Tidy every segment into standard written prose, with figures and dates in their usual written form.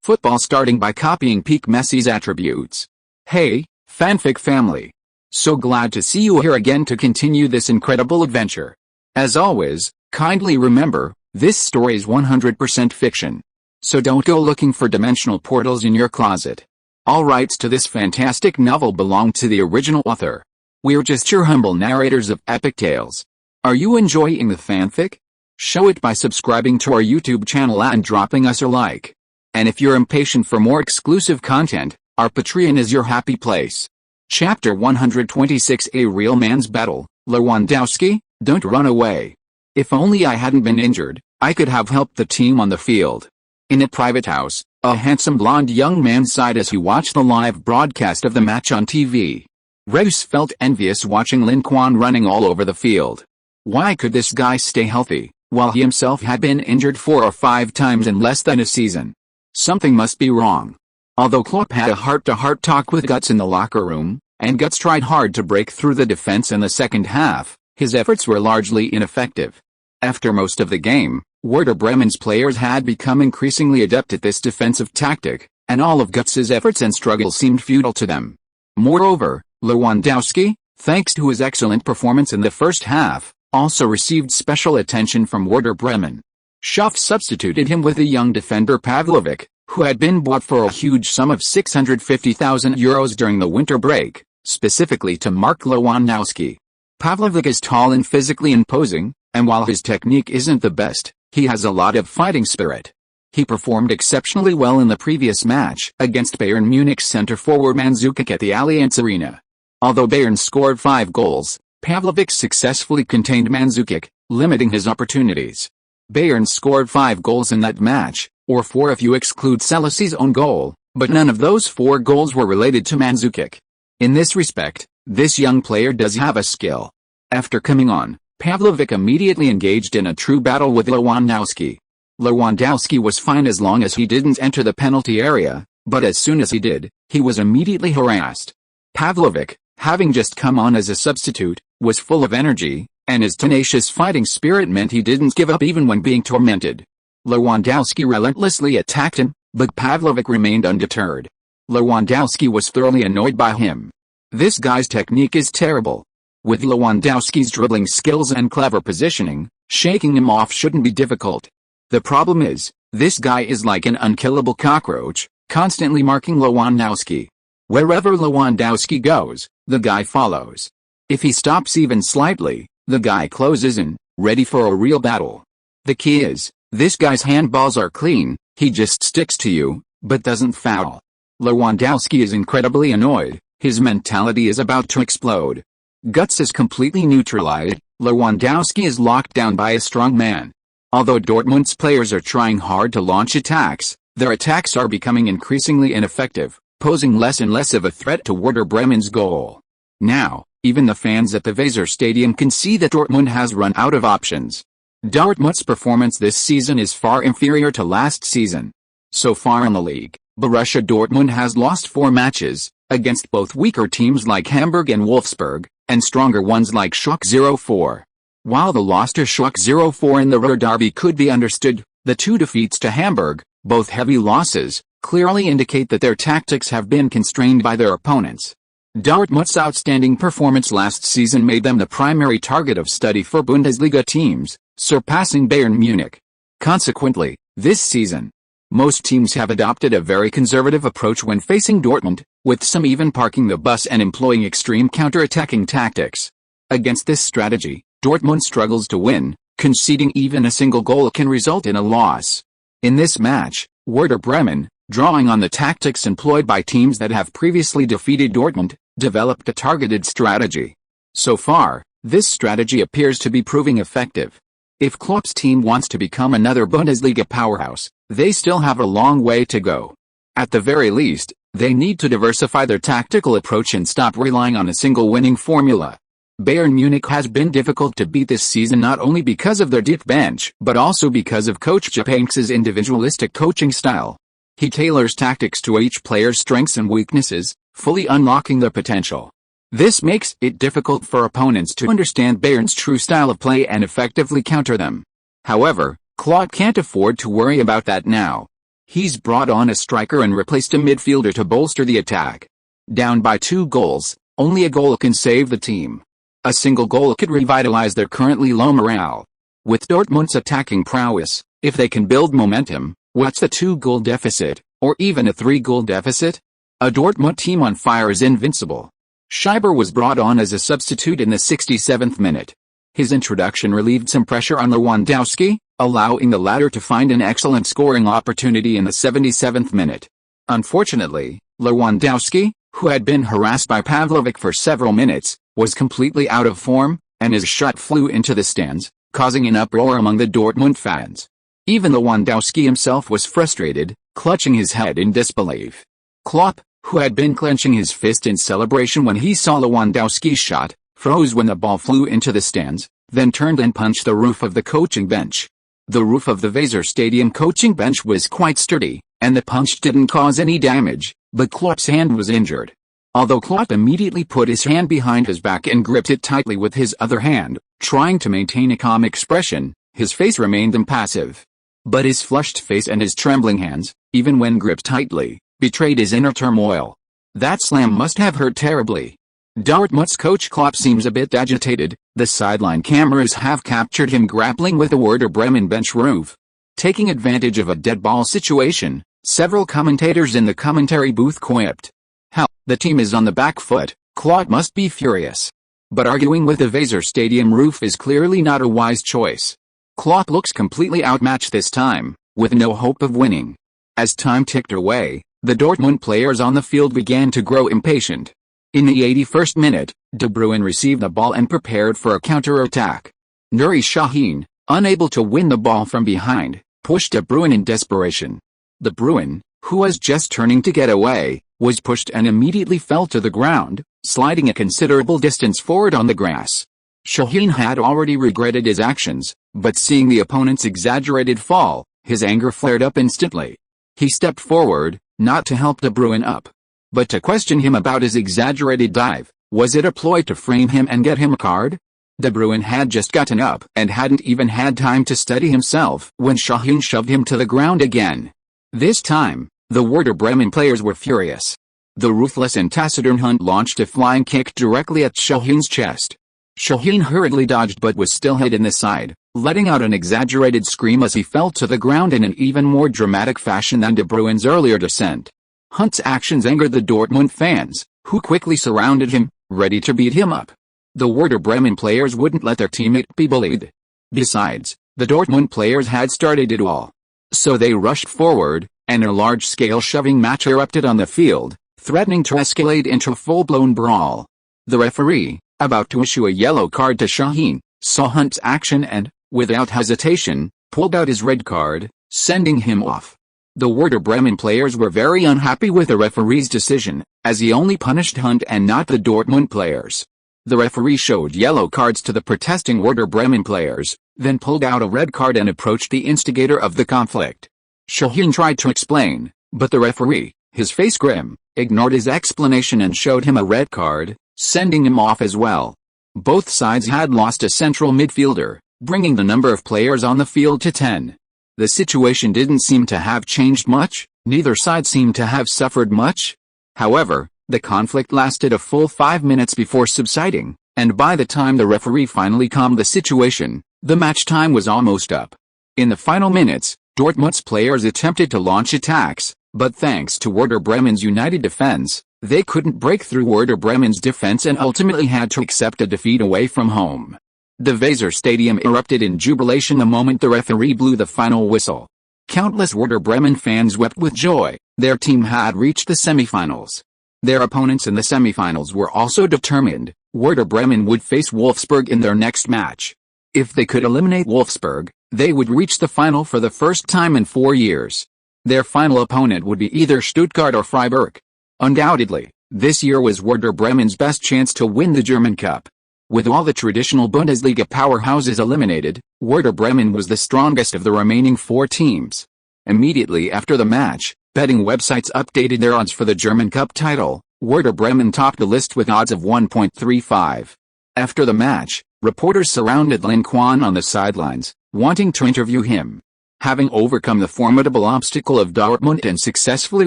Football starting by copying peak Messi's attributes. Hey, fanfic family. So glad to see you here again to continue this incredible adventure. As always, kindly remember, this story is 100% fiction. So don't go looking for dimensional portals in your closet. All rights to this fantastic novel belong to the original author. We're just your humble narrators of epic tales. Are you enjoying the fanfic? Show it by subscribing to our YouTube channel and dropping us a like. And if you're impatient for more exclusive content, our Patreon is your happy place. Chapter 126, A Real Man's Battle. Lewandowski, don't run away. If only I hadn't been injured, I could have helped the team on the field. In a private house, a handsome blonde young man sighed as he watched the live broadcast of the match on TV. Reus felt envious watching Lin Quan running all over the field. Why could this guy stay healthy, while he himself had been injured 4 or 5 times in less than a season? Something must be wrong. Although Klopp had a heart-to-heart talk with Guts in the locker room, and Guts tried hard to break through the defense in the second half, his efforts were largely ineffective. After most of the game, Werder Bremen's players had become increasingly adept at this defensive tactic, and all of Guts's efforts and struggles seemed futile to them. Moreover, Lewandowski, thanks to his excellent performance in the first half, also received special attention from Werder Bremen. Schaff substituted him with the young defender Pavlovic, who had been bought for a huge sum of €650,000 during the winter break, specifically to mark Lewandowski. Pavlovic is tall and physically imposing, and while his technique isn't the best, he has a lot of fighting spirit. He performed exceptionally well in the previous match against Bayern Munich's centre-forward Mandzukic at the Allianz Arena. Although Bayern scored 5 goals, Pavlovic successfully contained Mandzukic, limiting his opportunities. Bayern scored 5 goals in that match, or 4 if you exclude Selesi's own goal, but none of those 4 goals were related to Mandzukic. In this respect, this young player does have a skill. After coming on, Pavlovic immediately engaged in a true battle with Lewandowski. Lewandowski was fine as long as he didn't enter the penalty area, but as soon as he did, he was immediately harassed. Pavlovic, having just come on as a substitute, was full of energy, and his tenacious fighting spirit meant he didn't give up even when being tormented. Lewandowski relentlessly attacked him, but Pavlovic remained undeterred. Lewandowski was thoroughly annoyed by him. This guy's technique is terrible. With Lewandowski's dribbling skills and clever positioning, shaking him off shouldn't be difficult. The problem is, this guy is like an unkillable cockroach, constantly marking Lewandowski. Wherever Lewandowski goes, the guy follows. If he stops even slightly, the guy closes in, ready for a real battle. The key is, this guy's handballs are clean, he just sticks to you, but doesn't foul. Lewandowski is incredibly annoyed, his mentality is about to explode. Guts is completely neutralized, Lewandowski is locked down by a strong man. Although Dortmund's players are trying hard to launch attacks, their attacks are becoming increasingly ineffective, posing less and less of a threat to Werder Bremen's goal. Now, even the fans at the Weser Stadium can see that Dortmund has run out of options. Dortmund's performance this season is far inferior to last season. So far in the league, Borussia Dortmund has lost 4 matches, against both weaker teams like Hamburg and Wolfsburg, and stronger ones like Schalke 04. While the loss to Schalke 04 in the Ruhr derby could be understood, the 2 defeats to Hamburg, both heavy losses, clearly indicate that their tactics have been constrained by their opponents. Dortmund's outstanding performance last season made them the primary target of study for Bundesliga teams, surpassing Bayern Munich. Consequently, this season, most teams have adopted a very conservative approach when facing Dortmund, with some even parking the bus and employing extreme counter-attacking tactics. Against this strategy, Dortmund struggles to win, conceding even a single goal can result in a loss. In this match, Werder Bremen, drawing on the tactics employed by teams that have previously defeated Dortmund, developed a targeted strategy. So far, this strategy appears to be proving effective. If Klopp's team wants to become another Bundesliga powerhouse, they still have a long way to go. At the very least, they need to diversify their tactical approach and stop relying on a single winning formula. Bayern Munich has been difficult to beat this season not only because of their deep bench but also because of Coach Jupp Heynckes' individualistic coaching style. He tailors tactics to each player's strengths and weaknesses, fully unlocking their potential. This makes it difficult for opponents to understand Bayern's true style of play and effectively counter them. However, Klopp can't afford to worry about that now. He's brought on a striker and replaced a midfielder to bolster the attack. Down by 2 goals, only a goal can save the team. A single goal could revitalize their currently low morale. With Dortmund's attacking prowess, if they can build momentum, what's a 2-goal deficit, or even a 3-goal deficit? A Dortmund team on fire is invincible. Schreiber was brought on as a substitute in the 67th minute. His introduction relieved some pressure on Lewandowski, allowing the latter to find an excellent scoring opportunity in the 77th minute. Unfortunately, Lewandowski, who had been harassed by Pavlovic for several minutes, was completely out of form, and his shot flew into the stands, causing an uproar among the Dortmund fans. Even Lewandowski himself was frustrated, clutching his head in disbelief. Klopp, who had been clenching his fist in celebration when he saw Lewandowski's shot, froze when the ball flew into the stands, then turned and punched the roof of the coaching bench. The roof of the Weser Stadium coaching bench was quite sturdy, and the punch didn't cause any damage, but Klopp's hand was injured. Although Klopp immediately put his hand behind his back and gripped it tightly with his other hand, trying to maintain a calm expression, his face remained impassive. But his flushed face and his trembling hands, even when gripped tightly, betrayed his inner turmoil. That slam must have hurt terribly. Dortmund's coach Klopp seems a bit agitated. The sideline cameras have captured him grappling with the Werder Bremen bench roof. Taking advantage of a dead ball situation, several commentators in the commentary booth quipped, "Hell, the team is on the back foot, Klopp must be furious." But arguing with the Weser Stadium roof is clearly not a wise choice. Klopp looks completely outmatched this time, with no hope of winning. As time ticked away, the Dortmund players on the field began to grow impatient. In the 81st minute, De Bruyne received the ball and prepared for a counter-attack. Nuri Sahin, unable to win the ball from behind, pushed De Bruyne in desperation. De Bruyne, who was just turning to get away, was pushed and immediately fell to the ground, sliding a considerable distance forward on the grass. Sahin had already regretted his actions, but seeing the opponent's exaggerated fall, his anger flared up instantly. He stepped forward, not to help De Bruyne up, but to question him about his exaggerated dive. Was it a ploy to frame him and get him a card? De Bruyne had just gotten up and hadn't even had time to steady himself when Sahin shoved him to the ground again. This time, the Werder Bremen players were furious. The ruthless and taciturn Hunt launched a flying kick directly at Sahin's chest. Sahin hurriedly dodged but was still hit in the side, letting out an exaggerated scream as he fell to the ground in an even more dramatic fashion than De Bruyne's earlier descent. Hunt's actions angered the Dortmund fans, who quickly surrounded him, ready to beat him up. The Werder Bremen players wouldn't let their teammate be bullied. Besides, the Dortmund players had started it all. So they rushed forward, and a large-scale shoving match erupted on the field, threatening to escalate into a full-blown brawl. The referee, about to issue a yellow card to Sahin, saw Hunt's action and, without hesitation, pulled out his red card, sending him off. The Werder Bremen players were very unhappy with the referee's decision, as he only punished Hunt and not the Dortmund players. The referee showed yellow cards to the protesting Werder Bremen players, then pulled out a red card and approached the instigator of the conflict. Sahin tried to explain, but the referee, his face grim, ignored his explanation and showed him a red card, sending him off as well. Both sides had lost a central midfielder, bringing the number of players on the field to 10. The situation didn't seem to have changed much, neither side seemed to have suffered much. However, the conflict lasted a full 5 minutes before subsiding, and by the time the referee finally calmed the situation, the match time was almost up. In the final minutes, Dortmund's players attempted to launch attacks, but thanks to Werder Bremen's united defense, they couldn't break through Werder Bremen's defense and ultimately had to accept a defeat away from home. The Weser Stadium erupted in jubilation the moment the referee blew the final whistle. Countless Werder Bremen fans wept with joy. Their team had reached the semifinals. Their opponents in the semifinals were also determined. Werder Bremen would face Wolfsburg in their next match. If they could eliminate Wolfsburg, they would reach the final for the first time in 4 years. Their final opponent would be either Stuttgart or Freiburg. Undoubtedly, this year was Werder Bremen's best chance to win the German Cup. With all the traditional Bundesliga powerhouses eliminated, Werder Bremen was the strongest of the remaining 4 teams. Immediately after the match, betting websites updated their odds for the German Cup title. Werder Bremen topped the list with odds of 1.35. After the match, reporters surrounded Lin Quan on the sidelines, wanting to interview him. Having overcome the formidable obstacle of Dortmund and successfully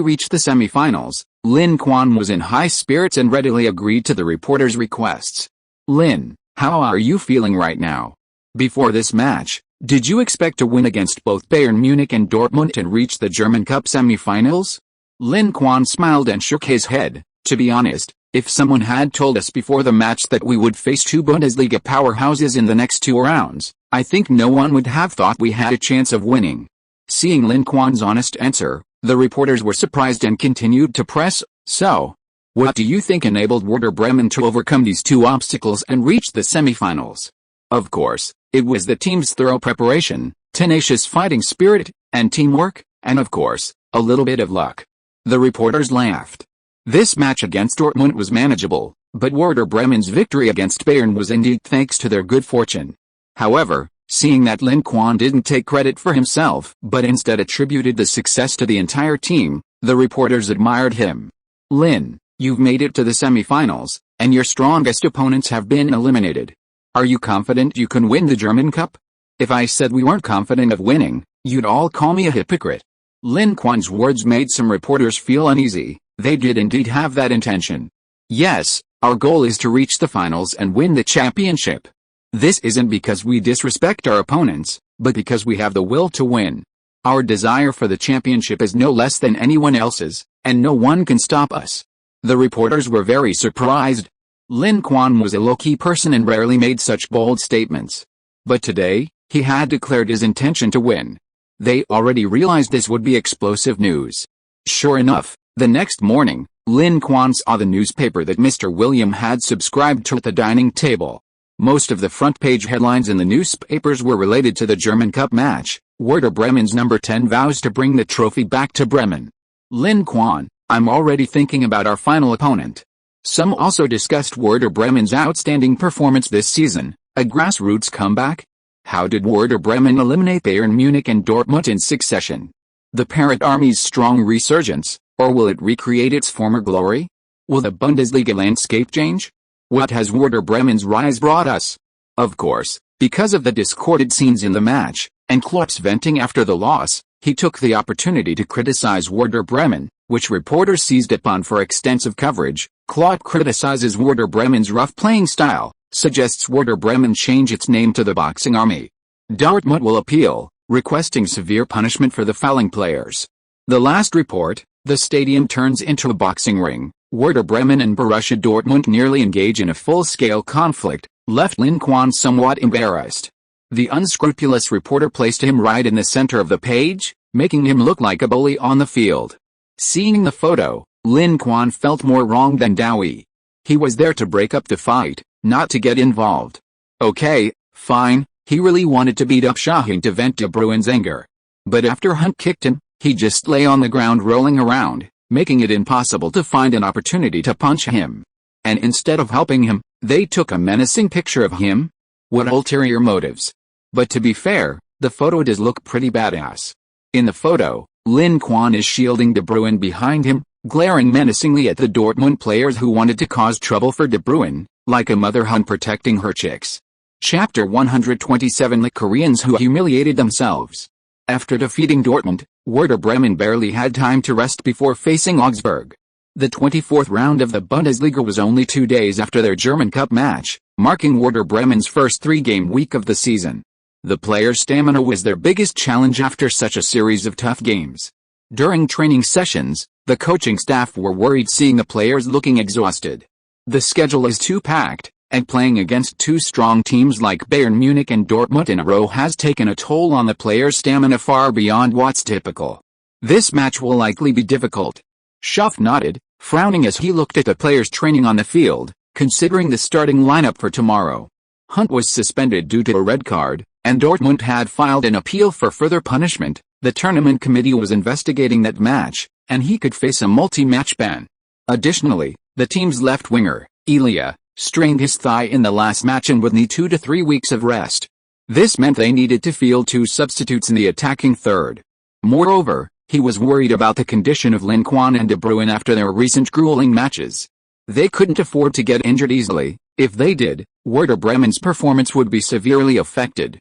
reached the semi-finals, Lin Quan was in high spirits and readily agreed to the reporters' requests. Lin, how are you feeling right now? Before this match, did you expect to win against both Bayern Munich and Dortmund and reach the German Cup semi-finals? Lin Quan smiled and shook his head. To be honest, if someone had told us before the match that we would face two Bundesliga powerhouses in the next two rounds, I think no one would have thought we had a chance of winning. Seeing Lin Quan's honest answer, the reporters were surprised and continued to press. So, what do you think enabled Werder Bremen to overcome these two obstacles and reach the semi-finals? Of course, it was the team's thorough preparation, tenacious fighting spirit, and teamwork, and of course, a little bit of luck. The reporters laughed. This match against Dortmund was manageable, but Werder Bremen's victory against Bayern was indeed thanks to their good fortune. However, seeing that Lin Quan didn't take credit for himself but instead attributed the success to the entire team, the reporters admired him. Lin, you've made it to the semi-finals, and your strongest opponents have been eliminated. Are you confident you can win the German Cup? If I said we weren't confident of winning, you'd all call me a hypocrite. Lin Quan's words made some reporters feel uneasy. They did indeed have that intention. Yes, our goal is to reach the finals and win the championship. This isn't because we disrespect our opponents, but because we have the will to win. Our desire for the championship is no less than anyone else's, and no one can stop us. The reporters were very surprised. Lin Quan was a low-key person and rarely made such bold statements. But today, he had declared his intention to win. They already realized this would be explosive news. Sure enough, the next morning, Lin Quan saw the newspaper that Mr. William had subscribed to at the dining table. Most of the front-page headlines in the newspapers were related to the German Cup match. Werder Bremen's number 10 vows to bring the trophy back to Bremen. Lin Quan, I'm already thinking about our final opponent. Some also discussed Werder Bremen's outstanding performance this season, a grassroots comeback. How did Werder Bremen eliminate Bayern Munich and Dortmund in succession? The Parrot Army's strong resurgence, or will it recreate its former glory? Will the Bundesliga landscape change? What has Werder Bremen's rise brought us? Of course, because of the discordant scenes in the match, and Klopp's venting after the loss, he took the opportunity to criticize Werder Bremen, which reporters seized upon for extensive coverage. Klopp criticizes Werder Bremen's rough playing style, suggests Werder Bremen change its name to the Boxing Army. Dortmund will appeal, requesting severe punishment for the fouling players. The last report, the stadium turns into a boxing ring. Werder Bremen and Borussia Dortmund nearly engage in a full-scale conflict, left Lin Quan somewhat embarrassed. The unscrupulous reporter placed him right in the center of the page, making him look like a bully on the field. Seeing the photo, Lin Quan felt more wrong than doughy. He was there to break up the fight, not to get involved. Okay, fine, he really wanted to beat up Shahin to vent De Bruyne's anger. But after Hunt kicked him, he just lay on the ground rolling around, making it impossible to find an opportunity to punch him. And instead of helping him, they took a menacing picture of him? What ulterior motives? But to be fair, the photo does look pretty badass. In the photo, Lin Quan is shielding De Bruyne behind him, glaring menacingly at the Dortmund players who wanted to cause trouble for De Bruyne, like a mother hen protecting her chicks. Chapter 127: The Koreans who humiliated themselves. After defeating Dortmund, Werder Bremen barely had time to rest before facing Augsburg. The 24th round of the Bundesliga was only 2 days after their German Cup match, marking Werder Bremen's first three-game week of the season. The players' stamina was their biggest challenge after such a series of tough games. During training sessions, the coaching staff were worried seeing the players looking exhausted. The schedule is too packed, and playing against two strong teams like Bayern Munich and Dortmund in a row has taken a toll on the players' stamina far beyond what's typical. This match will likely be difficult. Schaff nodded, frowning as he looked at the players training on the field, considering the starting lineup for tomorrow. Hunt was suspended due to a red card, and Dortmund had filed an appeal for further punishment. The tournament committee was investigating that match, and he could face a multi-match ban. Additionally, the team's left winger, Elia, strained his thigh in the last match and would need 2 to 3 weeks of rest. This meant they needed to field 2 substitutes in the attacking third. Moreover, he was worried about the condition of Lin Quan and De Bruyne after their recent grueling matches. They couldn't afford to get injured easily. If they did, Werder Bremen's performance would be severely affected.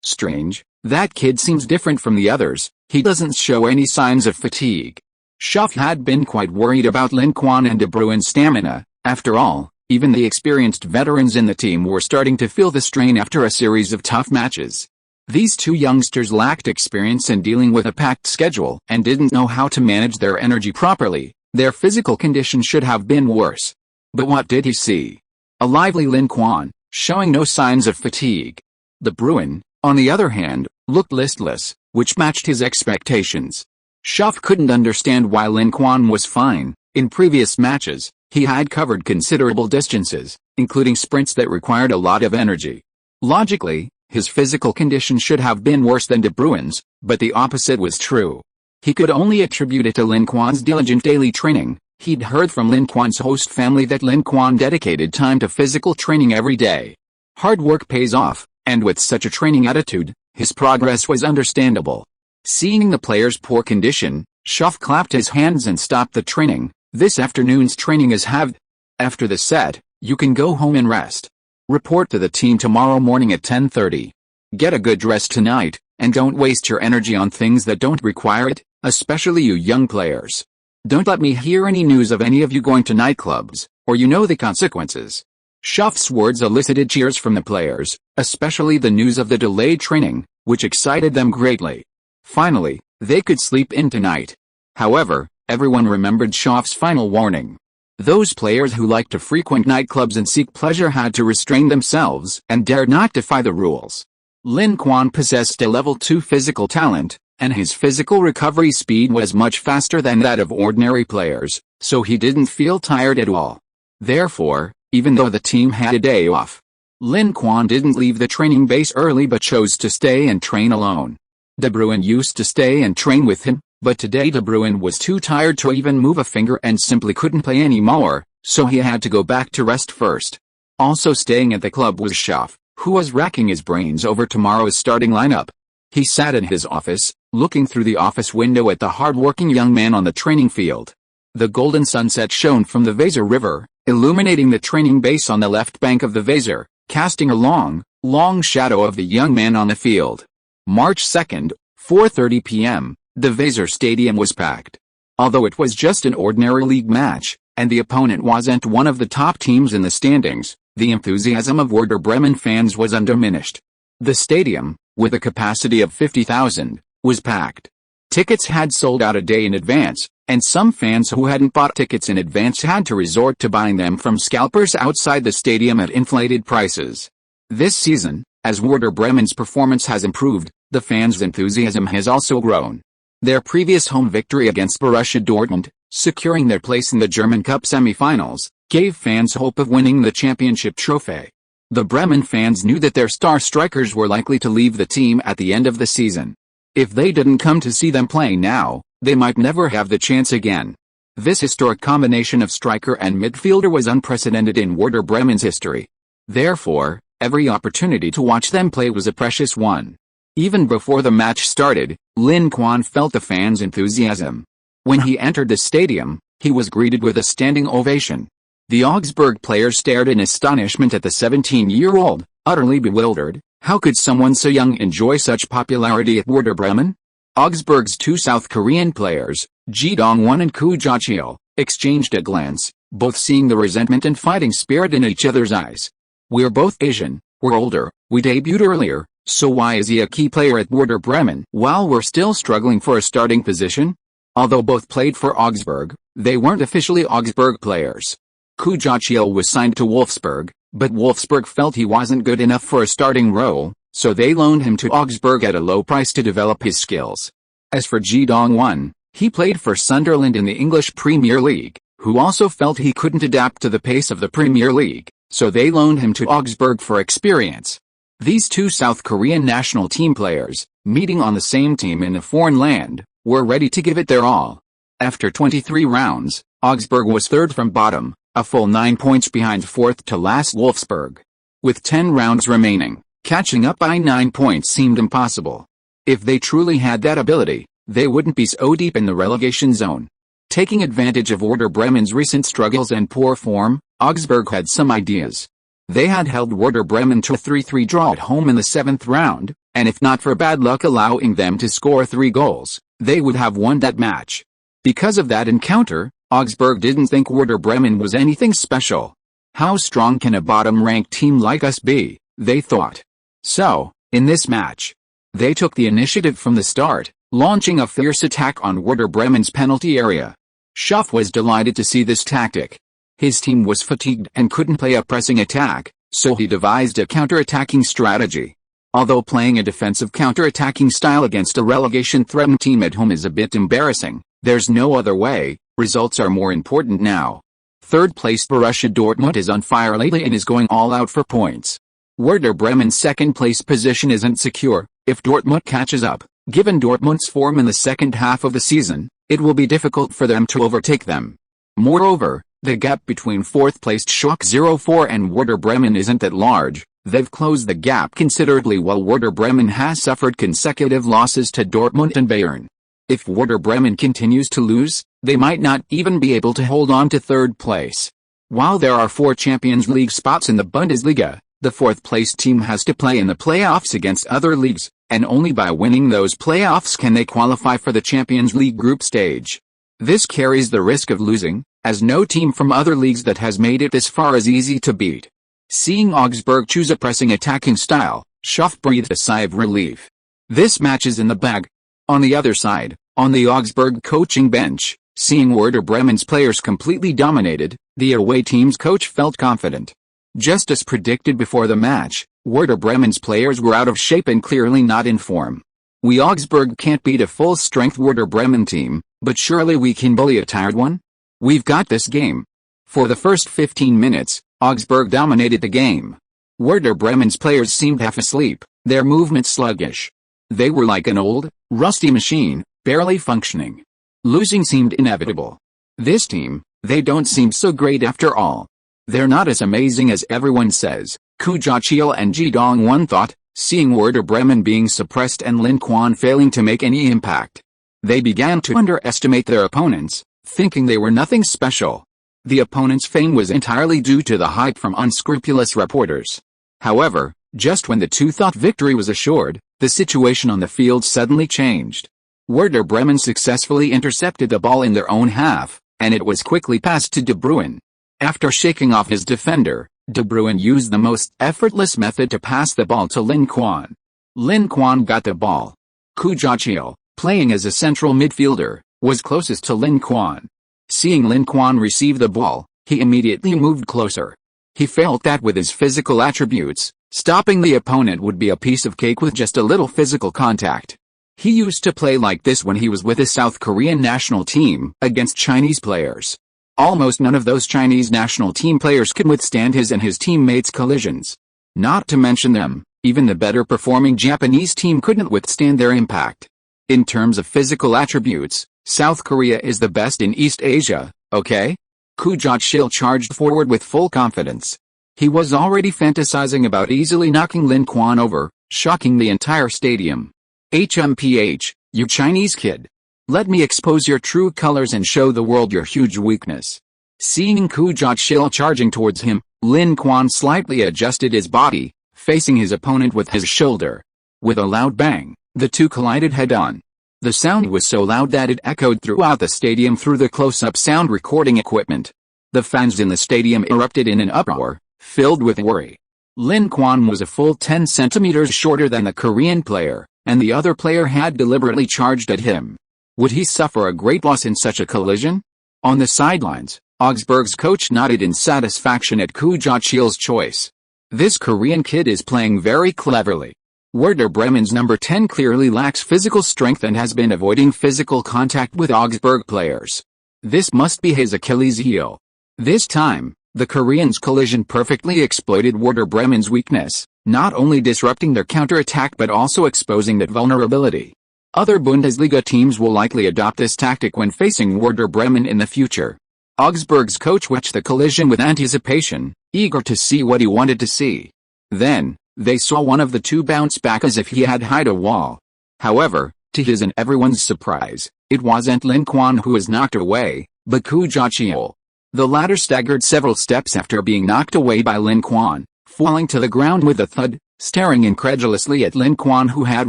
Strange, That kid seems different from the others, he doesn't show any signs of fatigue. Schaff had been quite worried about Lin Quan and De Bruyne's stamina. After all, even the experienced veterans in the team were starting to feel the strain after a series of tough matches. These two youngsters lacked experience in dealing with a packed schedule and didn't know how to manage their energy properly. Their physical condition should have been worse. But what did he see? A lively Lin Quan, showing no signs of fatigue. De Bruyne, on the other hand, looked listless, which matched his expectations. Schaff couldn't understand why Lin Quan was fine. In previous matches, he had covered considerable distances, including sprints that required a lot of energy. Logically, his physical condition should have been worse than De Bruyne's, but the opposite was true. He could only attribute it to Lin Quan's diligent daily training. He'd heard from Lin Quan's host family that Lin Quan dedicated time to physical training every day. Hard work pays off, and with such a training attitude, his progress was understandable. Seeing the player's poor condition, Schaff clapped his hands and stopped the training. This afternoon's training is halved. After the set, you can go home and rest. Report to the team tomorrow morning at 10:30. Get a good rest tonight, and don't waste your energy on things that don't require it, especially you young players. Don't let me hear any news of any of you going to nightclubs, or you know the consequences. Schaff's words elicited cheers from the players, especially the news of the delayed training, which excited them greatly. Finally, they could sleep in tonight. However, everyone remembered Schaff's final warning. Those players who liked to frequent nightclubs and seek pleasure had to restrain themselves and dared not defy the rules. Lin Quan possessed a level 2 physical talent, and his physical recovery speed was much faster than that of ordinary players, so he didn't feel tired at all. Therefore, even though the team had a day off, Lin Quan didn't leave the training base early but chose to stay and train alone. De Bruyne used to stay and train with him, but today De Bruyne was too tired to even move a finger and simply couldn't play anymore, so he had to go back to rest first. Also staying at the club was Schaff, who was racking his brains over tomorrow's starting lineup. He sat in his office, looking through the office window at the hard-working young man on the training field. The golden sunset shone from the Weser River, illuminating the training base on the left bank of the Weser, casting a long, long shadow of the young man on the field. March 2nd, 4:30 p.m., the Weser Stadium was packed. Although it was just an ordinary league match, and the opponent wasn't one of the top teams in the standings, the enthusiasm of Werder Bremen fans was undiminished. The stadium, with a capacity of 50,000, was packed. Tickets had sold out a day in advance, and some fans who hadn't bought tickets in advance had to resort to buying them from scalpers outside the stadium at inflated prices. This season, as Werder Bremen's performance has improved, the fans' enthusiasm has also grown. Their previous home victory against Borussia Dortmund, securing their place in the German Cup semi-finals, gave fans hope of winning the championship trophy. The Bremen fans knew that their star strikers were likely to leave the team at the end of the season. If they didn't come to see them play now, they might never have the chance again. This historic combination of striker and midfielder was unprecedented in Werder Bremen's history. Therefore, every opportunity to watch them play was a precious one. Even before the match started, Lin Quan felt the fans' enthusiasm. When he entered the stadium, he was greeted with a standing ovation. The Augsburg players stared in astonishment at the 17-year-old, utterly bewildered. How could someone so young enjoy such popularity at Werder Bremen? Augsburg's two South Korean players, Ji Dong-won and Koo Ja-cheol, exchanged a glance, both seeing the resentment and fighting spirit in each other's eyes. "We're both Asian, we're older, we debuted earlier, so why is he a key player at Werder Bremen while we're still struggling for a starting position?" Although both played for Augsburg, they weren't officially Augsburg players. Koo Ja-cheol was signed to Wolfsburg, but Wolfsburg felt he wasn't good enough for a starting role, so they loaned him to Augsburg at a low price to develop his skills. As for Ji Dong-won, he played for Sunderland in the English Premier League, who also felt he couldn't adapt to the pace of the Premier League, so they loaned him to Augsburg for experience. These two South Korean national team players, meeting on the same team in a foreign land, were ready to give it their all. After 23 rounds, Augsburg was third from bottom, a full 9 points behind fourth to last Wolfsburg. With 10 rounds remaining, catching up by 9 points seemed impossible. If they truly had that ability, they wouldn't be so deep in the relegation zone. Taking advantage of Werder Bremen's recent struggles and poor form, Augsburg had some ideas. They had held Werder Bremen to a 3-3 draw at home in the 7th round, and if not for bad luck allowing them to score 3 goals, they would have won that match. Because of that encounter, Augsburg didn't think Werder Bremen was anything special. How strong can a bottom-ranked team like us be, they thought. So, in this match, they took the initiative from the start, launching a fierce attack on Werder Bremen's penalty area. Schuff was delighted to see this tactic. His team was fatigued and couldn't play a pressing attack, so he devised a counter-attacking strategy. Although playing a defensive counter-attacking style against a relegation-threatened team at home is a bit embarrassing, there's no other way. Results are more important now. Third-placed Borussia Dortmund is on fire lately and is going all out for points. Werder Bremen's second-place position isn't secure. If Dortmund catches up, given Dortmund's form in the second half of the season, it will be difficult for them to overtake them. Moreover, the gap between fourth-placed Schalke 04 and Werder Bremen isn't that large. They've closed the gap considerably while Werder Bremen has suffered consecutive losses to Dortmund and Bayern. If Werder Bremen continues to lose, they might not even be able to hold on to third place. While there are 4 Champions League spots in the Bundesliga, the fourth-placed team has to play in the playoffs against other leagues, and only by winning those playoffs can they qualify for the Champions League group stage. This carries the risk of losing, as no team from other leagues that has made it this far is easy to beat. Seeing Augsburg choose a pressing attacking style, Schuff breathed a sigh of relief. This match is in the bag. On the other side, on the Augsburg coaching bench, seeing Werder Bremen's players completely dominated, the away team's coach felt confident. Just as predicted before the match, Werder Bremen's players were out of shape and clearly not in form. We Augsburg can't beat a full-strength Werder Bremen team, but surely we can bully a tired one? We've got this game. For the first 15 minutes, Augsburg dominated the game. Werder Bremen's players seemed half asleep, their movement sluggish. They were like an old, rusty machine, barely functioning. Losing seemed inevitable. This team, they don't seem so great after all. They're not as amazing as everyone says, Guardiola and Ji Dong-won thought, seeing Werder Bremen being suppressed and Lin Quan failing to make any impact. They began to underestimate their opponents, thinking they were nothing special. The opponent's fame was entirely due to the hype from unscrupulous reporters. However, just when the two thought victory was assured, the situation on the field suddenly changed. Werder Bremen successfully intercepted the ball in their own half, and it was quickly passed to De Bruyne. After shaking off his defender, De Bruyne used the most effortless method to pass the ball to Lin Quan. Lin Quan got the ball. Guardiola, playing as a central midfielder, was closest to Lin Quan. Seeing Lin Quan receive the ball, he immediately moved closer. He felt that with his physical attributes, stopping the opponent would be a piece of cake with just a little physical contact. He used to play like this when he was with the South Korean national team, against Chinese players. Almost none of those Chinese national team players could withstand his and his teammates' collisions. Not to mention them, even the better performing Japanese team couldn't withstand their impact. In terms of physical attributes, South Korea is the best in East Asia, okay? Guardiola charged forward with full confidence. He was already fantasizing about easily knocking Lin Quan over, shocking the entire stadium. HMPH, you Chinese kid. Let me expose your true colors and show the world your huge weakness. Seeing Guardiola charging towards him, Lin Quan slightly adjusted his body, facing his opponent with his shoulder. With a loud bang, the two collided head-on. The sound was so loud that it echoed throughout the stadium through the close-up sound recording equipment. The fans in the stadium erupted in an uproar, filled with worry. Lin Quan was a full 10 centimeters shorter than the Korean player, and the other player had deliberately charged at him. Would he suffer a great loss in such a collision? On the sidelines, Augsburg's coach nodded in satisfaction at Guardiola's choice. This Korean kid is playing very cleverly. Werder Bremen's number 10 clearly lacks physical strength and has been avoiding physical contact with Augsburg players. This must be his Achilles heel. This time, the Koreans' collision perfectly exploited Werder Bremen's weakness, not only disrupting their counter-attack but also exposing that vulnerability. Other Bundesliga teams will likely adopt this tactic when facing Werder Bremen in the future. Augsburg's coach watched the collision with anticipation, eager to see what he wanted to see. Then, they saw one of the two bounce back as if he had hit a wall. However, to his and everyone's surprise, it wasn't Lin Quan who was knocked away, but Guardiola. The latter staggered several steps after being knocked away by Lin Quan, falling to the ground with a thud. staring incredulously at Lin Quan, who had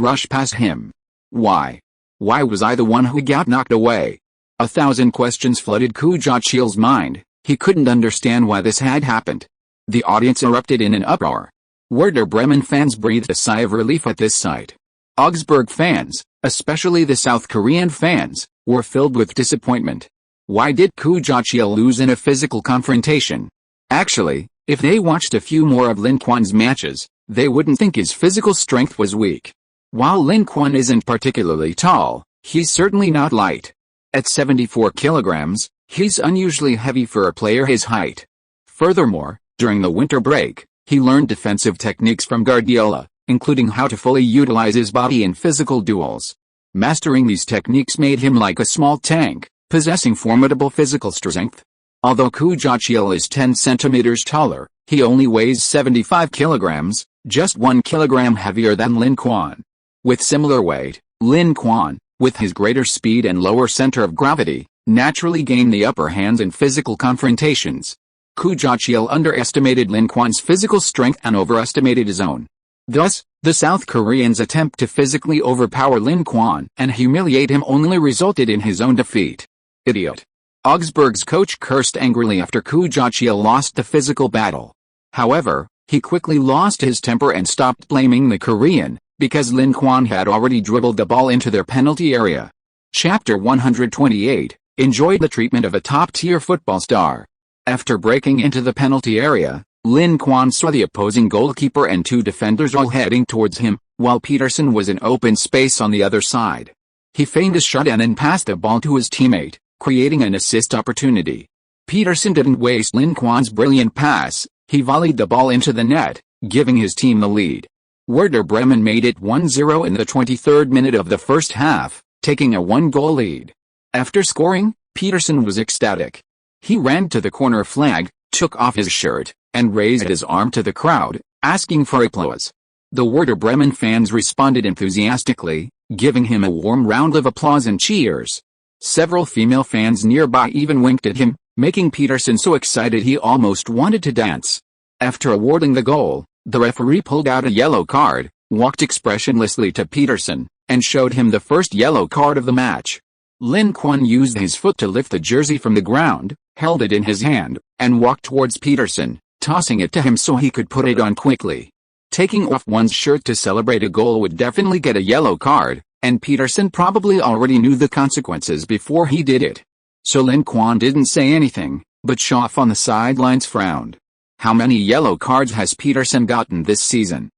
rushed past him. Why? Why was I the one who got knocked away? 1,000 questions flooded Ku Jiaqiu's mind. He couldn't understand why this had happened. The audience erupted in an uproar. Werder Bremen fans breathed a sigh of relief at this sight. Augsburg fans, especially the South Korean fans, were filled with disappointment. Why did Ku Jiaqiu lose in a physical confrontation? Actually, if they watched a few more of Lin Quan's matches, they wouldn't think his physical strength was weak. While Lin Quan isn't particularly tall, he's certainly not light. At 74 kilograms, he's unusually heavy for a player his height. Furthermore, during the winter break, he learned defensive techniques from Guardiola, including how to fully utilize his body in physical duels. Mastering these techniques made him like a small tank, possessing formidable physical strength. Although Ku Jiaqiu is 10 centimeters taller, he only weighs 75 kilograms, just 1 kilogram heavier than Lin Quan. With similar weight, Lin Quan, with his greater speed and lower center of gravity, naturally gained the upper hand in physical confrontations. Ku Jiaqiu underestimated Lin Quan's physical strength and overestimated his own. Thus, the South Koreans' attempt to physically overpower Lin Quan and humiliate him only resulted in his own defeat. Idiot. Augsburg's coach cursed angrily after Ku Jiaqiu lost the physical battle. However, he quickly lost his temper and stopped blaming the Korean, because Lin Quan had already dribbled the ball into their penalty area. Chapter 128, enjoyed the treatment of a top-tier football star. After breaking into the penalty area, Lin Quan saw the opposing goalkeeper and 2 defenders all heading towards him, while Peterson was in open space on the other side. He feigned a shot and then passed the ball to his teammate, creating an assist opportunity. Peterson didn't waste Lin Quan's brilliant pass, he volleyed the ball into the net, giving his team the lead. Werder Bremen made it 1-0 in the 23rd minute of the first half, taking a 1-goal lead. After scoring, Peterson was ecstatic. He ran to the corner flag, took off his shirt, and raised his arm to the crowd, asking for applause. The Werder Bremen fans responded enthusiastically, giving him a warm round of applause and cheers. Several female fans nearby even winked at him, making Peterson so excited he almost wanted to dance. After awarding the goal, the referee pulled out a yellow card, walked expressionlessly to Peterson, and showed him the first yellow card of the match. Lin Quan used his foot to lift the jersey from the ground, held it in his hand, and walked towards Peterson, tossing it to him so he could put it on quickly. Taking off one's shirt to celebrate a goal would definitely get a yellow card, and Peterson probably already knew the consequences before he did it. So Lin Quan didn't say anything, but Schaff on the sidelines frowned. How many yellow cards has Peterson gotten this season?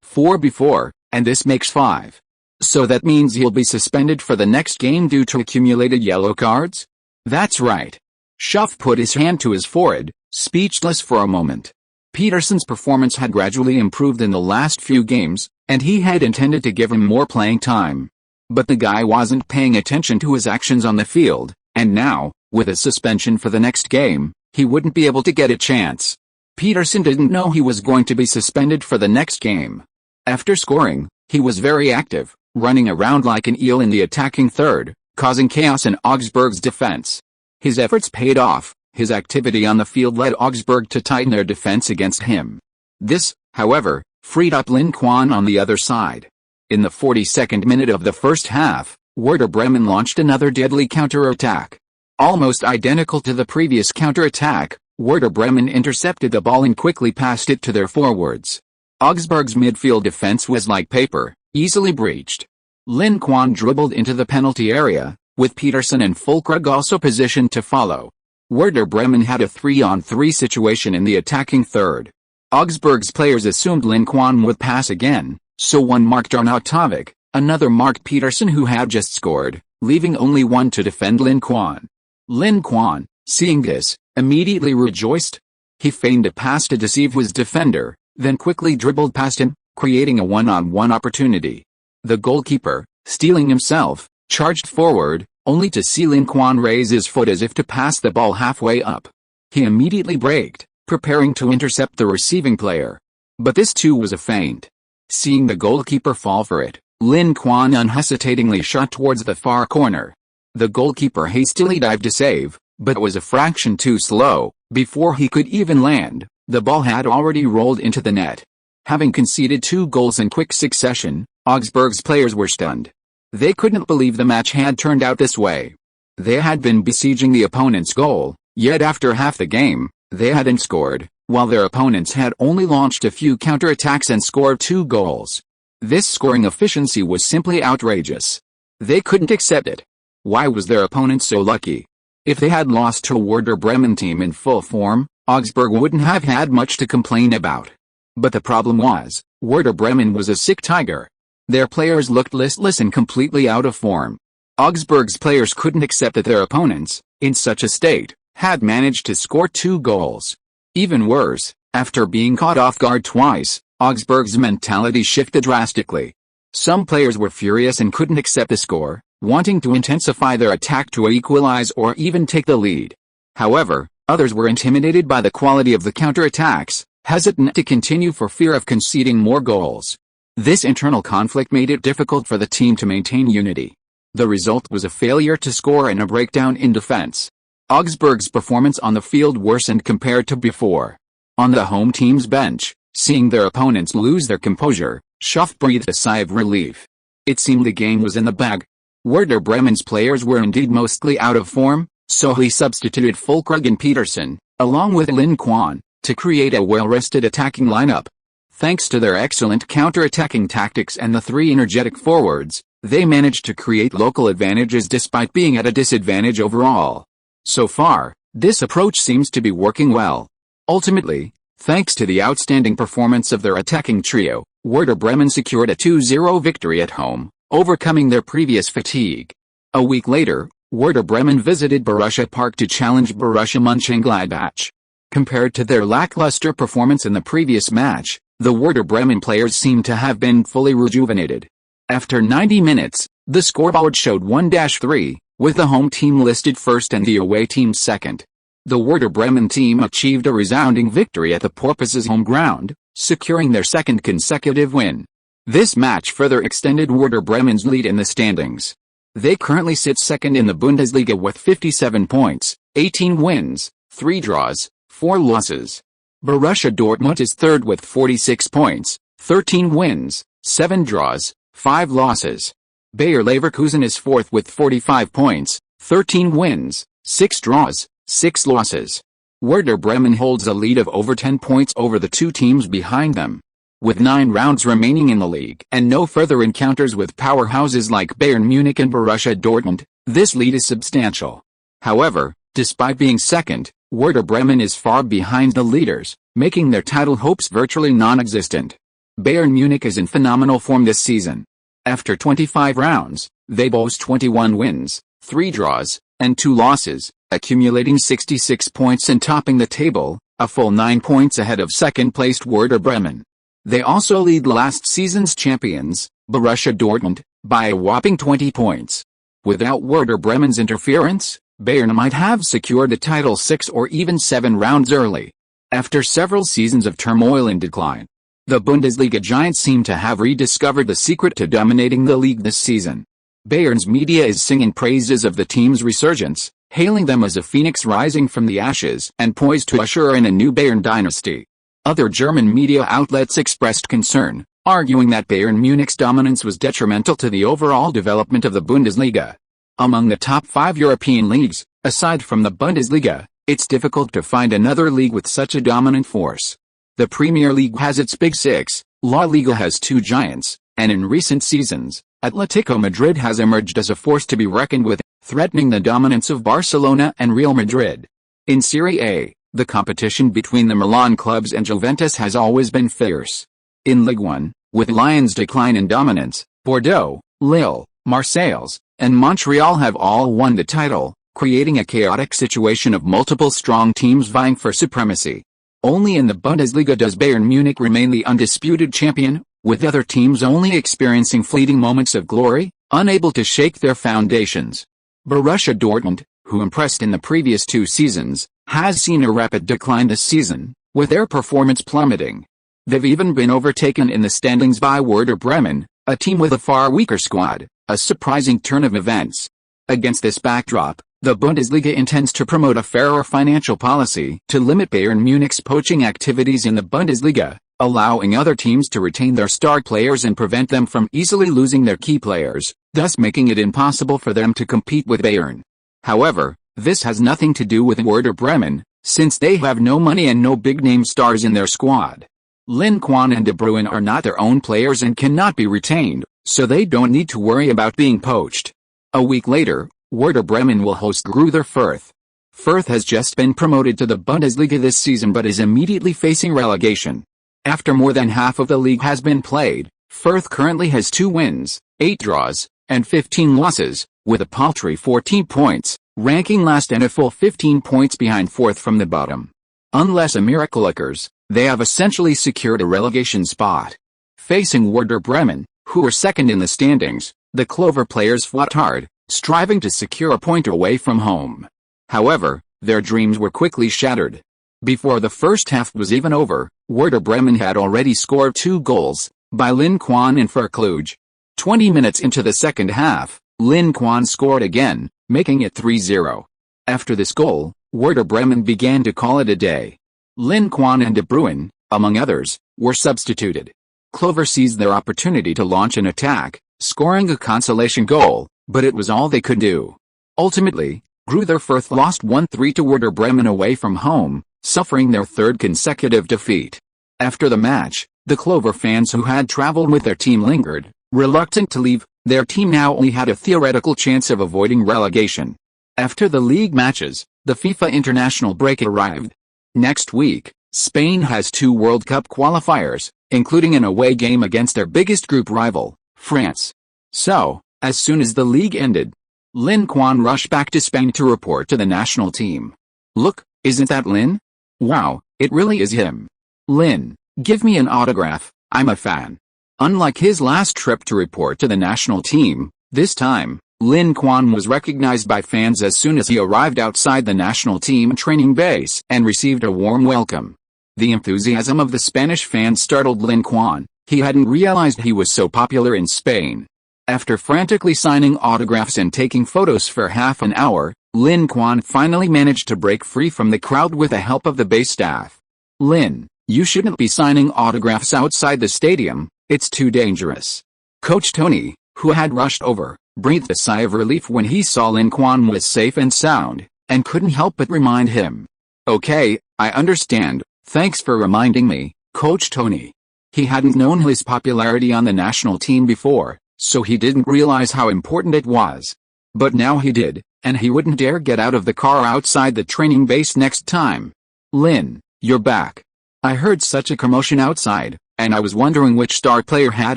4 before, and this makes 5. So that means he'll be suspended for the next game due to accumulated yellow cards? That's right. Schaff put his hand to his forehead, speechless for a moment. Peterson's performance had gradually improved in the last few games, and he had intended to give him more playing time. But the guy wasn't paying attention to his actions on the field, and now, with a suspension for the next game, he wouldn't be able to get a chance. Peterson didn't know he was going to be suspended for the next game. After scoring, he was very active, running around like an eel in the attacking third, causing chaos in Augsburg's defense. His efforts paid off. His activity on the field led Augsburg to tighten their defense against him. This, however, freed up Lin Quan on the other side. In the 42nd minute of the first half, Werder Bremen launched another deadly counter-attack. Almost identical to the previous counter-attack, Werder Bremen intercepted the ball and quickly passed it to their forwards. Augsburg's midfield defense was like paper, easily breached. Lin Quan dribbled into the penalty area, with Peterson and Füllkrug also positioned to follow. Werder Bremen had a 3-on-3 situation in the attacking third. Augsburg's players assumed Lin Quan would pass again, so one marked Arnautovic, another marked Peterson who had just scored, leaving only one to defend Lin Quan. Lin Quan, seeing this, immediately rejoiced. He feigned a pass to deceive his defender, then quickly dribbled past him, creating a one-on-one opportunity. The goalkeeper, stealing himself, charged forward, only to see Lin Quan raise his foot as if to pass the ball halfway up. He immediately braked, preparing to intercept the receiving player. But this too was a feint. Seeing the goalkeeper fall for it, Lin Quan unhesitatingly shot towards the far corner. The goalkeeper hastily dived to save, but was a fraction too slow. Before he could even land, the ball had already rolled into the net. Having conceded 2 goals in quick succession, Augsburg's players were stunned. They couldn't believe the match had turned out this way. They had been besieging the opponent's goal, yet after half the game, they hadn't scored, while their opponents had only launched a few counterattacks and scored 2 goals. This scoring efficiency was simply outrageous. They couldn't accept it. Why was their opponent so lucky? If they had lost to a Werder Bremen team in full form, Augsburg wouldn't have had much to complain about. But the problem was, Werder Bremen was a sick tiger. Their players looked listless and completely out of form. Augsburg's players couldn't accept that their opponents, in such a state, had managed to score 2 goals. Even worse, after being caught off guard twice, Augsburg's mentality shifted drastically. Some players were furious and couldn't accept the score, wanting to intensify their attack to equalize or even take the lead. However, others were intimidated by the quality of the counterattacks, hesitant to continue for fear of conceding more goals. This internal conflict made it difficult for the team to maintain unity. The result was a failure to score and a breakdown in defense. Augsburg's performance on the field worsened compared to before. On the home team's bench, seeing their opponents lose their composure, Schaff breathed a sigh of relief. It seemed the game was in the bag. Werder Bremen's players were indeed mostly out of form, so he substituted Füllkrug and Peterson, along with Lin Quan, to create a well-rested attacking lineup. Thanks to their excellent counter-attacking tactics and the 3 energetic forwards, they managed to create local advantages despite being at a disadvantage overall. So far, this approach seems to be working well. Ultimately, thanks to the outstanding performance of their attacking trio, Werder Bremen secured a 2-0 victory at home, overcoming their previous fatigue. A week later, Werder Bremen visited Borussia Park to challenge Borussia Mönchengladbach. Compared to their lackluster performance in the previous match, the Werder Bremen players seemed to have been fully rejuvenated. After 90 minutes, the scoreboard showed 1-3, with the home team listed first and the away team second. The Werder Bremen team achieved a resounding victory at the Porpoises' home ground, securing their 2nd consecutive win. This match further extended Werder Bremen's lead in the standings. They currently sit 2nd in the Bundesliga with 57 points, 18 wins, 3 draws, 4 losses. Borussia Dortmund is 3rd with 46 points, 13 wins, 7 draws, 5 losses. Bayer Leverkusen is 4th with 45 points, 13 wins, 6 draws, 6 losses. Werder Bremen holds a lead of over 10 points over the 2 teams behind them. With 9 rounds remaining in the league and no further encounters with powerhouses like Bayern Munich and Borussia Dortmund, this lead is substantial. However, despite being 2nd, Werder Bremen is far behind the leaders, making their title hopes virtually non-existent. Bayern Munich is in phenomenal form this season. After 25 rounds, they boast 21 wins, 3 draws, and 2 losses, accumulating 66 points and topping the table, a full 9 points ahead of second-placed Werder Bremen. They also lead last season's champions, Borussia Dortmund, by a whopping 20 points. Without Werder Bremen's interference, Bayern might have secured the title 6 or even 7 rounds early. After several seasons of turmoil and decline, the Bundesliga giants seem to have rediscovered the secret to dominating the league this season. Bayern's media is singing praises of the team's resurgence, hailing them as a phoenix rising from the ashes and poised to usher in a new Bayern dynasty. Other German media outlets expressed concern, arguing that Bayern Munich's dominance was detrimental to the overall development of the Bundesliga. Among the top 5 European leagues, aside from the Bundesliga, it's difficult to find another league with such a dominant force. The Premier League has its big 6, La Liga has 2 giants, and in recent seasons, Atletico Madrid has emerged as a force to be reckoned with, threatening the dominance of Barcelona and Real Madrid. In Serie A, the competition between the Milan clubs and Juventus has always been fierce. In Ligue 1, with Lyon's decline in dominance, Bordeaux, Lille, Marseille, and Montreal have all won the title, creating a chaotic situation of multiple strong teams vying for supremacy. Only in the Bundesliga does Bayern Munich remain the undisputed champion, with other teams only experiencing fleeting moments of glory, unable to shake their foundations. Borussia Dortmund, who impressed in the previous 2 seasons, has seen a rapid decline this season, with their performance plummeting. They've even been overtaken in the standings by Werder Bremen, a team with a far weaker squad, a surprising turn of events. Against this backdrop, the Bundesliga intends to promote a fairer financial policy to limit Bayern Munich's poaching activities in the Bundesliga, allowing other teams to retain their star players and prevent them from easily losing their key players, thus making it impossible for them to compete with Bayern. However, this has nothing to do with Werder Bremen, since they have no money and no big-name stars in their squad. Lin Quan and De Bruyne are not their own players and cannot be retained, so they don't need to worry about being poached. A week later, Werder Bremen will host Greuther Fürth. Fürth has just been promoted to the Bundesliga this season but is immediately facing relegation. After more than half of the league has been played, Fürth currently has 2 wins, 8 draws, and 15 losses, with a paltry 14 points, ranking last and a full 15 points behind 4th from the bottom. Unless a miracle occurs, they have essentially secured a relegation spot. Facing Werder Bremen, who are second in the standings, the Clover players fought hard, striving to secure a point away from home. However, their dreams were quickly shattered. Before the first half was even over, Werder Bremen had already scored 2 goals, by Lin Quan and Verkluge. 20 minutes into the second half, Lin Quan scored again, making it 3-0. After this goal, Werder Bremen began to call it a day. Lin Quan and De Bruyne, among others, were substituted. Clover seized their opportunity to launch an attack, scoring a consolation goal, but it was all they could do. Ultimately, Greuther Fürth lost 1-3 to Werder Bremen away from home, suffering their 3rd consecutive defeat. After the match, the Clover fans who had traveled with their team lingered, reluctant to leave. Their team now only had a theoretical chance of avoiding relegation. After the league matches, the FIFA international break arrived. Next week, Spain has 2 World Cup qualifiers, including an away game against their biggest group rival, France. So, as soon as the league ended, Lin Quan rushed back to Spain to report to the national team. "Look, isn't that Lin? Wow, it really is him. Lin, give me an autograph, I'm a fan." Unlike his last trip to report to the national team, this time, Lin Quan was recognized by fans as soon as he arrived outside the national team training base and received a warm welcome. The enthusiasm of the Spanish fans startled Lin Quan. He hadn't realized he was so popular in Spain. After frantically signing autographs and taking photos for half an hour, Lin Quan finally managed to break free from the crowd with the help of the base staff. "Lin, you shouldn't be signing autographs outside the stadium, it's too dangerous." Coach Tony, who had rushed over, breathed a sigh of relief when he saw Lin Quan was safe and sound, and couldn't help but remind him. "Okay, I understand, thanks for reminding me, Coach Tony." He hadn't known his popularity on the national team before, so he didn't realize how important it was. But now he did, and he wouldn't dare get out of the car outside the training base next time. "Lin, you're back. I heard such a commotion outside, and I was wondering which star player had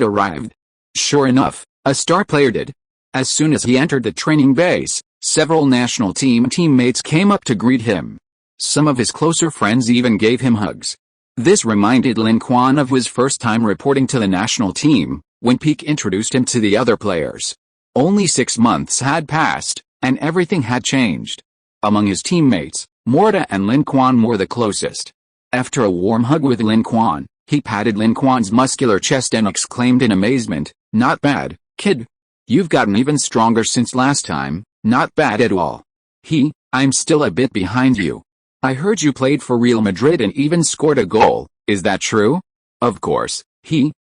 arrived." Sure enough, a star player did. As soon as he entered the training base, several national team teammates came up to greet him. Some of his closer friends even gave him hugs. This reminded Lin Quan of his first time reporting to the national team, when Peak introduced him to the other players. Only 6 months had passed, and everything had changed. Among his teammates, Morata and Lin Quan were the closest. After a warm hug with Lin Quan, he patted Lin Quan's muscular chest and exclaimed in amazement, "Not bad, kid. You've gotten even stronger since last time, not bad at all." "I'm still a bit behind you. I heard you played for Real Madrid and even scored a goal, is that true?" "Of course,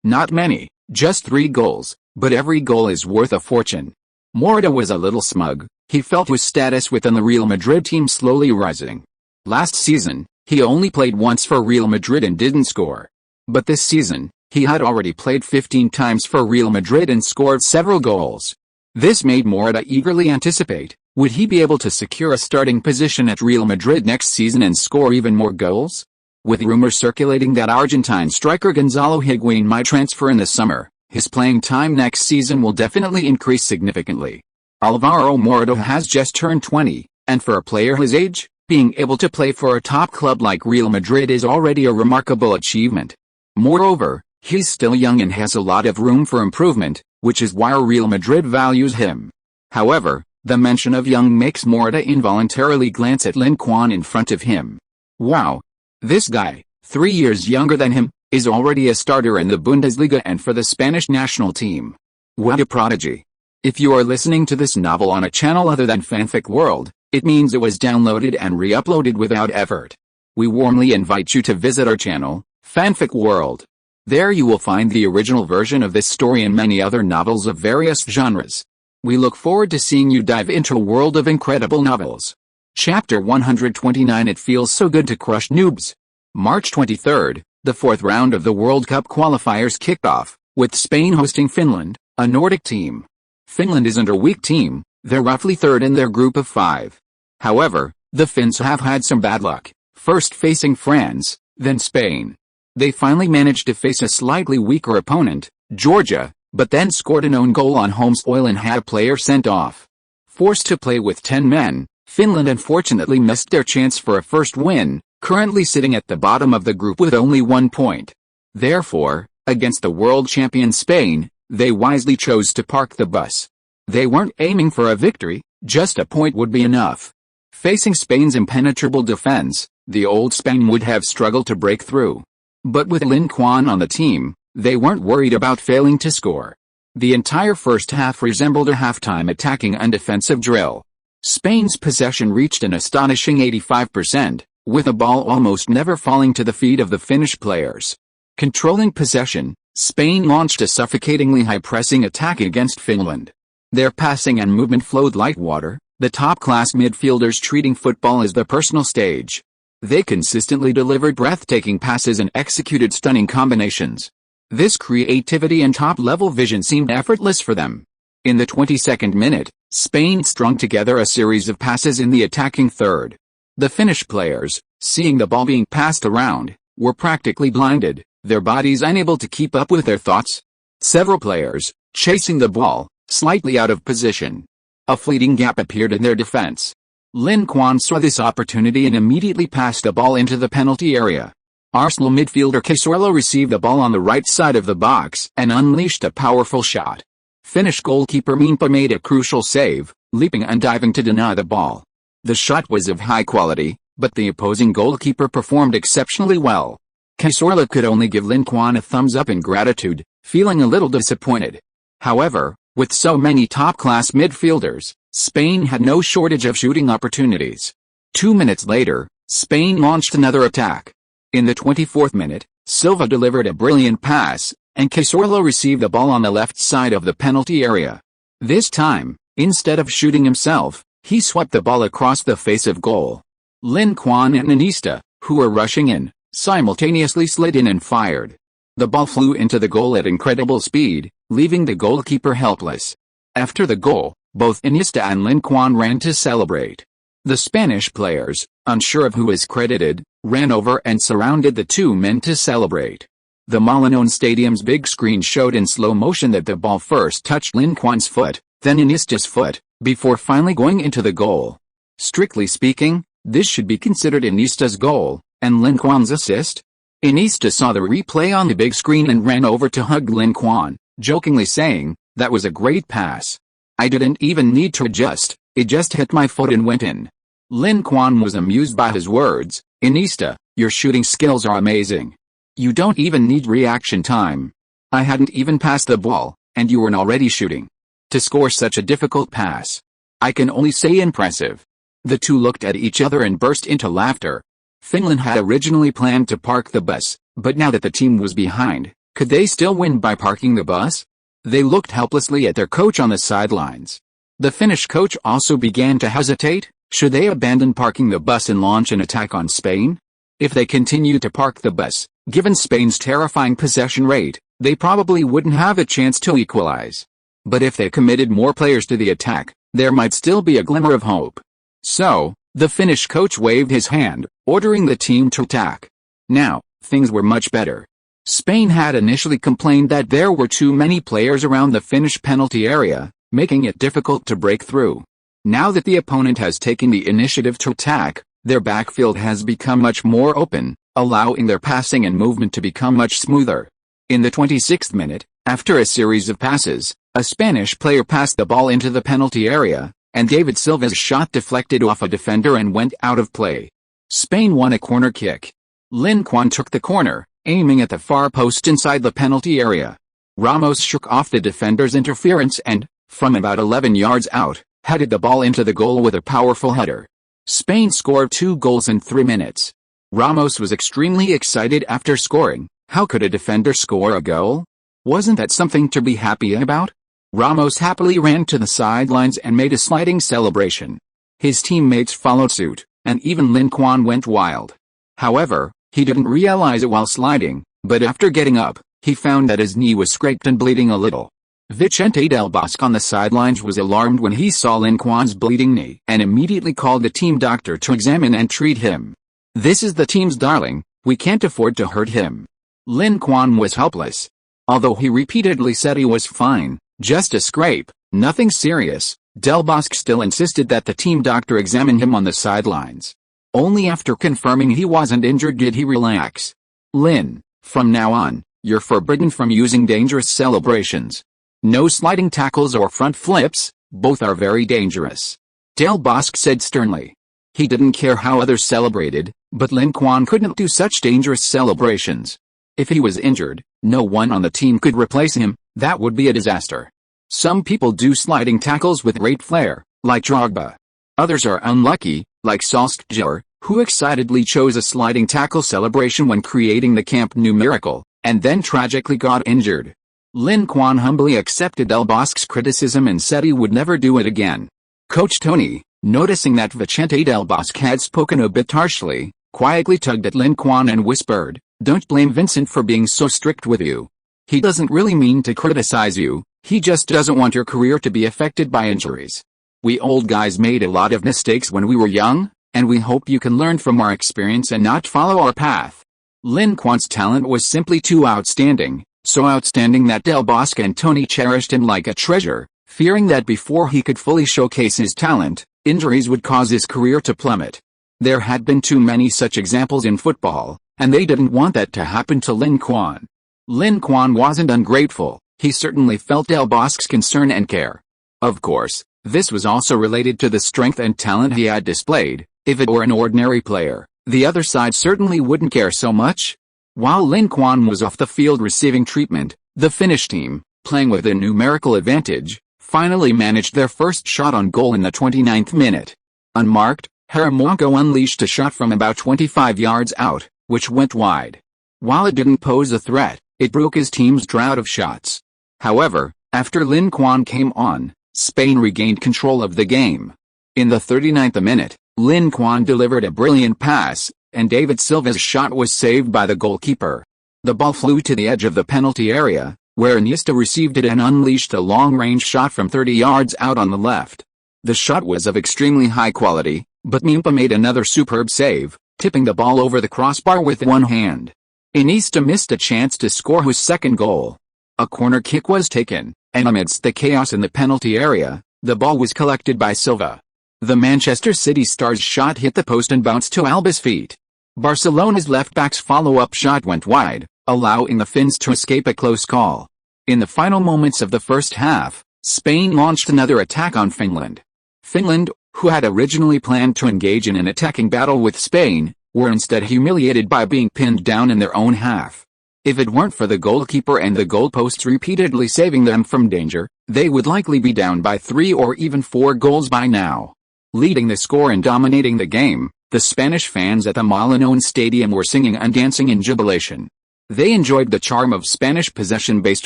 not many, just 3 goals, but every goal is worth a fortune." Morata was a little smug. He felt his status within the Real Madrid team slowly rising. Last season, he only played once for Real Madrid and didn't score. But this season, he had already played 15 times for Real Madrid and scored several goals. This made Morata eagerly anticipate, would he be able to secure a starting position at Real Madrid next season and score even more goals? With rumors circulating that Argentine striker Gonzalo Higuain might transfer in the summer, his playing time next season will definitely increase significantly. Alvaro Morata has just turned 20, and for a player his age, being able to play for a top club like Real Madrid is already a remarkable achievement. Moreover, he's still young and has a lot of room for improvement, which is why Real Madrid values him. However, the mention of young makes Morata involuntarily glance at Lin Quan in front of him. Wow! This guy, 3 years younger than him, is already a starter in the Bundesliga and for the Spanish national team. What a prodigy! If you are listening to this novel on a channel other than Fanfic World, it means it was downloaded and re-uploaded without effort. We warmly invite you to visit our channel, Fanfic World. There you will find the original version of this story and many other novels of various genres. We look forward to seeing you dive into a world of incredible novels. Chapter 129 It Feels So Good to Crush Noobs. March 23rd, the fourth round of the World Cup qualifiers kicked off, with Spain hosting Finland, a Nordic team. Finland isn't a weak team, they're roughly third in their group of 5. However, the Finns have had some bad luck, first facing France, then Spain. They finally managed to face a slightly weaker opponent, Georgia, but then scored an own goal on home soil and had a player sent off. Forced to play with 10 men, Finland unfortunately missed their chance for a first win, currently sitting at the bottom of the group with only 1 point. Therefore, against the world champion Spain, they wisely chose to park the bus. They weren't aiming for a victory, just a point would be enough. Facing Spain's impenetrable defense, the old Spain would have struggled to break through. But with Lin Quan on the team, they weren't worried about failing to score. The entire first half resembled a halftime attacking and defensive drill. Spain's possession reached an astonishing 85%, with the ball almost never falling to the feet of the Finnish players. Controlling possession, Spain launched a suffocatingly high-pressing attack against Finland. Their passing and movement flowed like water, the top-class midfielders treating football as their personal stage. They consistently delivered breathtaking passes and executed stunning combinations. This creativity and top-level vision seemed effortless for them. In the 22nd minute, Spain strung together a series of passes in the attacking third. The Finnish players, seeing the ball being passed around, were practically blinded, their bodies unable to keep up with their thoughts. Several players, chasing the ball, slightly out of position. A fleeting gap appeared in their defense. Lin Quan saw this opportunity and immediately passed the ball into the penalty area. Arsenal midfielder Casorla received the ball on the right side of the box and unleashed a powerful shot. Finnish goalkeeper Minpa made a crucial save, leaping and diving to deny the ball. The shot was of high quality, but the opposing goalkeeper performed exceptionally well. Casorla could only give Lin Quan a thumbs up in gratitude, feeling a little disappointed. However, with so many top-class midfielders, Spain had no shortage of shooting opportunities. 2 minutes later, Spain launched another attack. In the 24th minute, Silva delivered a brilliant pass, and Casorla received the ball on the left side of the penalty area. This time, instead of shooting himself, he swept the ball across the face of goal. Lin Quan and Iniesta, who were rushing in, simultaneously slid in and fired. The ball flew into the goal at incredible speed, leaving the goalkeeper helpless. After the goal, both Iniesta and Lin Quan ran to celebrate. The Spanish players, unsure of who is credited, ran over and surrounded the two men to celebrate. The Molinone Stadium's big screen showed in slow motion that the ball first touched Lin Quan's foot, then Iniesta's foot, before finally going into the goal. Strictly speaking, this should be considered Iniesta's goal, and Lin Quan's assist. Iniesta saw the replay on the big screen and ran over to hug Lin Quan, jokingly saying, "That was a great pass. I didn't even need to adjust, it just hit my foot and went in." Lin Quan was amused by his words. "Iniesta, your shooting skills are amazing. You don't even need reaction time. I hadn't even passed the ball, and you were already shooting. To score such a difficult pass. I can only say impressive." The two looked at each other and burst into laughter. Finland had originally planned to park the bus, but now that the team was behind, could they still win by parking the bus? They looked helplessly at their coach on the sidelines. The Finnish coach also began to hesitate. Should they abandon parking the bus and launch an attack on Spain? If they continued to park the bus, given Spain's terrifying possession rate, they probably wouldn't have a chance to equalize. But if they committed more players to the attack, there might still be a glimmer of hope. So, the Finnish coach waved his hand, ordering the team to attack. Now, things were much better. Spain had initially complained that there were too many players around the Finnish penalty area, making it difficult to break through. Now that the opponent has taken the initiative to attack, their backfield has become much more open, allowing their passing and movement to become much smoother. In the 26th minute, after a series of passes, a Spanish player passed the ball into the penalty area, and David Silva's shot deflected off a defender and went out of play. Spain won a corner kick. Lin Quan took the corner, aiming at the far post inside the penalty area. Ramos shook off the defender's interference and, from about 11 yards out, headed the ball into the goal with a powerful header. Spain scored 2 goals in 3 minutes. Ramos was extremely excited after scoring. How could a defender score a goal? Wasn't that something to be happy about? Ramos happily ran to the sidelines and made a sliding celebration. His teammates followed suit, and even Lin Quan went wild. However, he didn't realize it while sliding, but after getting up, he found that his knee was scraped and bleeding a little. Vicente Del Bosque on the sidelines was alarmed when he saw Lin Quan's bleeding knee and immediately called the team doctor to examine and treat him. "This is the team's darling, we can't afford to hurt him." Lin Quan was helpless. Although he repeatedly said he was fine, just a scrape, nothing serious, Del Bosque still insisted that the team doctor examine him on the sidelines. Only after confirming he wasn't injured did he relax. "Lin, from now on, you're forbidden from using dangerous celebrations. No sliding tackles or front flips, both are very dangerous," Del Bosque said sternly. He didn't care how others celebrated, but Lin Quan couldn't do such dangerous celebrations. If he was injured, no one on the team could replace him. That would be a disaster. Some people do sliding tackles with great flair, like Drogba. Others are unlucky, like Solskjaer, who excitedly chose a sliding tackle celebration when creating the Camp Nou miracle, and then tragically got injured. Lin Quan humbly accepted Del Bosque's criticism and said he would never do it again. Coach Tony, noticing that Vicente Del Bosque had spoken a bit harshly, quietly tugged at Lin Quan and whispered, "Don't blame Vincent for being so strict with you. He doesn't really mean to criticize you, he just doesn't want your career to be affected by injuries. We old guys made a lot of mistakes when we were young, and we hope you can learn from our experience and not follow our path." Lin Quan's talent was simply too outstanding, so outstanding that Del Bosque and Tony cherished him like a treasure, fearing that before he could fully showcase his talent, injuries would cause his career to plummet. There had been too many such examples in football, and they didn't want that to happen to Lin Quan. Lin Quan wasn't ungrateful, he certainly felt Del Bosque's concern and care. Of course, this was also related to the strength and talent he had displayed. If it were an ordinary player, the other side certainly wouldn't care so much. While Lin Quan was off the field receiving treatment, the Finnish team, playing with a numerical advantage, finally managed their first shot on goal in the 29th minute. Unmarked, Haramoako unleashed a shot from about 25 yards out, which went wide. While it didn't pose a threat, it broke his team's drought of shots. However, after Lin Quan came on, Spain regained control of the game. In the 39th minute, Lin Quan delivered a brilliant pass, and David Silva's shot was saved by the goalkeeper. The ball flew to the edge of the penalty area, where Iniesta received it and unleashed a long-range shot from 30 yards out on the left. The shot was of extremely high quality, but Mimpa made another superb save, tipping the ball over the crossbar with one hand. Iniesta missed a chance to score his second goal. A corner kick was taken, and amidst the chaos in the penalty area, the ball was collected by Silva. The Manchester City star's shot hit the post and bounced to Alba's feet. Barcelona's left-back's follow-up shot went wide, allowing the Finns to escape a close call. In the final moments of the first half, Spain launched another attack on Finland. Finland, who had originally planned to engage in an attacking battle with Spain, were instead humiliated by being pinned down in their own half. If it weren't for the goalkeeper and the goalposts repeatedly saving them from danger, they would likely be down by 3 or even 4 goals by now. Leading the score and dominating the game, the Spanish fans at the Molinón Stadium were singing and dancing in jubilation. They enjoyed the charm of Spanish possession-based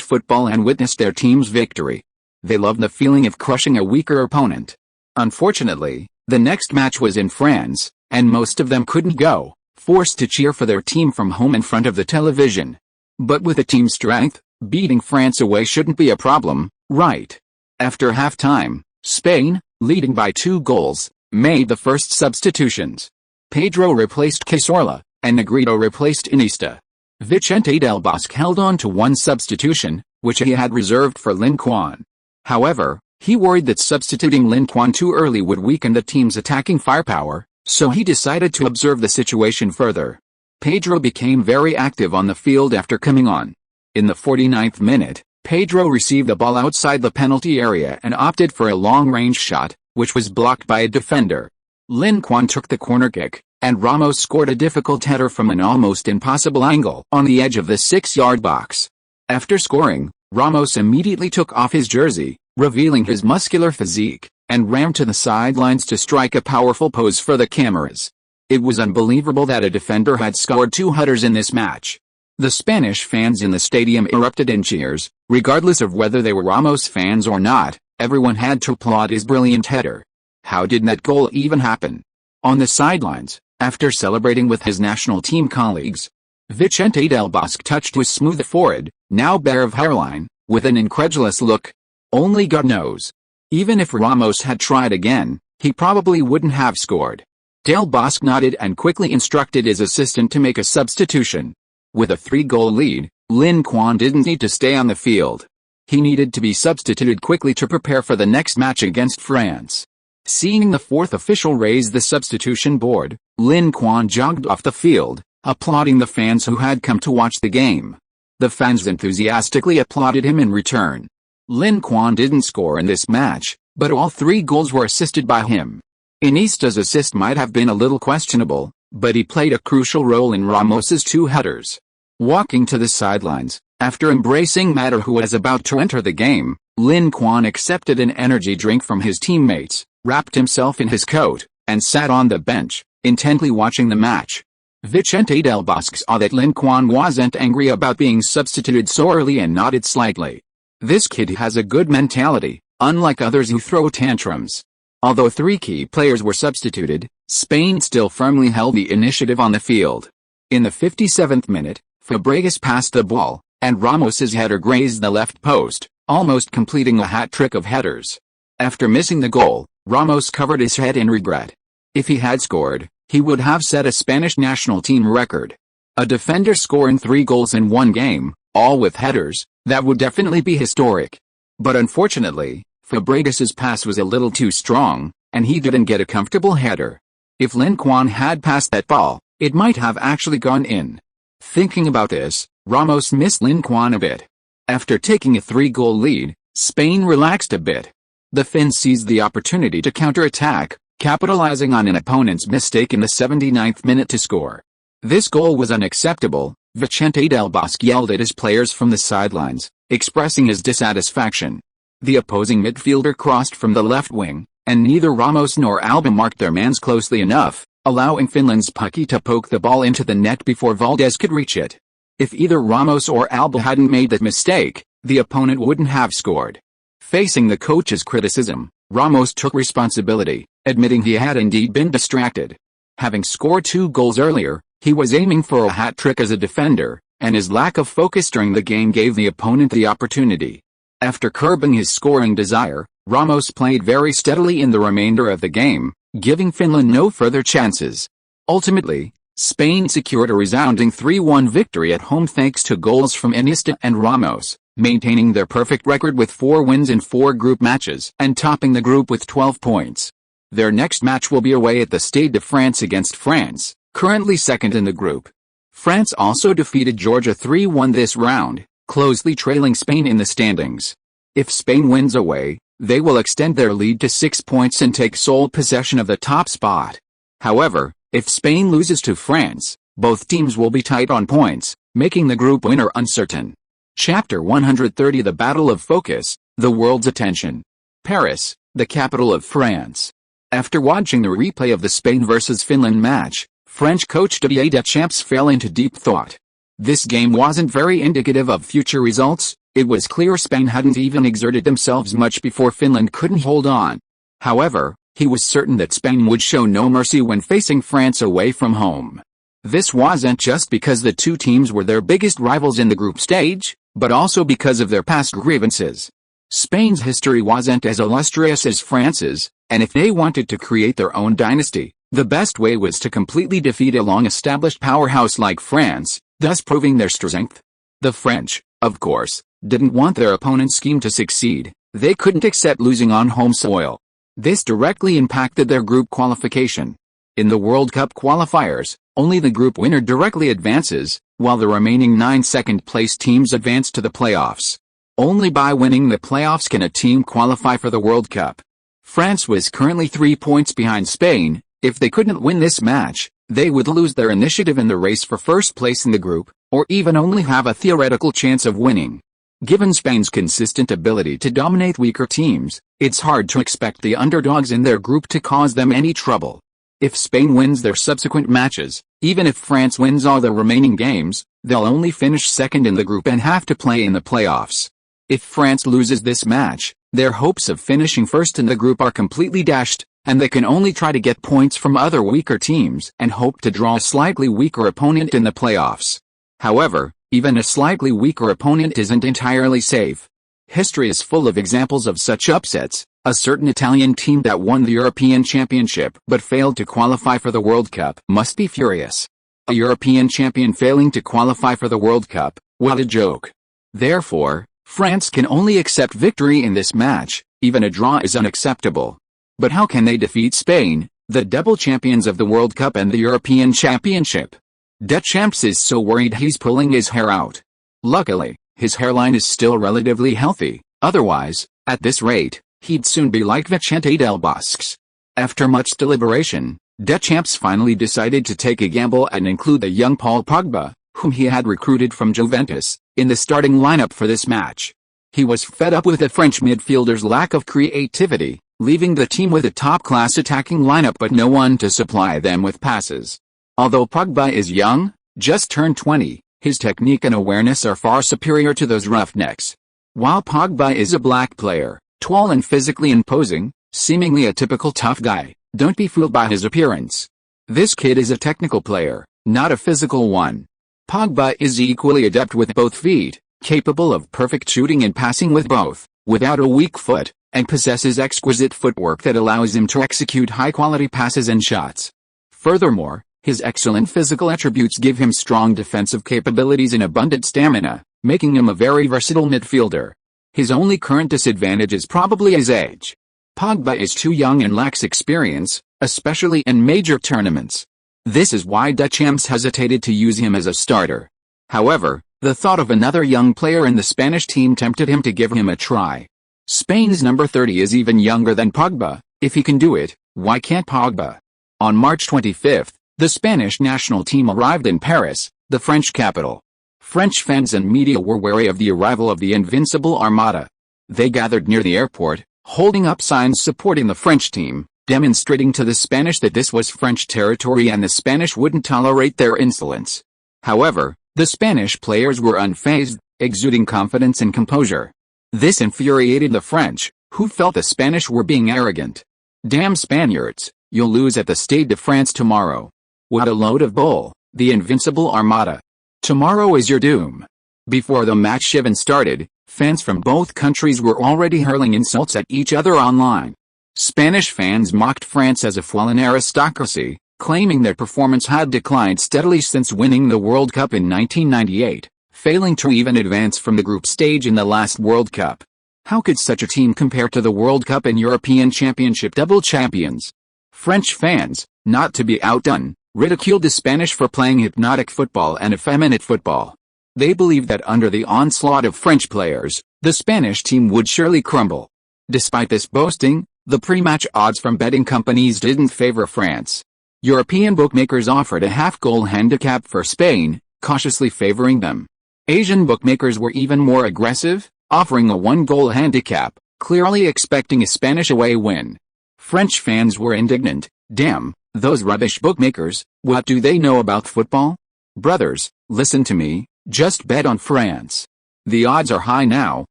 football and witnessed their team's victory. They loved the feeling of crushing a weaker opponent. Unfortunately, the next match was in France, and most of them couldn't go, forced to cheer for their team from home in front of the television. But with the team's strength, beating France away shouldn't be a problem, right? After halftime, Spain, leading by 2 goals, made the first substitutions. Pedro replaced Cazorla, and Negredo replaced Iniesta. Vicente Del Bosque held on to one substitution, which he had reserved for Lin Quan. However, he worried that substituting Lin Quan too early would weaken the team's attacking firepower, so he decided to observe the situation further. Pedro became very active on the field after coming on. In the 49th minute, Pedro received the ball outside the penalty area and opted for a long-range shot, which was blocked by a defender. Lin Quan took the corner kick, and Ramos scored a difficult header from an almost impossible angle on the edge of the 6-yard box. After scoring, Ramos immediately took off his jersey, revealing his muscular physique, and ran to the sidelines to strike a powerful pose for the cameras. It was unbelievable that a defender had scored 2 headers in this match. The Spanish fans in the stadium erupted in cheers, regardless of whether they were Ramos fans or not. Everyone had to applaud his brilliant header. How did that goal even happen? On the sidelines, after celebrating with his national team colleagues, Vicente Del Bosque touched his smooth forehead, now bare of hairline, with an incredulous look. Only God knows. Even if Ramos had tried again, he probably wouldn't have scored. Del Bosque nodded and quickly instructed his assistant to make a substitution. With a 3-goal lead, Lin Quan didn't need to stay on the field. He needed to be substituted quickly to prepare for the next match against France. Seeing the fourth official raise the substitution board, Lin Quan jogged off the field, applauding the fans who had come to watch the game. The fans enthusiastically applauded him in return. Lin Quan didn't score in this match, but all 3 goals were assisted by him. Iniesta's assist might have been a little questionable, but he played a crucial role in Ramos's 2 headers. Walking to the sidelines, after embracing Matter, who was about to enter the game, Lin Quan accepted an energy drink from his teammates, wrapped himself in his coat, and sat on the bench, intently watching the match. Vicente Del Bosque saw that Lin Quan wasn't angry about being substituted so early and nodded slightly. This kid has a good mentality, unlike others who throw tantrums. Although 3 key players were substituted, Spain still firmly held the initiative on the field. In the 57th minute, Fabregas passed the ball, and Ramos's header grazed the left post, almost completing a hat-trick of headers. After missing the goal, Ramos covered his head in regret. If he had scored, he would have set a Spanish national team record. A defender scoring 3 goals in one game, all with headers, that would definitely be historic. But unfortunately, Fabregas's pass was a little too strong, and he didn't get a comfortable header. If Lin Quan had passed that ball, it might have actually gone in. Thinking about this, Ramos missed Lin Quan a bit. After taking a 3-goal lead, Spain relaxed a bit. The Finns seized the opportunity to counter-attack, capitalizing on an opponent's mistake in the 79th minute to score. This goal was unacceptable, Vicente Del Bosque yelled at his players from the sidelines, expressing his dissatisfaction. The opposing midfielder crossed from the left wing, and neither Ramos nor Alba marked their mans closely enough, allowing Finland's Pucky to poke the ball into the net before Valdez could reach it. If either Ramos or Alba hadn't made that mistake, the opponent wouldn't have scored. Facing the coach's criticism, Ramos took responsibility, admitting he had indeed been distracted. Having scored 2 goals earlier, he was aiming for a hat-trick as a defender, and his lack of focus during the game gave the opponent the opportunity. After curbing his scoring desire, Ramos played very steadily in the remainder of the game, giving Finland no further chances. Ultimately, Spain secured a resounding 3-1 victory at home thanks to goals from Iniesta and Ramos, maintaining their perfect record with 4 wins in 4 group matches and topping the group with 12 points. Their next match will be away at the Stade de France against France, currently second in the group. France also defeated Georgia 3-1 this round, closely trailing Spain in the standings. If Spain wins away, they will extend their lead to 6 points and take sole possession of the top spot. However, if Spain loses to France, both teams will be tight on points, making the group winner uncertain. Chapter 130 The Battle of Focus, the world's attention. Paris, the capital of France. After watching the replay of the Spain vs Finland match, French coach Didier Deschamps fell into deep thought. This game wasn't very indicative of future results. It was clear Spain hadn't even exerted themselves much before Finland couldn't hold on. However, he was certain that Spain would show no mercy when facing France away from home. This wasn't just because the two teams were their biggest rivals in the group stage, but also because of their past grievances. Spain's history wasn't as illustrious as France's, and if they wanted to create their own dynasty, the best way was to completely defeat a long-established powerhouse like France, thus proving their strength. The French, of course, didn't want their opponent's scheme to succeed. They couldn't accept losing on home soil. This directly impacted their group qualification. In the World Cup qualifiers, only the group winner directly advances, while the remaining 9 second-place teams advance to the playoffs. Only by winning the playoffs can a team qualify for the World Cup. France was currently 3 points behind Spain. If they couldn't win this match, they would lose their initiative in the race for first place in the group, or even only have a theoretical chance of winning. Given Spain's consistent ability to dominate weaker teams, it's hard to expect the underdogs in their group to cause them any trouble. If Spain wins their subsequent matches, even if France wins all the remaining games, they'll only finish second in the group and have to play in the playoffs. If France loses this match, their hopes of finishing first in the group are completely dashed, and they can only try to get points from other weaker teams and hope to draw a slightly weaker opponent in the playoffs. However, even a slightly weaker opponent isn't entirely safe. History is full of examples of such upsets. A certain Italian team that won the European Championship but failed to qualify for the World Cup must be furious. A European champion failing to qualify for the World Cup, what a joke. Therefore, France can only accept victory in this match, even a draw is unacceptable. But how can they defeat Spain, the double champions of the World Cup and the European Championship? Deschamps is so worried he's pulling his hair out. Luckily, his hairline is still relatively healthy, otherwise, at this rate, he'd soon be like Vicente del Bosque's. After much deliberation, Deschamps finally decided to take a gamble and include the young Paul Pogba, whom he had recruited from Juventus, in the starting lineup for this match. He was fed up with the French midfielder's lack of creativity, leaving the team with a top-class attacking lineup but no one to supply them with passes. Although Pogba is young, just turned 20, his technique and awareness are far superior to those roughnecks. While Pogba is a black player, tall and physically imposing, seemingly a typical tough guy, don't be fooled by his appearance. This kid is a technical player, not a physical one. Pogba is equally adept with both feet, capable of perfect shooting and passing with both, without a weak foot, and possesses exquisite footwork that allows him to execute high-quality passes and shots. Furthermore, his excellent physical attributes give him strong defensive capabilities and abundant stamina, making him a very versatile midfielder. His only current disadvantage is probably his age. Pogba is too young and lacks experience, especially in major tournaments. This is why Deschamps hesitated to use him as a starter. However, the thought of another young player in the Spanish team tempted him to give him a try. Spain's number 30 is even younger than Pogba. If he can do it, why can't Pogba? On March 25th, the Spanish national team arrived in Paris, the French capital. French fans and media were wary of the arrival of the Invincible Armada. They gathered near the airport, holding up signs supporting the French team, demonstrating to the Spanish that this was French territory and the Spanish wouldn't tolerate their insolence. However, the Spanish players were unfazed, exuding confidence and composure. This infuriated the French, who felt the Spanish were being arrogant. Damn Spaniards, you'll lose at the Stade de France tomorrow. What a load of bull, the Invincible Armada. Tomorrow is your doom. Before the match even started, fans from both countries were already hurling insults at each other online. Spanish fans mocked France as a fallen aristocracy, claiming their performance had declined steadily since winning the World Cup in 1998, failing to even advance from the group stage in the last World Cup. How could such a team compare to the World Cup and European Championship double champions? French fans, not to be outdone, ridiculed the Spanish for playing hypnotic football and effeminate football. They believed that under the onslaught of French players, the Spanish team would surely crumble. Despite this boasting, the pre-match odds from betting companies didn't favor France. European bookmakers offered a half-goal handicap for Spain, cautiously favoring them. Asian bookmakers were even more aggressive, offering a one-goal handicap, clearly expecting a Spanish away win. French fans were indignant. Damn, those rubbish bookmakers, what do they know about football? Brothers, listen to me, just bet on France. The odds are high now,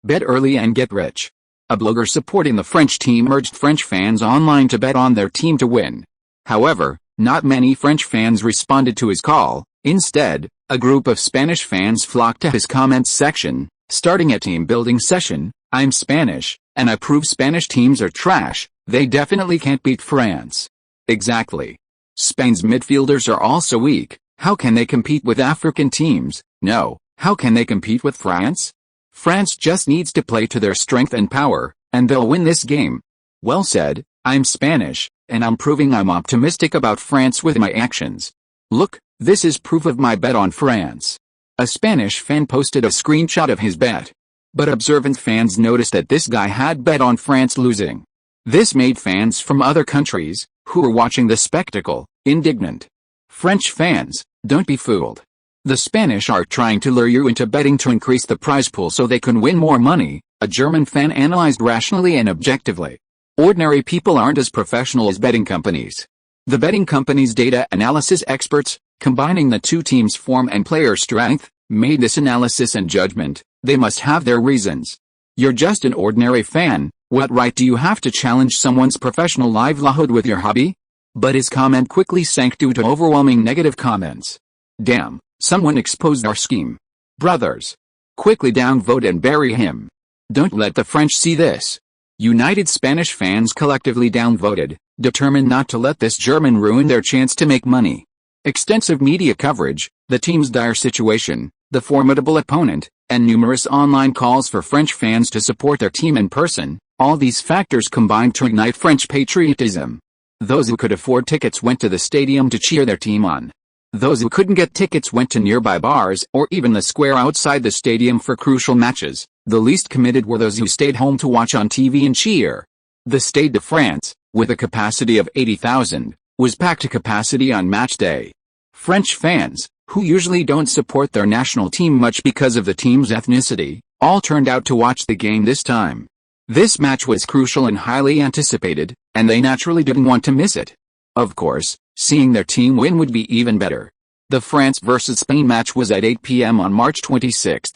bet early and get rich. A blogger supporting the French team urged French fans online to bet on their team to win. However, not many French fans responded to his call. Instead, a group of Spanish fans flocked to his comments section, starting a team-building session. I'm Spanish, and I prove Spanish teams are trash, they definitely can't beat France. Exactly. Spain's midfielders are also weak, how can they compete with African teams? No, how can they compete with France? France just needs to play to their strength and power, and they'll win this game. Well said, I'm Spanish, and I'm proving I'm optimistic about France with my actions. Look, this is proof of my bet on France. A Spanish fan posted a screenshot of his bet. But observant fans noticed that this guy had bet on France losing. This made fans from other countries, who were watching the spectacle, indignant. French fans, don't be fooled. The Spanish are trying to lure you into betting to increase the prize pool so they can win more money, a German fan analyzed rationally and objectively. Ordinary people aren't as professional as betting companies. The betting company's data analysis experts, combining the two teams' form and player strength, made this analysis and judgment. They must have their reasons. You're just an ordinary fan. What right do you have to challenge someone's professional livelihood with your hobby? But his comment quickly sank due to overwhelming negative comments. Damn, someone exposed our scheme. Brothers, quickly downvote and bury him. Don't let the French see this. United Spanish fans collectively downvoted, determined not to let this German ruin their chance to make money. Extensive media coverage, the team's dire situation, the formidable opponent, and numerous online calls for French fans to support their team in person, all these factors combined to ignite French patriotism. Those who could afford tickets went to the stadium to cheer their team on. Those who couldn't get tickets went to nearby bars or even the square outside the stadium for crucial matches. The least committed were those who stayed home to watch on TV and cheer. The Stade de France, with a capacity of 80,000, was packed to capacity on match day. French fans, who usually don't support their national team much because of the team's ethnicity, all turned out to watch the game this time. This match was crucial and highly anticipated, and they naturally didn't want to miss it. Of course, seeing their team win would be even better. The France vs Spain match was at 8 p.m. on March 26.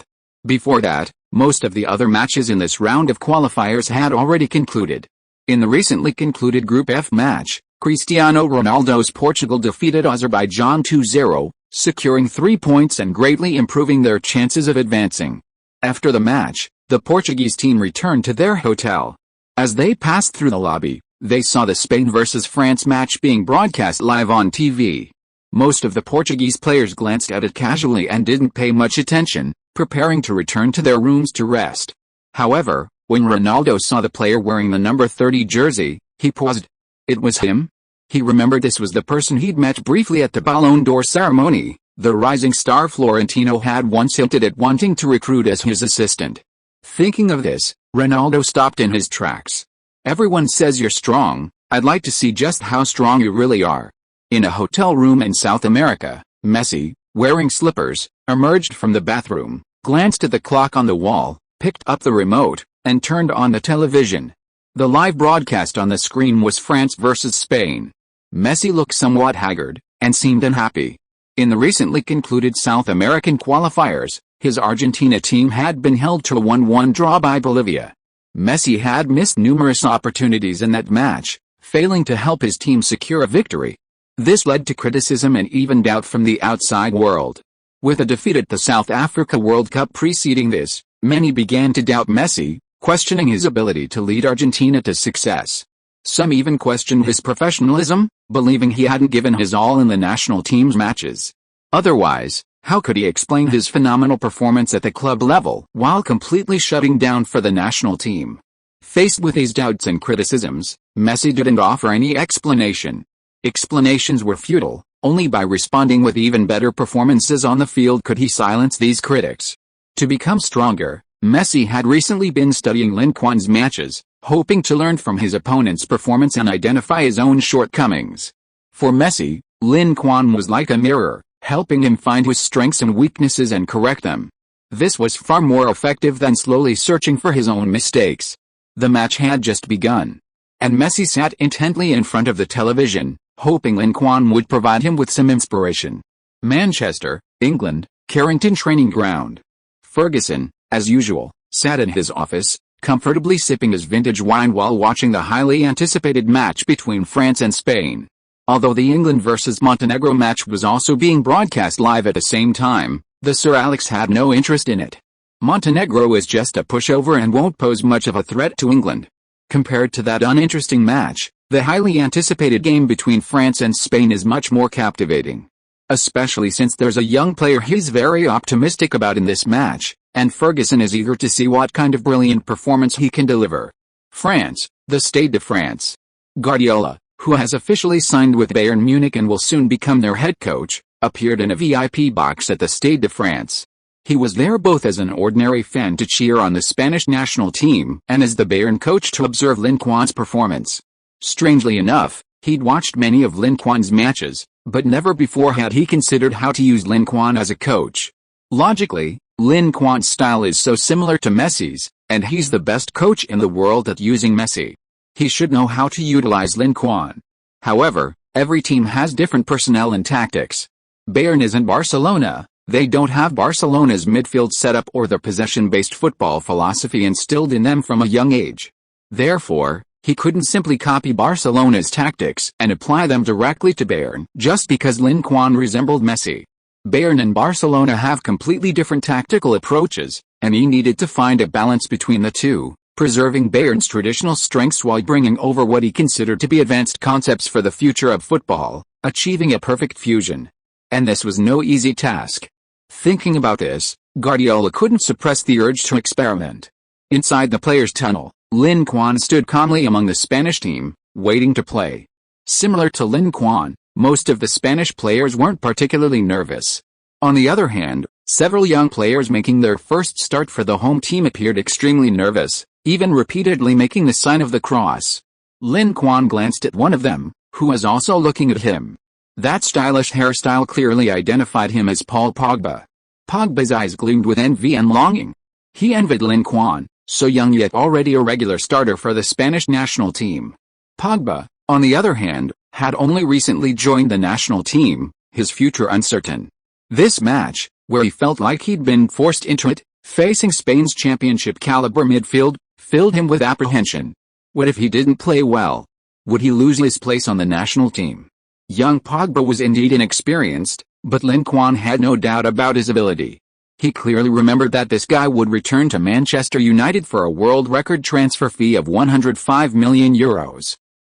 Before that, most of the other matches in this round of qualifiers had already concluded. In the recently concluded Group F match, Cristiano Ronaldo's Portugal defeated Azerbaijan 2-0, securing 3 points and greatly improving their chances of advancing. After the match, the Portuguese team returned to their hotel. As they passed through the lobby, they saw the Spain vs France match being broadcast live on TV. Most of the Portuguese players glanced at it casually and didn't pay much attention, preparing to return to their rooms to rest. However, when Ronaldo saw the player wearing the number 30 jersey, he paused. It was him? He remembered this was the person he'd met briefly at the Ballon d'Or ceremony. The rising star Florentino had once hinted at wanting to recruit as his assistant. Thinking of this, Ronaldo stopped in his tracks. Everyone says you're strong, I'd like to see just how strong you really are. In a hotel room in South America, Messi, wearing slippers, emerged from the bathroom, glanced at the clock on the wall, picked up the remote, and turned on the television. The live broadcast on the screen was France vs Spain. Messi looked somewhat haggard, and seemed unhappy. In the recently concluded South American qualifiers, his Argentina team had been held to a 1-1 draw by Bolivia. Messi had missed numerous opportunities in that match, failing to help his team secure a victory. This led to criticism and even doubt from the outside world. With a defeat at the South Africa World Cup preceding this, many began to doubt Messi, questioning his ability to lead Argentina to success. Some even questioned his professionalism, believing he hadn't given his all in the national team's matches. Otherwise, how could he explain his phenomenal performance at the club level while completely shutting down for the national team? Faced with these doubts and criticisms, Messi didn't offer any explanation. Explanations were futile. Only by responding with even better performances on the field could he silence these critics. To become stronger, Messi had recently been studying Lin Quan's matches, hoping to learn from his opponent's performance and identify his own shortcomings. For Messi, Lin Quan was like a mirror, helping him find his strengths and weaknesses and correct them. This was far more effective than slowly searching for his own mistakes. The match had just begun, and Messi sat intently in front of the television, hoping Lin Quan would provide him with some inspiration. Manchester, England, Carrington Training Ground. Ferguson, as usual, sat in his office, comfortably sipping his vintage wine while watching the highly anticipated match between France and Spain. Although the England vs Montenegro match was also being broadcast live at the same time, the Sir Alex had no interest in it. Montenegro is just a pushover and won't pose much of a threat to England. Compared to that uninteresting match, the highly anticipated game between France and Spain is much more captivating. Especially since there's a young player he's very optimistic about in this match, and Ferguson is eager to see what kind of brilliant performance he can deliver. France, the Stade de France. Guardiola, who has officially signed with Bayern Munich and will soon become their head coach, appeared in a VIP box at the Stade de France. He was there both as an ordinary fan to cheer on the Spanish national team and as the Bayern coach to observe Lin Quan's performance. Strangely enough, he'd watched many of Lin Quan's matches, But never before had he considered how to use Lin Quan as a coach. Logically, Lin Quan's style is so similar to Messi's, and he's the best coach in the world at using Messi. He should know how to utilize Lin Quan. However, every team has different personnel and tactics. Bayern isn't Barcelona. They don't have Barcelona's midfield setup or the possession-based football philosophy instilled in them from a young age. Therefore, he couldn't simply copy Barcelona's tactics and apply them directly to Bayern just because Lin Quan resembled Messi. Bayern and Barcelona have completely different tactical approaches, and he needed to find a balance between the two, preserving Bayern's traditional strengths while bringing over what he considered to be advanced concepts for the future of football, achieving a perfect fusion. And this was no easy task. Thinking about this, Guardiola couldn't suppress the urge to experiment. Inside the players' tunnel, Lin Quan stood calmly among the Spanish team, waiting to play. Similar to Lin Quan, most of the Spanish players weren't particularly nervous. On the other hand, several young players making their first start for the home team appeared extremely nervous, even repeatedly making the sign of the cross. Lin Quan glanced at one of them, who was also looking at him. That stylish hairstyle clearly identified him as Paul Pogba. Pogba's eyes gleamed with envy and longing. He envied Lin Quan, so young yet already a regular starter for the Spanish national team. Pogba, on the other hand, had only recently joined the national team, his future uncertain. This match, where he felt like he'd been forced into it, facing Spain's championship-caliber midfield, filled him with apprehension. What if he didn't play well? Would he lose his place on the national team? Young Pogba was indeed inexperienced, but Lin Quan had no doubt about his ability. He clearly remembered that this guy would return to Manchester United for a world record transfer fee of €105 million.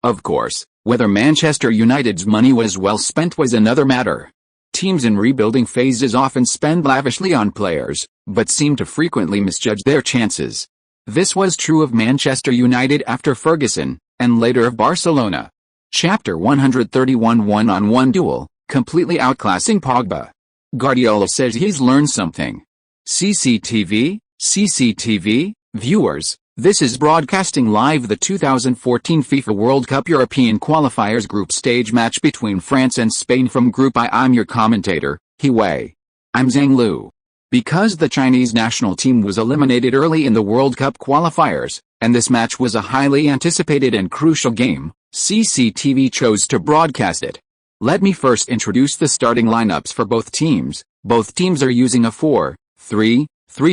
Of course, whether Manchester United's money was well spent was another matter. Teams in rebuilding phases often spend lavishly on players, but seem to frequently misjudge their chances. This was true of Manchester United after Ferguson, and later of Barcelona. Chapter 131 One-on-one duel, completely outclassing Pogba. Guardiola says he's learned something. CCTV, viewers, this is broadcasting live the 2014 FIFA World Cup European Qualifiers Group Stage match between France and Spain from Group I. I'm your commentator, He Wei. I'm Zhang Lu. Because the Chinese national team was eliminated early in the World Cup qualifiers, and this match was a highly anticipated and crucial game, CCTV chose to broadcast it. Let me first introduce the starting lineups for both teams. Both teams are using a 4-3-3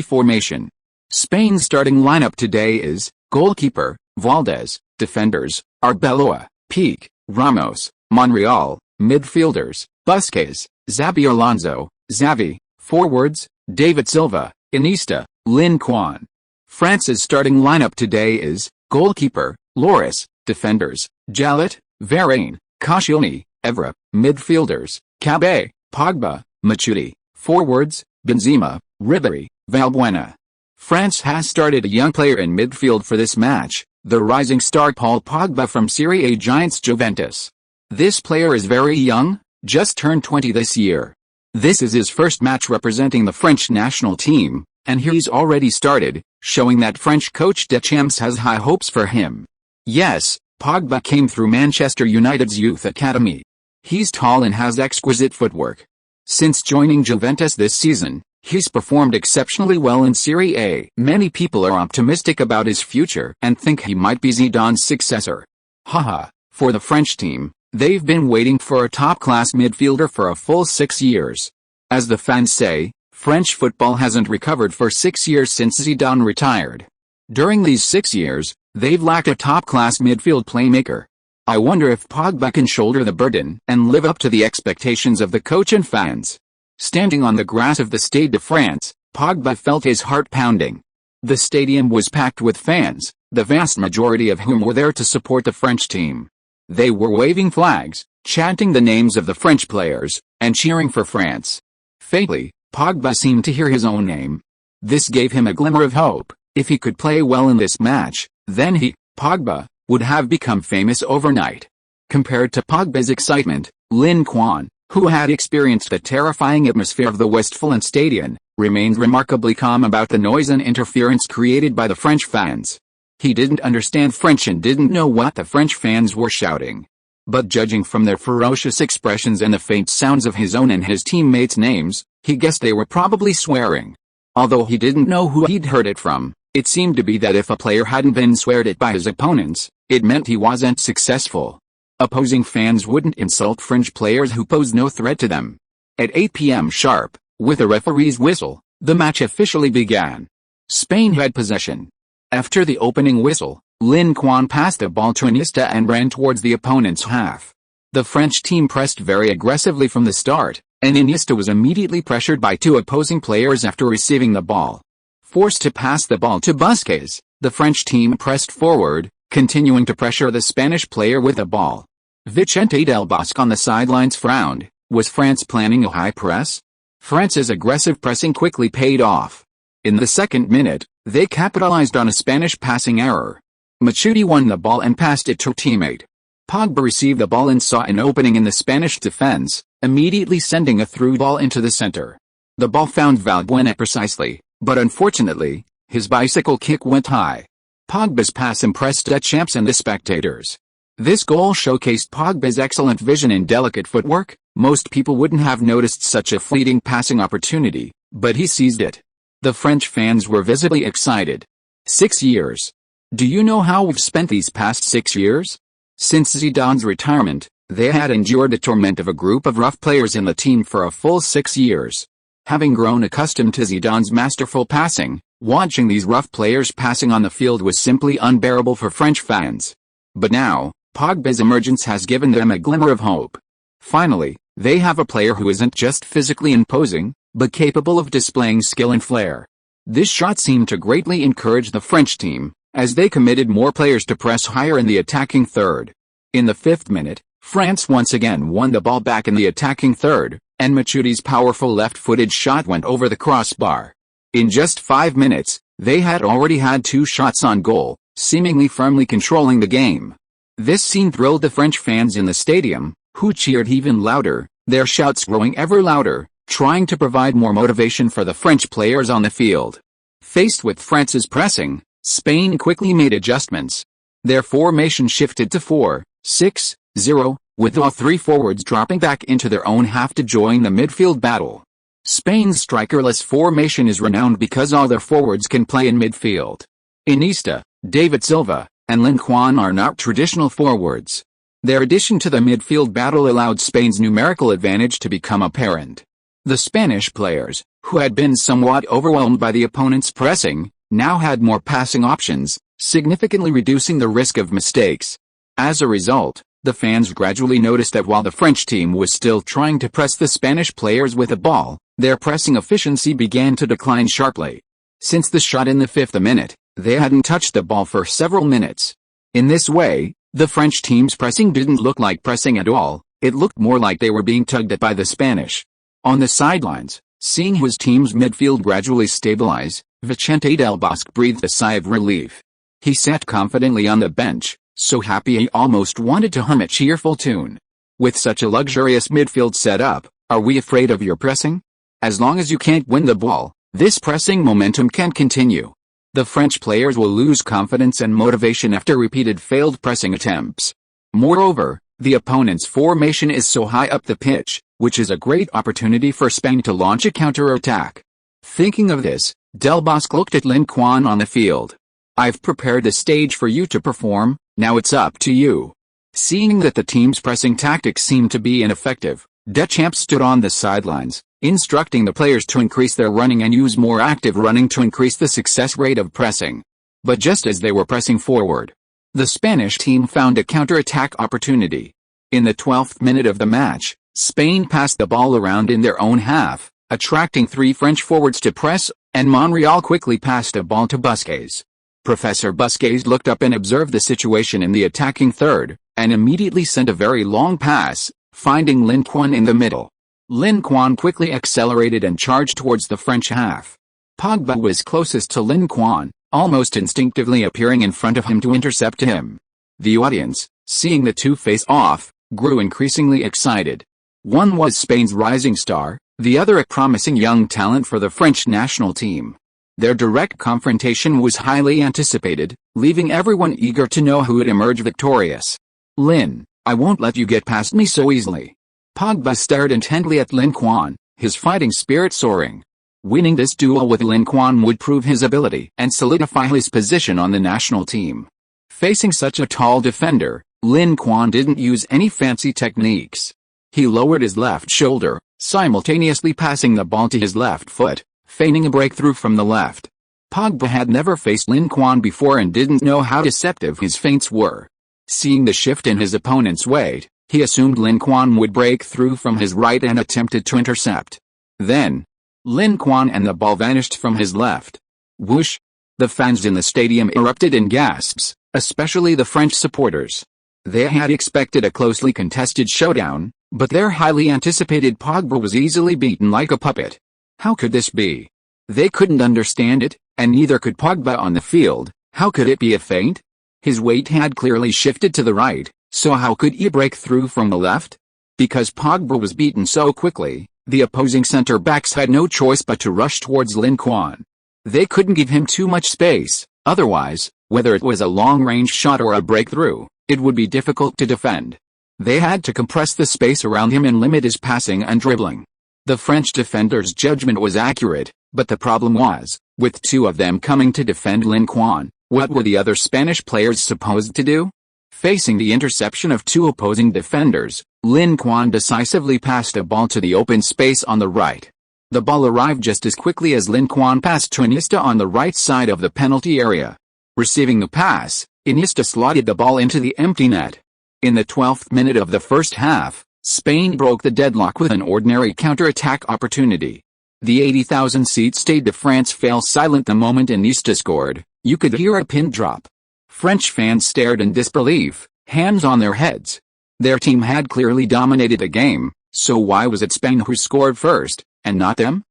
formation. Spain's starting lineup today is: goalkeeper, Valdez; defenders, Arbeloa, Pique, Ramos, Monreal; midfielders, Busquets, Xabi Alonso, Xavi; forwards, David Silva, Iniesta, Lin Quan. France's starting lineup today is: goalkeeper, Lloris; defenders, Jallet, Varane, Koscielny, Evra; midfielders, Cabe, Pogba, Matuidi; forwards, Benzema, Ribéry, Valbuena. France has started a young player in midfield for this match, the rising star Paul Pogba from Serie A giants Juventus. This player is very young, just turned 20 this year. This is his first match representing the French national team, and he's already started, showing that French coach Deschamps has high hopes for him. Yes, Pogba came through Manchester United's youth academy. He's tall and has exquisite footwork. Since joining Juventus this season, he's performed exceptionally well in Serie A. Many people are optimistic about his future and think he might be Zidane's successor. Haha, for the French team, they've been waiting for a top-class midfielder for a full 6 years. As the fans say, French football hasn't recovered for 6 years since Zidane retired. During these 6 years, they've lacked a top-class midfield playmaker. I wonder if Pogba can shoulder the burden and live up to the expectations of the coach and fans. Standing on the grass of the Stade de France, Pogba felt his heart pounding. The stadium was packed with fans, the vast majority of whom were there to support the French team. They were waving flags, chanting the names of the French players, and cheering for France. Fatally, Pogba seemed to hear his own name. This gave him a glimmer of hope. If he could play well in this match, then he, Pogba, would have become famous overnight. Compared to Pogba's excitement, Lin Quan, who had experienced the terrifying atmosphere of the Westfalen Stadion, remained remarkably calm about the noise and interference created by the French fans. He didn't understand French and didn't know what the French fans were shouting. but judging from their ferocious expressions and the faint sounds of his own and his teammates' names, he guessed they were probably swearing. Although he didn't know who he'd heard it from, it seemed to be that if a player hadn't been sweared at by his opponents, it meant he wasn't successful. Opposing fans wouldn't insult French players who posed no threat to them. At 8 p.m. sharp, with a referee's whistle, the match officially began. Spain had possession. After the opening whistle, Lin Quan passed the ball to Iniesta and ran towards the opponent's half. The French team pressed very aggressively from the start, and Iniesta was immediately pressured by two opposing players after receiving the ball. Forced to pass the ball to Busquets, the French team pressed forward, continuing to pressure the Spanish player with the ball. Vicente Del Bosque on the sidelines frowned. Was France planning a high press? France's aggressive pressing quickly paid off. In the second minute, they capitalized on a Spanish passing error. Matuidi won the ball and passed it to a teammate. Pogba received the ball and saw an opening in the Spanish defense, immediately sending a through ball into the center. The ball found Valbuena precisely, but unfortunately, his bicycle kick went high. Pogba's pass impressed Deschamps and the spectators. This goal showcased Pogba's excellent vision and delicate footwork. Most people wouldn't have noticed such a fleeting passing opportunity, but he seized it. The French fans were visibly excited. 6 years. Do you know how we've spent these past 6 years? Since Zidane's retirement, they had endured the torment of a group of rough players in the team for a full 6 years. Having grown accustomed to Zidane's masterful passing, watching these rough players passing on the field was simply unbearable for French fans. But now, Pogba's emergence has given them a glimmer of hope. Finally, they have a player who isn't just physically imposing, but capable of displaying skill and flair. This shot seemed to greatly encourage the French team, as they committed more players to press higher in the attacking third. In the 5th minute, France once again won the ball back in the attacking third, and Matuidi's powerful left-footed shot went over the crossbar. In just 5 minutes, they had already had 2 shots on goal, seemingly firmly controlling the game. This scene thrilled the French fans in the stadium, who cheered even louder, their shouts growing ever louder, trying to provide more motivation for the French players on the field. Faced with France's pressing, Spain quickly made adjustments. Their formation shifted to 4-6-0, with all 3 forwards dropping back into their own half to join the midfield battle. Spain's strikerless formation is renowned because all their forwards can play in midfield. Iniesta, David Silva, and Lin Quan are not traditional forwards. Their addition to the midfield battle allowed Spain's numerical advantage to become apparent. The Spanish players, who had been somewhat overwhelmed by the opponent's pressing, now had more passing options, significantly reducing the risk of mistakes. As a result, the fans gradually noticed that while the French team was still trying to press the Spanish players with the ball, their pressing efficiency began to decline sharply. Since the shot in the 5th minute, they hadn't touched the ball for several minutes. In this way, the French team's pressing didn't look like pressing at all, it looked more like they were being tugged at by the Spanish. On the sidelines, seeing his team's midfield gradually stabilize, Vicente Del Bosque breathed a sigh of relief. He sat confidently on the bench, so happy he almost wanted to hum a cheerful tune. With such a luxurious midfield setup, are we afraid of your pressing? As long as you can't win the ball, this pressing momentum can continue. The French players will lose confidence and motivation after repeated failed pressing attempts. Moreover, the opponent's formation is so high up the pitch, which is a great opportunity for Spain to launch a counter-attack. Thinking of this, Del Bosque looked at Lin Quan on the field. I've prepared the stage for you to perform, now it's up to you. Seeing that the team's pressing tactics seemed to be ineffective, Deschamps stood on the sidelines, instructing the players to increase their running and use more active running to increase the success rate of pressing. But just as they were pressing forward, the Spanish team found a counter-attack opportunity. In the 12th minute of the match, Spain passed the ball around in their own half, attracting 3 French forwards to press, and Monreal quickly passed a ball to Busquets. Professor Busquets looked up and observed the situation in the attacking third, and immediately sent a very long pass, finding Lin Quan in the middle. Lin Quan quickly accelerated and charged towards the French half. Pogba was closest to Lin Quan, almost instinctively appearing in front of him to intercept him. The audience, seeing the two face off, grew increasingly excited. One was Spain's rising star, the other a promising young talent for the French national team. Their direct confrontation was highly anticipated, leaving everyone eager to know who would emerge victorious. Lin I won't let you get past me so easily. Pogba stared intently at Lin Quan, his fighting spirit soaring. Winning this duel with Lin Quan would prove his ability and solidify his position on the national team. Facing such a tall defender, Lin Quan didn't use any fancy techniques. He lowered his left shoulder, simultaneously passing the ball to his left foot, feigning a breakthrough from the left. Pogba had never faced Lin Quan before and didn't know how deceptive his feints were. Seeing the shift in his opponent's weight, he assumed Lin Quan would break through from his right and attempted to intercept. Then, Lin Quan and the ball vanished from his left. Whoosh! The fans in the stadium erupted in gasps, especially the French supporters. They had expected a closely contested showdown, but their highly anticipated Pogba was easily beaten like a puppet. How could this be? They couldn't understand it, and neither could Pogba on the field. How could it be a feint? His weight had clearly shifted to the right, so how could he break through from the left? Because Pogba was beaten so quickly, the opposing centre-backs had no choice but to rush towards Lin Quan. They couldn't give him too much space, otherwise, whether it was a long-range shot or a breakthrough, it would be difficult to defend. They had to compress the space around him and limit his passing and dribbling. The French defender's judgment was accurate, but the problem was, with two of them coming to defend Lin Quan, what were the other Spanish players supposed to do? Facing the interception of two opposing defenders, Lin Quan decisively passed a ball to the open space on the right. The ball arrived just as quickly as Lin Quan passed to Iniesta on the right side of the penalty area. Receiving the pass, Iniesta slotted the ball into the empty net. In the 12th minute of the first half, Spain broke the deadlock with an ordinary counter-attack opportunity. The 80,000-seat Stade de France fell silent the moment Iniesta scored. You could hear a pin drop. French fans stared in disbelief, hands on their heads. Their team had clearly dominated the game, so why was it Spain who scored first, and not them?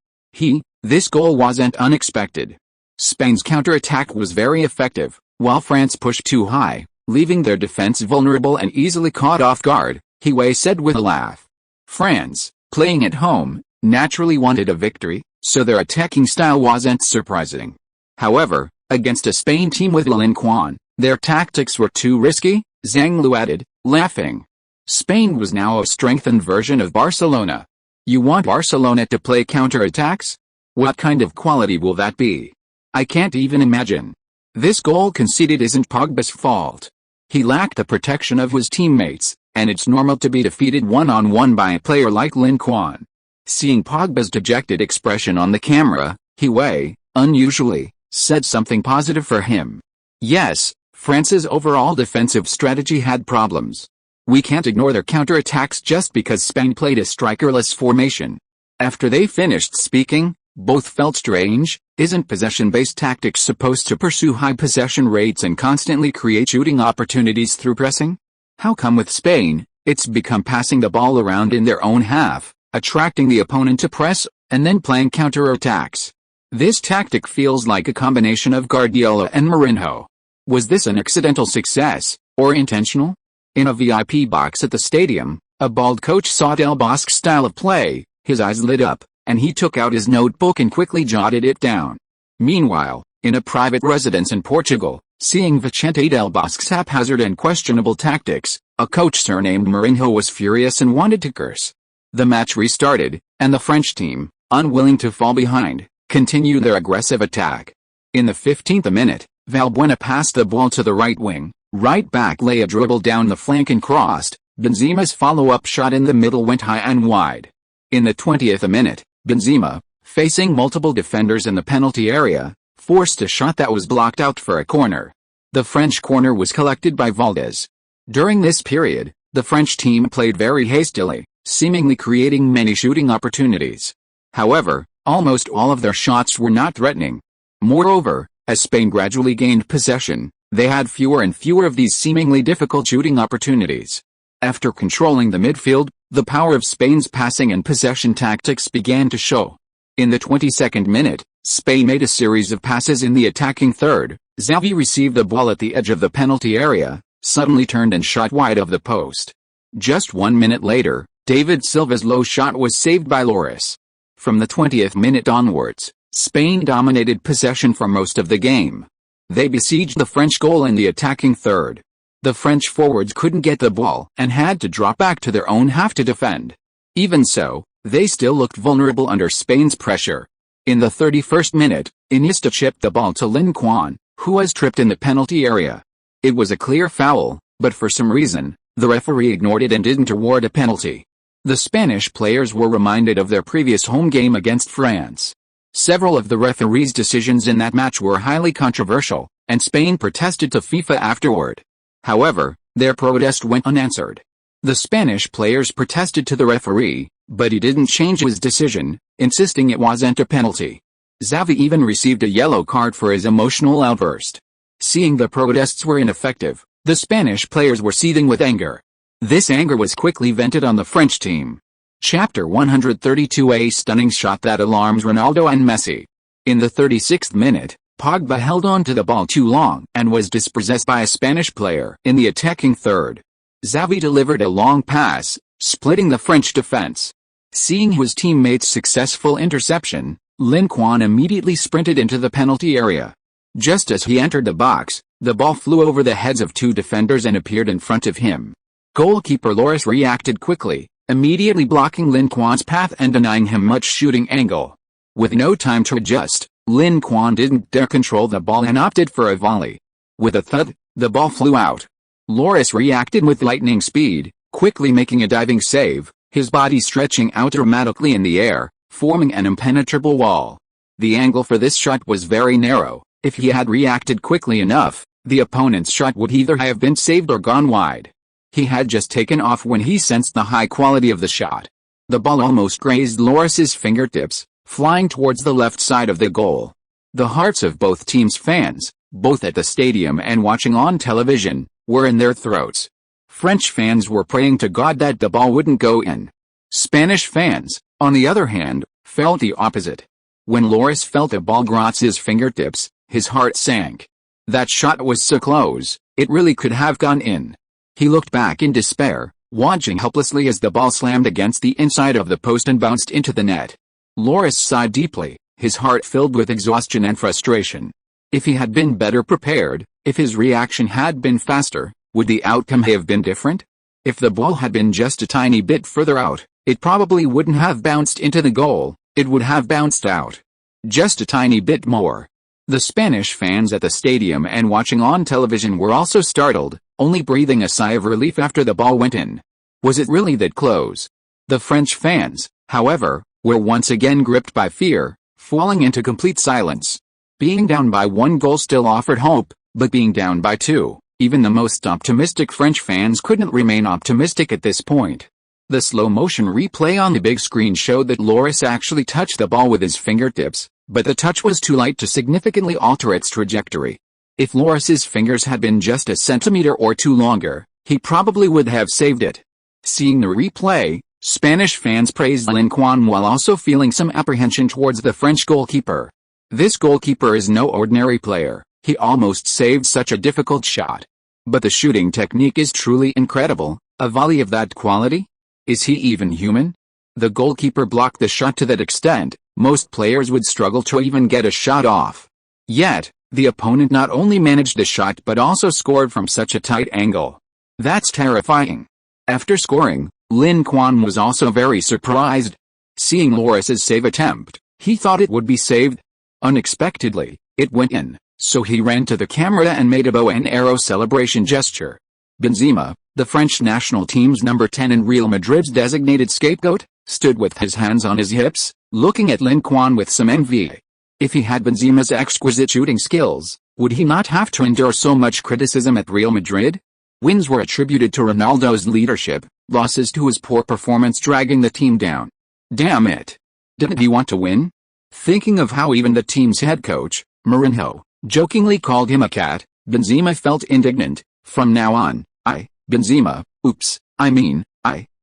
This goal wasn't unexpected. Spain's counter-attack was very effective, while France pushed too high, leaving their defense vulnerable and easily caught off guard, Hiway said with a laugh. France, playing at home, naturally wanted a victory, so their attacking style wasn't surprising. However, against a Spain team with Lin Quan, their tactics were too risky, Zhang Lu added, laughing. Spain was now a strengthened version of Barcelona. You want Barcelona to play counter-attacks? What kind of quality will that be? I can't even imagine. This goal conceded isn't Pogba's fault. He lacked the protection of his teammates, and it's normal to be defeated one-on-one by a player like Lin Quan. Seeing Pogba's dejected expression on the camera, Hiway, unusually, said something positive for him. Yes, France's overall defensive strategy had problems. We can't ignore their counterattacks just because Spain played a strikerless formation. After they finished speaking, both felt strange. Isn't possession-based tactics supposed to pursue high possession rates and constantly create shooting opportunities through pressing? How come with Spain, it's become passing the ball around in their own half, attracting the opponent to press, and then playing counter-attacks? This tactic feels like a combination of Guardiola and Mourinho. Was this an accidental success, or intentional? In a VIP box at the stadium, a bald coach saw Del Bosque's style of play. His eyes lit up, and he took out his notebook and quickly jotted it down. Meanwhile, in a private residence in Portugal, seeing Vicente Del Bosque's haphazard and questionable tactics, a coach surnamed Mourinho was furious and wanted to curse. The match restarted, and the French team, unwilling to fall behind, continued their aggressive attack. In the 15th minute, Valbuena passed the ball to the right wing, right back lay a dribble down the flank and crossed. Benzema's follow-up shot in the middle went high and wide. In the 20th minute, Benzema, facing multiple defenders in the penalty area, forced a shot that was blocked out for a corner. The French corner was collected by Valdez. During this period, the French team played very hastily, seemingly creating many shooting opportunities. However, almost all of their shots were not threatening. Moreover, as Spain gradually gained possession, they had fewer and fewer of these seemingly difficult shooting opportunities. After controlling the midfield, the power of Spain's passing and possession tactics began to show. In the 22nd minute, Spain made a series of passes in the attacking third. Xavi received the ball at the edge of the penalty area, suddenly turned and shot wide of the post. Just 1 minute later, David Silva's low shot was saved by Lloris. From the 20th minute onwards, Spain dominated possession for most of the game. They besieged the French goal in the attacking third. The French forwards couldn't get the ball and had to drop back to their own half to defend. Even so, they still looked vulnerable under Spain's pressure. In the 31st minute, Iniesta chipped the ball to Lin Quan, who was tripped in the penalty area. It was a clear foul, but for some reason, the referee ignored it and didn't award a penalty. The Spanish players were reminded of their previous home game against France. Several of the referee's decisions in that match were highly controversial, and Spain protested to FIFA afterward. However, their protest went unanswered. The Spanish players protested to the referee, but he didn't change his decision, insisting it wasn't a penalty. Xavi even received a yellow card for his emotional outburst. Seeing the protests were ineffective, the Spanish players were seething with anger. This anger was quickly vented on the French team. Chapter 132: A stunning shot that alarms Ronaldo and Messi. In the 36th minute, Pogba held on to the ball too long and was dispossessed by a Spanish player in the attacking third. Xavi delivered a long pass, splitting the French defense. Seeing his teammate's successful interception, Lin Quan immediately sprinted into the penalty area. Just as he entered the box, the ball flew over the heads of two defenders and appeared in front of him. Goalkeeper Lloris reacted quickly, immediately blocking Lin Quan's path and denying him much shooting angle. With no time to adjust, Lin Quan didn't dare control the ball and opted for a volley. With a thud, the ball flew out. Lloris reacted with lightning speed, quickly making a diving save, his body stretching out dramatically in the air, forming an impenetrable wall. The angle for this shot was very narrow. If he had reacted quickly enough, the opponent's shot would either have been saved or gone wide. He had just taken off when he sensed the high quality of the shot. The ball almost grazed Lloris's fingertips, flying towards the left side of the goal. The hearts of both teams' fans, both at the stadium and watching on television, were in their throats. French fans were praying to God that the ball wouldn't go in. Spanish fans, on the other hand, felt the opposite. When Lloris felt the ball graze his fingertips, his heart sank. That shot was so close, it really could have gone in. He looked back in despair, watching helplessly as the ball slammed against the inside of the post and bounced into the net. Lloris sighed deeply, his heart filled with exhaustion and frustration. If he had been better prepared, if his reaction had been faster, would the outcome have been different? If the ball had been just a tiny bit further out, it probably wouldn't have bounced into the goal, it would have bounced out. Just a tiny bit more. The Spanish fans at the stadium and watching on television were also startled, only breathing a sigh of relief after the ball went in. Was it really that close? The French fans, however, were once again gripped by fear, falling into complete silence. Being down by 1 goal still offered hope, but being down by 2, even the most optimistic French fans couldn't remain optimistic at this point. The slow-motion replay on the big screen showed that Lloris actually touched the ball with his fingertips, but the touch was too light to significantly alter its trajectory. If Lloris's fingers had been just a centimeter or two longer, he probably would have saved it. Seeing the replay, Spanish fans praised Lin Quan while also feeling some apprehension towards the French goalkeeper. This goalkeeper is no ordinary player, he almost saved such a difficult shot. But the shooting technique is truly incredible, a volley of that quality? Is he even human? The goalkeeper blocked the shot to that extent, most players would struggle to even get a shot off. Yet, the opponent not only managed the shot but also scored from such a tight angle. That's terrifying. After scoring, Lin Quan was also very surprised. Seeing Lloris's save attempt, he thought it would be saved. Unexpectedly, it went in, so he ran to the camera and made a bow and arrow celebration gesture. Benzema, the French national team's number 10 and Real Madrid's designated scapegoat, stood with his hands on his hips, looking at Lin Quan with some envy. If he had Benzema's exquisite shooting skills, would he not have to endure so much criticism at Real Madrid? Wins were attributed to Ronaldo's leadership, losses to his poor performance dragging the team down. Damn it! Didn't he want to win? Thinking of how even the team's head coach, Mourinho, jokingly called him a cat, Benzema felt indignant. From now on, Benzema,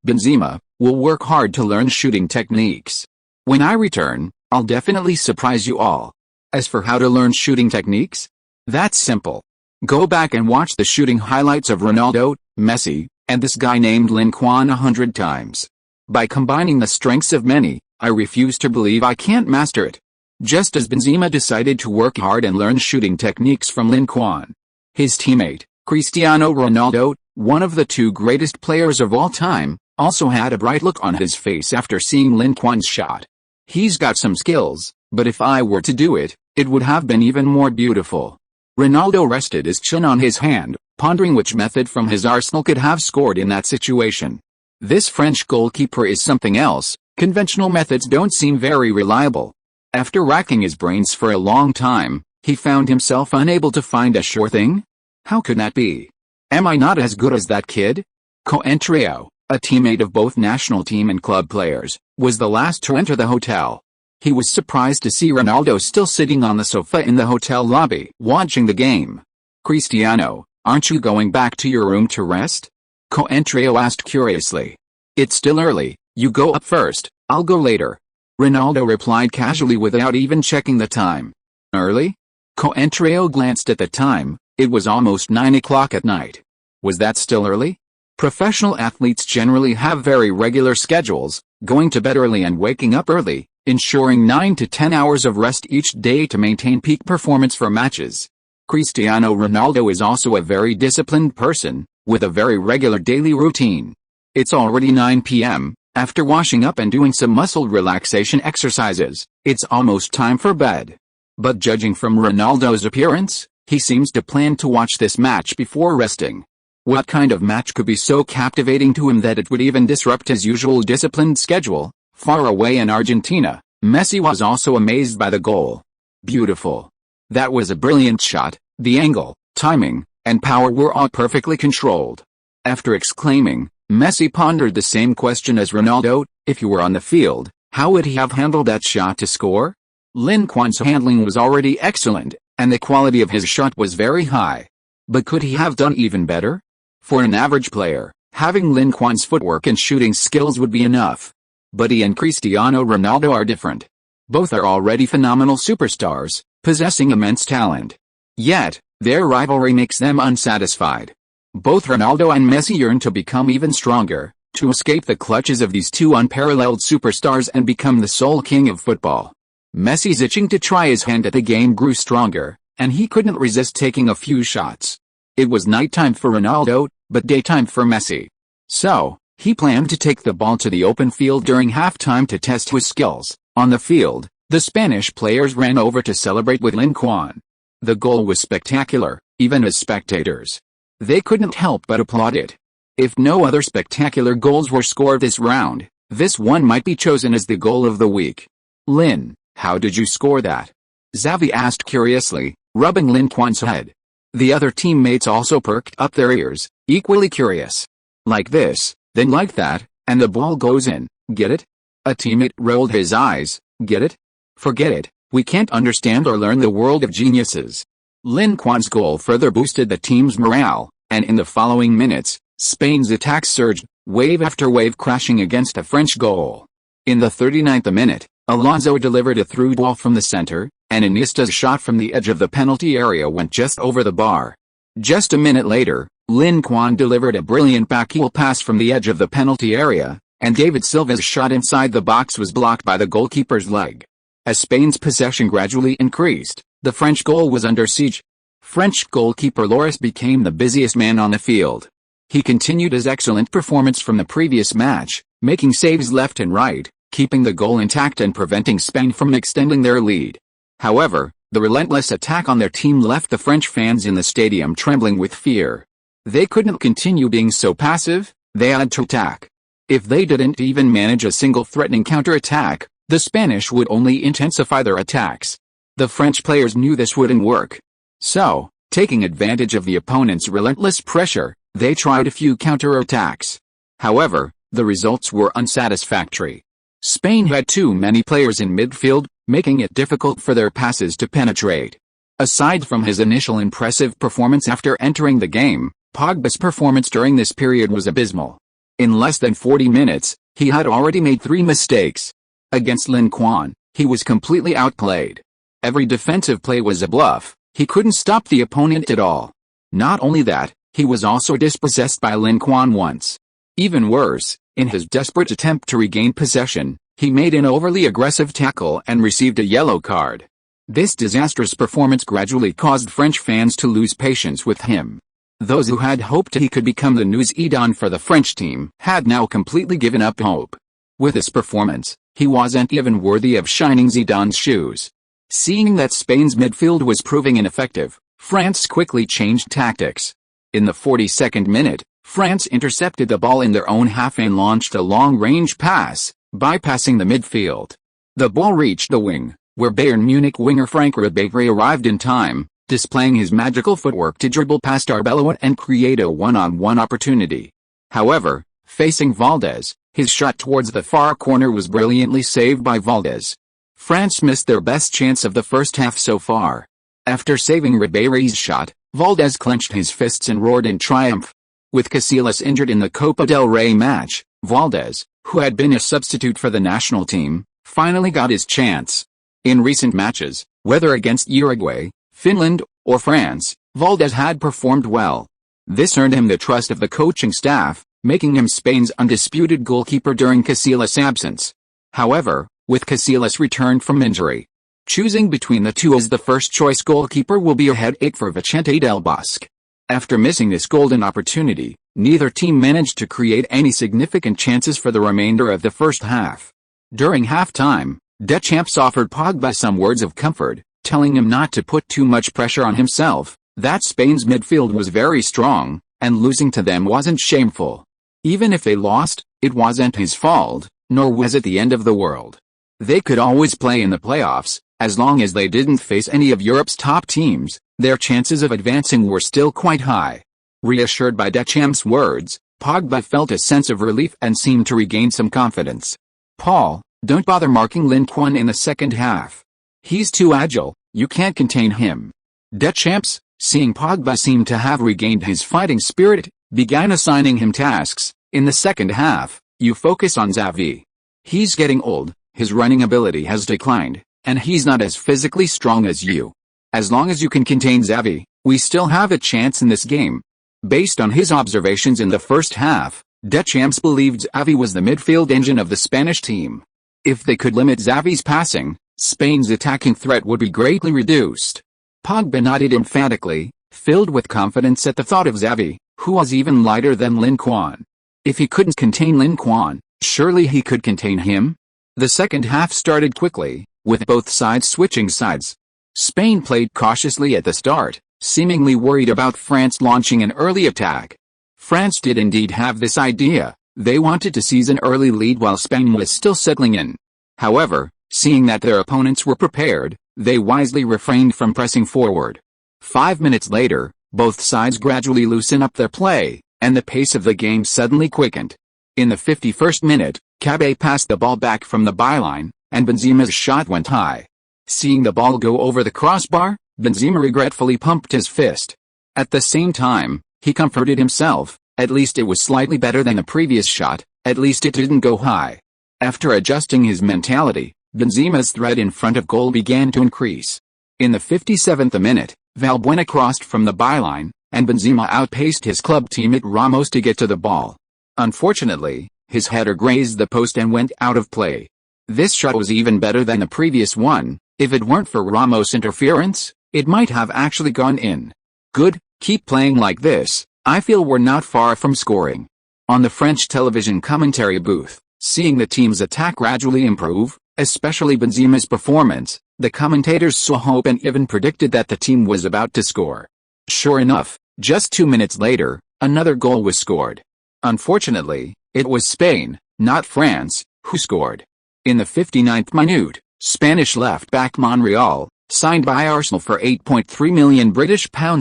Benzema, will work hard to learn shooting techniques. When I return, I'll definitely surprise you all. As for how to learn shooting techniques? That's simple. Go back and watch the shooting highlights of Ronaldo, Messi, and this guy named Lin Quan 100 times. By combining the strengths of many, I refuse to believe I can't master it. Just as Benzema decided to work hard and learn shooting techniques from Lin Quan. His teammate, Cristiano Ronaldo, one of the two greatest players of all time, also had a bright look on his face after seeing Lin Quan's shot. He's got some skills, but if I were to do it, it would have been even more beautiful. Ronaldo rested his chin on his hand, pondering which method from his arsenal could have scored in that situation. This French goalkeeper is something else. Conventional methods don't seem very reliable. After racking his brains for a long time, he found himself unable to find a sure thing. How could that be? Am I not as good as that kid? Coentrao, a teammate of both national team and club players, was the last to enter the hotel. He was surprised to see Ronaldo still sitting on the sofa in the hotel lobby, watching the game. Cristiano, aren't you going back to your room to rest? Coentrao asked curiously. It's still early, you go up first, I'll go later. Ronaldo replied casually without even checking the time. Early? Coentrao glanced at the time. It was almost 9 o'clock at night. Was that still early? Professional athletes generally have very regular schedules, going to bed early and waking up early, ensuring 9 to 10 hours of rest each day to maintain peak performance for matches. Cristiano Ronaldo is also a very disciplined person, with a very regular daily routine. It's already 9 p.m., after washing up and doing some muscle relaxation exercises, it's almost time for bed. But judging from Ronaldo's appearance, he seems to plan to watch this match before resting. What kind of match could be so captivating to him that it would even disrupt his usual disciplined schedule? Far away in Argentina, Messi was also amazed by the goal. Beautiful. That was a brilliant shot, the angle, timing, and power were all perfectly controlled. After exclaiming, Messi pondered the same question as Ronaldo: if you were on the field, how would he have handled that shot to score? Lin Quan's handling was already excellent, and the quality of his shot was very high. But could he have done even better? For an average player, having Lin Quan's footwork and shooting skills would be enough. But he and Cristiano Ronaldo are different. Both are already phenomenal superstars, possessing immense talent. Yet, their rivalry makes them unsatisfied. Both Ronaldo and Messi yearn to become even stronger, to escape the clutches of these two unparalleled superstars and become the sole king of football. Messi's itching to try his hand at the game grew stronger, and he couldn't resist taking a few shots. It was nighttime for Ronaldo, but daytime for Messi. So, he planned to take the ball to the open field during halftime to test his skills. On the field, the Spanish players ran over to celebrate with Lin Quan. The goal was spectacular, even as spectators. They couldn't help but applaud it. If no other spectacular goals were scored this round, this one might be chosen as the goal of the week. Lin, how did you score that? Xavi asked curiously, rubbing Lin Quan's head. The other teammates also perked up their ears, equally curious. Like this, then like that, and the ball goes in, get it? A teammate rolled his eyes, get it? Forget it, we can't understand or learn the world of geniuses. Lin Quan's goal further boosted the team's morale, and in the following minutes, Spain's attack surged, wave after wave crashing against a French goal. In the 39th minute, Alonso delivered a through ball from the center, and Iniesta's shot from the edge of the penalty area went just over the bar. Just a minute later, Lin Quan delivered a brilliant backheel pass from the edge of the penalty area, and David Silva's shot inside the box was blocked by the goalkeeper's leg. As Spain's possession gradually increased, the French goal was under siege. French goalkeeper Lloris became the busiest man on the field. He continued his excellent performance from the previous match, making saves left and right, keeping the goal intact and preventing Spain from extending their lead. However, the relentless attack on their team left the French fans in the stadium trembling with fear. They couldn't continue being so passive, they had to attack. If they didn't even manage a single threatening counter-attack, the Spanish would only intensify their attacks. The French players knew this wouldn't work. So, taking advantage of the opponent's relentless pressure, they tried a few counter-attacks. However, the results were unsatisfactory. Spain had too many players in midfield, making it difficult for their passes to penetrate. Aside from his initial impressive performance after entering the game, Pogba's performance during this period was abysmal. In less than 40 minutes, he had already made 3 mistakes. Against Lin Quan, he was completely outplayed. Every defensive play was a bluff, he couldn't stop the opponent at all. Not only that, he was also dispossessed by Lin Quan once. Even worse, in his desperate attempt to regain possession, he made an overly aggressive tackle and received a yellow card. This disastrous performance gradually caused French fans to lose patience with him. Those who had hoped he could become the new Zidane for the French team had now completely given up hope. With his performance, he wasn't even worthy of shining Zidane's shoes. Seeing that Spain's midfield was proving ineffective, France quickly changed tactics. In the 42nd minute, France intercepted the ball in their own half and launched a long-range pass, bypassing the midfield. The ball reached the wing, where Bayern Munich winger Frank Ribery arrived in time, displaying his magical footwork to dribble past Arbeloa and create a one-on-one opportunity. However, facing Valdés, his shot towards the far corner was brilliantly saved by Valdés. France missed their best chance of the first half so far. After saving Ribery's shot, Valdés clenched his fists and roared in triumph. With Casillas injured in the Copa del Rey match, Valdés, who had been a substitute for the national team, finally got his chance. In recent matches, whether against Uruguay, Finland, or France, Valdés had performed well. This earned him the trust of the coaching staff, making him Spain's undisputed goalkeeper during Casillas' absence. However, with Casillas returned from injury, choosing between the two as the first-choice goalkeeper will be a headache for Vicente del Bosque. After missing this golden opportunity, neither team managed to create any significant chances for the remainder of the first half. During halftime, Deschamps offered Pogba some words of comfort, telling him not to put too much pressure on himself, that Spain's midfield was very strong, and losing to them wasn't shameful. Even if they lost, it wasn't his fault, nor was it the end of the world. They could always play in the playoffs, as long as they didn't face any of Europe's top teams, their chances of advancing were still quite high. Reassured by Deschamps' words, Pogba felt a sense of relief and seemed to regain some confidence. "Paul, don't bother marking Lin Quan in the second half. He's too agile, you can't contain him." Deschamps, seeing Pogba seemed to have regained his fighting spirit, began assigning him tasks. "In the second half, you focus on Xavi. He's getting old, his running ability has declined, and he's not as physically strong as you. As long as you can contain Xavi, we still have a chance in this game." Based on his observations in the first half, Deschamps believed Xavi was the midfield engine of the Spanish team. If they could limit Xavi's passing, Spain's attacking threat would be greatly reduced. Pogba nodded emphatically, filled with confidence at the thought of Xavi, who was even lighter than Lin Quan. If he couldn't contain Lin Quan, surely he could contain him? The second half started quickly, with both sides switching sides. Spain played cautiously at the start, seemingly worried about France launching an early attack. France did indeed have this idea. They wanted to seize an early lead while Spain was still settling in. However, seeing that their opponents were prepared, they wisely refrained from pressing forward. 5 minutes later, both sides gradually loosened up their play, and the pace of the game suddenly quickened. In the 51st minute, Cabe passed the ball back from the byline, and Benzema's shot went high. Seeing the ball go over the crossbar, Benzema regretfully pumped his fist. At the same time, he comforted himself, at least it was slightly better than the previous shot, at least it didn't go high. After adjusting his mentality, Benzema's threat in front of goal began to increase. In the 57th minute, Valbuena crossed from the byline, and Benzema outpaced his club teammate Ramos to get to the ball. Unfortunately, his header grazed the post and went out of play. This shot was even better than the previous one. If it weren't for Ramos' interference, it might have actually gone in. "Good, keep playing like this, I feel we're not far from scoring." On the French television commentary booth, seeing the team's attack gradually improve, especially Benzema's performance, the commentators saw hope and even predicted that the team was about to score. Sure enough, just 2 minutes later, another goal was scored. Unfortunately, it was Spain, not France, who scored. In the 59th minute, Spanish left-back Monreal, signed by Arsenal for £8.3 million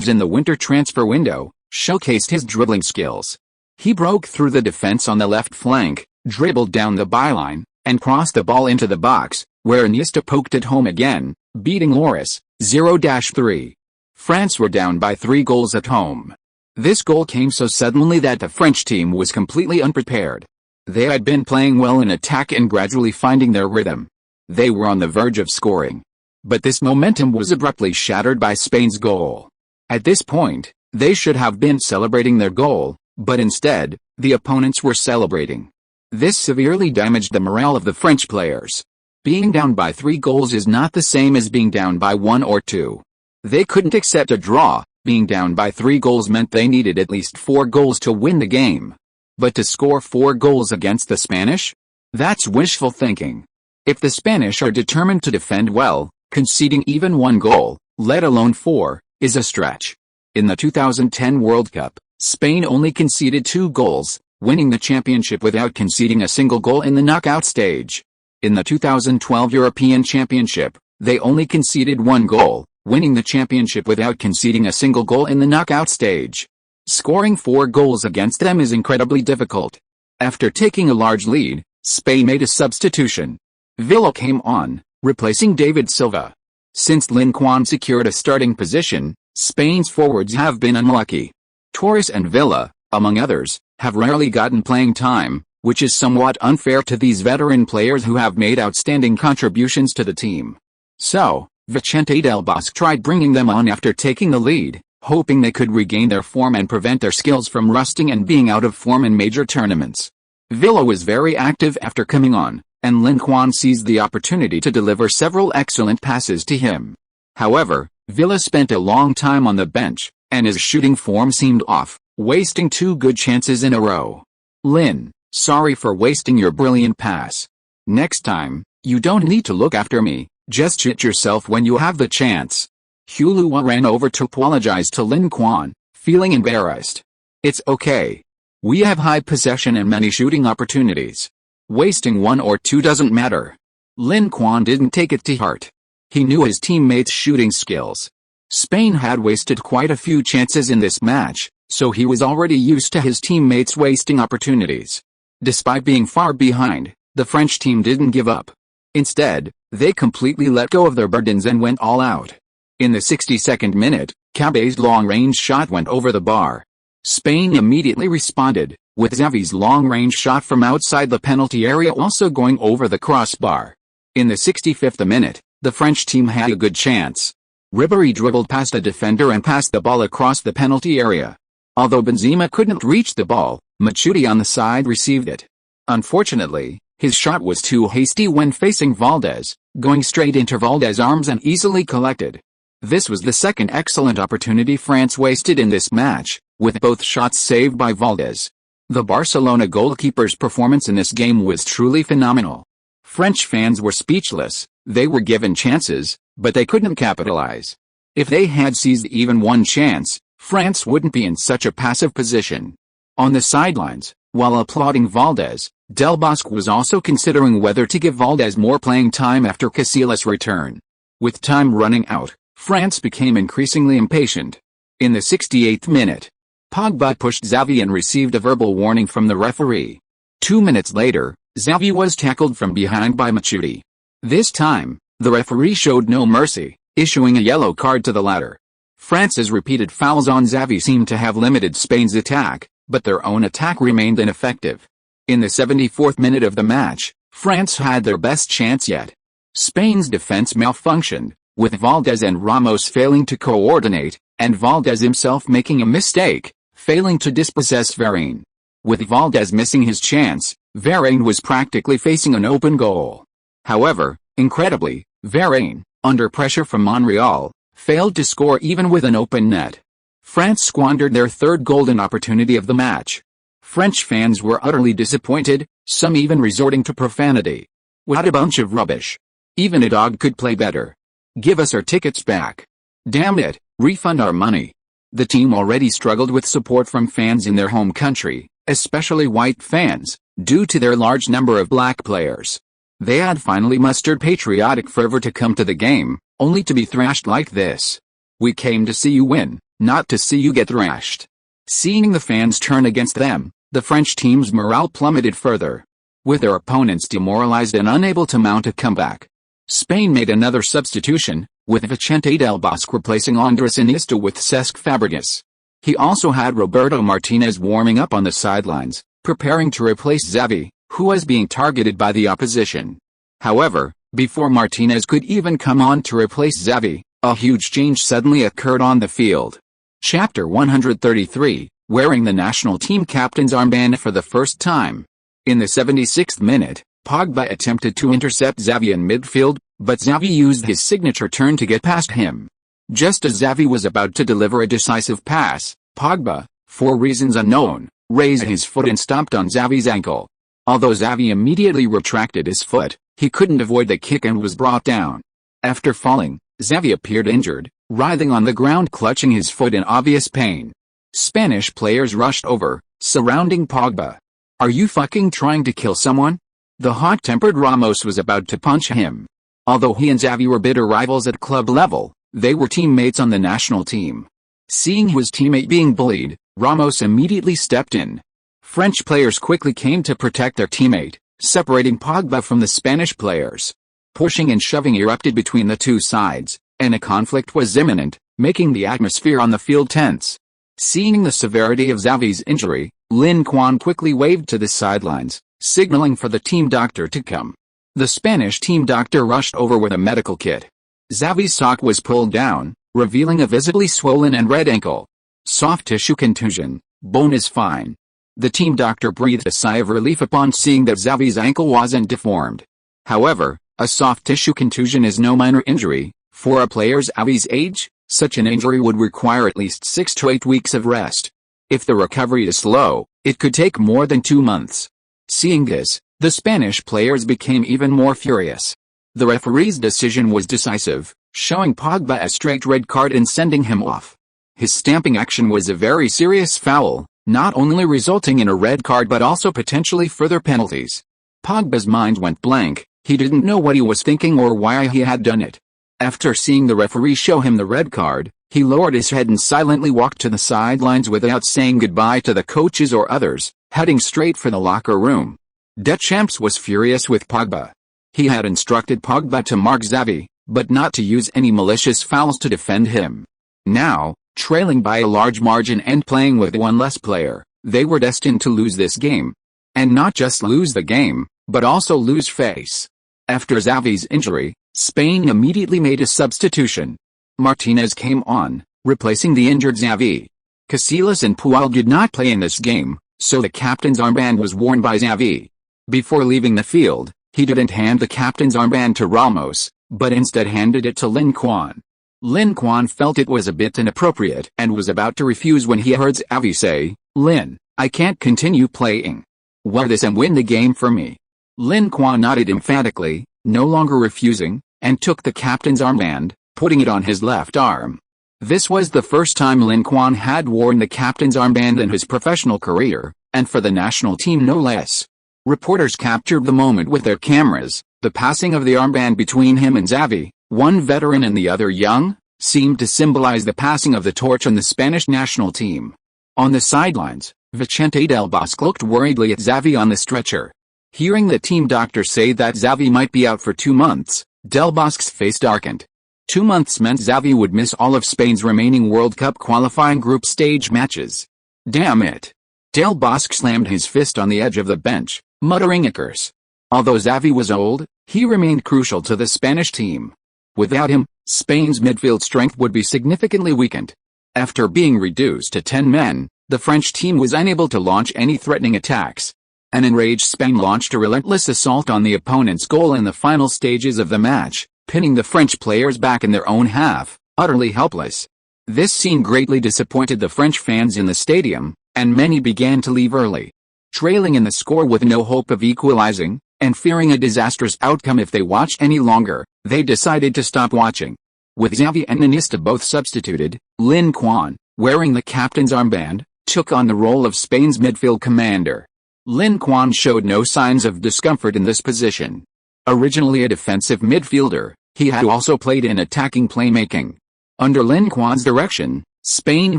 in the winter transfer window, showcased his dribbling skills. He broke through the defense on the left flank, dribbled down the byline, and crossed the ball into the box, where Iniesta poked it home again, beating Loris, 0-3. France were down by 3 goals at home. This goal came so suddenly that the French team was completely unprepared. They had been playing well in attack and gradually finding their rhythm. They were on the verge of scoring. But this momentum was abruptly shattered by Spain's goal. At this point, they should have been celebrating their goal, but instead, the opponents were celebrating. This severely damaged the morale of the French players. Being down by 3 goals is not the same as being down by 1 or 2. They couldn't accept a draw, Being down by 3 goals meant they needed at least 4 goals to win the game. But to score 4 goals against the Spanish? That's wishful thinking. If the Spanish are determined to defend well, conceding even 1 goal, let alone 4, is a stretch. In the 2010 World Cup, Spain only conceded 2 goals, winning the championship without conceding a single goal in the knockout stage. In the 2012 European Championship, they only conceded 1 goal, winning the championship without conceding a single goal in the knockout stage. Scoring 4 goals against them is incredibly difficult. After taking a large lead, Spain made a substitution. Villa came on, replacing David Silva. Since Lin Quan secured a starting position, Spain's forwards have been unlucky. Torres and Villa, among others, have rarely gotten playing time, which is somewhat unfair to these veteran players who have made outstanding contributions to the team. So, Vicente Del Bosque tried bringing them on after taking the lead, hoping they could regain their form and prevent their skills from rusting and being out of form in major tournaments. Villa was very active after coming on, and Lin Quan seized the opportunity to deliver several excellent passes to him. However, Villa spent a long time on the bench, and his shooting form seemed off, wasting 2 good chances in a row. Lin, sorry for wasting your brilliant pass. Next time, you don't need to look after me, just shoot yourself when you have the chance. Hulua ran over to apologize to Lin Quan, feeling embarrassed. It's okay. We have high possession and many shooting opportunities. Wasting 1 or 2 doesn't matter. Lin Quan didn't take it to heart. He knew his teammates' shooting skills. Spain had wasted quite a few chances in this match, so he was already used to his teammates wasting opportunities. Despite being far behind, the French team didn't give up. Instead, they completely let go of their burdens and went all out. In the 62nd minute, Cabe's long-range shot went over the bar. Spain immediately responded, with Xavi's long-range shot from outside the penalty area also going over the crossbar. In the 65th minute, the French team had a good chance. Ribéry dribbled past a defender and passed the ball across the penalty area. Although Benzema couldn't reach the ball, Matuidi on the side received it. Unfortunately, his shot was too hasty when facing Valdés, going straight into Valdés' arms and easily collected. This was the second excellent opportunity France wasted in this match, with both shots saved by Valdés. The Barcelona goalkeeper's performance in this game was truly phenomenal. French fans were speechless. They were given chances, but they couldn't capitalize. If they had seized even 1 chance, France wouldn't be in such a passive position. On the sidelines, while applauding Valdés, Del Bosque was also considering whether to give Valdés more playing time after Casillas' return. With time running out, France became increasingly impatient. In the 68th minute, Pogba pushed Xavi and received a verbal warning from the referee. 2 minutes later, Xavi was tackled from behind by Matuidi. This time, the referee showed no mercy, issuing a yellow card to the latter. France's repeated fouls on Xavi seemed to have limited Spain's attack, but their own attack remained ineffective. In the 74th minute of the match, France had their best chance yet. Spain's defense malfunctioned, with Valdés and Ramos failing to coordinate, and Valdés himself making a mistake, failing to dispossess Varane. With Valdés missing his chance, Varane was practically facing an open goal. However, incredibly, Varane, under pressure from Monreal, failed to score even with an open net. France squandered their 3rd golden opportunity of the match. French fans were utterly disappointed, some even resorting to profanity. What a bunch of rubbish. Even a dog could play better. Give us our tickets back. Damn it, refund our money. The team already struggled with support from fans in their home country, especially white fans, due to their large number of black players. They had finally mustered patriotic fervor to come to the game, only to be thrashed like this. We came to see you win, not to see you get thrashed. Seeing the fans turn against them, the French team's morale plummeted further. With their opponents demoralized and unable to mount a comeback, Spain made another substitution, with Vicente Del Bosque replacing Andrés Iniesta with Cesc Fabregas. He also had Roberto Martinez warming up on the sidelines, preparing to replace Xavi, who was being targeted by the opposition. However, before Martinez could even come on to replace Xavi, a huge change suddenly occurred on the field. Chapter 133, wearing the national team captain's armband for the first time. In the 76th minute, Pogba attempted to intercept Xavi in midfield, but Xavi used his signature turn to get past him. Just as Xavi was about to deliver a decisive pass, Pogba, for reasons unknown, raised his foot and stomped on Xavi's ankle. Although Xavi immediately retracted his foot, he couldn't avoid the kick and was brought down. After falling, Xavi appeared injured, writhing on the ground clutching his foot in obvious pain. Spanish players rushed over, surrounding Pogba. "Are you fucking trying to kill someone?" The hot-tempered Ramos was about to punch him. Although he and Xavi were bitter rivals at club level, they were teammates on the national team. Seeing his teammate being bullied, Ramos immediately stepped in. French players quickly came to protect their teammate, separating Pogba from the Spanish players. Pushing and shoving erupted between the two sides, and a conflict was imminent, making the atmosphere on the field tense. Seeing the severity of Xavi's injury, Lin Quan quickly waved to the sidelines, signaling for the team doctor to come. The Spanish team doctor rushed over with a medical kit. Xavi's sock was pulled down, revealing a visibly swollen and red ankle. Soft tissue contusion, bone is fine. The team doctor breathed a sigh of relief upon seeing that Xavi's ankle wasn't deformed. However, a soft tissue contusion is no minor injury. For a player's Xavi's age, such an injury would require at least 6 to 8 weeks of rest. If the recovery is slow, it could take more than 2 months. Seeing this, the Spanish players became even more furious. The referee's decision was decisive, showing Pogba a straight red card and sending him off. His stamping action was a very serious foul, not only resulting in a red card but also potentially further penalties. Pogba's mind went blank, he didn't know what he was thinking or why he had done it. After seeing the referee show him the red card, he lowered his head and silently walked to the sidelines without saying goodbye to the coaches or others, heading straight for the locker room. Deschamps was furious with Pogba. He had instructed Pogba to mark Xavi, but not to use any malicious fouls to defend him. Now, trailing by a large margin and playing with one less player, they were destined to lose this game. And not just lose the game, but also lose face. After Xavi's injury, Spain immediately made a substitution. Martinez came on, replacing the injured Xavi. Casillas and Puyol did not play in this game, so the captain's armband was worn by Xavi. Before leaving the field, he didn't hand the captain's armband to Ramos, but instead handed it to Lin Quan. Lin Quan felt it was a bit inappropriate and was about to refuse when he heard Xavi say, "Lin, I can't continue playing. Wear this and win the game for me." Lin Quan nodded emphatically, no longer refusing, and took the captain's armband, putting it on his left arm. This was the first time Lin Quan had worn the captain's armband in his professional career, and for the national team no less. Reporters captured the moment with their cameras. The passing of the armband between him and Xavi, one veteran and the other young, seemed to symbolize the passing of the torch on the Spanish national team. On the sidelines, Vicente Del Bosque looked worriedly at Xavi on the stretcher. Hearing the team doctor say that Xavi might be out for 2 months, Del Bosque's face darkened. 2 months meant Xavi would miss all of Spain's remaining World Cup qualifying group stage matches. Damn it. Del Bosque slammed his fist on the edge of the bench, muttering a curse. Although Xavi was old, he remained crucial to the Spanish team. Without him, Spain's midfield strength would be significantly weakened. After being reduced to 10 men, the French team was unable to launch any threatening attacks. An enraged Spain launched a relentless assault on the opponent's goal in the final stages of the match, pinning the French players back in their own half, utterly helpless. This scene greatly disappointed the French fans in the stadium, and many began to leave early. Trailing in the score with no hope of equalizing, and fearing a disastrous outcome if they watched any longer, they decided to stop watching. With Xavi and Iniesta both substituted, Lin Quan, wearing the captain's armband, took on the role of Spain's midfield commander. Lin Quan showed no signs of discomfort in this position. Originally a defensive midfielder, he had also played in attacking playmaking. Under Lin Quan's direction, Spain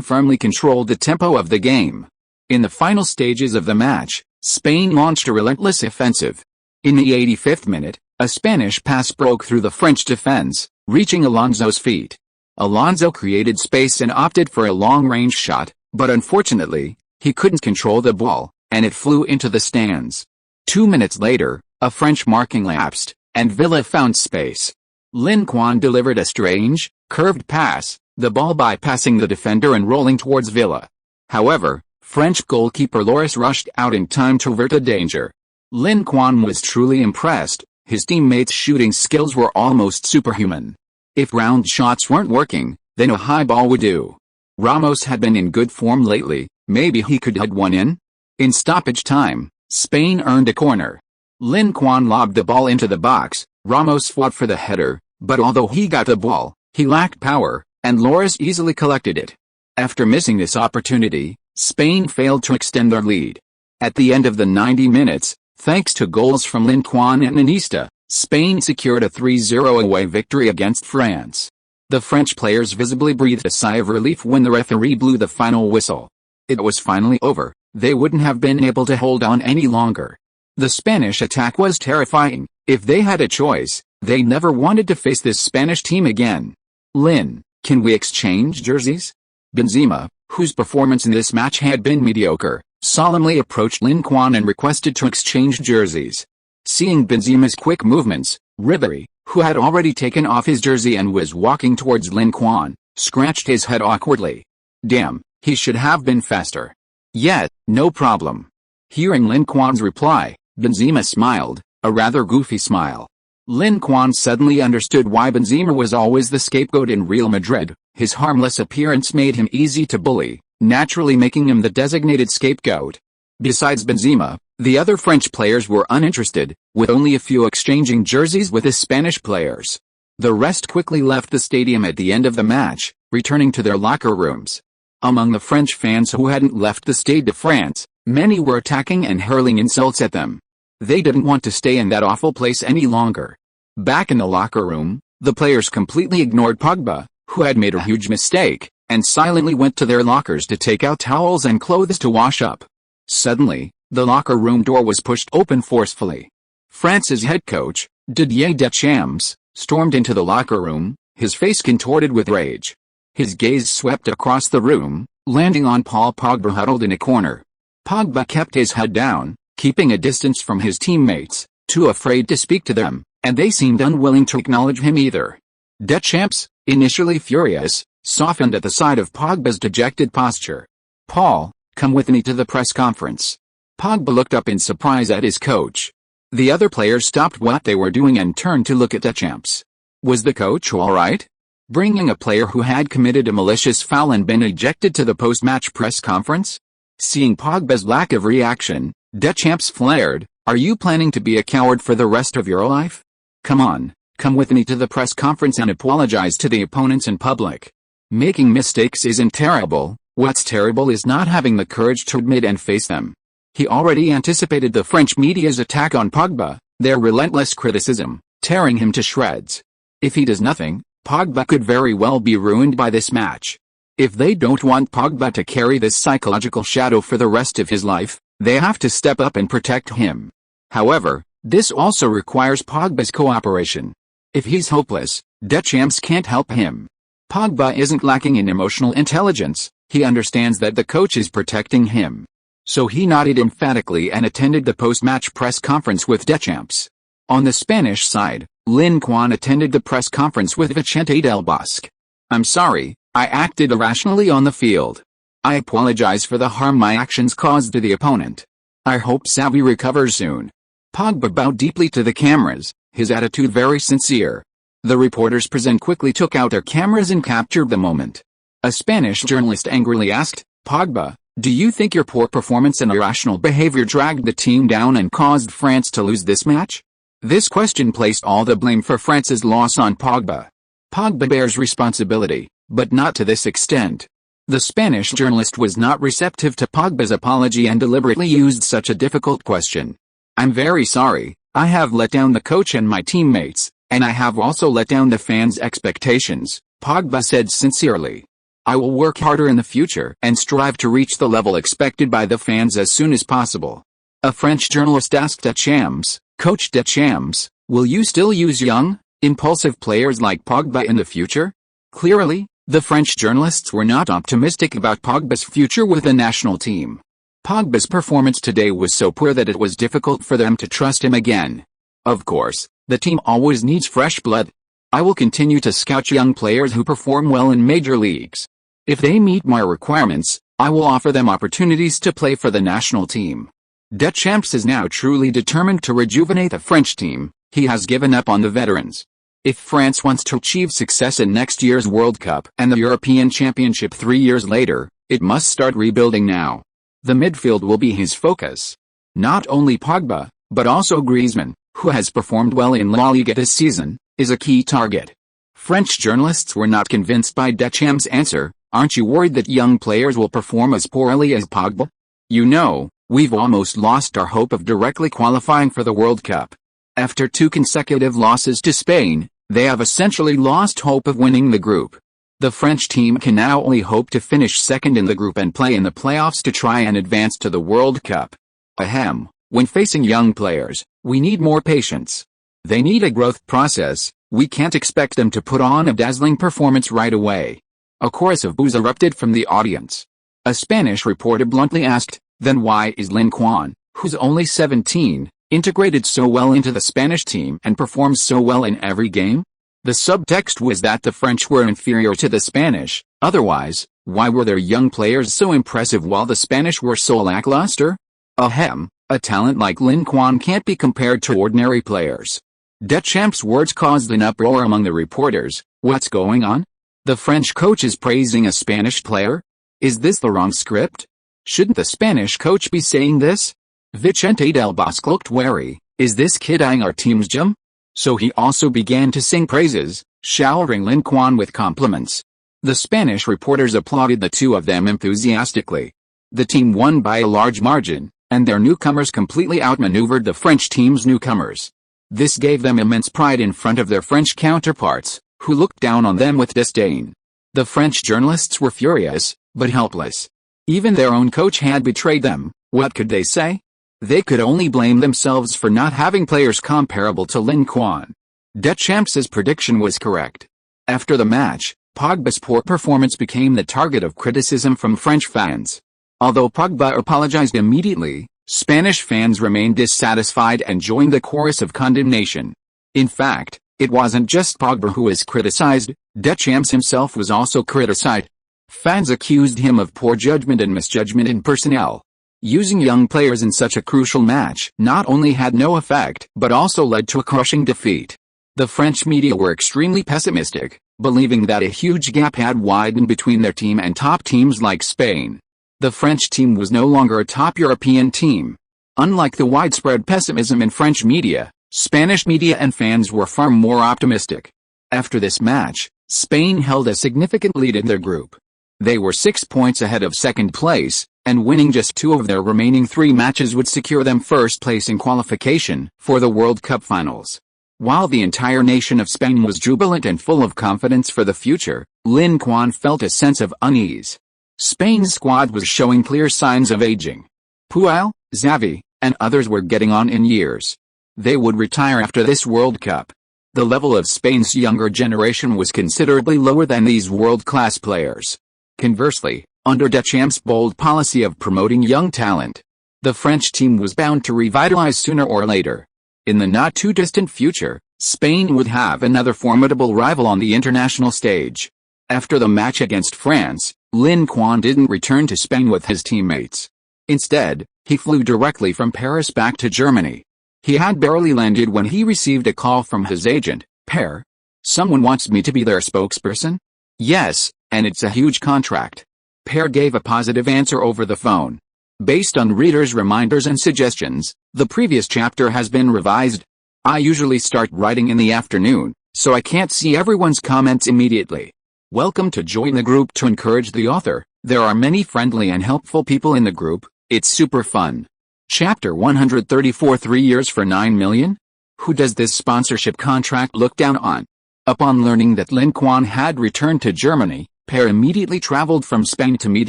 firmly controlled the tempo of the game. In the final stages of the match, Spain launched a relentless offensive. In the 85th minute, a Spanish pass broke through the French defense, reaching Alonso's feet. Alonso created space and opted for a long-range shot, but unfortunately, he couldn't control the ball, and it flew into the stands. 2 minutes later, a French marking lapsed, and Villa found space. Lin Quan delivered a strange, curved pass, the ball bypassing the defender and rolling towards Villa. However, French goalkeeper Loris rushed out in time to avert the danger. Lin Quan was truly impressed, his teammates' shooting skills were almost superhuman. If round shots weren't working, then a high ball would do. Ramos had been in good form lately, maybe he could head one in? In stoppage time, Spain earned a corner. Lin Quan lobbed the ball into the box, Ramos fought for the header, but although he got the ball, he lacked power, and Loris easily collected it. After missing this opportunity, Spain failed to extend their lead. At the end of the 90 minutes, thanks to goals from Lin Quan and Iniesta, Spain secured a 3-0 away victory against France. The French players visibly breathed a sigh of relief when the referee blew the final whistle. It was finally over, they wouldn't have been able to hold on any longer. The Spanish attack was terrifying. If they had a choice, they never wanted to face this Spanish team again. Lin, can we exchange jerseys? Benzema, whose performance in this match had been mediocre, solemnly approached Lin Quan and requested to exchange jerseys. Seeing Benzema's quick movements, Ribéry, who had already taken off his jersey and was walking towards Lin Quan, scratched his head awkwardly. Damn, he should have been faster. Yet, no problem. Hearing Lin Quan's reply, Benzema smiled, a rather goofy smile. Lin Quan suddenly understood why Benzema was always the scapegoat in Real Madrid. His harmless appearance made him easy to bully, naturally making him the designated scapegoat. Besides Benzema, the other French players were uninterested, with only a few exchanging jerseys with the Spanish players. The rest quickly left the stadium at the end of the match, returning to their locker rooms. Among the French fans who hadn't left the Stade de France, many were attacking and hurling insults at them. They didn't want to stay in that awful place any longer. Back in the locker room, the players completely ignored Pogba, who had made a huge mistake, and silently went to their lockers to take out towels and clothes to wash up. Suddenly, the locker room door was pushed open forcefully. France's head coach, Didier Deschamps, stormed into the locker room, his face contorted with rage. His gaze swept across the room, landing on Paul Pogba huddled in a corner. Pogba kept his head down, keeping a distance from his teammates, too afraid to speak to them, and they seemed unwilling to acknowledge him either. Deschamps, initially furious, softened at the sight of Pogba's dejected posture. Paul, come with me to the press conference. Pogba looked up in surprise at his coach. The other players stopped what they were doing and turned to look at Deschamps. Was the coach all right? Bringing a player who had committed a malicious foul and been ejected to the post-match press conference? Seeing Pogba's lack of reaction, Deschamps flared, are you planning to be a coward for the rest of your life? Come on, come with me to the press conference and apologize to the opponents in public. Making mistakes isn't terrible, what's terrible is not having the courage to admit and face them. He already anticipated the French media's attack on Pogba, their relentless criticism, tearing him to shreds. If he does nothing, Pogba could very well be ruined by this match. If they don't want Pogba to carry this psychological shadow for the rest of his life, they have to step up and protect him. However, this also requires Pogba's cooperation. If he's hopeless, Deschamps can't help him. Pogba isn't lacking in emotional intelligence, he understands that the coach is protecting him. So he nodded emphatically and attended the post-match press conference with Deschamps. On the Spanish side, Lin Quan attended the press conference with Vicente del Bosque. I'm sorry, I acted irrationally on the field. I apologize for the harm my actions caused to the opponent. I hope Xavi recovers soon. Pogba bowed deeply to the cameras, his attitude very sincere. The reporters present quickly took out their cameras and captured the moment. A Spanish journalist angrily asked, Pogba, do you think your poor performance and irrational behavior dragged the team down and caused France to lose this match? This question placed all the blame for France's loss on Pogba. Pogba bears responsibility, but not to this extent. The Spanish journalist was not receptive to Pogba's apology and deliberately used such a difficult question. I'm very sorry, I have let down the coach and my teammates, and I have also let down the fans' expectations, Pogba said sincerely. I will work harder in the future and strive to reach the level expected by the fans as soon as possible. A French journalist asked Deschamps, Coach Deschamps, will you still use young, impulsive players like Pogba in the future? Clearly, the French journalists were not optimistic about Pogba's future with the national team. Pogba's performance today was so poor that it was difficult for them to trust him again. Of course, the team always needs fresh blood. I will continue to scout young players who perform well in major leagues. If they meet my requirements, I will offer them opportunities to play for the national team. Deschamps is now truly determined to rejuvenate the French team, he has given up on the veterans. If France wants to achieve success in next year's World Cup and the European Championship 3 years later, it must start rebuilding now. The midfield will be his focus. Not only Pogba, but also Griezmann, who has performed well in La Liga this season, is a key target. French journalists were not convinced by Deschamps' answer. Aren't you worried that young players will perform as poorly as Pogba? You know, we've almost lost our hope of directly qualifying for the World Cup. After 2 consecutive losses to Spain, they have essentially lost hope of winning the group. The French team can now only hope to finish second in the group and play in the playoffs to try and advance to the World Cup. Ahem, when facing young players, we need more patience. They need a growth process. We can't expect them to put on a dazzling performance right away. A chorus of boos erupted from the audience. A Spanish reporter bluntly asked, then why is Lin Quan, who's only 17, integrated so well into the Spanish team and performs so well in every game? The subtext was that the French were inferior to the Spanish. Otherwise, why were their young players so impressive while the Spanish were so lackluster? Ahem, a talent like Lin Quan can't be compared to ordinary players. Deschamps' words caused an uproar among the reporters. What's going on? The French coach is praising a Spanish player? Is this the wrong script? Shouldn't the Spanish coach be saying this? Vicente del Bosque looked wary. Is this kid eyeing our team's gym? So he also began to sing praises, showering Lin Quan with compliments. The Spanish reporters applauded the two of them enthusiastically. The team won by a large margin, and their newcomers completely outmaneuvered the French team's newcomers. This gave them immense pride in front of their French counterparts, who looked down on them with disdain. The French journalists were furious, but helpless. Even their own coach had betrayed them. What could they say? They could only blame themselves for not having players comparable to Lin Quan. Deschamps' prediction was correct. After the match, Pogba's poor performance became the target of criticism from French fans. Although Pogba apologized immediately, Spanish fans remained dissatisfied and joined the chorus of condemnation. In fact, it wasn't just Pogba who was criticized, Deschamps himself was also criticized. Fans accused him of poor judgment and misjudgment in personnel. Using young players in such a crucial match not only had no effect but also led to a crushing defeat. The French media were extremely pessimistic, believing that a huge gap had widened between their team and top teams like Spain. The French team was no longer a top European team. Unlike the widespread pessimism in French media, Spanish media and fans were far more optimistic. After this match, Spain held a significant lead in their group. They were 6 points ahead of second place, and winning just 2 of their remaining 3 matches would secure them first place in qualification for the World Cup finals. While the entire nation of Spain was jubilant and full of confidence for the future, Lin Quan felt a sense of unease. Spain's squad was showing clear signs of aging. Puyol, Xavi, and others were getting on in years. They would retire after this World Cup. The level of Spain's younger generation was considerably lower than these world-class players. Conversely, under Deschamps' bold policy of promoting young talent, the French team was bound to revitalize sooner or later. In the not-too-distant future, Spain would have another formidable rival on the international stage. After the match against France, Lin Quan didn't return to Spain with his teammates. Instead, he flew directly from Paris back to Germany. He had barely landed when he received a call from his agent. "Per, someone wants me to be their spokesperson?" "Yes, and it's a huge contract." Per gave a positive answer over the phone. Based on readers' reminders and suggestions, the previous chapter has been revised. I usually start writing in the afternoon, so I can't see everyone's comments immediately. Welcome to join the group to encourage the author. There are many friendly and helpful people in the group. It's super fun. Chapter 134 3 years for 9 million? Who does this sponsorship contract look down on? Upon learning that Lin Quan had returned to Germany, Per immediately traveled from Spain to meet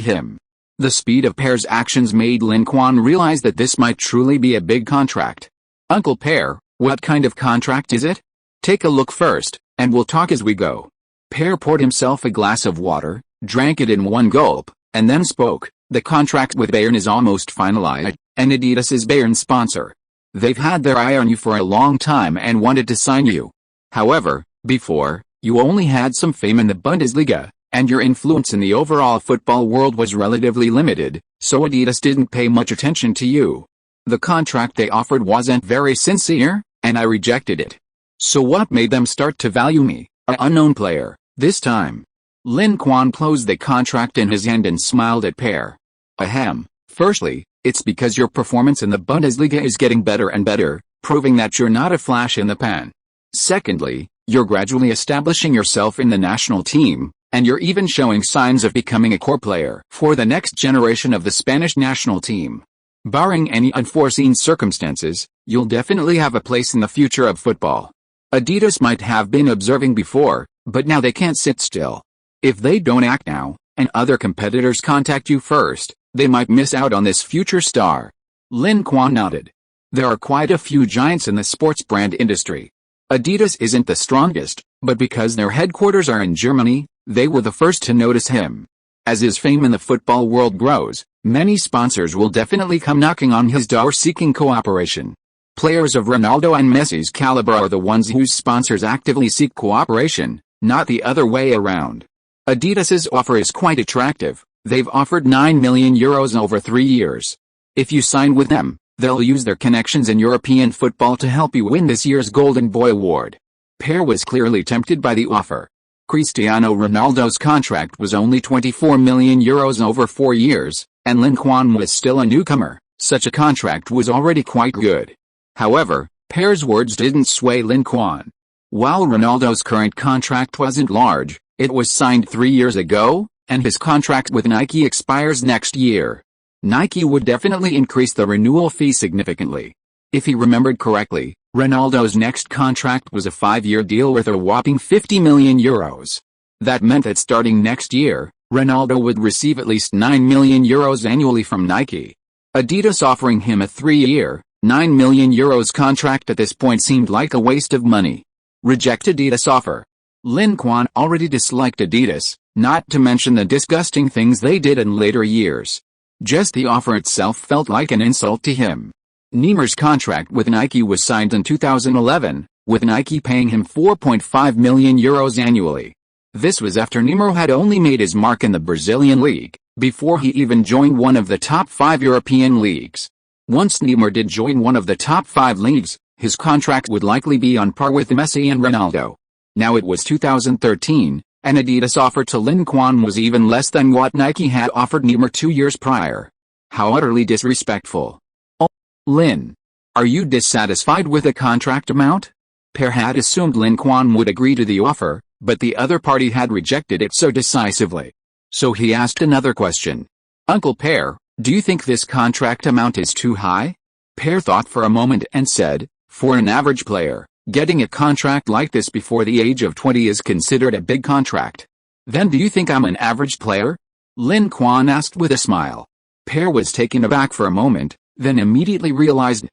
him. The speed of Per's actions made Lin Quan realize that this might truly be a big contract. "Uncle Per, what kind of contract is it? Take a look first, and we'll talk as we go." Per poured himself a glass of water, drank it in one gulp, and then spoke. "The contract with Bayern is almost finalized, and Adidas is Bayern's sponsor. They've had their eye on you for a long time and wanted to sign you. However, before, you only had some fame in the Bundesliga, and your influence in the overall football world was relatively limited, so Adidas didn't pay much attention to you. The contract they offered wasn't very sincere, and I rejected it. So what made them start to value me, an unknown player, this time? Lin Quan closed the contract in his hand and smiled at Per. Ahem. Firstly, it's because your performance in the Bundesliga is getting better and better, proving that you're not a flash in the pan. Secondly, you're gradually establishing yourself in the national team, and you're even showing signs of becoming a core player for the next generation of the Spanish national team. Barring any unforeseen circumstances, you'll definitely have a place in the future of football. Adidas might have been observing before, but now they can't sit still. If they don't act now, and other competitors contact you first, they might miss out on this future star. Lin Quan nodded. There are quite a few giants in the sports brand industry. Adidas isn't the strongest, but because their headquarters are in Germany, they were the first to notice him. As his fame in the football world grows, many sponsors will definitely come knocking on his door seeking cooperation. Players of Ronaldo and Messi's caliber are the ones whose sponsors actively seek cooperation, not the other way around. Adidas's offer is quite attractive. They've offered €9 million over 3 years. If you sign with them, they'll use their connections in European football to help you win this year's Golden Boy Award. Per was clearly tempted by the offer. Cristiano Ronaldo's contract was only €24 million over 4 years, and Lin Quan was still a newcomer. Such a contract was already quite good. However, Per's words didn't sway Lin Quan. While Ronaldo's current contract wasn't large, it was signed 3 years ago, and his contract with Nike expires next year. Nike would definitely increase the renewal fee significantly. If he remembered correctly, Ronaldo's next contract was a 5-year deal worth a whopping €50 million. That meant that starting next year, Ronaldo would receive at least €9 million annually from Nike. Adidas offering him a 3-year, €9 million contract at this point seemed like a waste of money. Reject Adidas offer. Lin Quan already disliked Adidas, not to mention the disgusting things they did in later years. Just the offer itself felt like an insult to him. Neymar's contract with Nike was signed in 2011, with Nike paying him €4.5 million annually. This was after Neymar had only made his mark in the Brazilian league, before he even joined one of the top 5 European leagues. Once Neymar did join one of the top 5 leagues, his contract would likely be on par with Messi and Ronaldo. Now it was 2013, and Adidas' offer to Lin Quan was even less than what Nike had offered Neymar 2 years prior. How utterly disrespectful. Oh, Lin. Are you dissatisfied with the contract amount? Per had assumed Lin Quan would agree to the offer, but the other party had rejected it so decisively. So he asked another question. Uncle Per, do you think this contract amount is too high? Per thought for a moment and said, for an average player, getting a contract like this before the age of 20 is considered a big contract. Then do you think I'm an average player? Lin Quan asked with a smile. Per was taken aback for a moment, then immediately realized.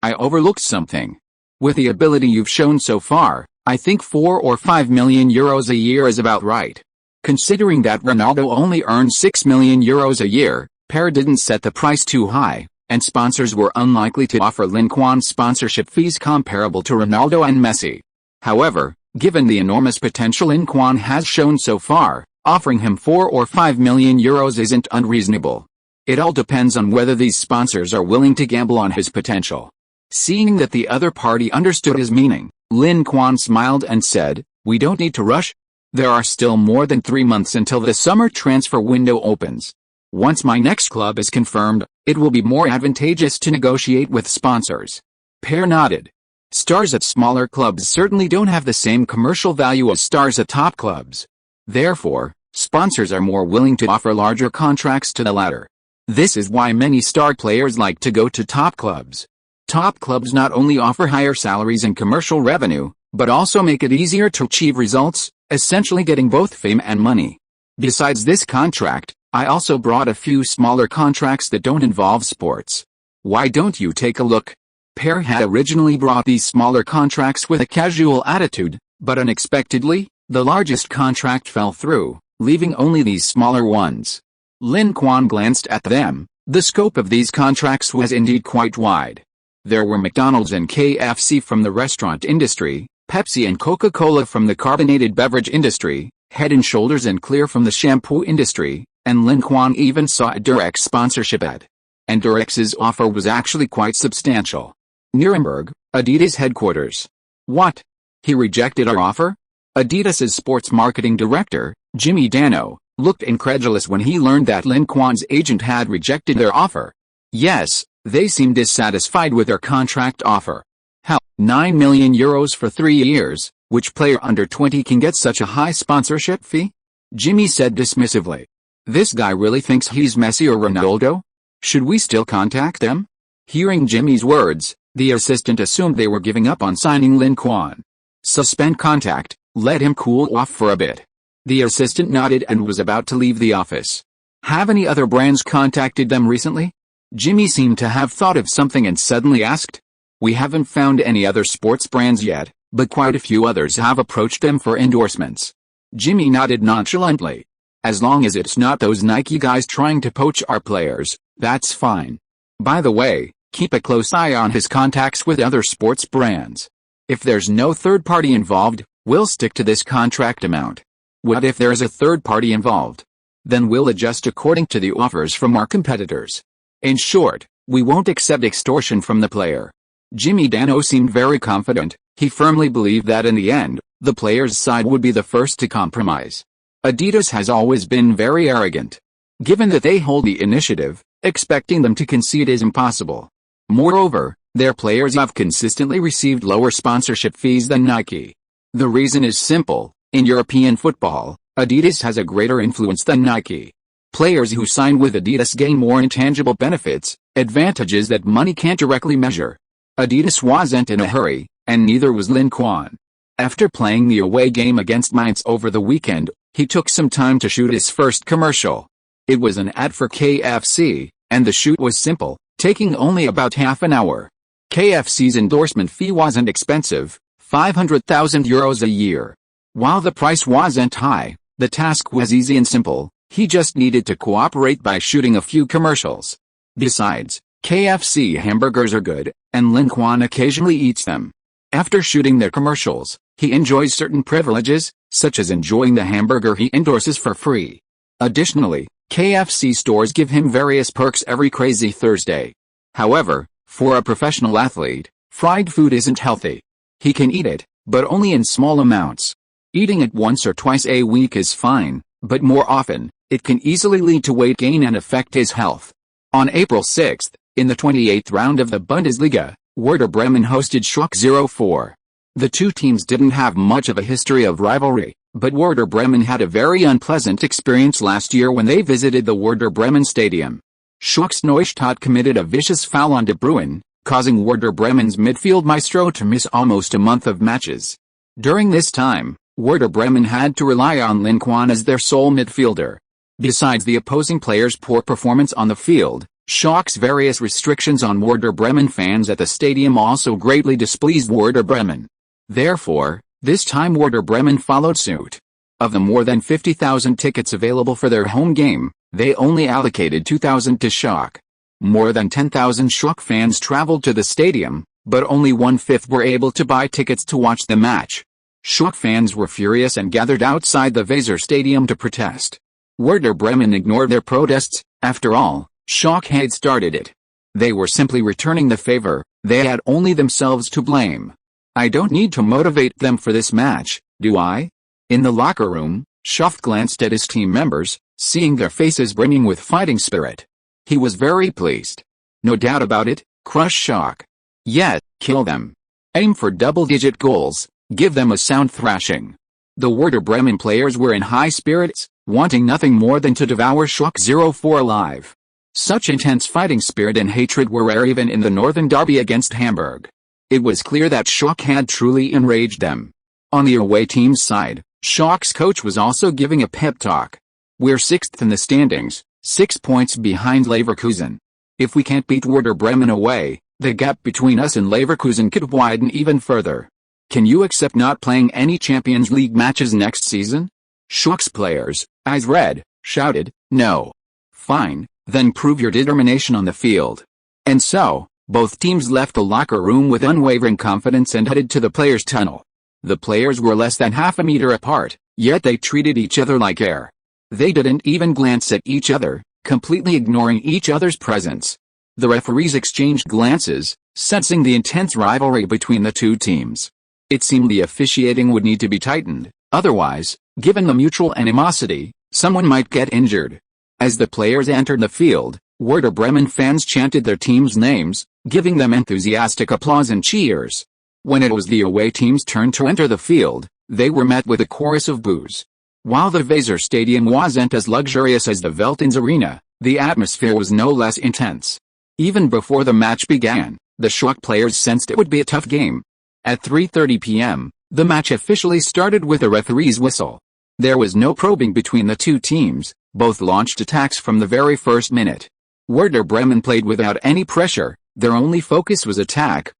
I overlooked something. With the ability you've shown so far, I think 4 or 5 million euros a year is about right. Considering that Ronaldo only earns 6 million euros a year, Per didn't set the price too high, and sponsors were unlikely to offer Lin Quan sponsorship fees comparable to Ronaldo and Messi. However, given the enormous potential Lin Quan has shown so far, offering him 4 or 5 million euros isn't unreasonable. It all depends on whether these sponsors are willing to gamble on his potential. Seeing that the other party understood his meaning, Lin Quan smiled and said, we don't need to rush. There are still more than 3 months until the summer transfer window opens. Once my next club is confirmed, it will be more advantageous to negotiate with sponsors. Per nodded. Stars at smaller clubs certainly don't have the same commercial value as stars at top clubs. Therefore, sponsors are more willing to offer larger contracts to the latter. This is why many star players like to go to top clubs. Top clubs not only offer higher salaries and commercial revenue, but also make it easier to achieve results, essentially getting both fame and money. Besides this contract, I also brought a few smaller contracts that don't involve sports. Why don't you take a look? Per had originally brought these smaller contracts with a casual attitude, but unexpectedly, the largest contract fell through, leaving only these smaller ones. Lin Quan glanced at them. The scope of these contracts was indeed quite wide. There were McDonald's and KFC from the restaurant industry, Pepsi and Coca-Cola from the carbonated beverage industry, Head & Shoulders and Clear from the shampoo industry, and Lin Quan even saw a Durex sponsorship ad. And Durex's offer was actually quite substantial. Nuremberg, Adidas headquarters. What? He rejected our offer? Adidas's sports marketing director, Jimmy Dano, looked incredulous when he learned that Lin Quan's agent had rejected their offer. Yes, they seemed dissatisfied with their contract offer. Hell, €9 million for 3 years, which player under 20 can get such a high sponsorship fee? Jimmy said dismissively. This guy really thinks he's Messi or Ronaldo? Should we still contact them? Hearing Jimmy's words, the assistant assumed they were giving up on signing Lin Quan. Suspend contact, let him cool off for a bit. The assistant nodded and was about to leave the office. Have any other brands contacted them recently? Jimmy seemed to have thought of something and suddenly asked. We haven't found any other sports brands yet, but quite a few others have approached them for endorsements. Jimmy nodded nonchalantly. As long as it's not those Nike guys trying to poach our players, that's fine. By the way, keep a close eye on his contacts with other sports brands. If there's no third party involved, we'll stick to this contract amount. What if there's a third party involved? Then we'll adjust according to the offers from our competitors. In short, we won't accept extortion from the player. Jimmy Dano seemed very confident. He firmly believed that in the end, the player's side would be the first to compromise. Adidas has always been very arrogant. Given that they hold the initiative, expecting them to concede is impossible. Moreover, their players have consistently received lower sponsorship fees than Nike. The reason is simple. In European football, Adidas has a greater influence than Nike. Players who sign with Adidas gain more intangible benefits, advantages that money can't directly measure. Adidas wasn't in a hurry, and neither was Lin Quan. After playing the away game against Mainz over the weekend, he took some time to shoot his first commercial. It was an ad for KFC, and the shoot was simple, taking only about half an hour. KFC's endorsement fee wasn't expensive, €500,000 a year. While the price wasn't high, the task was easy and simple. He just needed to cooperate by shooting a few commercials. Besides, KFC hamburgers are good, and Lin Quan occasionally eats them. After shooting their commercials, he enjoys certain privileges, such as enjoying the hamburger he endorses for free. Additionally, KFC stores give him various perks every crazy Thursday. However, for a professional athlete, fried food isn't healthy. He can eat it, but only in small amounts. Eating it once or twice a week is fine, but more often, it can easily lead to weight gain and affect his health. On April 6, in the 28th round of the Bundesliga, Werder Bremen hosted Schalke 04. The two teams didn't have much of a history of rivalry, but Werder Bremen had a very unpleasant experience last year when they visited the Werder Bremen stadium. Schalke's Neustadt committed a vicious foul on De Bruyne, causing Werder Bremen's midfield maestro to miss almost a month of matches. During this time, Werder Bremen had to rely on Lin Quan as their sole midfielder. Besides the opposing players' poor performance on the field, Schalke's various restrictions on Werder Bremen fans at the stadium also greatly displeased Werder Bremen. Therefore, this time Werder Bremen followed suit. Of the more than 50,000 tickets available for their home game, they only allocated 2,000 to Schalke. More than 10,000 Schalke fans traveled to the stadium, but only 1/5 were able to buy tickets to watch the match. Schalke fans were furious and gathered outside the Weser Stadium to protest. Werder Bremen ignored their protests. After all, Schalke had started it. They were simply returning the favor. They had only themselves to blame. I don't need to motivate them for this match, do I? In the locker room, Schalke glanced at his team members, seeing their faces brimming with fighting spirit. He was very pleased. No doubt about it, crush Schalke. Yet, kill them. Aim for double-digit goals, give them a sound thrashing. The Werder Bremen players were in high spirits, wanting nothing more than to devour Schalke 04 alive. Such intense fighting spirit and hatred were rare even in the Northern Derby against Hamburg. It was clear that Schalke had truly enraged them. On the away team's side, Schalke's coach was also giving a pep talk. We're 6th in the standings, 6 points behind Leverkusen. If we can't beat Werder Bremen away, the gap between us and Leverkusen could widen even further. Can you accept not playing any Champions League matches next season? Schalke's players, eyes red, shouted, no. Fine, then prove your determination on the field. And so, both teams left the locker room with unwavering confidence and headed to the players' tunnel. The players were less than half a meter apart, yet they treated each other like air. They didn't even glance at each other, completely ignoring each other's presence. The referees exchanged glances, sensing the intense rivalry between the two teams. It seemed the officiating would need to be tightened, otherwise, given the mutual animosity, someone might get injured. As the players entered the field, Werder Bremen fans chanted their team's names, giving them enthusiastic applause and cheers. When it was the away team's turn to enter the field, they were met with a chorus of boos. While the Weser Stadium wasn't as luxurious as the Veltins Arena, the atmosphere was no less intense. Even before the match began, the Schalke players sensed it would be a tough game. At 3:30 p.m., the match officially started with a referee's whistle. There was no probing between the two teams, both launched attacks from the very first minute. Werder Bremen played without any pressure, their only focus was attack,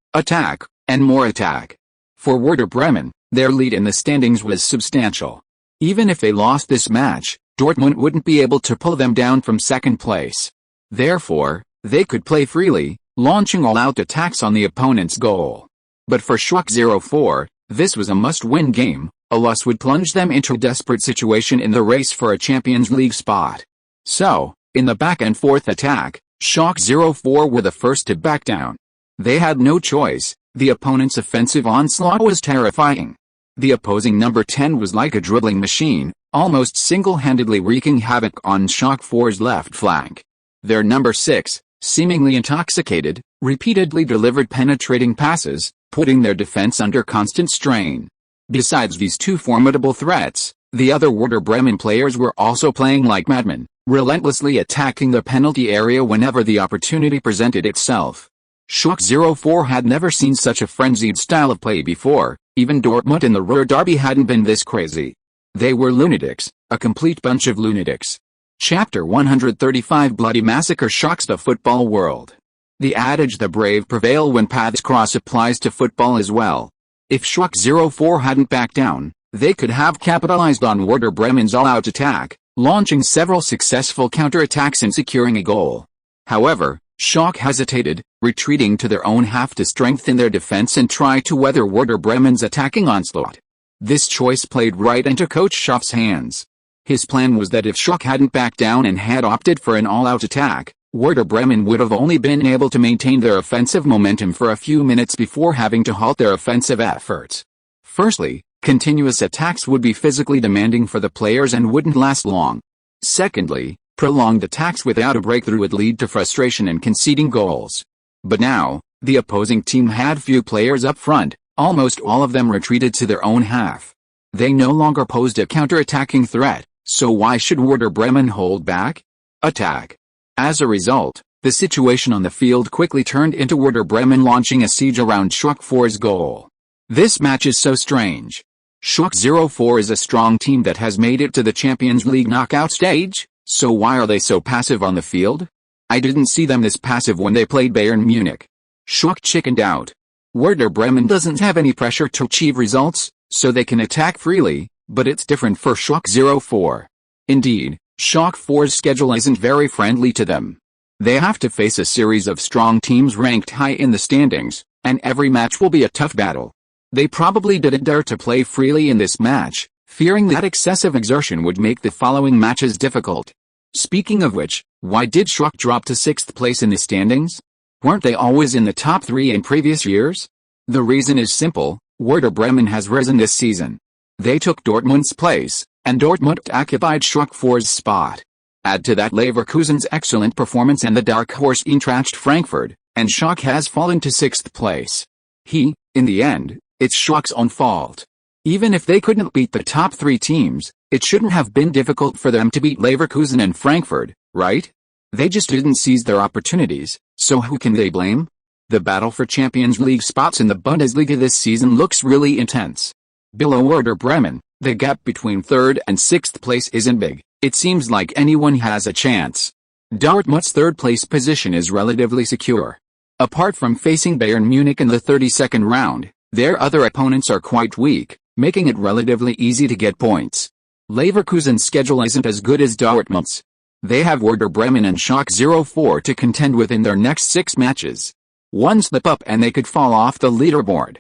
and more attack. For Werder Bremen, their lead in the standings was substantial. Even if they lost this match, Dortmund wouldn't be able to pull them down from second place. Therefore, they could play freely, launching all-out attacks on the opponent's goal. But for Schalke 04, this was a must-win game. A loss would plunge them into a desperate situation in the race for a Champions League spot. So, in the back-and-forth attack, Schalke 04 were the first to back down. They had no choice, the opponent's offensive onslaught was terrifying. The opposing number 10 was like a dribbling machine, almost single-handedly wreaking havoc on Schalke 04's left flank. Their number 6, seemingly intoxicated, repeatedly delivered penetrating passes, putting their defense under constant strain. Besides these two formidable threats, the other Werder Bremen players were also playing like madmen, relentlessly attacking the penalty area whenever the opportunity presented itself. Schalke 04 had never seen such a frenzied style of play before, even Dortmund in the Ruhr derby hadn't been this crazy. They were lunatics, a complete bunch of lunatics. Chapter 135 Bloody Massacre shocks the football world. The adage "the brave prevail when paths cross" applies to football as well. If Schalke 04 hadn't backed down, they could have capitalized on Werder Bremen's all-out attack, launching several successful counter-attacks and securing a goal. However, Schalke hesitated, retreating to their own half to strengthen their defense and try to weather Werder Bremen's attacking onslaught. This choice played right into Coach Schaaf's hands. His plan was that if Schalke hadn't backed down and had opted for an all-out attack, Werder Bremen would have only been able to maintain their offensive momentum for a few minutes before having to halt their offensive efforts. Firstly, continuous attacks would be physically demanding for the players and wouldn't last long. Secondly, prolonged attacks without a breakthrough would lead to frustration and conceding goals. But now, the opposing team had few players up front, almost all of them retreated to their own half. They no longer posed a counter-attacking threat, so why should Werder Bremen hold back? Attack. As a result, the situation on the field quickly turned into Werder Bremen launching a siege around Schalke 04's goal. This match is so strange. Schalke 04 is a strong team that has made it to the Champions League knockout stage, so why are they so passive on the field? I didn't see them this passive when they played Bayern Munich. Schalke chickened out. Werder Bremen doesn't have any pressure to achieve results, so they can attack freely, but it's different for Schalke 04. Indeed, Schalke 04's schedule isn't very friendly to them. They have to face a series of strong teams ranked high in the standings, and every match will be a tough battle. They probably didn't dare to play freely in this match, fearing that excessive exertion would make the following matches difficult. Speaking of which, why did Schalke drop to 6th place in the standings? Weren't they always in the top 3 in previous years? The reason is simple: Werder Bremen has risen this season. They took Dortmund's place, and Dortmund occupied Schalke 04's spot. Add to that Leverkusen's excellent performance and the dark horse Eintracht Frankfurt, and Schalke has fallen to 6th place. In the end, it's Schalke's own fault. Even if they couldn't beat the top 3 teams, it shouldn't have been difficult for them to beat Leverkusen and Frankfurt, right? They just didn't seize their opportunities, so who can they blame? The battle for Champions League spots in the Bundesliga this season looks really intense. Below Werder Bremen, the gap between 3rd and 6th place isn't big. It seems like anyone has a chance. Dortmund's 3rd place position is relatively secure. Apart from facing Bayern Munich in the 32nd round, their other opponents are quite weak, making it relatively easy to get points. Leverkusen's schedule isn't as good as Dortmund's. They have Werder Bremen and Schalke 04 to contend with in their next 6 matches. One slip up and they could fall off the leaderboard.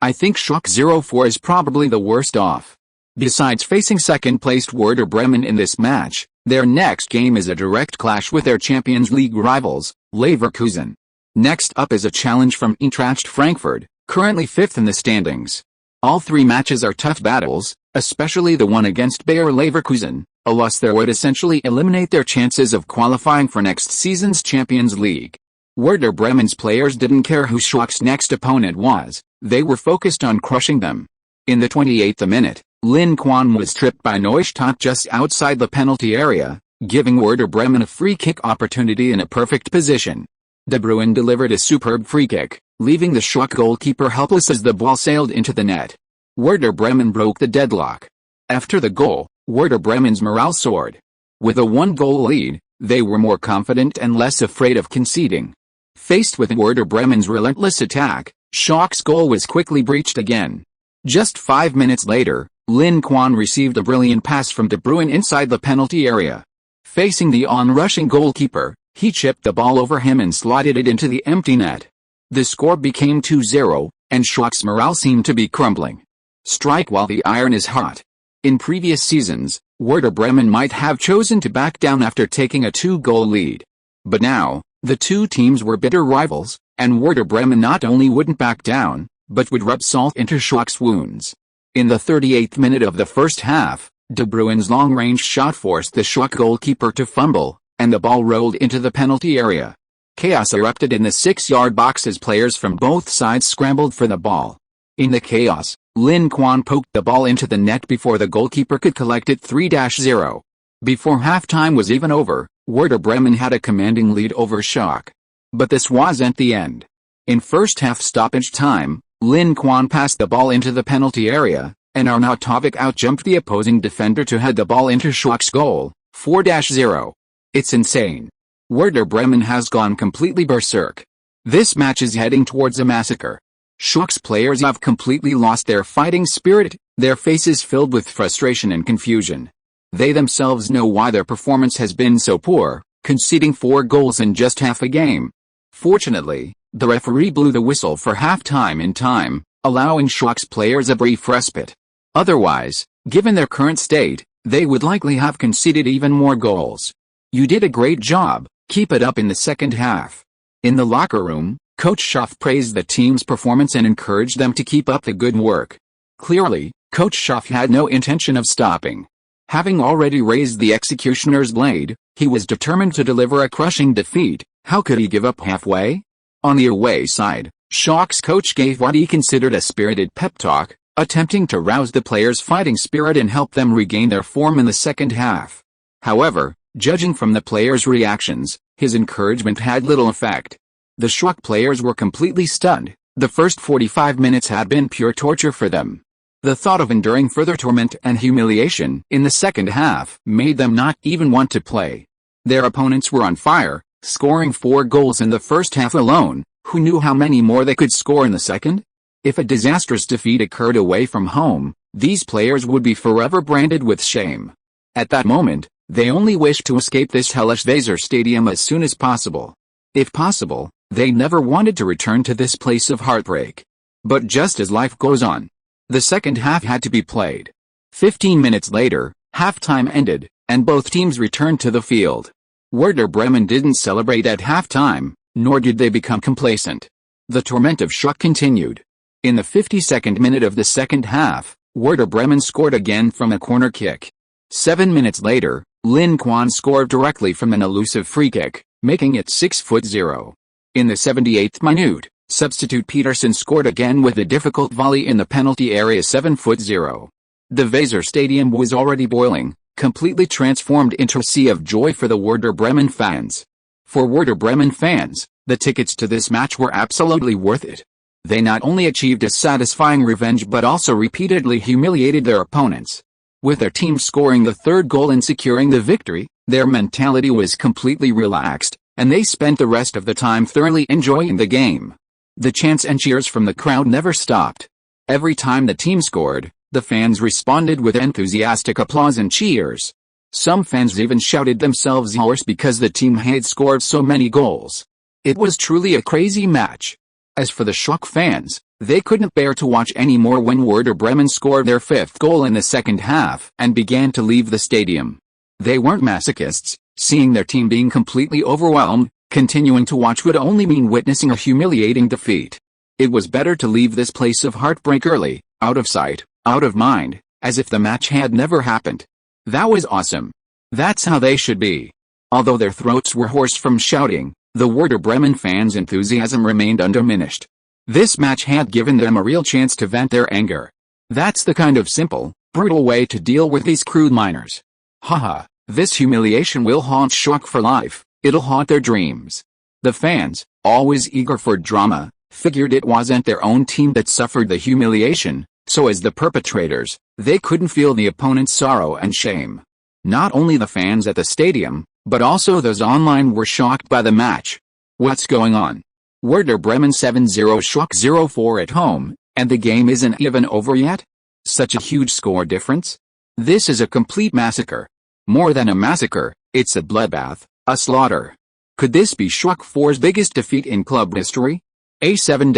I think Schalke 04 is probably the worst off. Besides facing 2nd-placed Werder Bremen in this match, their next game is a direct clash with their Champions League rivals, Leverkusen. Next up is a challenge from Eintracht Frankfurt, currently 5th in the standings. All 3 matches are tough battles, especially the one against Bayer Leverkusen. A loss there would essentially eliminate their chances of qualifying for next season's Champions League. Werder Bremen's players didn't care who Schalke's next opponent was, they were focused on crushing them. In the 28th minute, Lin Quan was tripped by Neustadt just outside the penalty area, giving Werder Bremen a free kick opportunity in a perfect position. De Bruyne delivered a superb free kick, leaving the Schalke goalkeeper helpless as the ball sailed into the net. Werder Bremen broke the deadlock. After the goal, Werder Bremen's morale soared. With a 1-goal lead, they were more confident and less afraid of conceding. Faced with Werder Bremen's relentless attack, Schalke's goal was quickly breached again. Just 5 minutes later, Lin Quan received a brilliant pass from De Bruyne inside the penalty area. Facing the on-rushing goalkeeper, he chipped the ball over him and slotted it into the empty net. The score became 2-0, and Schalke's morale seemed to be crumbling. Strike while the iron is hot. In previous seasons, Werder Bremen might have chosen to back down after taking a 2-goal lead. But now, the two teams were bitter rivals, and Werder Bremen not only wouldn't back down, but would rub salt into Schalke's wounds. In the 38th minute of the first half, De Bruyne's long-range shot forced the Schalke goalkeeper to fumble, and the ball rolled into the penalty area. Chaos erupted in the 6-yard box as players from both sides scrambled for the ball. In the chaos, Lin Quan poked the ball into the net before the goalkeeper could collect it 3-0. Before halftime was even over, Werder Bremen had a commanding lead over Schalke. But this wasn't the end. In first-half stoppage time, Lin Quan passed the ball into the penalty area, and Arnautovic outjumped the opposing defender to head the ball into Schalke's goal, 4-0. It's insane. Werder Bremen has gone completely berserk. This match is heading towards a massacre. Schalke's players have completely lost their fighting spirit, their faces filled with frustration and confusion. They themselves know why their performance has been so poor, conceding 4 goals in just half a game. Fortunately, the referee blew the whistle for halftime in time, allowing Schalke's players a brief respite. Otherwise, given their current state, they would likely have conceded even more goals. You did a great job, keep it up in the second half. In the locker room, Coach Schaff praised the team's performance and encouraged them to keep up the good work. Clearly, Coach Schaff had no intention of stopping. Having already raised the executioner's blade, he was determined to deliver a crushing defeat. How could he give up halfway? On the away side, Schalke's coach gave what he considered a spirited pep talk, attempting to rouse the players' fighting spirit and help them regain their form in the second half. However, judging from the players' reactions, his encouragement had little effect. The Schalke players were completely stunned. The first 45 minutes had been pure torture for them. The thought of enduring further torment and humiliation in the second half made them not even want to play. Their opponents were on fire, scoring 4 goals in the first half alone. Who knew how many more they could score in the second? If a disastrous defeat occurred away from home, these players would be forever branded with shame. At that moment, they only wished to escape this hellish Weser stadium as soon as possible. If possible, they never wanted to return to this place of heartbreak. But just as life goes on, the second half had to be played. 15 minutes later, halftime ended, and both teams returned to the field. Werder Bremen didn't celebrate at halftime, nor did they become complacent. The torment of Schalke continued. In the 52nd minute of the second half, Werder Bremen scored again from a corner kick. 7 minutes later, Lin Quan scored directly from an elusive free kick, making it 6-0. In the 78th minute, substitute Peterson scored again with a difficult volley in the penalty area, 7-0. The Weser stadium was already boiling, completely transformed into a sea of joy for the Werder Bremen fans. For Werder Bremen fans, the tickets to this match were absolutely worth it. They not only achieved a satisfying revenge but also repeatedly humiliated their opponents. With their team scoring the 3rd goal and securing the victory, their mentality was completely relaxed, and they spent the rest of the time thoroughly enjoying the game. The chants and cheers from the crowd never stopped. Every time the team scored, the fans responded with enthusiastic applause and cheers. Some fans even shouted themselves hoarse because the team had scored so many goals. It was truly a crazy match. As for the Schalke fans, they couldn't bear to watch anymore when Werder Bremen scored their 5th goal in the second half and began to leave the stadium. They weren't masochists, seeing their team being completely overwhelmed. Continuing to watch would only mean witnessing a humiliating defeat. It was better to leave this place of heartbreak early, out of sight, out of mind, as if the match had never happened. That was awesome. That's how they should be. Although their throats were hoarse from shouting, the Werder Bremen fans' enthusiasm remained undiminished. This match had given them a real chance to vent their anger. That's the kind of simple, brutal way to deal with these crude minors. Haha, this humiliation will haunt Schalke for life. It'll haunt their dreams. The fans, always eager for drama, figured it wasn't their own team that suffered the humiliation, so as the perpetrators, they couldn't feel the opponent's sorrow and shame. Not only the fans at the stadium, but also those online were shocked by the match. What's going on? Werder Bremen 7-0 Schalke 0-4 at home, and the game isn't even over yet? Such a huge score difference? This is a complete massacre. More than a massacre, it's a bloodbath, a slaughter. Could this be Schalke 4's biggest defeat in club history? A 7-0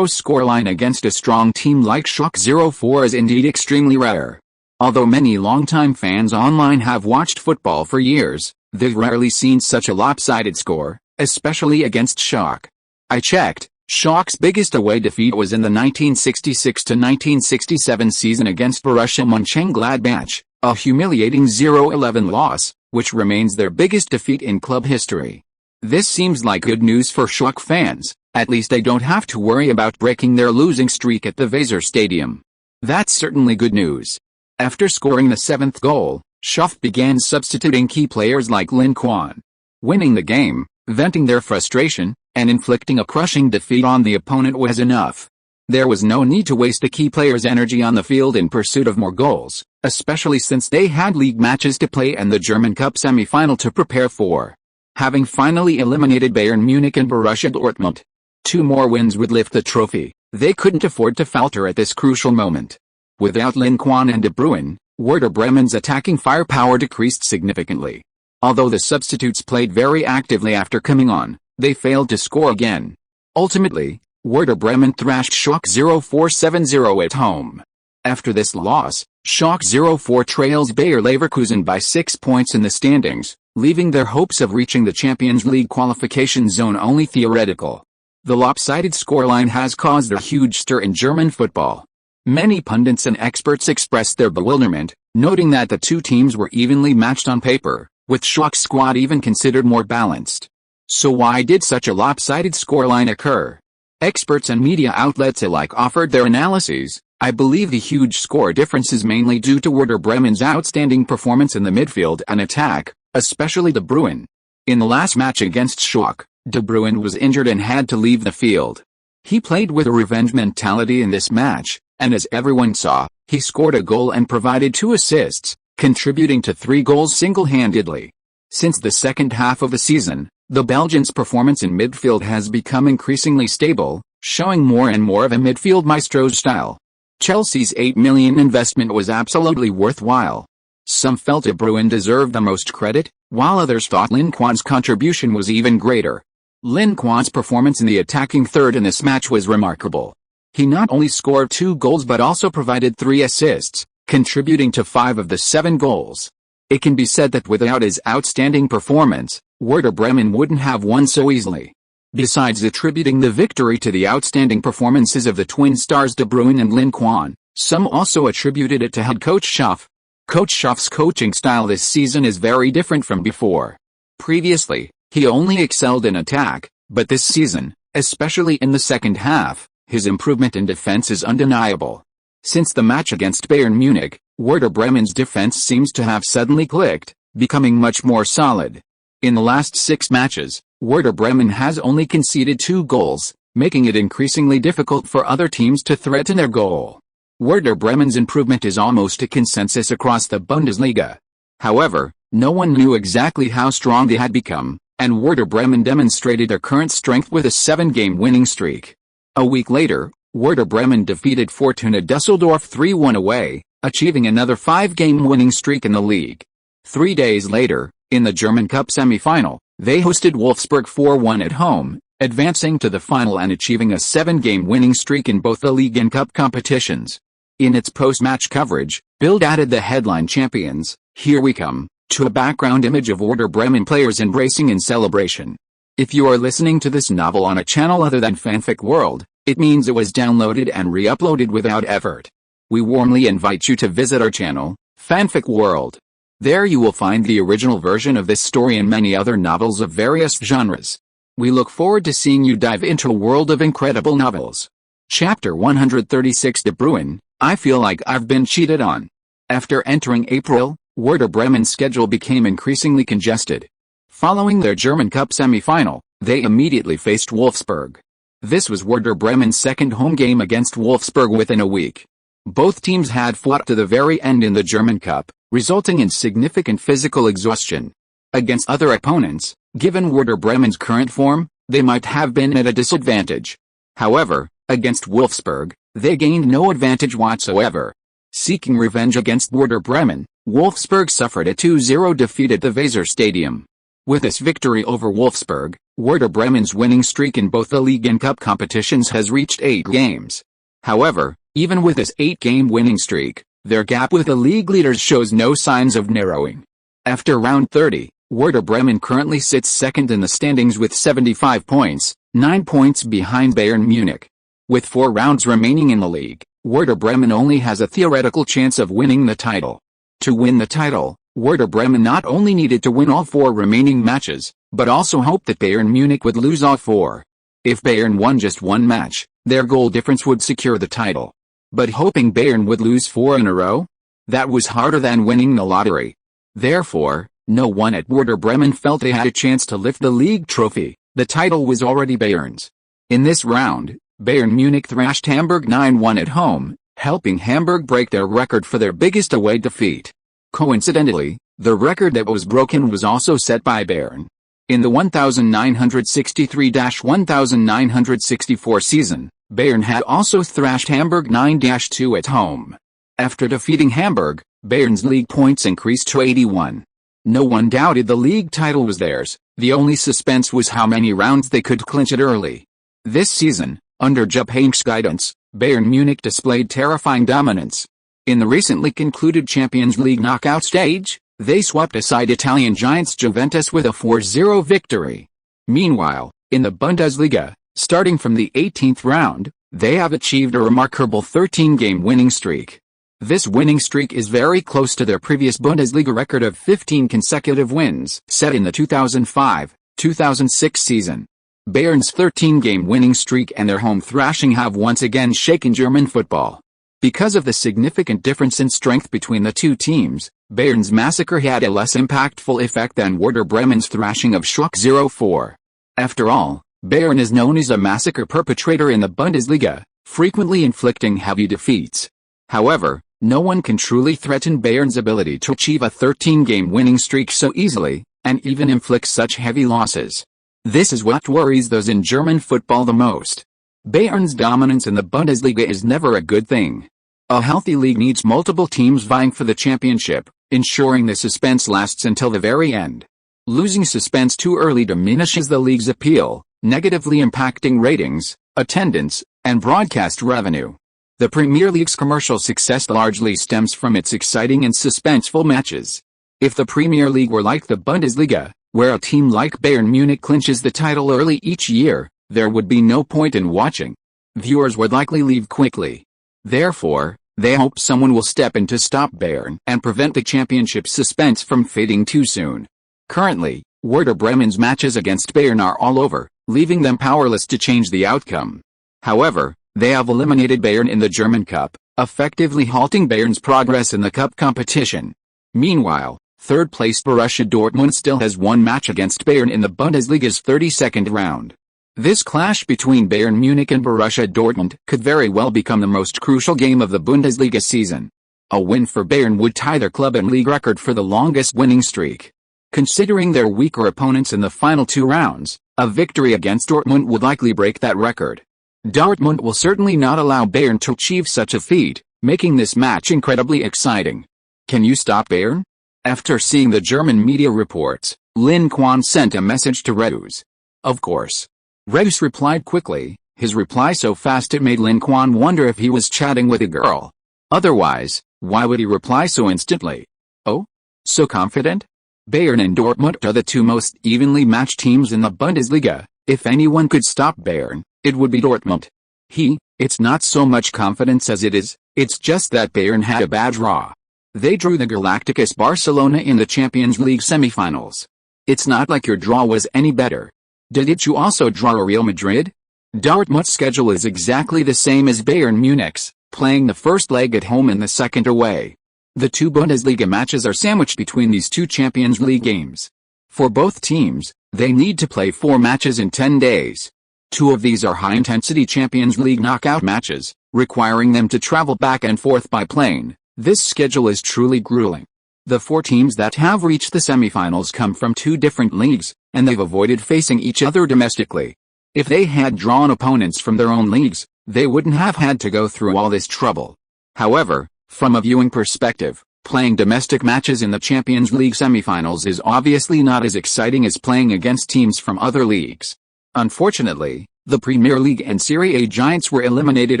scoreline against a strong team like Schalke 04 is indeed extremely rare. Although many longtime fans online have watched football for years, they've rarely seen such a lopsided score, especially against Schalke. I checked, Schalke's biggest away defeat was in the 1966-1967 season against Borussia Mönchengladbach, a humiliating 0-11 loss, which remains their biggest defeat in club history. This seems like good news for Schalke fans, at least they don't have to worry about breaking their losing streak at the Weser Stadium. That's certainly good news. After scoring the 7th goal, Schalke began substituting key players like Lin Quan. Winning the game, venting their frustration, and inflicting a crushing defeat on the opponent was enough. There was no need to waste a key player's energy on the field in pursuit of more goals, especially since they had league matches to play and the German Cup semi-final to prepare for. Having finally eliminated Bayern Munich and Borussia Dortmund, 2 more wins would lift the trophy. They couldn't afford to falter at this crucial moment. Without Lin Quan and De Bruyne, Werder Bremen's attacking firepower decreased significantly. Although the substitutes played very actively after coming on, they failed to score again. Ultimately, Werder Bremen thrashed Schalke 04 7-0 at home. After this loss, Schalke 04 trails Bayer Leverkusen by 6 points in the standings, leaving their hopes of reaching the Champions League qualification zone only theoretical. The lopsided scoreline has caused a huge stir in German football. Many pundits and experts expressed their bewilderment, noting that the two teams were evenly matched on paper, with Schalke's squad even considered more balanced. So why did such a lopsided scoreline occur? Experts and media outlets alike offered their analyses. I believe the huge score difference is mainly due to Werder Bremen's outstanding performance in the midfield and attack, especially De Bruyne. In the last match against Schalke, De Bruyne was injured and had to leave the field. He played with a revenge mentality in this match, and as everyone saw, he scored a goal and provided 2 assists, contributing to 3 goals single-handedly. Since the second half of the season, the Belgian's performance in midfield has become increasingly stable, showing more and more of a midfield maestro's style. Chelsea's €8 million investment was absolutely worthwhile. Some felt De Bruyne deserved the most credit, while others thought Lin Quan's contribution was even greater. Lin Quan's performance in the attacking third in this match was remarkable. He not only scored 2 goals but also provided 3 assists, contributing to 5 of the 7 goals. It can be said that without his outstanding performance, Werder Bremen wouldn't have won so easily. Besides attributing the victory to the outstanding performances of the twin stars De Bruyne and Lin Quan, some also attributed it to head coach Schaff. Coach Schaff's coaching style this season is very different from before. Previously, he only excelled in attack, but this season, especially in the second half, his improvement in defense is undeniable. Since the match against Bayern Munich, Werder Bremen's defense seems to have suddenly clicked, becoming much more solid. In the last 6 matches, Werder Bremen has only conceded 2 goals, making it increasingly difficult for other teams to threaten their goal. Werder Bremen's improvement is almost a consensus across the Bundesliga. However, no one knew exactly how strong they had become, and Werder Bremen demonstrated their current strength with a 7-game winning streak. A week later, Werder Bremen defeated Fortuna Düsseldorf 3-1 away, achieving another 5-game winning streak in the league. 3 days later, in the German Cup semi-final, they hosted Wolfsburg 4-1 at home, advancing to the final and achieving a 7-game winning streak in both the league and cup competitions. In its post-match coverage, Bild added the headline "Champions, here we come," to a background image of Werder Bremen players embracing in celebration. If you are listening to this novel on a channel other than Fanfic World, It means it was downloaded and re-uploaded without effort. We warmly invite you to visit our channel, Fanfic World. There you will find the original version of this story and many other novels of various genres. We look forward to seeing you dive into a world of incredible novels. Chapter 136 De Bruyne, I feel like I've been cheated on. After entering April, Werder Bremen's schedule became increasingly congested. Following their German Cup semi-final, they immediately faced Wolfsburg. This was Werder Bremen's second home game against Wolfsburg within a week. Both teams had fought to the very end in the German Cup, resulting in significant physical exhaustion. Against other opponents, given Werder Bremen's current form, they might have been at a disadvantage. However, against Wolfsburg, they gained no advantage whatsoever. Seeking revenge against Werder Bremen, Wolfsburg suffered a 2-0 defeat at the Weser Stadium. With this victory over Wolfsburg, Werder Bremen's winning streak in both the league and cup competitions has reached 8 games. However, even with this 8-game winning streak, their gap with the league leaders shows no signs of narrowing. After round 30, Werder Bremen currently sits second in the standings with 75 points, 9 points behind Bayern Munich. With 4 rounds remaining in the league, Werder Bremen only has a theoretical chance of winning the title. To win the title, Werder Bremen not only needed to win all 4 remaining matches, but also hoped that Bayern Munich would lose all 4. If Bayern won just 1 match, their goal difference would secure the title. But hoping Bayern would lose 4 in a row? That was harder than winning the lottery. Therefore, no one at Werder Bremen felt they had a chance to lift the league trophy. The title was already Bayern's. In this round, Bayern Munich thrashed Hamburg 9-1 at home, helping Hamburg break their record for their biggest away defeat. Coincidentally, the record that was broken was also set by Bayern. In the 1963-1964 season, Bayern had also thrashed Hamburg 9-2 at home. After defeating Hamburg, Bayern's league points increased to 81. No one doubted the league title was theirs, the only suspense was how many rounds they could clinch it early. This season, under Jupp Heynck's guidance, Bayern Munich displayed terrifying dominance. In the recently concluded Champions League knockout stage, they swept aside Italian giants Juventus with a 4-0 victory. Meanwhile, in the Bundesliga, starting from the 18th round, they have achieved a remarkable 13-game winning streak. This winning streak is very close to their previous Bundesliga record of 15 consecutive wins, set in the 2005-2006 season. Bayern's 13-game winning streak and their home thrashing have once again shaken German football. Because of the significant difference in strength between the two teams, Bayern's massacre had a less impactful effect than Werder Bremen's thrashing of Schalke 04. After all, Bayern is known as a massacre perpetrator in the Bundesliga, frequently inflicting heavy defeats. However, no one can truly threaten Bayern's ability to achieve a 13-game winning streak so easily, and even inflict such heavy losses. This is what worries those in German football the most. Bayern's dominance in the Bundesliga is never a good thing. A healthy league needs multiple teams vying for the championship, ensuring the suspense lasts until the very end. Losing suspense too early diminishes the league's appeal, negatively impacting ratings, attendance, and broadcast revenue. The Premier League's commercial success largely stems from its exciting and suspenseful matches. If the Premier League were like the Bundesliga, where a team like Bayern Munich clinches the title early each year, there would be no point in watching. Viewers would likely leave quickly. Therefore, they hope someone will step in to stop Bayern and prevent the championship suspense from fading too soon. Currently, Werder Bremen's matches against Bayern are all over, leaving them powerless to change the outcome. However, they have eliminated Bayern in the German Cup, effectively halting Bayern's progress in the cup competition. Meanwhile, third-placed Borussia Dortmund still has 1 match against Bayern in the Bundesliga's 32nd round. This clash between Bayern Munich and Borussia Dortmund could very well become the most crucial game of the Bundesliga season. A win for Bayern would tie their club and league record for the longest winning streak. Considering their weaker opponents in the final 2 rounds, a victory against Dortmund would likely break that record. Dortmund will certainly not allow Bayern to achieve such a feat, making this match incredibly exciting. Can you stop Bayern? After seeing the German media reports, Lin Quan sent a message to Reus. Of course. Reus replied quickly, his reply so fast it made Lin Quan wonder if he was chatting with a girl. Otherwise, why would he reply so instantly? Oh? So confident? Bayern and Dortmund are the 2 most evenly matched teams in the Bundesliga. If anyone could stop Bayern, it would be Dortmund. It's not so much confidence as it's just that Bayern had a bad draw. They drew the Galacticos Barcelona in the Champions League semi-finals. It's not like your draw was any better. Didn't you also draw Real Madrid? Dortmund's schedule is exactly the same as Bayern Munich's, playing the first leg at home and the second away. The two Bundesliga matches are sandwiched between these two Champions League games. For both teams, they need to play 4 matches in 10 days. 2 of these are high-intensity Champions League knockout matches, requiring them to travel back and forth by plane. This schedule is truly grueling. The 4 teams that have reached the semifinals come from 2 different leagues, and they've avoided facing each other domestically. If they had drawn opponents from their own leagues, they wouldn't have had to go through all this trouble. However, from a viewing perspective, playing domestic matches in the Champions League semifinals is obviously not as exciting as playing against teams from other leagues. Unfortunately, the Premier League and Serie A giants were eliminated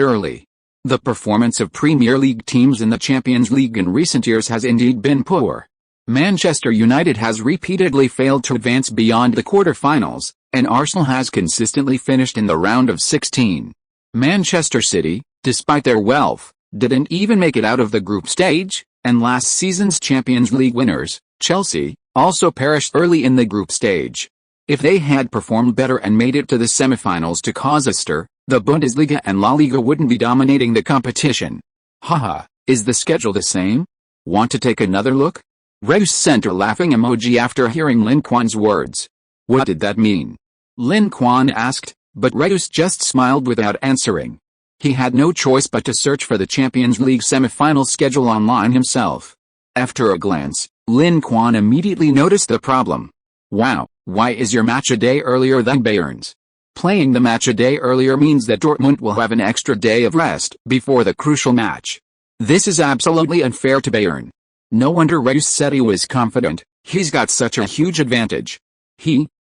early. The performance of Premier League teams in the Champions League in recent years has indeed been poor. Manchester United has repeatedly failed to advance beyond the quarter-finals, and Arsenal has consistently finished in the round of 16. Manchester City, despite their wealth, didn't even make it out of the group stage, and last season's Champions League winners, Chelsea, also perished early in the group stage. If they had performed better and made it to the semifinals to cause a stir, the Bundesliga and La Liga wouldn't be dominating the competition. Haha, is the schedule the same? Want to take another look? Reus sent a laughing emoji after hearing Lin Quan's words. What did that mean? Lin Quan asked, but Reus just smiled without answering. He had no choice but to search for the Champions League semi-final schedule online himself. After a glance, Lin Quan immediately noticed the problem. Wow, why is your match a day earlier than Bayern's? Playing the match a day earlier means that Dortmund will have an extra day of rest before the crucial match. This is absolutely unfair to Bayern. No wonder Reus said he was confident. He's got such a huge advantage.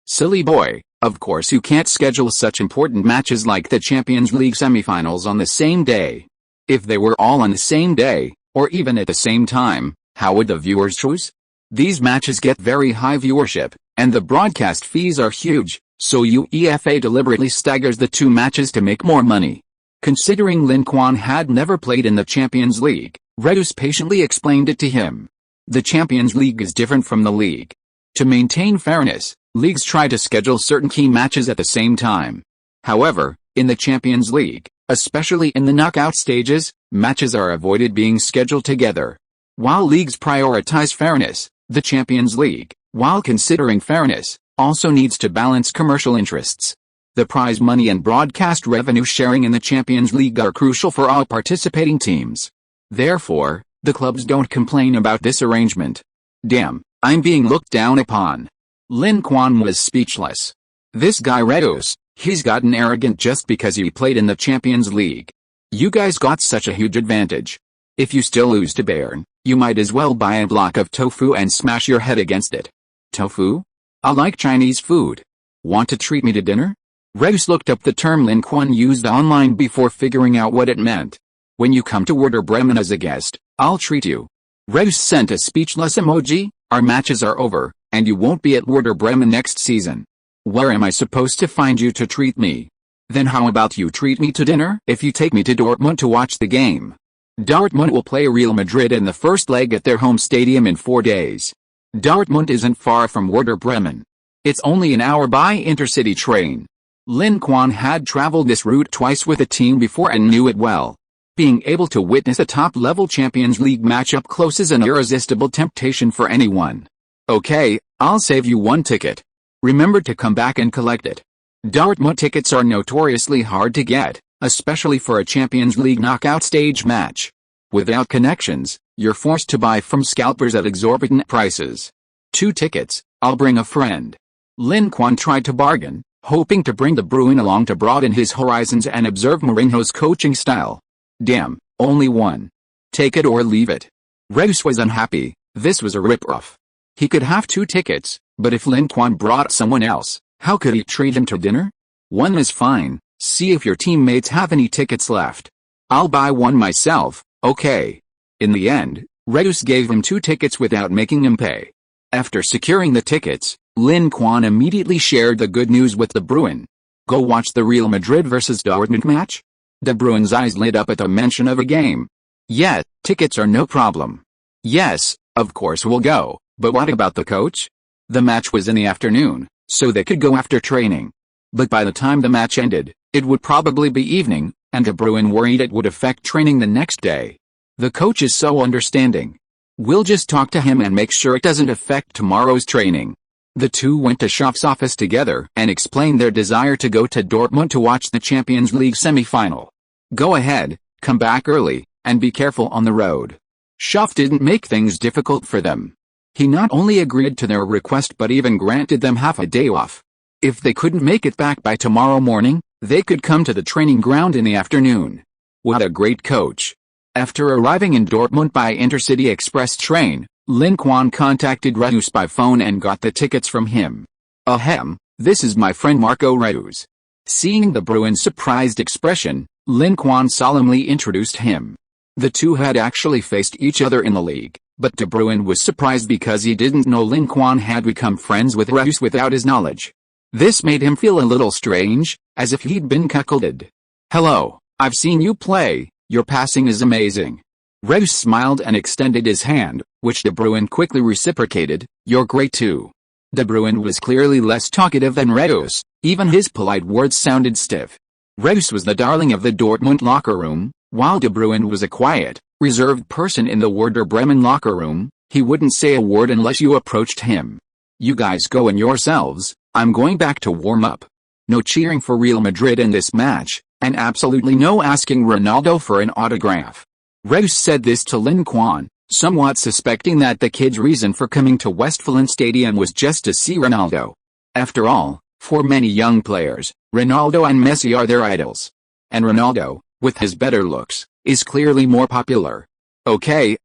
Silly boy, of course you can't schedule such important matches like the Champions League semifinals on the same day. If they were all on the same day, or even at the same time, how would the viewers choose? These matches get very high viewership, and the broadcast fees are huge, so UEFA deliberately staggers the 2 matches to make more money. Considering Lin Quan had never played in the Champions League, Reus patiently explained it to him. The Champions League is different from the league. To maintain fairness, leagues try to schedule certain key matches at the same time. However, in the Champions League, especially in the knockout stages, matches are avoided being scheduled together. While leagues prioritize fairness, the Champions League, while considering fairness, also needs to balance commercial interests. The prize money and broadcast revenue sharing in the Champions League are crucial for all participating teams. Therefore, the clubs don't complain about this arrangement. Damn, I'm being looked down upon. Lin Quan was speechless. This guy Reus, he's gotten arrogant just because he played in the Champions League. You guys got such a huge advantage. If you still lose to Bayern, you might as well buy a block of tofu and smash your head against it. Tofu? I like Chinese food. Want to treat me to dinner? Reus looked up the term Lin Quan used online before figuring out what it meant. When you come to Werder Bremen as a guest, I'll treat you. Reus sent a speechless emoji. Our matches are over, and you won't be at Werder Bremen next season. Where am I supposed to find you to treat me? Then how about you treat me to dinner if you take me to Dortmund to watch the game? Dortmund will play Real Madrid in the first leg at their home stadium in 4 days. Dortmund isn't far from Werder Bremen. It's only an hour by intercity train. Lin Quan had traveled this route twice with a team before and knew it well. Being able to witness a top-level Champions League match up close is an irresistible temptation for anyone. Okay, I'll save you 1 ticket. Remember to come back and collect it. Dortmund tickets are notoriously hard to get, especially for a Champions League knockout stage match. Without connections, you're forced to buy from scalpers at exorbitant prices. 2 tickets, I'll bring a friend. Lin Quan tried to bargain, hoping to bring the Bruin along to broaden his horizons and observe Mourinho's coaching style. Damn, only 1. Take it or leave it. Reus was unhappy. This was a rip-off. He could have 2 tickets, but if Lin Quan brought someone else, how could he treat him to dinner? 1 is fine. See if your teammates have any tickets left. I'll buy 1 myself, okay. In the end, Reus gave him 2 tickets without making him pay. After securing the tickets, Lin Quan immediately shared the good news with the Bruin. Go watch the Real Madrid vs Dortmund match? De Bruyne's eyes lit up at the mention of a game. Yeah, tickets are no problem. Yes, of course we'll go, but what about the coach? The match was in the afternoon, so they could go after training. But by the time the match ended, it would probably be evening, and De Bruyne worried it would affect training the next day. The coach is so understanding. We'll just talk to him and make sure it doesn't affect tomorrow's training. The two went to Schaaf's office together and explained their desire to go to Dortmund to watch the Champions League semi-final. Go ahead, come back early, and be careful on the road. Schaaf didn't make things difficult for them. He not only agreed to their request but even granted them half a day off. If they couldn't make it back by tomorrow morning, they could come to the training ground in the afternoon. What a great coach. After arriving in Dortmund by Intercity Express train, Lin Quan contacted Reus by phone and got the tickets from him. Ahem, this is my friend Marco Reus. Seeing De Bruyne's surprised expression, Lin Quan solemnly introduced him. The two had actually faced each other in the league, but De Bruyne was surprised because he didn't know Lin Quan had become friends with Reus without his knowledge. This made him feel a little strange, as if he'd been cuckolded. Hello, I've seen you play, your passing is amazing. Reus smiled and extended his hand, which De Bruyne quickly reciprocated, you're great too. De Bruyne was clearly less talkative than Reus, even his polite words sounded stiff. Reus was the darling of the Dortmund locker room, while De Bruyne was a quiet, reserved person in the Werder Bremen locker room. He wouldn't say a word unless you approached him. You guys go in yourselves, I'm going back to warm up. No cheering for Real Madrid in this match, and absolutely no asking Ronaldo for an autograph. Reus said this to Lin Quan, somewhat suspecting that the kid's reason for coming to Westfalen Stadium was just to see Ronaldo. After all, for many young players, Ronaldo and Messi are their idols. And Ronaldo, with his better looks, is clearly more popular. Okay,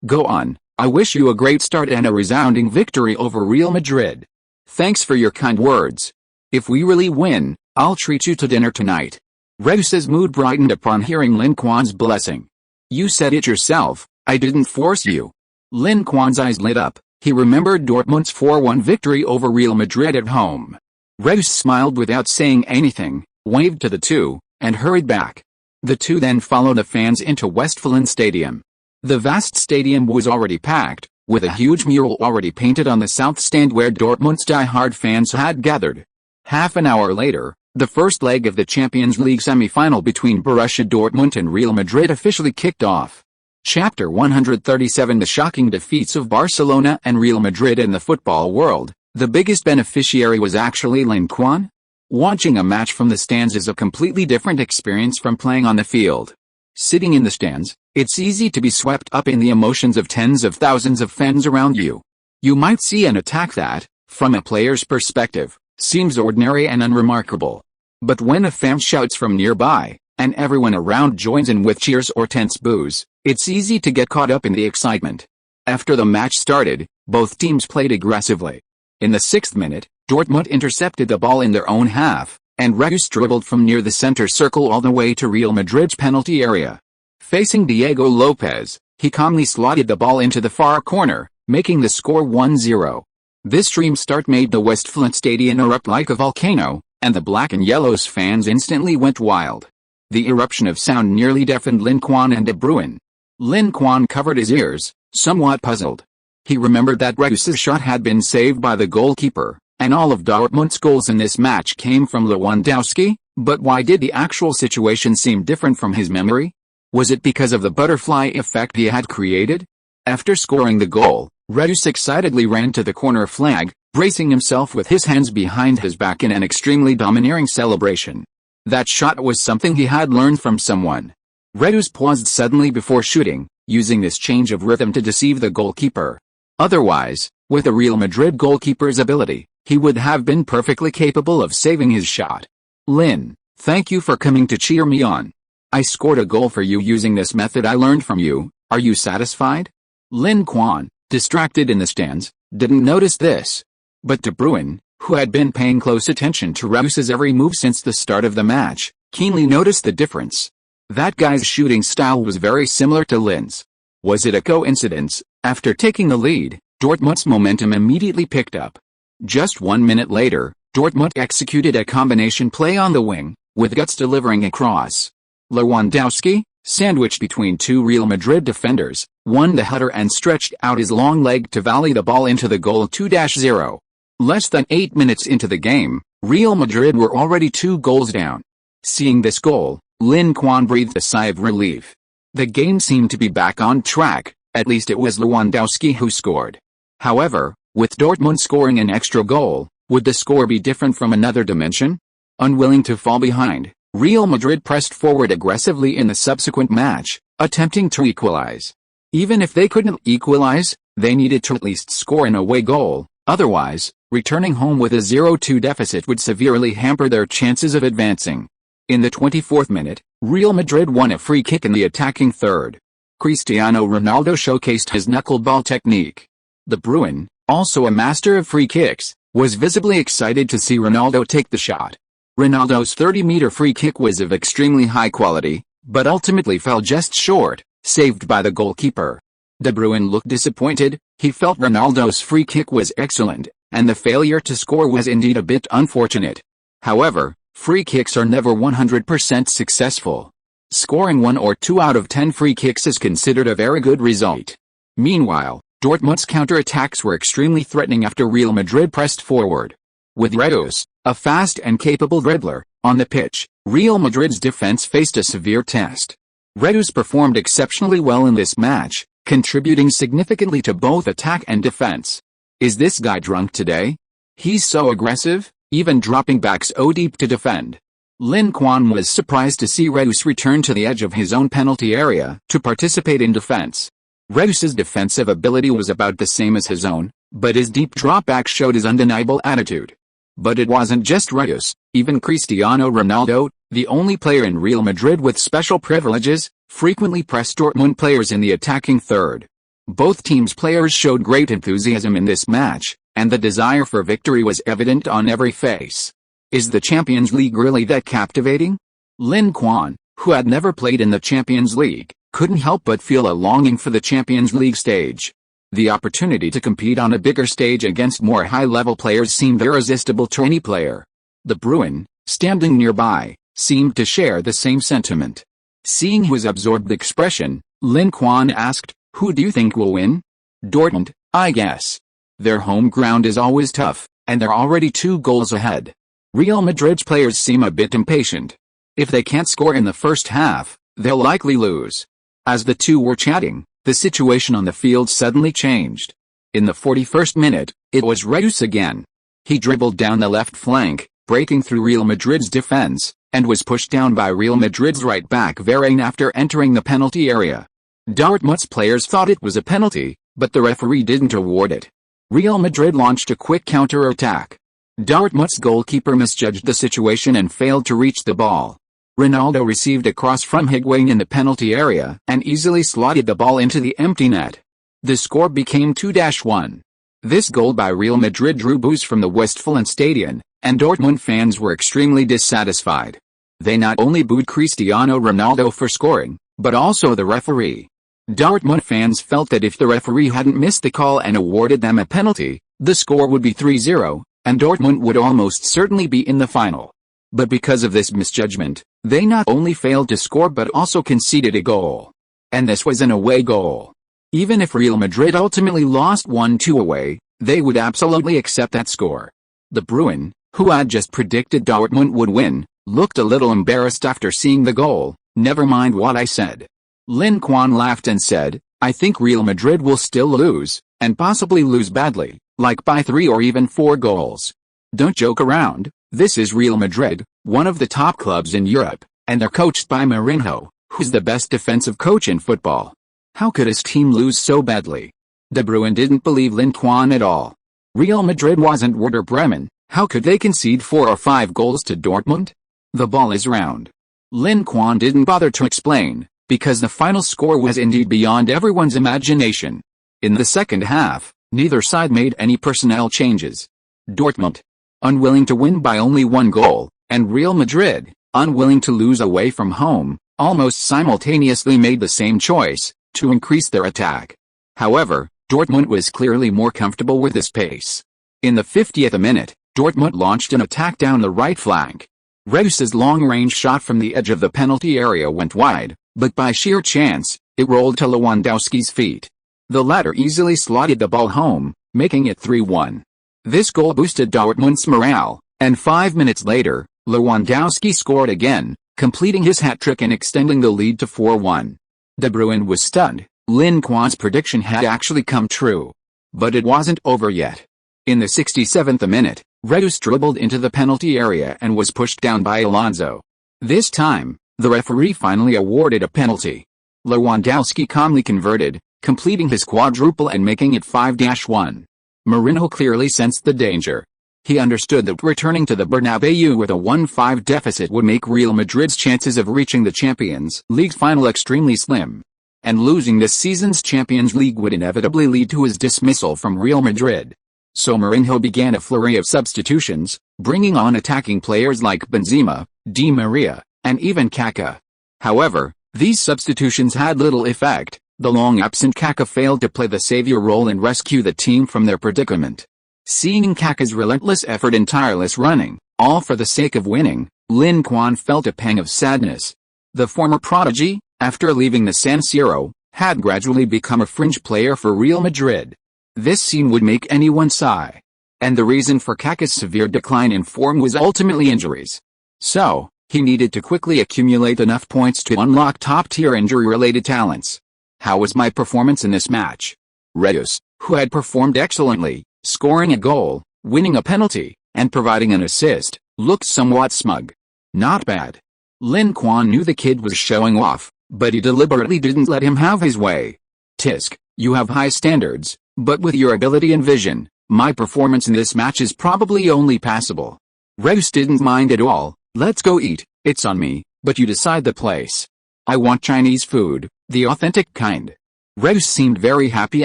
go on, I wish you a great start and a resounding victory over Real Madrid. Thanks for your kind words. If we really win, I'll treat you to dinner tonight. Reus's mood brightened upon hearing Lin Quan's blessing. You said it yourself, I didn't force you. Lin Quan's eyes lit up. He remembered Dortmund's 4-1 victory over Real Madrid at home. Reus smiled without saying anything, waved to the two, and hurried back. The two then followed the fans into Westfalen Stadium. The vast stadium was already packed, with a huge mural already painted on the south stand where Dortmund's die-hard fans had gathered. Half an hour later, the first leg of the Champions League semi-final between Borussia Dortmund and Real Madrid officially kicked off. Chapter 137 The shocking defeats of Barcelona and Real Madrid in the football world. The biggest beneficiary was actually Lin Quan. Watching a match from the stands is a completely different experience from playing on the field. Sitting in the stands, it's easy to be swept up in the emotions of tens of thousands of fans around you. You might see an attack that, from a player's perspective, seems ordinary and unremarkable. But when a fan shouts from nearby, and everyone around joins in with cheers or tense boos, it's easy to get caught up in the excitement. After the match started, both teams played aggressively. In the 6th minute, Dortmund intercepted the ball in their own half, and Reus dribbled from near the center circle all the way to Real Madrid's penalty area. Facing Diego Lopez, he calmly slotted the ball into the far corner, making the score 1-0. This dream start made the Westfalen Stadium erupt like a volcano, and the black and yellow's fans instantly went wild. The eruption of sound nearly deafened Lin Quan and De Bruyne. Lin Quan covered his ears, somewhat puzzled. He remembered that Reus's shot had been saved by the goalkeeper, and all of Dortmund's goals in this match came from Lewandowski, but why did the actual situation seem different from his memory? Was it because of the butterfly effect he had created? After scoring the goal, Reus excitedly ran to the corner flag, bracing himself with his hands behind his back in an extremely domineering celebration. That shot was something he had learned from someone. Reus paused suddenly before shooting, using this change of rhythm to deceive the goalkeeper. Otherwise, with the Real Madrid goalkeeper's ability, he would have been perfectly capable of saving his shot. Lin, thank you for coming to cheer me on. I scored a goal for you using this method I learned from you. Are you satisfied? Lin Quan, distracted in the stands, didn't notice this. But De Bruyne, who had been paying close attention to Reus's every move since the start of the match, keenly noticed the difference. That guy's shooting style was very similar to Lin's. Was it a coincidence? After taking the lead, Dortmund's momentum immediately picked up. Just 1 minute later, Dortmund executed a combination play on the wing, with Guts delivering a cross, Lewandowski, sandwiched between two Real Madrid defenders, won the header and stretched out his long leg to volley the ball into the goal 2-0. Less than 8 minutes into the game, Real Madrid were already 2 goals down. Seeing this goal, Lin Quan breathed a sigh of relief. The game seemed to be back on track, at least it was Lewandowski who scored. However, with Dortmund scoring an extra goal, would the score be different from another dimension? Unwilling to fall behind, Real Madrid pressed forward aggressively in the subsequent match, attempting to equalize. Even if they couldn't equalize, they needed to at least score an away goal, otherwise, returning home with a 0-2 deficit would severely hamper their chances of advancing. In the 24th minute, Real Madrid won a free kick in the attacking third. Cristiano Ronaldo showcased his knuckleball technique. De Bruyne, also a master of free kicks, was visibly excited to see Ronaldo take the shot. Ronaldo's 30-meter free kick was of extremely high quality, but ultimately fell just short, saved by the goalkeeper. De Bruyne looked disappointed. He felt Ronaldo's free kick was excellent, and the failure to score was indeed a bit unfortunate. However, free kicks are never 100% successful. Scoring 1 or 2 out of 10 free kicks is considered a very good result. Meanwhile, Dortmund's counter-attacks were extremely threatening after Real Madrid pressed forward. With Reus, a fast and capable dribbler, on the pitch, Real Madrid's defense faced a severe test. Reus performed exceptionally well in this match, contributing significantly to both attack and defense. Is this guy drunk today? He's so aggressive, even dropping back so deep to defend. Lin Quan was surprised to see Reus return to the edge of his own penalty area to participate in defense. Reus's defensive ability was about the same as his own, but his deep dropback showed his undeniable attitude. But it wasn't just Reus, even Cristiano Ronaldo, the only player in Real Madrid with special privileges, frequently pressed Dortmund players in the attacking third. Both teams' players showed great enthusiasm in this match, and the desire for victory was evident on every face. Is the Champions League really that captivating? Lin Quan, who had never played in the Champions League, couldn't help but feel a longing for the Champions League stage. The opportunity to compete on a bigger stage against more high-level players seemed irresistible to any player. De Bruyne, standing nearby, seemed to share the same sentiment. Seeing his absorbed expression, Lin Quan asked, "Who do you think will win?" "Dortmund, I guess. Their home ground is always tough, and they're already 2 goals ahead." Real Madrid's players seem a bit impatient. If they can't score in the first half, they'll likely lose. As the two were chatting, the situation on the field suddenly changed. In the 41st minute, it was Reus again. He dribbled down the left flank, breaking through Real Madrid's defense, and was pushed down by Real Madrid's right back Varane after entering the penalty area. Dortmund's players thought it was a penalty, but the referee didn't award it. Real Madrid launched a quick counter-attack. Dortmund's goalkeeper misjudged the situation and failed to reach the ball. Ronaldo received a cross from Higuain in the penalty area and easily slotted the ball into the empty net. The score became 2-1. This goal by Real Madrid drew boos from the Westfalenstadion, and Dortmund fans were extremely dissatisfied. They not only booed Cristiano Ronaldo for scoring, but also the referee. Dortmund fans felt that if the referee hadn't missed the call and awarded them a penalty, the score would be 3-0, and Dortmund would almost certainly be in the final. But because of this misjudgment, they not only failed to score but also conceded a goal. And this was an away goal. Even if Real Madrid ultimately lost 1-2 away, they would absolutely accept that score. De Bruyne, who had just predicted Dortmund would win, looked a little embarrassed after seeing the goal. "Never mind what I said." Lin Quan laughed and said, "I think Real Madrid will still lose, and possibly lose badly, like by 3 or even 4 goals. Don't joke around. This is Real Madrid, one of the top clubs in Europe, and they're coached by Mourinho, who's the best defensive coach in football. How could his team lose so badly?" De Bruyne didn't believe Lin Quan at all. Real Madrid wasn't Werder Bremen. How could they concede 4 or 5 goals to Dortmund? The ball is round. Lin Quan didn't bother to explain, because the final score was indeed beyond everyone's imagination. In the second half, neither side made any personnel changes. Dortmund, unwilling to win by only 1 goal, and Real Madrid, unwilling to lose away from home, almost simultaneously made the same choice, to increase their attack. However, Dortmund was clearly more comfortable with this pace. In the 50th minute, Dortmund launched an attack down the right flank. Reus's long-range shot from the edge of the penalty area went wide, but by sheer chance, it rolled to Lewandowski's feet. The latter easily slotted the ball home, making it 3-1. This goal boosted Dortmund's morale, and 5 minutes later, Lewandowski scored again, completing his hat-trick and extending the lead to 4-1. De Bruyne was stunned. Lin Quan's prediction had actually come true. But it wasn't over yet. In the 67th minute, Reus dribbled into the penalty area and was pushed down by Alonso. This time, the referee finally awarded a penalty. Lewandowski calmly converted, completing his quadruple and making it 5-1. Mourinho clearly sensed the danger. He understood that returning to the Bernabeu with a 1-5 deficit would make Real Madrid's chances of reaching the Champions League final extremely slim. And losing this season's Champions League would inevitably lead to his dismissal from Real Madrid. So Mourinho began a flurry of substitutions, bringing on attacking players like Benzema, Di Maria, and even Kaká. However, these substitutions had little effect. The long-absent Kaká failed to play the savior role and rescue the team from their predicament. Seeing Kaká's relentless effort and tireless running, all for the sake of winning, Lin Quan felt a pang of sadness. The former prodigy, after leaving the San Siro, had gradually become a fringe player for Real Madrid. This scene would make anyone sigh. And the reason for Kaká's severe decline in form was ultimately injuries. So, he needed to quickly accumulate enough points to unlock top-tier injury-related talents. How was my performance in this match? Reus, who had performed excellently, scoring a goal, winning a penalty, and providing an assist, looked somewhat smug. Not bad. Lin Quan knew the kid was showing off, but he deliberately didn't let him have his way. Tisk, you have high standards, but with your ability and vision, my performance in this match is probably only passable. Reus didn't mind at all. Let's go eat, it's on me, but you decide the place. I want Chinese food, the authentic kind. Reus seemed very happy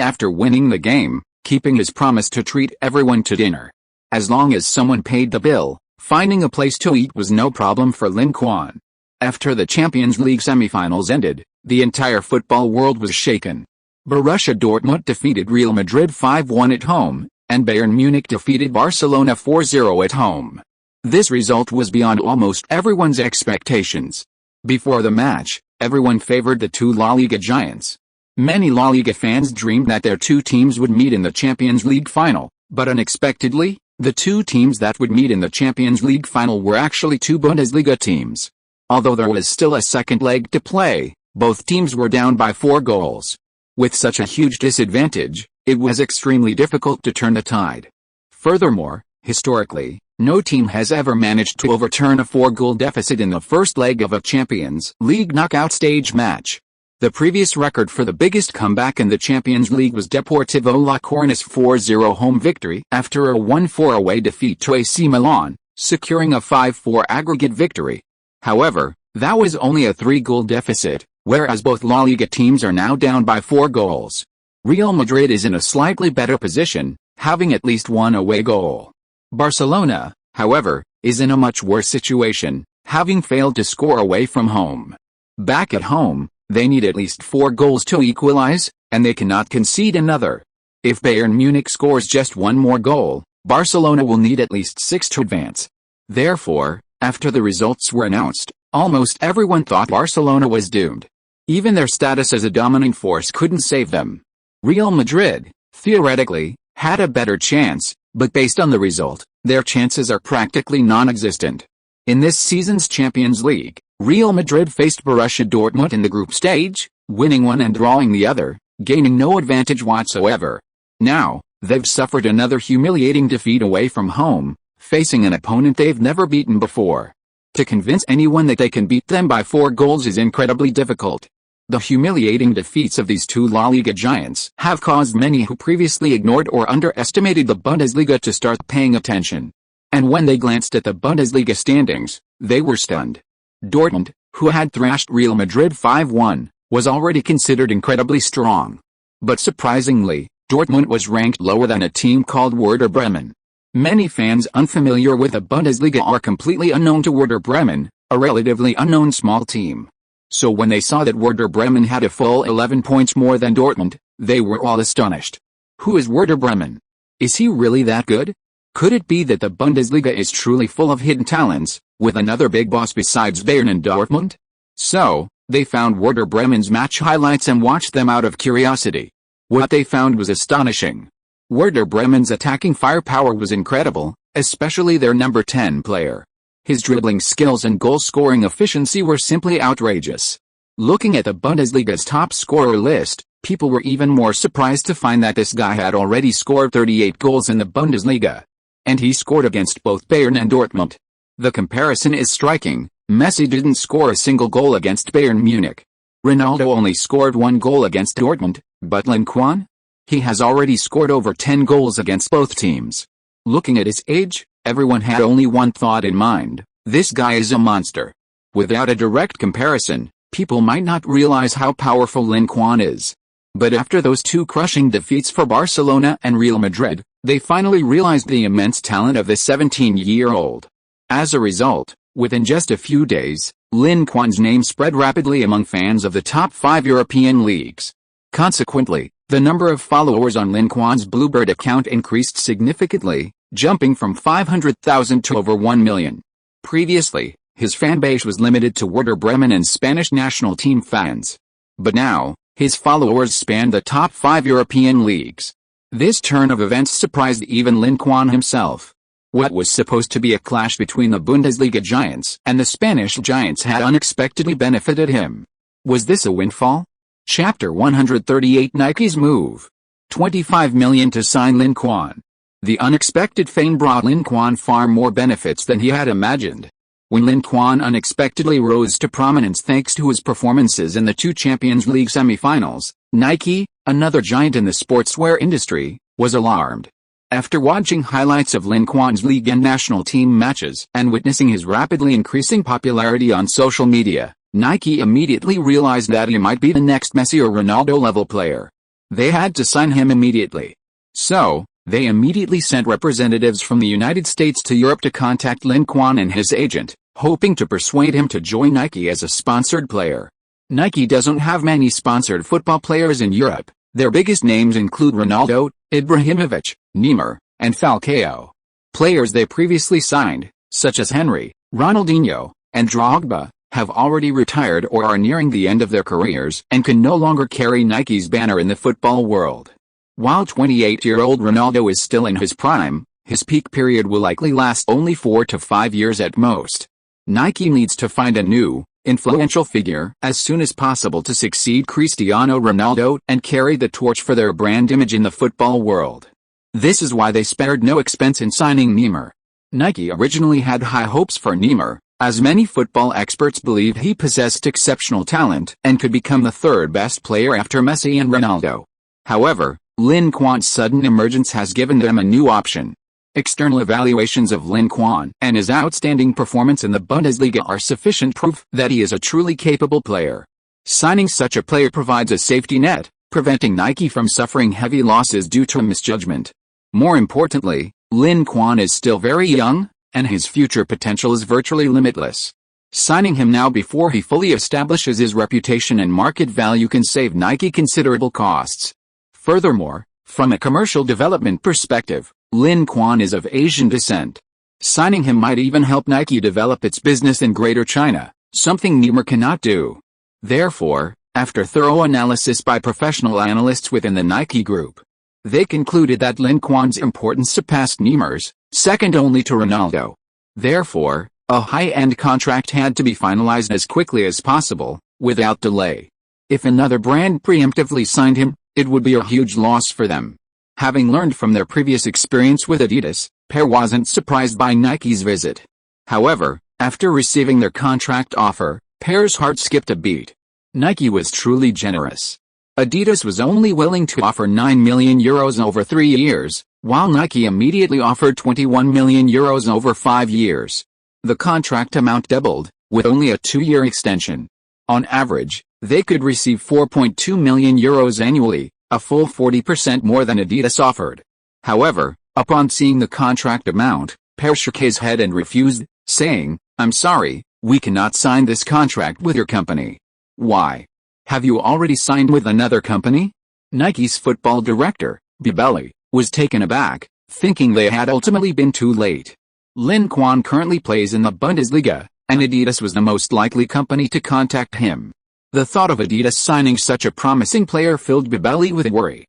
after winning the game, keeping his promise to treat everyone to dinner. As long as someone paid the bill, finding a place to eat was no problem for Lin Quan. After the Champions League semifinals ended, the entire football world was shaken. Borussia Dortmund defeated Real Madrid 5-1 at home, and Bayern Munich defeated Barcelona 4-0 at home. This result was beyond almost everyone's expectations. Before the match, everyone favored the two La Liga giants. Many La Liga fans dreamed that their two teams would meet in the Champions League final, but unexpectedly, the two teams that would meet in the Champions League final were actually two Bundesliga teams. Although there was still a second leg to play, both teams were down by 4 goals. With such a huge disadvantage, it was extremely difficult to turn the tide. Furthermore, historically, no team has ever managed to overturn a 4-goal deficit in the first leg of a Champions League knockout stage match. The previous record for the biggest comeback in the Champions League was Deportivo La Coruña's 4-0 home victory after a 1-4 away defeat to AC Milan, securing a 5-4 aggregate victory. However, that was only a 3-goal deficit, whereas both La Liga teams are now down by 4 goals. Real Madrid is in a slightly better position, having at least 1 away goal. Barcelona, however, is in a much worse situation, having failed to score away from home. Back at home, they need at least 4 goals to equalize, and they cannot concede another. If Bayern Munich scores just 1 more goal, Barcelona will need at least 6 to advance. Therefore, after the results were announced, almost everyone thought Barcelona was doomed. Even their status as a dominant force couldn't save them. Real Madrid, theoretically, had a better chance, but based on the result, their chances are practically non-existent. In this season's Champions League, Real Madrid faced Borussia Dortmund in the group stage, winning one and drawing the other, gaining no advantage whatsoever. Now, they've suffered another humiliating defeat away from home, facing an opponent they've never beaten before. To convince anyone that they can beat them by 4 goals is incredibly difficult. The humiliating defeats of these two La Liga giants have caused many who previously ignored or underestimated the Bundesliga to start paying attention. And when they glanced at the Bundesliga standings, they were stunned. Dortmund, who had thrashed Real Madrid 5-1, was already considered incredibly strong. But surprisingly, Dortmund was ranked lower than a team called Werder Bremen. Many fans unfamiliar with the Bundesliga are completely unknown to Werder Bremen, a relatively unknown small team. So when they saw that Werder Bremen had a full 11 points more than Dortmund, they were all astonished. Who is Werder Bremen? Is he really that good? Could it be that the Bundesliga is truly full of hidden talents, with another big boss besides Bayern and Dortmund? So, they found Werder Bremen's match highlights and watched them out of curiosity. What they found was astonishing. Werder Bremen's attacking firepower was incredible, especially their number 10 player. His dribbling skills and goal-scoring efficiency were simply outrageous. Looking at the Bundesliga's top scorer list, people were even more surprised to find that this guy had already scored 38 goals in the Bundesliga. And he scored against both Bayern and Dortmund. The comparison is striking. Messi didn't score a single goal against Bayern Munich. Ronaldo only scored 1 goal against Dortmund, but Lin Quan? He has already scored over 10 goals against both teams. Looking at his age, everyone had only one thought in mind: this guy is a monster. Without a direct comparison, people might not realize how powerful Lin Quan is. But after those 2 crushing defeats for Barcelona and Real Madrid, they finally realized the immense talent of the 17-year-old. As a result, within just a few days, Lin Quan's name spread rapidly among fans of the top 5 European leagues. Consequently, the number of followers on Lin Quan's Bluebird account increased significantly, jumping from 500,000 to over 1 million. Previously, his fanbase was limited to Werder Bremen and Spanish national team fans. But now, his followers spanned the top 5 European leagues. This turn of events surprised even Lin Quan himself. What was supposed to be a clash between the Bundesliga giants and the Spanish giants had unexpectedly benefited him. Was this a windfall? Chapter 138: Nike's move. 25 million to sign Lin Quan. The unexpected fame brought Lin Quan far more benefits than he had imagined. When Lin Quan unexpectedly rose to prominence thanks to his performances in the 2 Champions League semi-finals, Nike, another giant in the sportswear industry, was alarmed. After watching highlights of Lin Quan's league and national team matches and witnessing his rapidly increasing popularity on social media, Nike immediately realized that he might be the next Messi or Ronaldo level player. They had to sign him immediately. So, they immediately sent representatives from the United States to Europe to contact Lin Quan and his agent, hoping to persuade him to join Nike as a sponsored player. Nike doesn't have many sponsored football players in Europe. Their biggest names include Ronaldo, Ibrahimovic, Neymar, and Falcao. Players they previously signed, such as Henry, Ronaldinho, and Drogba, have already retired or are nearing the end of their careers and can no longer carry Nike's banner in the football world. While 28-year-old Ronaldo is still in his prime, his peak period will likely last only 4 to 5 years at most. Nike needs to find a new, influential figure as soon as possible to succeed Cristiano Ronaldo and carry the torch for their brand image in the football world. This is why they spared no expense in signing Neymar. Nike originally had high hopes for Neymar, as many football experts believed he possessed exceptional talent and could become the 3rd best player after Messi and Ronaldo. However, Lin Quan's sudden emergence has given them a new option. External evaluations of Lin Quan and his outstanding performance in the Bundesliga are sufficient proof that he is a truly capable player. Signing such a player provides a safety net, preventing Nike from suffering heavy losses due to misjudgment. More importantly, Lin Quan is still very young, and his future potential is virtually limitless. Signing him now before he fully establishes his reputation and market value can save Nike considerable costs. Furthermore, from a commercial development perspective, Lin Quan is of Asian descent. Signing him might even help Nike develop its business in Greater China, something Neymar cannot do. Therefore, after thorough analysis by professional analysts within the Nike group, they concluded that Lin Quan's importance surpassed Neymar's, second only to Ronaldo. Therefore, a high-end contract had to be finalized as quickly as possible, without delay. If another brand preemptively signed him, it would be a huge loss for them. Having learned from their previous experience with Adidas, Pair wasn't surprised by Nike's visit. However, after receiving their contract offer, Pair's heart skipped a beat. Nike was truly generous. Adidas was only willing to offer €9 million over 3 years, while Nike immediately offered €21 million over 5 years. The contract amount doubled, with only a 2-year extension. On average, they could receive €4.2 million annually, a full 40% more than Adidas offered. However, upon seeing the contract amount, Pair shook his head and refused, saying, "I'm sorry, we cannot sign this contract with your company." "Why? Have you already signed with another company?" Nike's football director, Bibeli, was taken aback, thinking they had ultimately been too late. Lin Quan currently plays in the Bundesliga, and Adidas was the most likely company to contact him. The thought of Adidas signing such a promising player filled Babeli with worry.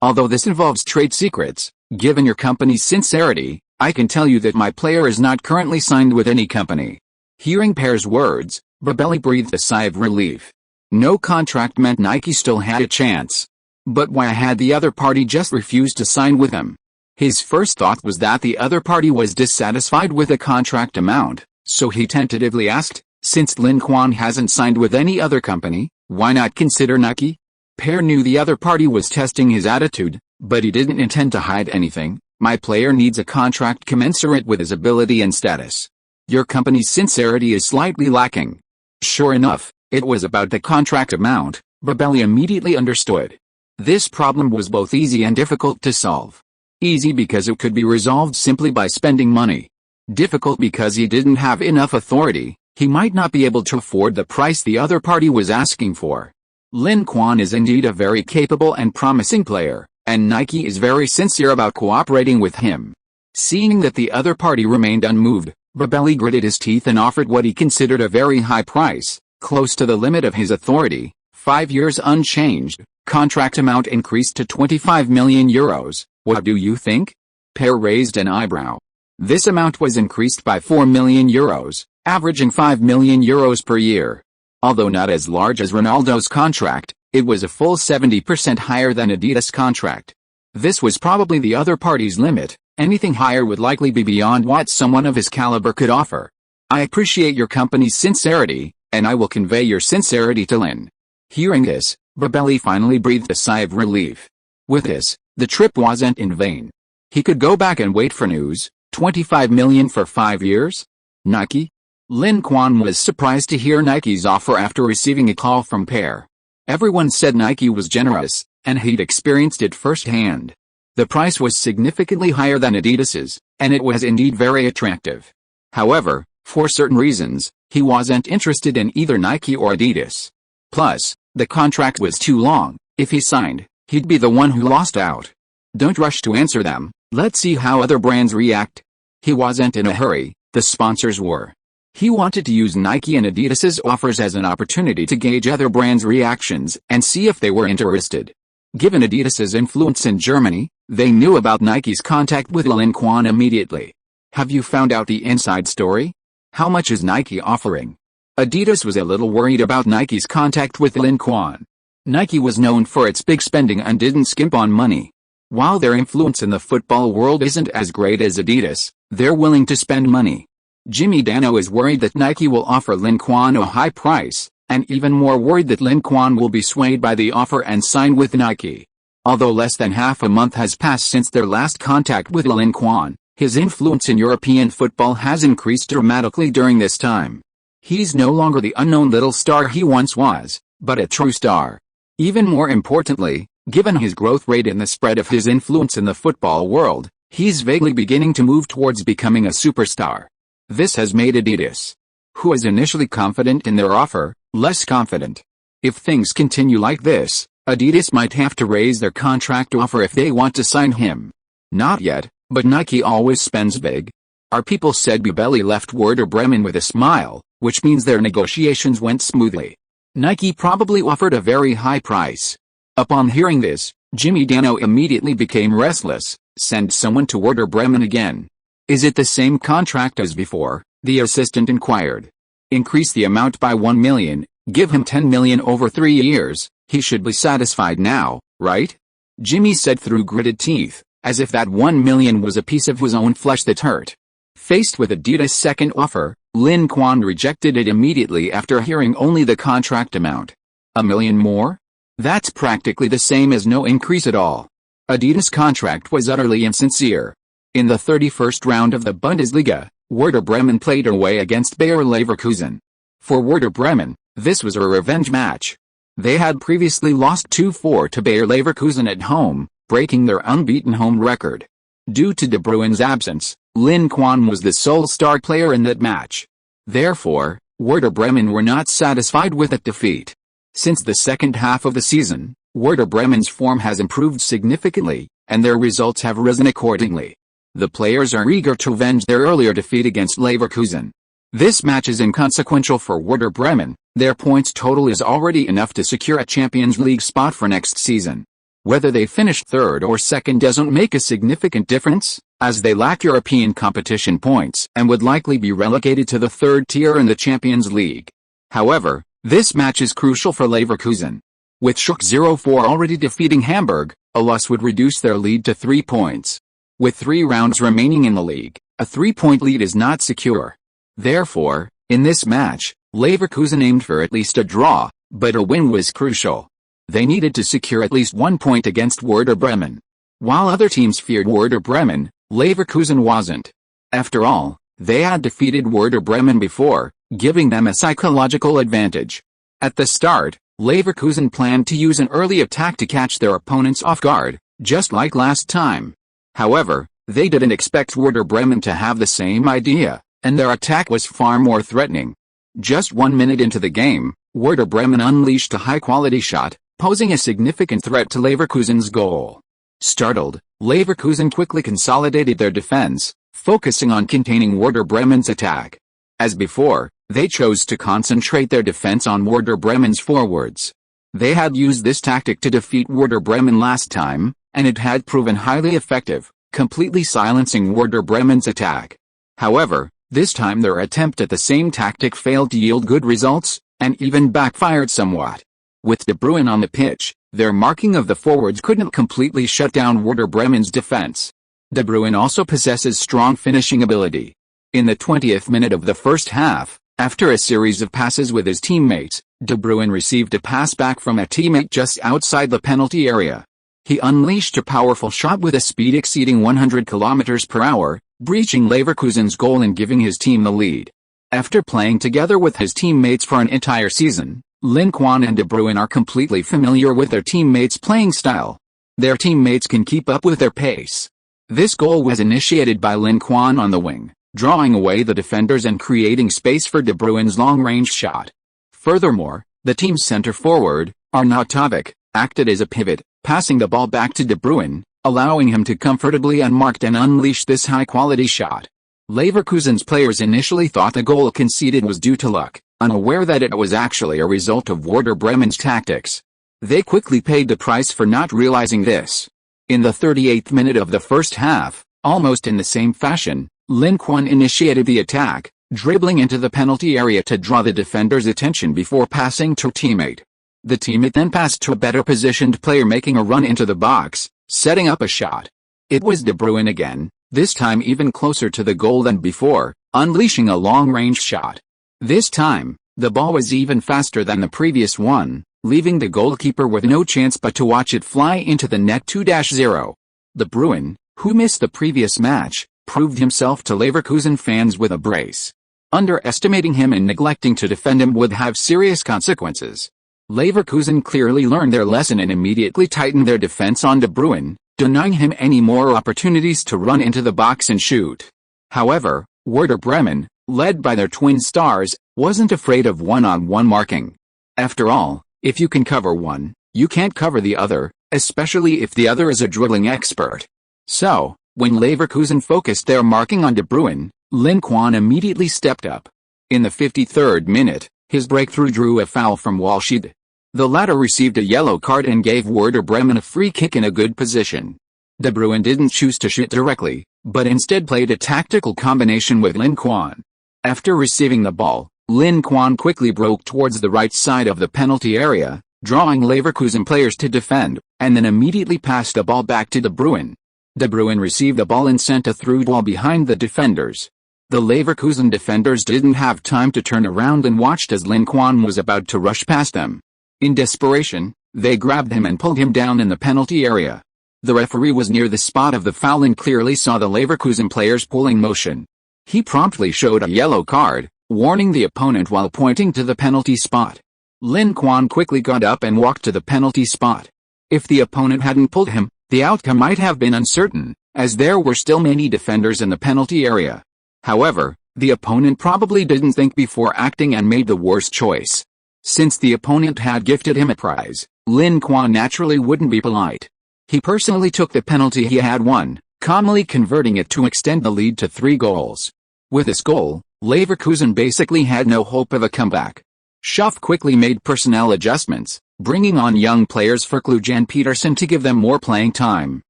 Although this involves trade secrets, given your company's sincerity, I can tell you that my player is not currently signed with any company. Hearing Pear's words, Babeli breathed a sigh of relief. No contract meant Nike still had a chance. But why had the other party just refused to sign with him? His first thought was that the other party was dissatisfied with the contract amount, so he tentatively asked, since Lin Quan hasn't signed with any other company, why not consider Nike? Pear knew the other party was testing his attitude, but he didn't intend to hide anything. My player needs a contract commensurate with his ability and status. Your company's sincerity is slightly lacking. Sure enough, it was about the contract amount. Babeli immediately understood. This problem was both easy and difficult to solve. Easy because it could be resolved simply by spending money. Difficult because he didn't have enough authority. He might not be able to afford the price the other party was asking for. Lin Quan is indeed a very capable and promising player, and Nike is very sincere about cooperating with him. Seeing that the other party remained unmoved, Babeli gritted his teeth and offered what he considered a very high price, close to the limit of his authority. 5 years unchanged, contract amount increased to 25 million euros. What do you think? Pear raised an eyebrow. This amount was increased by 4 million euros, averaging 5 million euros per year. Although not as large as Ronaldo's contract, it was a full 70% higher than Adidas' contract. This was probably the other party's limit. Anything higher would likely be beyond what someone of his caliber could offer. I appreciate your company's sincerity, and I will convey your sincerity to Lin. Hearing this, Babeli finally breathed a sigh of relief. With this, the trip wasn't in vain. He could go back and wait for news. 25 million for 5 years? Nike? Lin Quan was surprised to hear Nike's offer after receiving a call from Pear. Everyone said Nike was generous, and he'd experienced it firsthand. The price was significantly higher than Adidas's, and it was indeed very attractive. However, for certain reasons, he wasn't interested in either Nike or Adidas. Plus, the contract was too long. If he signed, he'd be the one who lost out. Don't rush to answer them, let's see how other brands react. He wasn't in a hurry, the sponsors were. He wanted to use Nike and Adidas's offers as an opportunity to gauge other brands' reactions and see if they were interested. Given Adidas's influence in Germany, they knew about Nike's contact with Lin Quan immediately. Have you found out the inside story? How much is Nike offering? Adidas was a little worried about Nike's contact with Lin Quan. Nike was known for its big spending and didn't skimp on money. While their influence in the football world isn't as great as Adidas, they're willing to spend money. Jimmy Dano is worried that Nike will offer Lin Quan a high price, and even more worried that Lin Quan will be swayed by the offer and sign with Nike. Although less than half a month has passed since their last contact with Lin Quan, his influence in European football has increased dramatically during this time. He's no longer the unknown little star he once was, but a true star. Even more importantly, given his growth rate and the spread of his influence in the football world, he's vaguely beginning to move towards becoming a superstar. This has made Adidas, who was initially confident in their offer, less confident. If things continue like this, Adidas might have to raise their contract offer if they want to sign him. Not yet, but Nike always spends big. Our people said Babeli left Werder Bremen with a smile, which means their negotiations went smoothly. Nike probably offered a very high price. Upon hearing this, Jimmy Dano immediately became restless. Send someone to Werder Bremen again. Is it the same contract as before? The assistant inquired. Increase the amount by 1 million, give him 10 million over 3 years, he should be satisfied now, right? Jimmy said through gritted teeth, as if that 1 million was a piece of his own flesh that hurt. Faced with Adidas' second offer, Lin Quan rejected it immediately after hearing only the contract amount. $1 million more? That's practically the same as no increase at all. Adidas' contract was utterly insincere. In the 31st round of the Bundesliga, Werder Bremen played away against Bayer Leverkusen. For Werder Bremen, this was a revenge match. They had previously lost 2-4 to Bayer Leverkusen at home, breaking their unbeaten home record. Due to De Bruyne's absence, Lin Quan was the sole star player in that match. Therefore, Werder Bremen were not satisfied with that defeat. Since the second half of the season, Werder Bremen's form has improved significantly, and their results have risen accordingly. The players are eager to avenge their earlier defeat against Leverkusen. This match is inconsequential for Werder Bremen. Their points total is already enough to secure a Champions League spot for next season. Whether they finish third or second doesn't make a significant difference, as they lack European competition points and would likely be relegated to the third tier in the Champions League. However, this match is crucial for Leverkusen. With Schalke 04 already defeating Hamburg, a loss would reduce their lead to 3 points. With 3 rounds remaining in the league, a 3-point lead is not secure. Therefore, in this match, Leverkusen aimed for at least a draw, but a win was crucial. They needed to secure at least 1 point against Werder Bremen. While other teams feared Werder Bremen, Leverkusen wasn't. After all, they had defeated Werder Bremen before, giving them a psychological advantage. At the start, Leverkusen planned to use an early attack to catch their opponents off guard, just like last time. However, they didn't expect Werder Bremen to have the same idea, and their attack was far more threatening. Just 1 minute into the game, Werder Bremen unleashed a high-quality shot, posing a significant threat to Leverkusen's goal. Startled, Leverkusen quickly consolidated their defense, focusing on containing Werder Bremen's attack. As before, they chose to concentrate their defense on Werder Bremen's forwards. They had used this tactic to defeat Werder Bremen last time, and it had proven highly effective, completely silencing Werder Bremen's attack. However, this time their attempt at the same tactic failed to yield good results, and even backfired somewhat. With De Bruyne on the pitch, their marking of the forwards couldn't completely shut down Werder Bremen's defense. De Bruyne also possesses strong finishing ability. In the 20th minute of the first half, after a series of passes with his teammates, De Bruyne received a pass back from a teammate just outside the penalty area. He unleashed a powerful shot with a speed exceeding 100 km per hour, breaching Leverkusen's goal and giving his team the lead. After playing together with his teammates for an entire season, Lin Quan and De Bruyne are completely familiar with their teammates' playing style. Their teammates can keep up with their pace. This goal was initiated by Lin Quan on the wing, drawing away the defenders and creating space for De Bruyne's long-range shot. Furthermore, the team's center forward, Arnautovic, acted as a pivot, passing the ball back to De Bruyne, allowing him to comfortably unmarked and unleash this high-quality shot. Leverkusen's players initially thought the goal conceded was due to luck, unaware that it was actually a result of Werder Bremen's tactics. They quickly paid the price for not realizing this. In the 38th minute of the first half, almost in the same fashion, Lin Quan initiated the attack, dribbling into the penalty area to draw the defender's attention before passing to a teammate. The teammate then passed to a better positioned player making a run into the box, setting up a shot. It was De Bruyne again, this time even closer to the goal than before, unleashing a long-range shot. This time, the ball was even faster than the previous one, leaving the goalkeeper with no chance but to watch it fly into the net 2-0. De Bruyne, who missed the previous match, proved himself to Leverkusen fans with a brace. Underestimating him and neglecting to defend him would have serious consequences. Leverkusen clearly learned their lesson and immediately tightened their defense on De Bruyne, denying him any more opportunities to run into the box and shoot. However, Werder Bremen, led by their twin stars, wasn't afraid of one-on-one marking. After all, if you can cover one, you can't cover the other, especially if the other is a dribbling expert. So, when Leverkusen focused their marking on De Bruyne, Lin Quan immediately stepped up. In the 53rd minute, his breakthrough drew a foul from Walschied. The latter received a yellow card and gave Werder Bremen a free kick in a good position. De Bruyne didn't choose to shoot directly, but instead played a tactical combination with Lin Quan. After receiving the ball, Lin Quan quickly broke towards the right side of the penalty area, drawing Leverkusen players to defend, and then immediately passed the ball back to De Bruyne. De Bruyne received the ball and sent a through ball behind the defenders. The Leverkusen defenders didn't have time to turn around and watched as Lin Quan was about to rush past them. In desperation, they grabbed him and pulled him down in the penalty area. The referee was near the spot of the foul and clearly saw the Leverkusen players pulling motion. He promptly showed a yellow card, warning the opponent while pointing to the penalty spot. Lin Quan quickly got up and walked to the penalty spot. If the opponent hadn't pulled him, the outcome might have been uncertain, as there were still many defenders in the penalty area. However, the opponent probably didn't think before acting and made the worst choice. Since the opponent had gifted him a prize, Lin Quan naturally wouldn't be polite. He personally took the penalty he had won, calmly converting it to extend the lead to 3 goals. With this goal, Leverkusen basically had no hope of a comeback. Schaff quickly made personnel adjustments, bringing on young players for Kluge and Peterson to give them more playing time.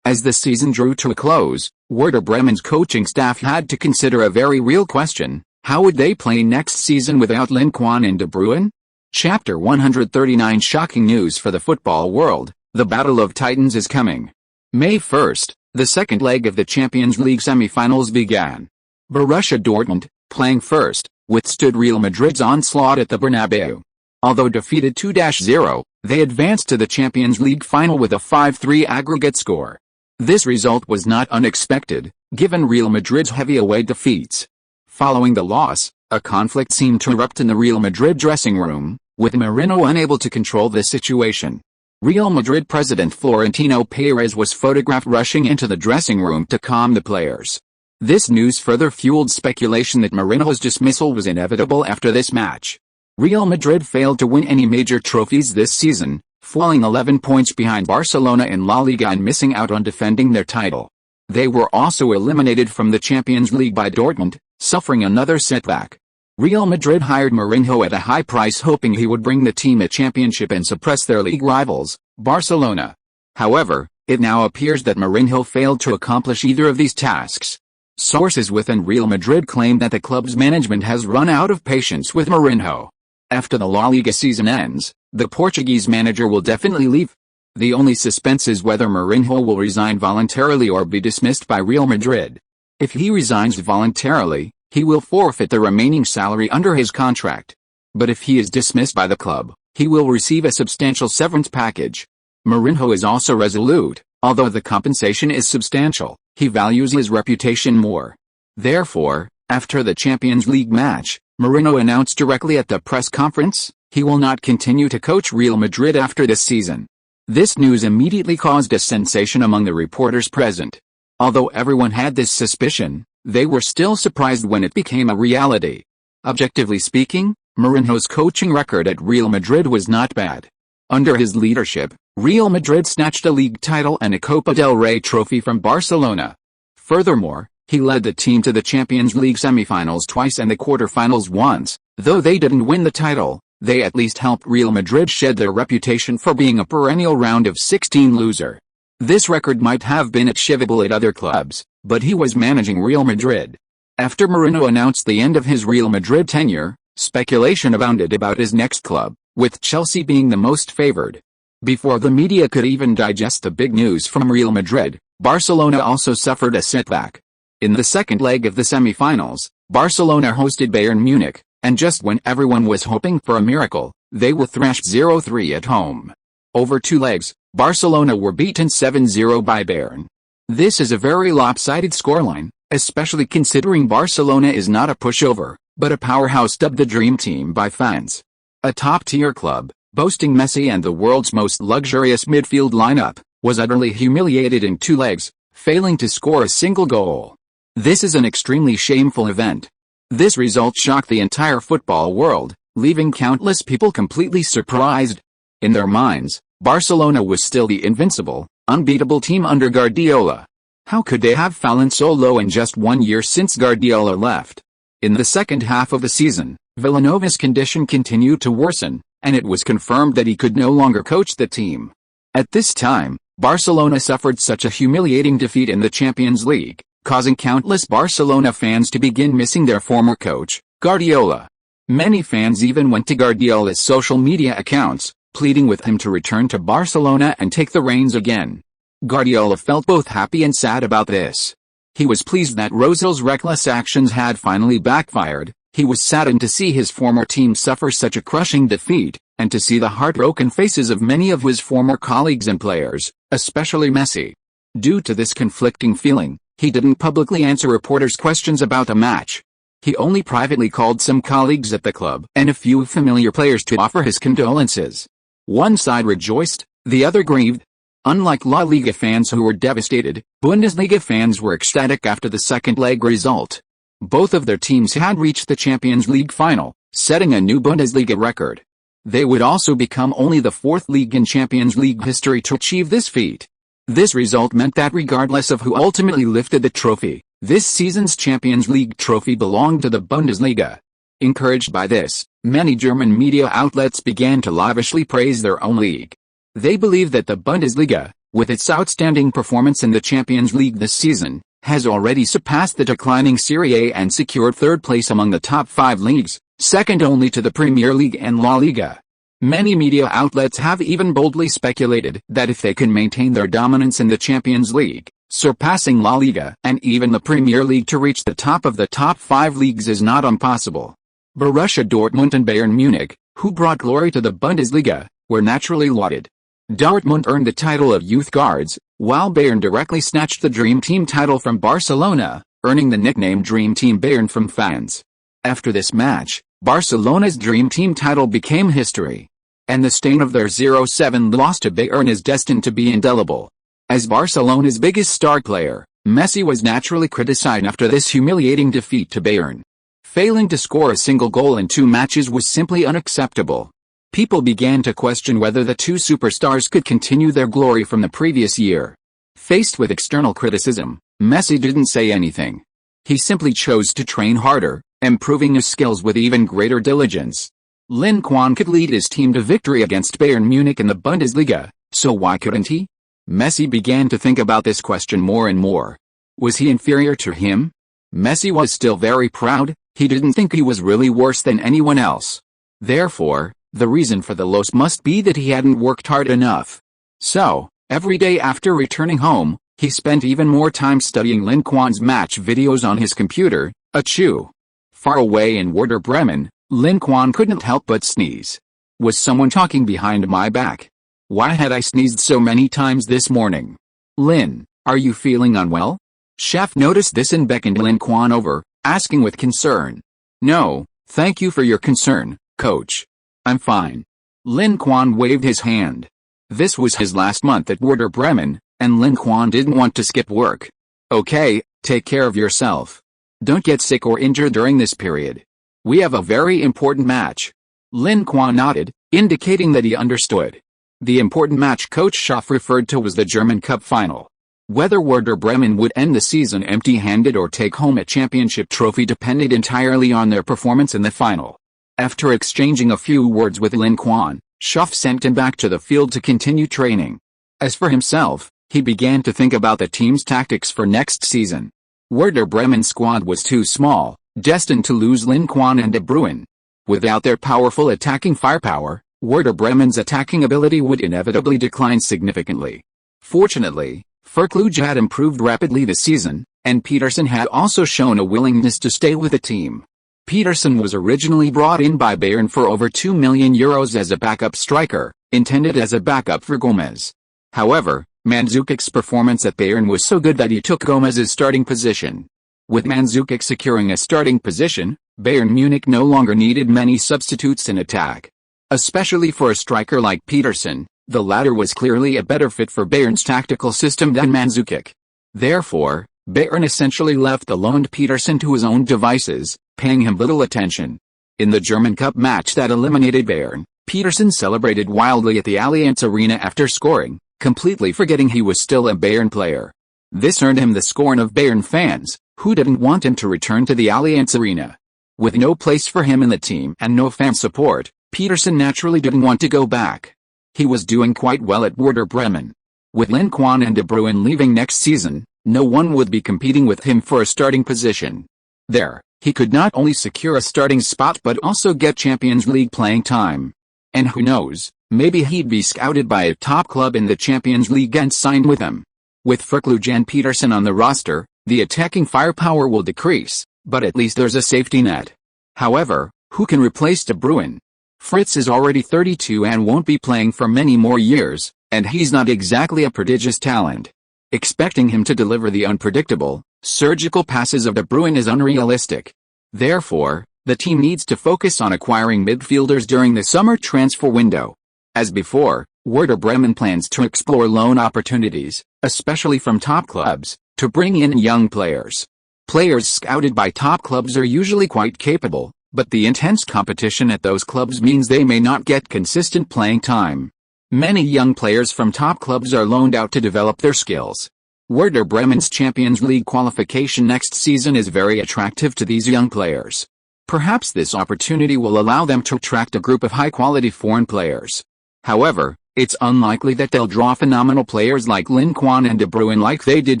As the season drew to a close, Werder Bremen's coaching staff had to consider a very real question: how would they play next season without Lin Quan and De Bruyne? Chapter 139. Shocking news for the football world: the Battle of Titans is coming. May 1st, the second leg of the Champions League semi-finals began. Borussia Dortmund, playing first, withstood Real Madrid's onslaught at the Bernabeu. Although defeated 2-0, they advanced to the Champions League final with a 5-3 aggregate score. This result was not unexpected, given Real Madrid's heavy away defeats. Following the loss, a conflict seemed to erupt in the Real Madrid dressing room, with Mourinho unable to control the situation. Real Madrid president Florentino Perez was photographed rushing into the dressing room to calm the players. This news further fueled speculation that Mourinho's dismissal was inevitable after this match. Real Madrid failed to win any major trophies this season, falling 11 points behind Barcelona in La Liga and missing out on defending their title. They were also eliminated from the Champions League by Dortmund, suffering another setback. Real Madrid hired Mourinho at a high price, hoping he would bring the team a championship and suppress their league rivals, Barcelona. However, it now appears that Mourinho failed to accomplish either of these tasks. Sources within Real Madrid claim that the club's management has run out of patience with Mourinho. After the La Liga season ends, the Portuguese manager will definitely leave. The only suspense is whether Mourinho will resign voluntarily or be dismissed by Real Madrid. If he resigns voluntarily, he will forfeit the remaining salary under his contract. But if he is dismissed by the club, he will receive a substantial severance package. Mourinho is also resolute. Although the compensation is substantial, he values his reputation more. Therefore, after the Champions League match, Mourinho announced directly at the press conference, he will not continue to coach Real Madrid after this season. This news immediately caused a sensation among the reporters present. Although everyone had this suspicion, they were still surprised when it became a reality. Objectively speaking, Mourinho's coaching record at Real Madrid was not bad. Under his leadership, Real Madrid snatched a league title and a Copa del Rey trophy from Barcelona. Furthermore, he led the team to the Champions League semi-finals twice and the quarter-finals once. Though they didn't win the title, they at least helped Real Madrid shed their reputation for being a perennial round of 16 loser. This record might have been achievable at other clubs, but he was managing Real Madrid. After Mourinho announced the end of his Real Madrid tenure, speculation abounded about his next club, with Chelsea being the most favored. Before the media could even digest the big news from Real Madrid, Barcelona also suffered a setback. In the second leg of the semi-finals, Barcelona hosted Bayern Munich, and just when everyone was hoping for a miracle, they were thrashed 0-3 at home. Over 2 legs, Barcelona were beaten 7-0 by Bayern. This is a very lopsided scoreline, especially considering Barcelona is not a pushover, but a powerhouse dubbed the Dream Team by fans. A top-tier club, boasting Messi and the world's most luxurious midfield lineup, was utterly humiliated in 2 legs, failing to score a single goal. This is an extremely shameful event. This result shocked the entire football world, leaving countless people completely surprised. In their minds, Barcelona was still the invincible, unbeatable team under Guardiola. How could they have fallen so low in just 1 year since Guardiola left? In the second half of the season, Villanova's condition continued to worsen, and it was confirmed that he could no longer coach the team. At this time, Barcelona suffered such a humiliating defeat in the Champions League, causing countless Barcelona fans to begin missing their former coach, Guardiola. Many fans even went to Guardiola's social media accounts, pleading with him to return to Barcelona and take the reins again. Guardiola felt both happy and sad about this. He was pleased that Rosel's reckless actions had finally backfired. He was saddened to see his former team suffer such a crushing defeat, and to see the heartbroken faces of many of his former colleagues and players, especially Messi. Due to this conflicting feeling, he didn't publicly answer reporters' questions about the match. He only privately called some colleagues at the club and a few familiar players to offer his condolences. One side rejoiced, the other grieved. Unlike La Liga fans who were devastated, Bundesliga fans were ecstatic after the second leg result. Both of their teams had reached the Champions League final, setting a new Bundesliga record. They would also become only the 4th league in Champions League history to achieve this feat. This result meant that regardless of who ultimately lifted the trophy, this season's Champions League trophy belonged to the Bundesliga. Encouraged by this, many German media outlets began to lavishly praise their own league. They believe that the Bundesliga, with its outstanding performance in the Champions League this season, has already surpassed the declining Serie A and secured third place among the top 5 leagues, second only to the Premier League and La Liga. Many media outlets have even boldly speculated that if they can maintain their dominance in the Champions League, surpassing La Liga and even the Premier League to reach the top of the top 5 leagues is not impossible. Borussia Dortmund and Bayern Munich, who brought glory to the Bundesliga, were naturally lauded. Dortmund earned the title of Youth Guards, while Bayern directly snatched the Dream Team title from Barcelona, earning the nickname Dream Team Bayern from fans. After this match, Barcelona's Dream Team title became history. And the stain of their 0-7 loss to Bayern is destined to be indelible. As Barcelona's biggest star player, Messi was naturally criticized after this humiliating defeat to Bayern. Failing to score a single goal in 2 matches was simply unacceptable. People began to question whether the two superstars could continue their glory from the previous year. Faced with external criticism, Messi didn't say anything. He simply chose to train harder, improving his skills with even greater diligence. Lin Quan could lead his team to victory against Bayern Munich in the Bundesliga, so why couldn't he? Messi began to think about this question more and more. Was he inferior to him? Messi was still very proud. He didn't think he was really worse than anyone else. Therefore, the reason for the loss must be that he hadn't worked hard enough. So, every day after returning home, he spent even more time studying Lin Quan's match videos on his computer. Achoo! Far away in Werder Bremen, Lin Quan couldn't help but sneeze. Was someone talking behind my back? Why had I sneezed so many times this morning? Lin, are you feeling unwell? Chef noticed this and beckoned Lin Quan over, asking with concern. No, thank you for your concern, coach. I'm fine. Lin Quan waved his hand. This was his last month at Werder Bremen, and Lin Quan didn't want to skip work. Okay, take care of yourself. Don't get sick or injured during this period. We have a very important match. Lin Quan nodded, indicating that he understood. The important match Coach Schaff referred to was the German Cup final. Whether Werder Bremen would end the season empty-handed or take home a championship trophy depended entirely on their performance in the final. After exchanging a few words with Lin Quan, Schaff sent him back to the field to continue training. As for himself, he began to think about the team's tactics for next season. Werder Bremen's squad was too small, destined to lose Lin Quan and De Bruyne. Without their powerful attacking firepower, Werder Bremen's attacking ability would inevitably decline significantly. Fortunately, Verkluge had improved rapidly this season, and Peterson had also shown a willingness to stay with the team. Peterson was originally brought in by Bayern for over €2 million as a backup striker, intended as a backup for Gomez. However, Mandzukić's performance at Bayern was so good that he took Gomez's starting position. With Mandzukić securing a starting position, Bayern Munich no longer needed many substitutes in attack. Especially for a striker like Peterson, the latter was clearly a better fit for Bayern's tactical system than Mandzukić. Therefore, Bayern essentially left the loaned Peterson to his own devices, paying him little attention. In the German Cup match that eliminated Bayern, Peterson celebrated wildly at the Allianz Arena after scoring, completely forgetting he was still a Bayern player. This earned him the scorn of Bayern fans, who didn't want him to return to the Allianz Arena. With no place for him in the team and no fan support, Peterson naturally didn't want to go back. He was doing quite well at Werder Bremen. With Lin Quan and De Bruyne leaving next season, no one would be competing with him for a starting position. There, he could not only secure a starting spot but also get Champions League playing time. And who knows, maybe he'd be scouted by a top club in the Champions League and signed with them. With Verkluge and Peterson on the roster, the attacking firepower will decrease, but at least there's a safety net. However, who can replace De Bruyne? Fritz is already 32 and won't be playing for many more years, and he's not exactly a prodigious talent. Expecting him to deliver the unpredictable, surgical passes of De Bruyne is unrealistic. Therefore, the team needs to focus on acquiring midfielders during the summer transfer window. As before, Werder Bremen plans to explore loan opportunities, especially from top clubs, to bring in young players. Players scouted by top clubs are usually quite capable, but the intense competition at those clubs means they may not get consistent playing time. Many young players from top clubs are loaned out to develop their skills. Werder Bremen's Champions League qualification next season is very attractive to these young players. Perhaps this opportunity will allow them to attract a group of high-quality foreign players. However, it's unlikely that they'll draw phenomenal players like Lin Quan and De Bruyne like they did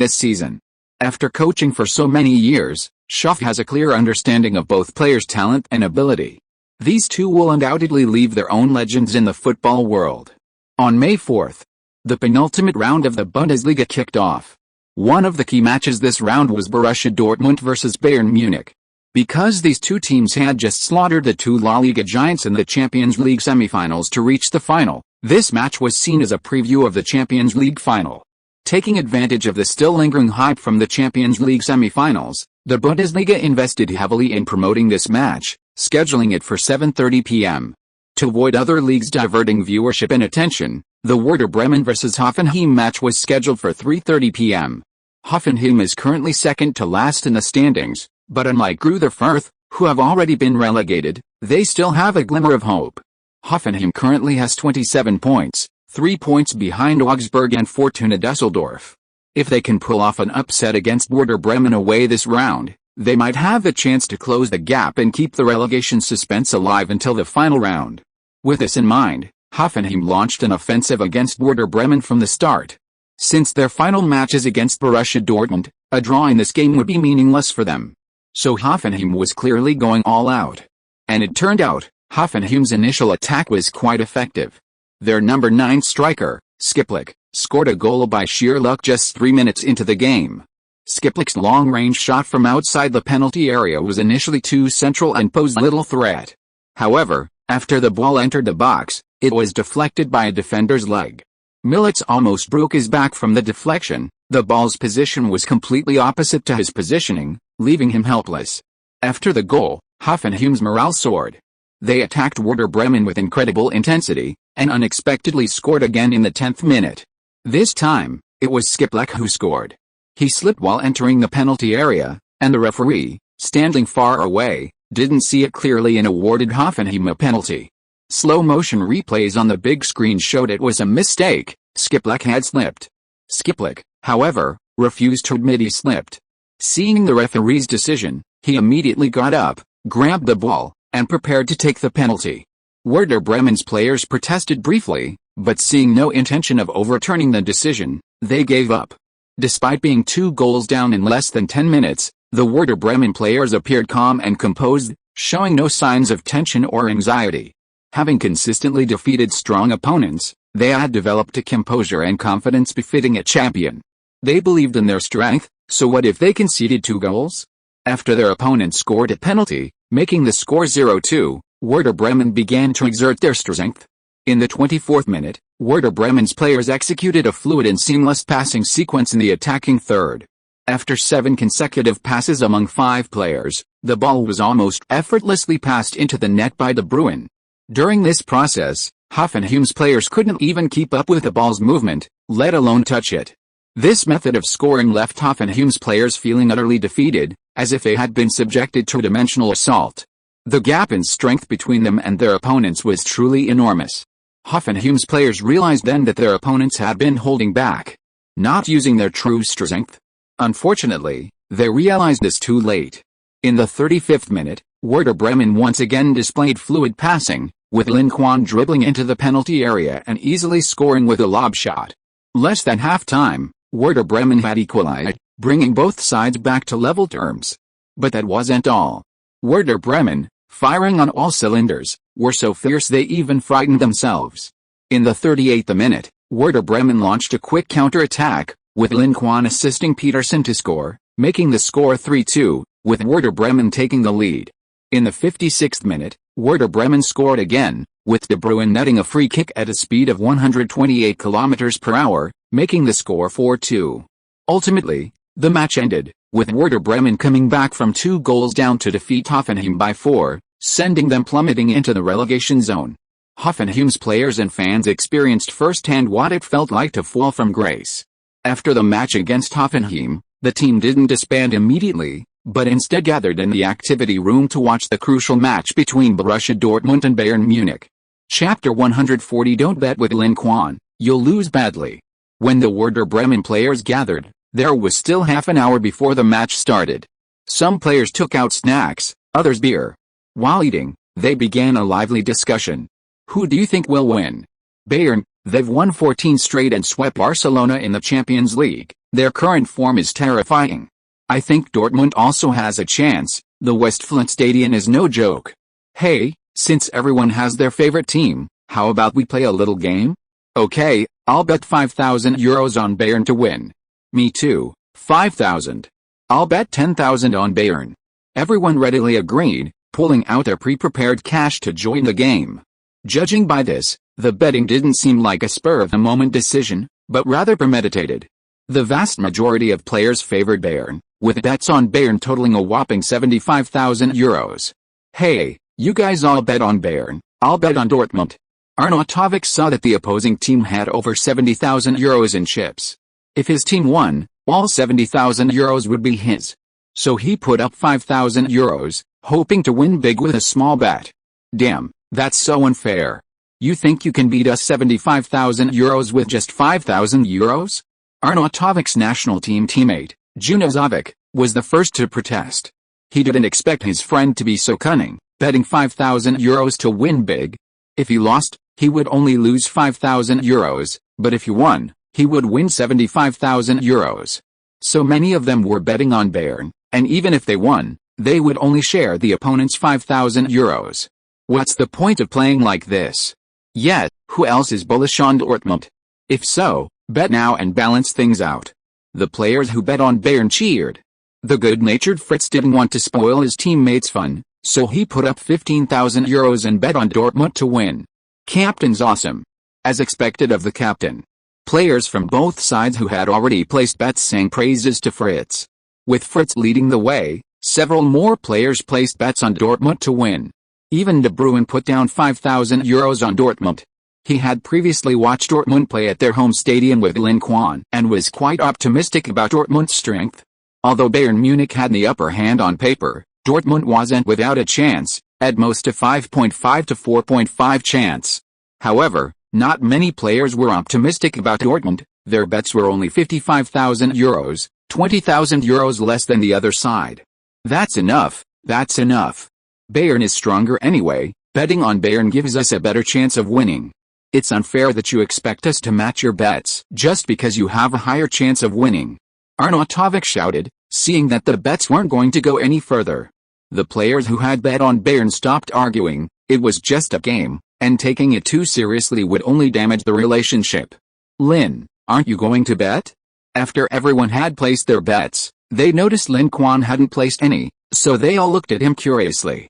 this season. After coaching for so many years, Schaff has a clear understanding of both players' talent and ability. These two will undoubtedly leave their own legends in the football world. On May 4th, the penultimate round of the Bundesliga kicked off. One of the key matches this round was Borussia Dortmund vs Bayern Munich. Because these two teams had just slaughtered the two La Liga giants in the Champions League semi-finals to reach the final, this match was seen as a preview of the Champions League final. Taking advantage of the still lingering hype from the Champions League semi-finals, the Bundesliga invested heavily in promoting this match, scheduling it for 7:30 p.m. To avoid other leagues diverting viewership and attention, the Werder Bremen vs Hoffenheim match was scheduled for 3:30 p.m. Hoffenheim is currently second to last in the standings, but unlike Greuther Fürth, who have already been relegated, they still have a glimmer of hope. Hoffenheim currently has 27 points, 3 points behind Augsburg and Fortuna Düsseldorf. If they can pull off an upset against Werder Bremen away this round, they might have the chance to close the gap and keep the relegation suspense alive until the final round. With this in mind, Hoffenheim launched an offensive against Werder Bremen from the start. Since their final match is against Borussia Dortmund, a draw in this game would be meaningless for them. So Hoffenheim was clearly going all out. And it turned out, Hoffenheim's initial attack was quite effective. Their number 9 striker, Skiplick, scored a goal by sheer luck just 3 minutes into the game. Skiplick's long-range shot from outside the penalty area was initially too central and posed little threat. However, after the ball entered the box, it was deflected by a defender's leg. Millets almost broke his back from the deflection. The ball's position was completely opposite to his positioning, leaving him helpless. After the goal, Hoffenheim's morale soared. They attacked Werder Bremen with incredible intensity, and unexpectedly scored again in the 10th minute. This time, it was Skiplick who scored. He slipped while entering the penalty area, and the referee, standing far away, didn't see it clearly and awarded Hoffenheim a penalty. Slow-motion replays on the big screen showed it was a mistake. Skiplick had slipped. Skiplick, however, refused to admit he slipped. Seeing the referee's decision, he immediately got up, grabbed the ball, and prepared to take the penalty. Werder Bremen's players protested briefly, but seeing no intention of overturning the decision, they gave up. Despite being 2 goals down in less than 10 minutes, the Werder Bremen players appeared calm and composed, showing no signs of tension or anxiety. Having consistently defeated strong opponents, they had developed a composure and confidence befitting a champion. They believed in their strength, so what if they conceded 2 goals? After their opponent scored a penalty, making the score 0-2, Werder Bremen began to exert their strength. In the 24th minute, Werder Bremen's players executed a fluid and seamless passing sequence in the attacking third. After 7 consecutive passes among 5 players, the ball was almost effortlessly passed into the net by De Bruyne. During this process, Hoffenheim's players couldn't even keep up with the ball's movement, let alone touch it. This method of scoring left Hoffenheim's players feeling utterly defeated, as if they had been subjected to a dimensional assault. The gap in strength between them and their opponents was truly enormous. Hoffenheim's players realized then that their opponents had been holding back, not using their true strength. Unfortunately, they realized this too late. In the 35th minute, Werder Bremen once again displayed fluid passing, with Lin Quan dribbling into the penalty area and easily scoring with a lob shot. Less than half-time, Werder Bremen had equalized, bringing both sides back to level terms. But that wasn't all. Werder Bremen, firing on all cylinders, were so fierce they even frightened themselves. In the 38th minute, Werder Bremen launched a quick counter-attack, with Lin Quan assisting Peterson to score, making the score 3-2, with Werder Bremen taking the lead. In the 56th minute, Werder Bremen scored again, with De Bruyne netting a free kick at a speed of 128 km per hour, making the score 4-2. Ultimately, the match ended, with Werder Bremen coming back from 2 goals down to defeat Hoffenheim by 4, sending them plummeting into the relegation zone. Hoffenheim's players and fans experienced firsthand what it felt like to fall from grace. After the match against Hoffenheim, the team didn't disband immediately, but instead gathered in the activity room to watch the crucial match between Borussia Dortmund and Bayern Munich. Chapter 140 Don't bet with Lin Quan, you'll lose badly. When the Werder Bremen players gathered, there was still half an hour before the match started. Some players took out snacks, others beer. While eating, they began a lively discussion. Who do you think will win? Bayern, they've won 14 straight and swept Barcelona in the Champions League. Their current form is terrifying. I think Dortmund also has a chance. The Westfalen Stadion is no joke. Hey, since everyone has their favorite team, how about we play a little game? Okay, I'll bet 5,000 euros on Bayern to win. Me too, 5,000. I'll bet 10,000 on Bayern. Everyone readily agreed, pulling out their pre-prepared cash to join the game. Judging by this, the betting didn't seem like a spur-of-the-moment decision, but rather premeditated. The vast majority of players favored Bayern, with bets on Bayern totaling a whopping 75,000 euros. Hey, you guys all bet on Bayern, I'll bet on Dortmund. Arnautovic saw that the opposing team had over 70,000 euros in chips. If his team won, all 70,000 euros would be his. So he put up 5,000 euros, hoping to win big with a small bet. Damn, that's so unfair. You think you can beat us 75,000 euros with just 5,000 euros? Arnautovic's national team teammate, Junazovic, was the first to protest. He didn't expect his friend to be so cunning, betting 5,000 euros to win big. If he lost, he would only lose 5,000 euros, but if he won, he would win 75,000 euros. So many of them were betting on Bayern, and even if they won, they would only share the opponent's 5,000 euros. What's the point of playing like this? Yet, who else is bullish on Dortmund? If so, bet now and balance things out. The players who bet on Bayern cheered. The good-natured Fritz didn't want to spoil his teammates' fun, so he put up 15,000 euros and bet on Dortmund to win. Captain's awesome. As expected of the captain. Players from both sides who had already placed bets sang praises to Fritz. With Fritz leading the way, several more players placed bets on Dortmund to win. Even De Bruyne put down 5,000 euros on Dortmund. He had previously watched Dortmund play at their home stadium with Lin Quan and was quite optimistic about Dortmund's strength. Although Bayern Munich had the upper hand on paper, Dortmund wasn't without a chance, at most a 5.5 to 4.5 chance. However, not many players were optimistic about Dortmund. Their bets were only 55,000 euros, 20,000 euros less than the other side. That's enough, that's enough. Bayern is stronger anyway, betting on Bayern gives us a better chance of winning. It's unfair that you expect us to match your bets just because you have a higher chance of winning. Arnautovic shouted, seeing that the bets weren't going to go any further. The players who had bet on Bayern stopped arguing. It was just a game, and taking it too seriously would only damage the relationship. Lin, aren't you going to bet? After everyone had placed their bets, they noticed Lin Quan hadn't placed any, so they all looked at him curiously.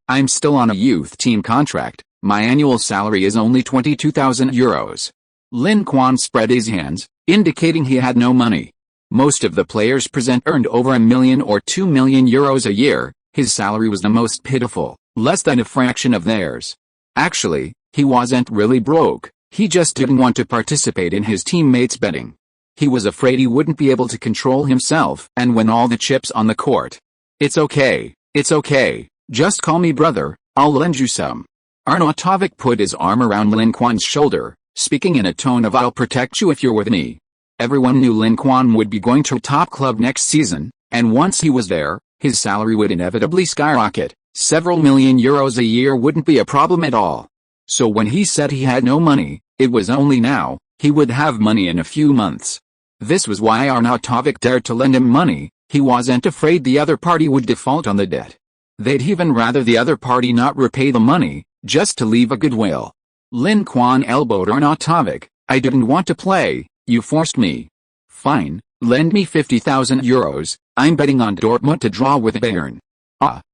I'm still on a youth team contract. My annual salary is only 22,000 euros. Lin Quan spread his hands, indicating he had no money. Most of the players present earned over 1 million or 2 million euros a year. His salary was the most pitiful, less than a fraction of theirs. Actually, he wasn't really broke, he just didn't want to participate in his teammates' betting. He was afraid he wouldn't be able to control himself and win all the chips on the court. It's okay, just call me brother, I'll lend you some. Arnautovic put his arm around Lin Quan's shoulder, speaking in a tone of I'll protect you if you're with me. Everyone knew Lin Quan would be going to a top club next season, and once he was there, his salary would inevitably skyrocket. Several million euros a year wouldn't be a problem at all. So when he said he had no money, it was only now. He would have money in a few months. This was why Arnautovic dared to lend him money. He wasn't afraid the other party would default on the debt. They'd even rather the other party not repay the money, just to leave a goodwill. Lin Quan elbowed Arnautovic. I didn't want to play, you forced me. Fine, lend me 50,000 euros, I'm betting on Dortmund to draw with Bayern.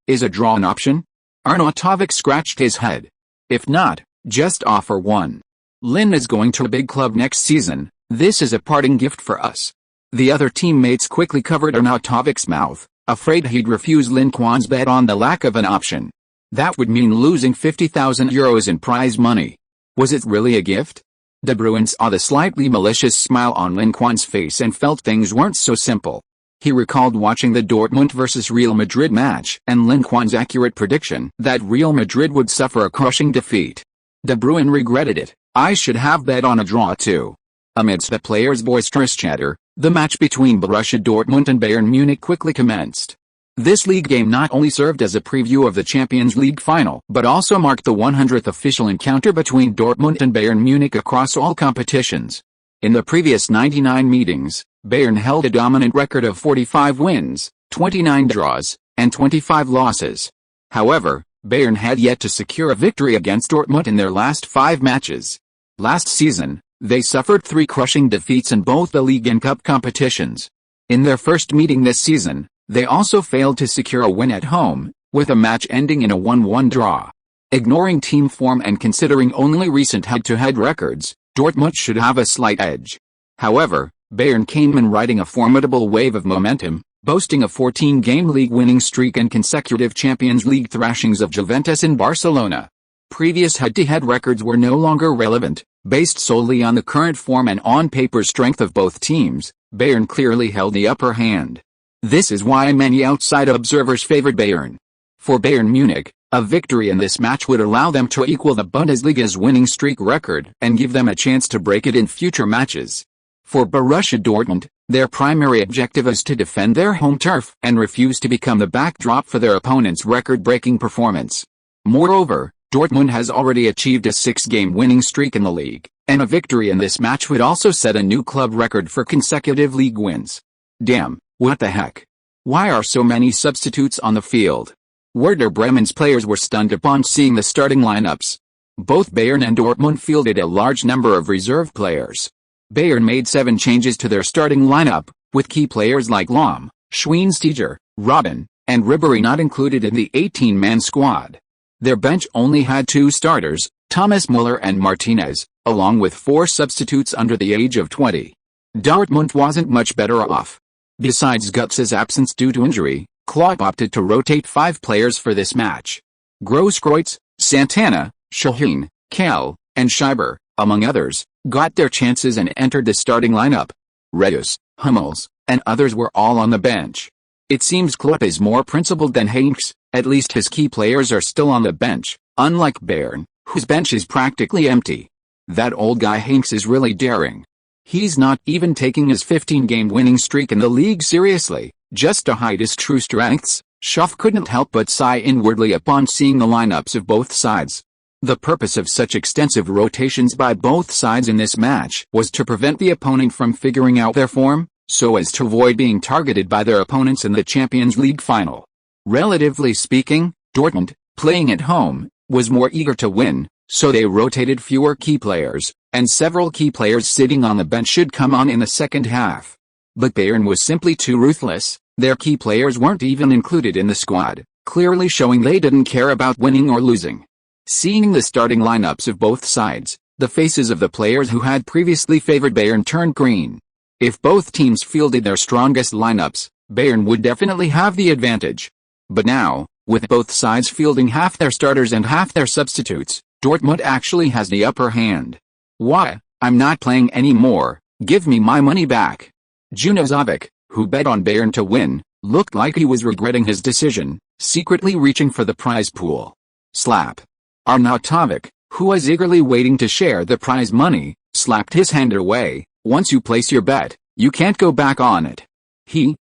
Is a draw an option? Arnautovic scratched his head. If not, just offer one. Lin is going to a big club next season, this is a parting gift for us. The other teammates quickly covered Arnautovic's mouth, afraid he'd refuse Lin Quan's bet on the lack of an option. That would mean losing 50,000 euros in prize money. Was it really a gift? De Bruyne saw the slightly malicious smile on Lin Quan's face and felt things weren't so simple. He recalled watching the Dortmund vs Real Madrid match and Lin Quan's accurate prediction that Real Madrid would suffer a crushing defeat. De Bruyne regretted it. I should have bet on a draw too. Amidst the players' boisterous chatter, the match between Borussia Dortmund and Bayern Munich quickly commenced. This league game not only served as a preview of the Champions League final, but also marked the 100th official encounter between Dortmund and Bayern Munich across all competitions. In the previous 99 meetings, Bayern held a dominant record of 45 wins, 29 draws, and 25 losses. However, Bayern had yet to secure a victory against Dortmund in their last 5 matches. Last season, they suffered 3 crushing defeats in both the league and cup competitions. In their first meeting this season, they also failed to secure a win at home, with a match ending in a 1-1 draw. Ignoring team form and considering only recent head-to-head records, Dortmund should have a slight edge. However, Bayern came in riding a formidable wave of momentum, boasting a 14-game league winning streak and consecutive Champions League thrashings of Juventus and Barcelona. Previous head-to-head records were no longer relevant, based solely on the current form and on-paper strength of both teams. Bayern clearly held the upper hand. This is why many outside observers favored Bayern. For Bayern Munich, a victory in this match would allow them to equal the Bundesliga's winning streak record and give them a chance to break it in future matches. For Borussia Dortmund, their primary objective is to defend their home turf and refuse to become the backdrop for their opponent's record-breaking performance. Moreover, Dortmund has already achieved a 6-game winning streak in the league, and a victory in this match would also set a new club record for consecutive league wins. Damn. What the heck? Why are so many substitutes on the field? Werder Bremen's players were stunned upon seeing the starting lineups. Both Bayern and Dortmund fielded a large number of reserve players. Bayern made 7 changes to their starting lineup, with key players like Lahm, Schweinsteiger, Robben, and Ribéry not included in the 18-man squad. Their bench only had 2 starters, Thomas Müller and Martinez, along with 4 substitutes under the age of 20. Dortmund wasn't much better off. Besides Guts's absence due to injury, Klopp opted to rotate 5 players for this match. Grosskreutz, Santana, Shaheen, Kell, and Schreiber, among others, got their chances and entered the starting lineup. Reus, Hummels, and others were all on the bench. It seems Klopp is more principled than Hanks, at least his key players are still on the bench, unlike Bayern, whose bench is practically empty. That old guy Hanks is really daring. He's not even taking his 15-game winning streak in the league seriously, just to hide his true strengths. Schaff couldn't help but sigh inwardly upon seeing the lineups of both sides. The purpose of such extensive rotations by both sides in this match was to prevent the opponent from figuring out their form, so as to avoid being targeted by their opponents in the Champions League final. Relatively speaking, Dortmund, playing at home, was more eager to win, so they rotated fewer key players, and several key players sitting on the bench should come on in the second half. But Bayern was simply too ruthless. Their key players weren't even included in the squad, clearly showing they didn't care about winning or losing. Seeing the starting lineups of both sides, the faces of the players who had previously favored Bayern turned green. If both teams fielded their strongest lineups, Bayern would definitely have the advantage. But now, with both sides fielding half their starters and half their substitutes, Dortmund actually has the upper hand. Why? I'm not playing anymore, give me my money back. Junozovic, who bet on Bayern to win, looked like he was regretting his decision, secretly reaching for the prize pool. Slap. Arnautovic, who was eagerly waiting to share the prize money, slapped his hand away. Once you place your bet, you can't go back on it.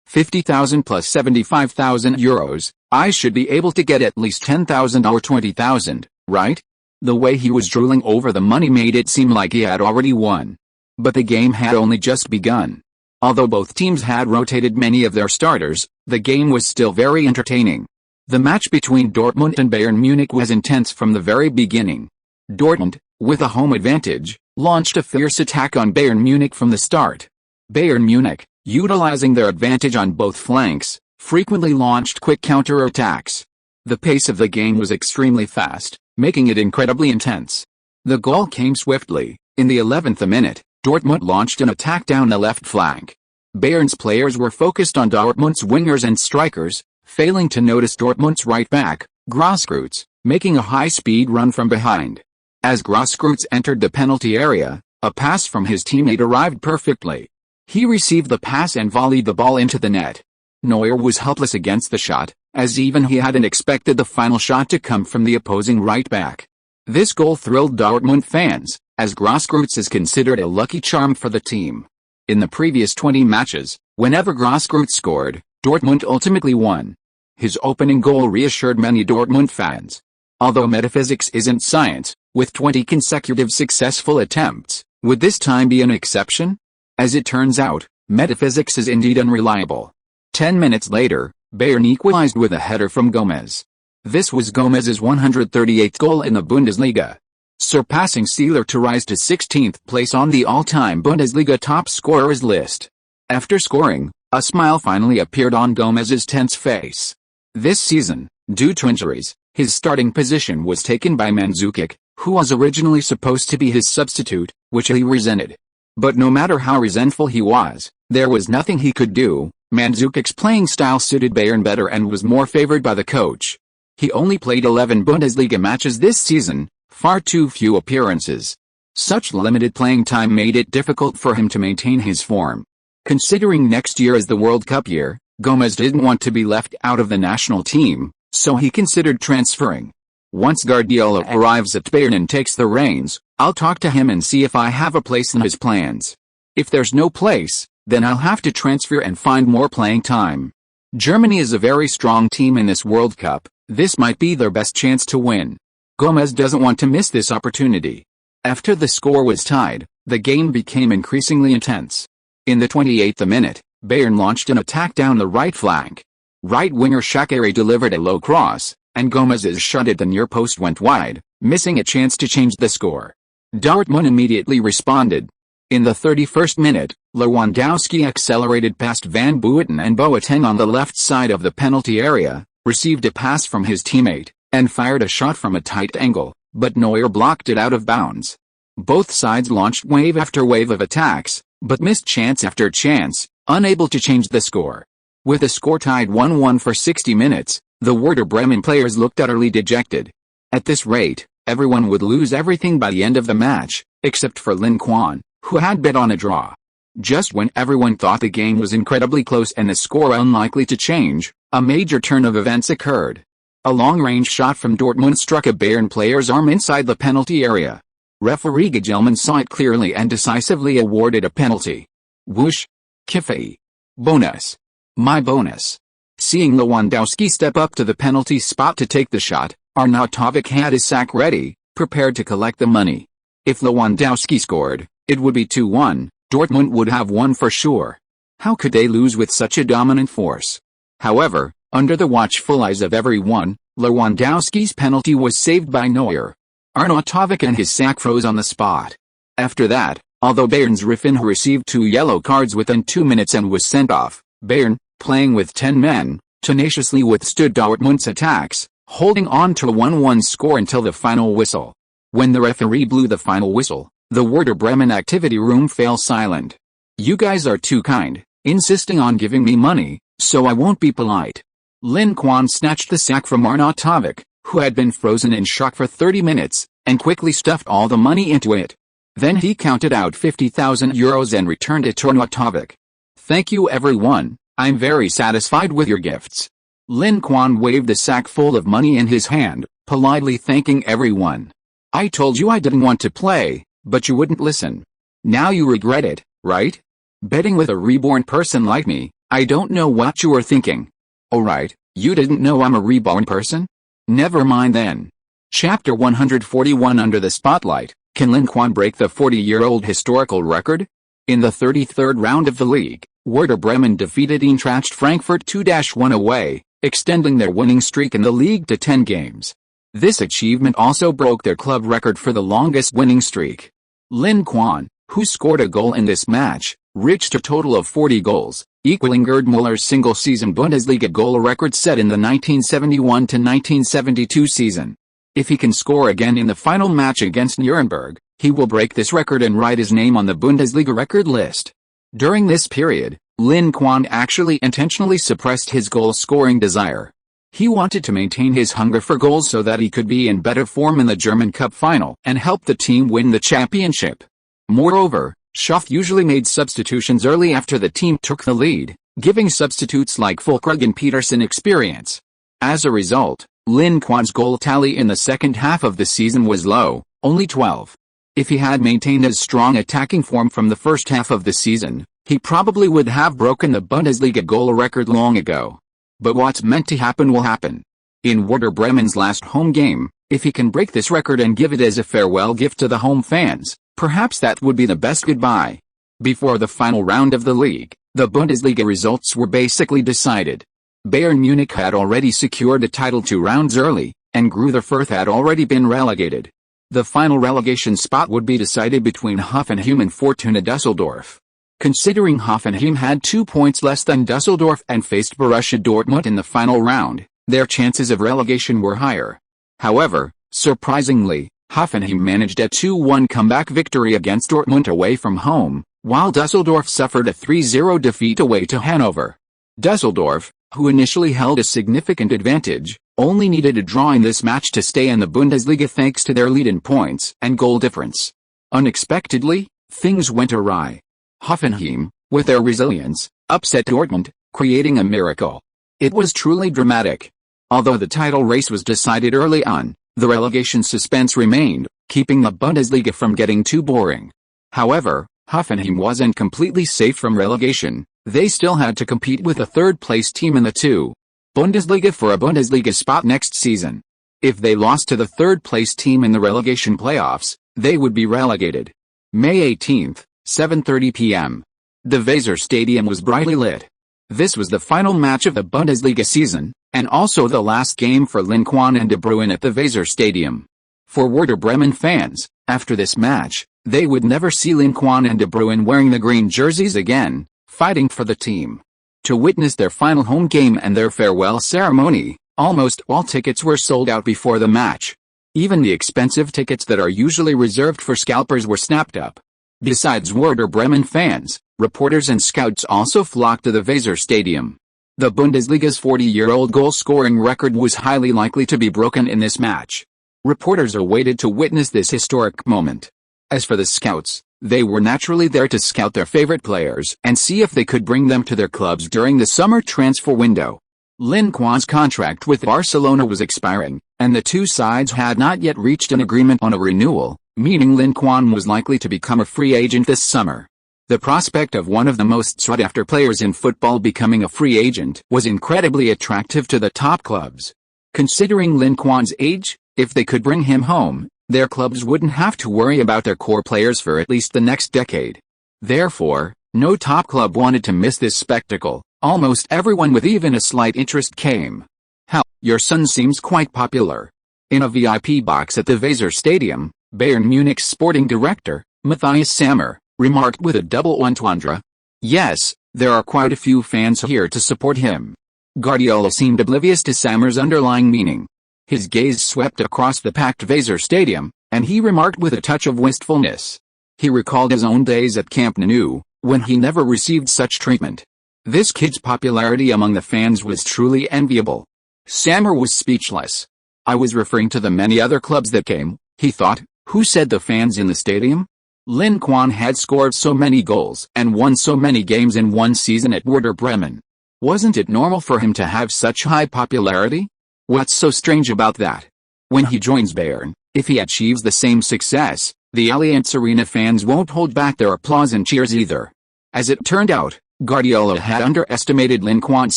50,000 plus 75,000 euros, I should be able to get at least 10,000 or 20,000, right? The way he was drooling over the money made it seem like he had already won. But the game had only just begun. Although both teams had rotated many of their starters, the game was still very entertaining. The match between Dortmund and Bayern Munich was intense from the very beginning. Dortmund, with a home advantage, launched a fierce attack on Bayern Munich from the start. Bayern Munich, utilizing their advantage on both flanks, frequently launched quick counter-attacks. The pace of the game was extremely fast, making it incredibly intense. The goal came swiftly. In the 11th minute, Dortmund launched an attack down the left flank. Bayern's players were focused on Dortmund's wingers and strikers, failing to notice Dortmund's right back, Grosskreutz, making a high-speed run from behind. As Grosskreutz entered the penalty area, a pass from his teammate arrived perfectly. He received the pass and volleyed the ball into the net. Neuer was helpless against the shot, as even he hadn't expected the final shot to come from the opposing right back. This goal thrilled Dortmund fans, as Grosskreutz is considered a lucky charm for the team. In the previous 20 matches, whenever Grosskreutz scored, Dortmund ultimately won. His opening goal reassured many Dortmund fans. Although metaphysics isn't science, with 20 consecutive successful attempts, would this time be an exception? As it turns out, metaphysics is indeed unreliable. 10 minutes later, Bayern equalized with a header from Gomez. This was Gomez's 138th goal in the Bundesliga, surpassing Seeler to rise to 16th place on the all-time Bundesliga top scorers list. After scoring, a smile finally appeared on Gomez's tense face. This season, due to injuries, his starting position was taken by Mandzukic, who was originally supposed to be his substitute, which he resented. But no matter how resentful he was, there was nothing he could do. Mandzukic's playing style suited Bayern better and was more favored by the coach. He only played 11 Bundesliga matches this season, far too few appearances. Such limited playing time made it difficult for him to maintain his form. Considering next year is the World Cup year, Gomez didn't want to be left out of the national team, so he considered transferring. Once Guardiola arrives at Bayern and takes the reins, I'll talk to him and see if I have a place in his plans. If there's no place, then I'll have to transfer and find more playing time. Germany is a very strong team in this World Cup. This might be their best chance to win. Gomez doesn't want to miss this opportunity. After the score was tied, the game became increasingly intense. In the 28th minute, Bayern launched an attack down the right flank. Right winger Shaqiri delivered a low cross, and Gomez's shot at the near post went wide, missing a chance to change the score. Dortmund immediately responded. In the 31st minute, Lewandowski accelerated past Van Buiten and Boateng on the left side of the penalty area, received a pass from his teammate, and fired a shot from a tight angle, but Neuer blocked it out of bounds. Both sides launched wave after wave of attacks, but missed chance after chance, unable to change the score. With the score tied 1-1 for 60 minutes, the Werder Bremen players looked utterly dejected. At this rate, everyone would lose everything by the end of the match, except for Lin Quan, who had bet on a draw. Just when everyone thought the game was incredibly close and the score unlikely to change, a major turn of events occurred. A long-range shot from Dortmund struck a Bayern player's arm inside the penalty area. Referee Gelman saw it clearly and decisively awarded a penalty. Whoosh! Kiffy! Bonus! My bonus! Seeing Lewandowski step up to the penalty spot to take the shot, Arnautovic had his sack ready, prepared to collect the money. If Lewandowski scored, it would be 2-1, Dortmund would have won for sure. How could they lose with such a dominant force? However, under the watchful eyes of everyone, Lewandowski's penalty was saved by Neuer. Arnautovic and his sack froze on the spot. After that, although Bayern's Rafinha received 2 yellow cards within 2 minutes and was sent off, Bayern, playing with 10 men, tenaciously withstood Dortmund's attacks, holding on to a 1-1 score until the final whistle. When the referee blew the final whistle, the Werder Bremen activity room fell silent. "You guys are too kind, insisting on giving me money, so I won't be polite." Lin Quan snatched the sack from Arnautovic, who had been frozen in shock for 30 minutes, and quickly stuffed all the money into it. Then he counted out 50,000 euros and returned it to Arnautovic. "Thank you everyone, I'm very satisfied with your gifts." Lin Quan waved the sack full of money in his hand, politely thanking everyone. "I told you I didn't want to play, but you wouldn't listen. Now you regret it, right? Betting with a reborn person like me, I don't know what you were thinking." "Alright, you didn't know I'm a reborn person? Never mind then." Chapter 141 Under the Spotlight, can Lin Quan break the 40-year-old historical record? In the 33rd round of the league, Werder Bremen defeated Eintracht Frankfurt 2-1 away, extending their winning streak in the league to 10 games. This achievement also broke their club record for the longest winning streak. Lin Quan, who scored a goal in this match, reached a total of 40 goals, equaling Gerd Muller's single-season Bundesliga goal record set in the 1971-1972 season. If he can score again in the final match against Nuremberg, he will break this record and write his name on the Bundesliga record list. During this period, Lin Quan actually intentionally suppressed his goal-scoring desire. He wanted to maintain his hunger for goals so that he could be in better form in the German Cup final and help the team win the championship. Moreover, Schaff usually made substitutions early after the team took the lead, giving substitutes like Füllkrug and Peterson experience. As a result, Lin Quan's goal tally in the second half of the season was low, only 12. If he had maintained his strong attacking form from the first half of the season, he probably would have broken the Bundesliga goal record long ago. But what's meant to happen will happen. In Werder Bremen's last home game, if he can break this record and give it as a farewell gift to the home fans, perhaps that would be the best goodbye. Before the final round of the league, the Bundesliga results were basically decided. Bayern Munich had already secured the title 2 rounds early, and Greuther Fürth had already been relegated. The final relegation spot would be decided between Hoffenheim and Fortuna Düsseldorf. Considering Hoffenheim had 2 points less than Düsseldorf and faced Borussia Dortmund in the final round, their chances of relegation were higher. However, surprisingly, Hoffenheim managed a 2-1 comeback victory against Dortmund away from home, while Düsseldorf suffered a 3-0 defeat away to Hanover. Düsseldorf, who initially held a significant advantage, only needed a draw in this match to stay in the Bundesliga thanks to their lead in points and goal difference. Unexpectedly, things went awry. Hoffenheim, with their resilience, upset Dortmund, creating a miracle. It was truly dramatic. Although the title race was decided early on, the relegation suspense remained, keeping the Bundesliga from getting too boring. However, Hoffenheim wasn't completely safe from relegation. They still had to compete with a third-place team in the 2. Bundesliga for a Bundesliga spot next season. If they lost to the third-place team in the relegation playoffs, they would be relegated. May 18, 7:30 p.m. The Weser Stadium was brightly lit. This was the final match of the Bundesliga season, and also the last game for Lin Quan and De Bruyne at the Weser Stadium. For Werder Bremen fans, after this match, they would never see Lin Quan and De Bruyne wearing the green jerseys again, fighting for the team. To witness their final home game and their farewell ceremony, almost all tickets were sold out before the match. Even the expensive tickets that are usually reserved for scalpers were snapped up. Besides Werder Bremen fans, reporters and scouts also flocked to the Weser Stadium. The Bundesliga's 40-year-old goal-scoring record was highly likely to be broken in this match. Reporters awaited to witness this historic moment. As for the scouts, they were naturally there to scout their favorite players and see if they could bring them to their clubs during the summer transfer window. Lin Quan's contract with Barcelona was expiring, and the two sides had not yet reached an agreement on a renewal, meaning Lin Quan was likely to become a free agent this summer. The prospect of one of the most sought-after players in football becoming a free agent was incredibly attractive to the top clubs. Considering Lin Quan's age, if they could bring him home, their clubs wouldn't have to worry about their core players for at least the next decade. Therefore, no top club wanted to miss this spectacle. Almost everyone with even a slight interest came. "Hell, your son seems quite popular." In a VIP box at the Weser Stadium, Bayern Munich's sporting director, Matthias Sammer, remarked with a double entendre. "Yes, there are quite a few fans here to support him." Guardiola seemed oblivious to Sammer's underlying meaning. His gaze swept across the packed Weser Stadium, and he remarked with a touch of wistfulness. He recalled his own days at Camp Nou, when he never received such treatment. This kid's popularity among the fans was truly enviable. Sammer was speechless. "I was referring to the many other clubs that came," he thought. Who said the fans in the stadium? Lin Quan had scored so many goals and won so many games in one season at Werder Bremen. Wasn't it normal for him to have such high popularity? What's so strange about that? When he joins Bayern, if he achieves the same success, the Allianz Arena fans won't hold back their applause and cheers either. As it turned out, Guardiola had underestimated Lin Quan's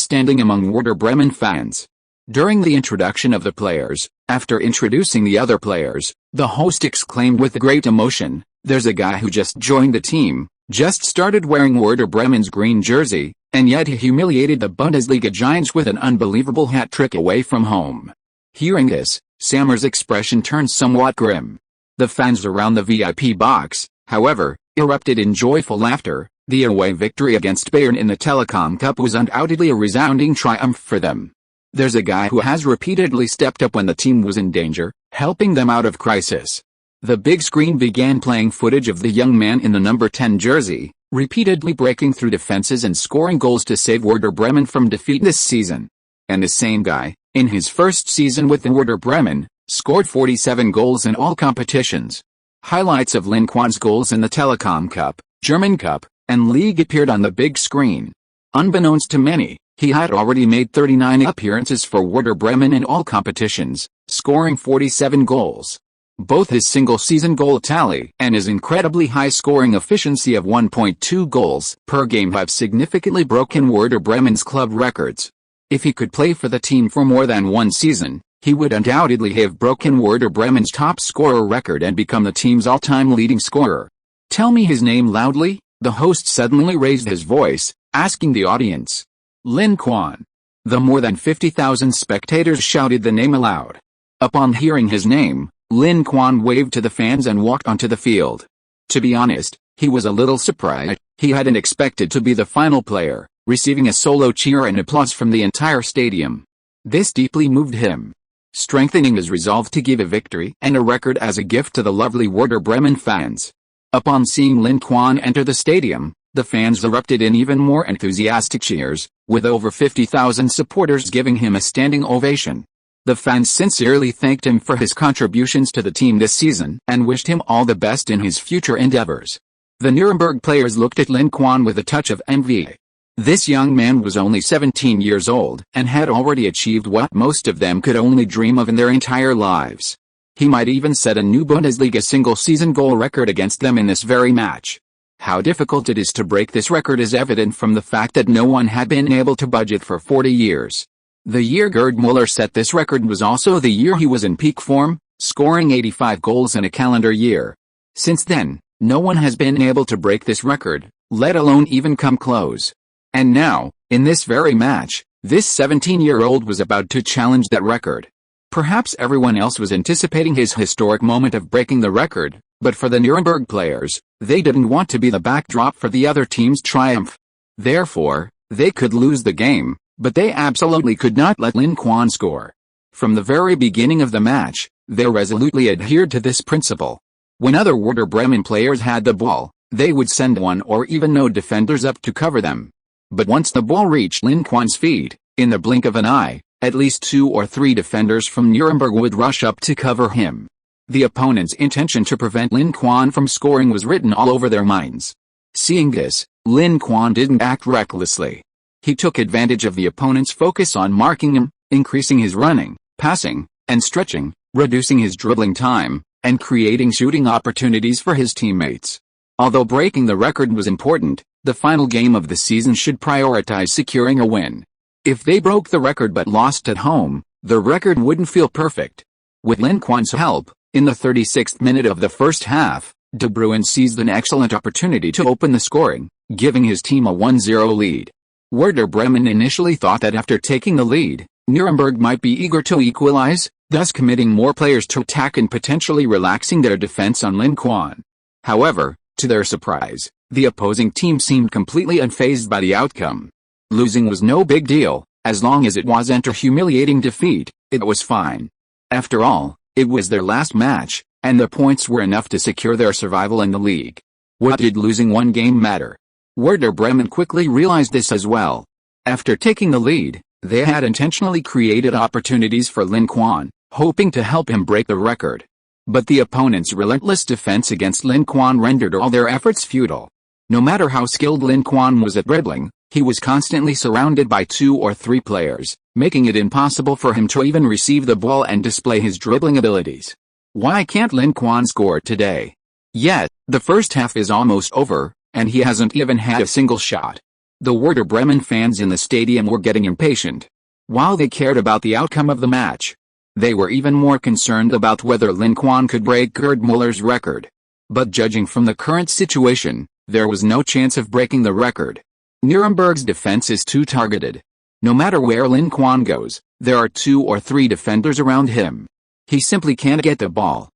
standing among Werder Bremen fans. During the introduction of the players, after introducing the other players, the host exclaimed with great emotion, "There's a guy who just joined the team, just started wearing Werder Bremen's green jersey, and yet he humiliated the Bundesliga giants with an unbelievable hat-trick away from home." Hearing this, Sammer's expression turned somewhat grim. The fans around the VIP box, however, erupted in joyful laughter. The away victory against Bayern in the Telecom Cup was undoubtedly a resounding triumph for them. There's a guy who has repeatedly stepped up when the team was in danger, helping them out of crisis. The big screen began playing footage of the young man in the number 10 jersey, repeatedly breaking through defenses and scoring goals to save Werder Bremen from defeat this season. And the same guy, in his first season with the Werder Bremen, scored 47 goals in all competitions. Highlights of Lin Quan's goals in the Telecom Cup, German Cup, and League appeared on the big screen. Unbeknownst to many, He had already made 39 appearances for Werder Bremen in all competitions, scoring 47 goals. Both his single-season goal tally and his incredibly high scoring efficiency of 1.2 goals per game have significantly broken Werder Bremen's club records. If he could play for the team for more than one season, he would undoubtedly have broken Werder Bremen's top scorer record and become the team's all-time leading scorer. "Tell me his name loudly," the host suddenly raised his voice, asking the audience. "Lin Quan." The more than 50,000 spectators shouted the name aloud. Upon hearing his name, Lin Quan waved to the fans and walked onto the field. To be honest, he was a little surprised. He hadn't expected to be the final player, receiving a solo cheer and applause from the entire stadium. This deeply moved him, strengthening his resolve to give a victory and a record as a gift to the lovely Werder Bremen fans. Upon seeing Lin Quan enter the stadium, the fans erupted in even more enthusiastic cheers, with over 50,000 supporters giving him a standing ovation. The fans sincerely thanked him for his contributions to the team this season and wished him all the best in his future endeavors. The Nuremberg players looked at Lin Quan with a touch of envy. This young man was only 17 years old and had already achieved what most of them could only dream of in their entire lives. He might even set a new Bundesliga single-season goal record against them in this very match. How difficult it is to break this record is evident from the fact that no one had been able to budget for 40 years. The year Gerd Müller set this record was also the year he was in peak form, scoring 85 goals in a calendar year. Since then, no one has been able to break this record, let alone even come close. And now, in this very match, this 17-year-old was about to challenge that record. Perhaps everyone else was anticipating his historic moment of breaking the record, but for the Nuremberg players, they didn't want to be the backdrop for the other team's triumph. Therefore, they could lose the game, but they absolutely could not let Lin Quan score. From the very beginning of the match, they resolutely adhered to this principle. When other Werder Bremen players had the ball, they would send one or even no defenders up to cover them. But once the ball reached Lin Quan's feet, in the blink of an eye, at least 2 or 3 defenders from Nuremberg would rush up to cover him. The opponent's intention to prevent Lin Quan from scoring was written all over their minds. Seeing this, Lin Quan didn't act recklessly. He took advantage of the opponent's focus on marking him, increasing his running, passing, and stretching, reducing his dribbling time, and creating shooting opportunities for his teammates. Although breaking the record was important, the final game of the season should prioritize securing a win. If they broke the record but lost at home, the record wouldn't feel perfect. With Lin Quan's help, in the 36th minute of the first half, De Bruyne seized an excellent opportunity to open the scoring, giving his team a 1-0 lead. Werder Bremen initially thought that after taking the lead, Nuremberg might be eager to equalize, thus committing more players to attack and potentially relaxing their defense on Lin Quan. However, to their surprise, the opposing team seemed completely unfazed by the outcome. Losing was no big deal, as long as it wasn't a humiliating defeat, it was fine. After all, it was their last match, and the points were enough to secure their survival in the league. What did losing one game matter? Werder Bremen quickly realized this as well. After taking the lead, they had intentionally created opportunities for Lin Quan, hoping to help him break the record. But the opponent's relentless defense against Lin Quan rendered all their efforts futile. No matter how skilled Lin Quan was at dribbling, he was constantly surrounded by 2 or 3 players, making it impossible for him to even receive the ball and display his dribbling abilities. Why can't Lin Quan score today? Yet, the first half is almost over, and he hasn't even had a single shot. The Werder Bremen fans in the stadium were getting impatient. While they cared about the outcome of the match, they were even more concerned about whether Lin Quan could break Gerd Müller's record. But judging from the current situation, there was no chance of breaking the record. Nuremberg's defense is too targeted. No matter where Lin Quan goes, there are 2 or 3 defenders around him. He simply can't get the ball.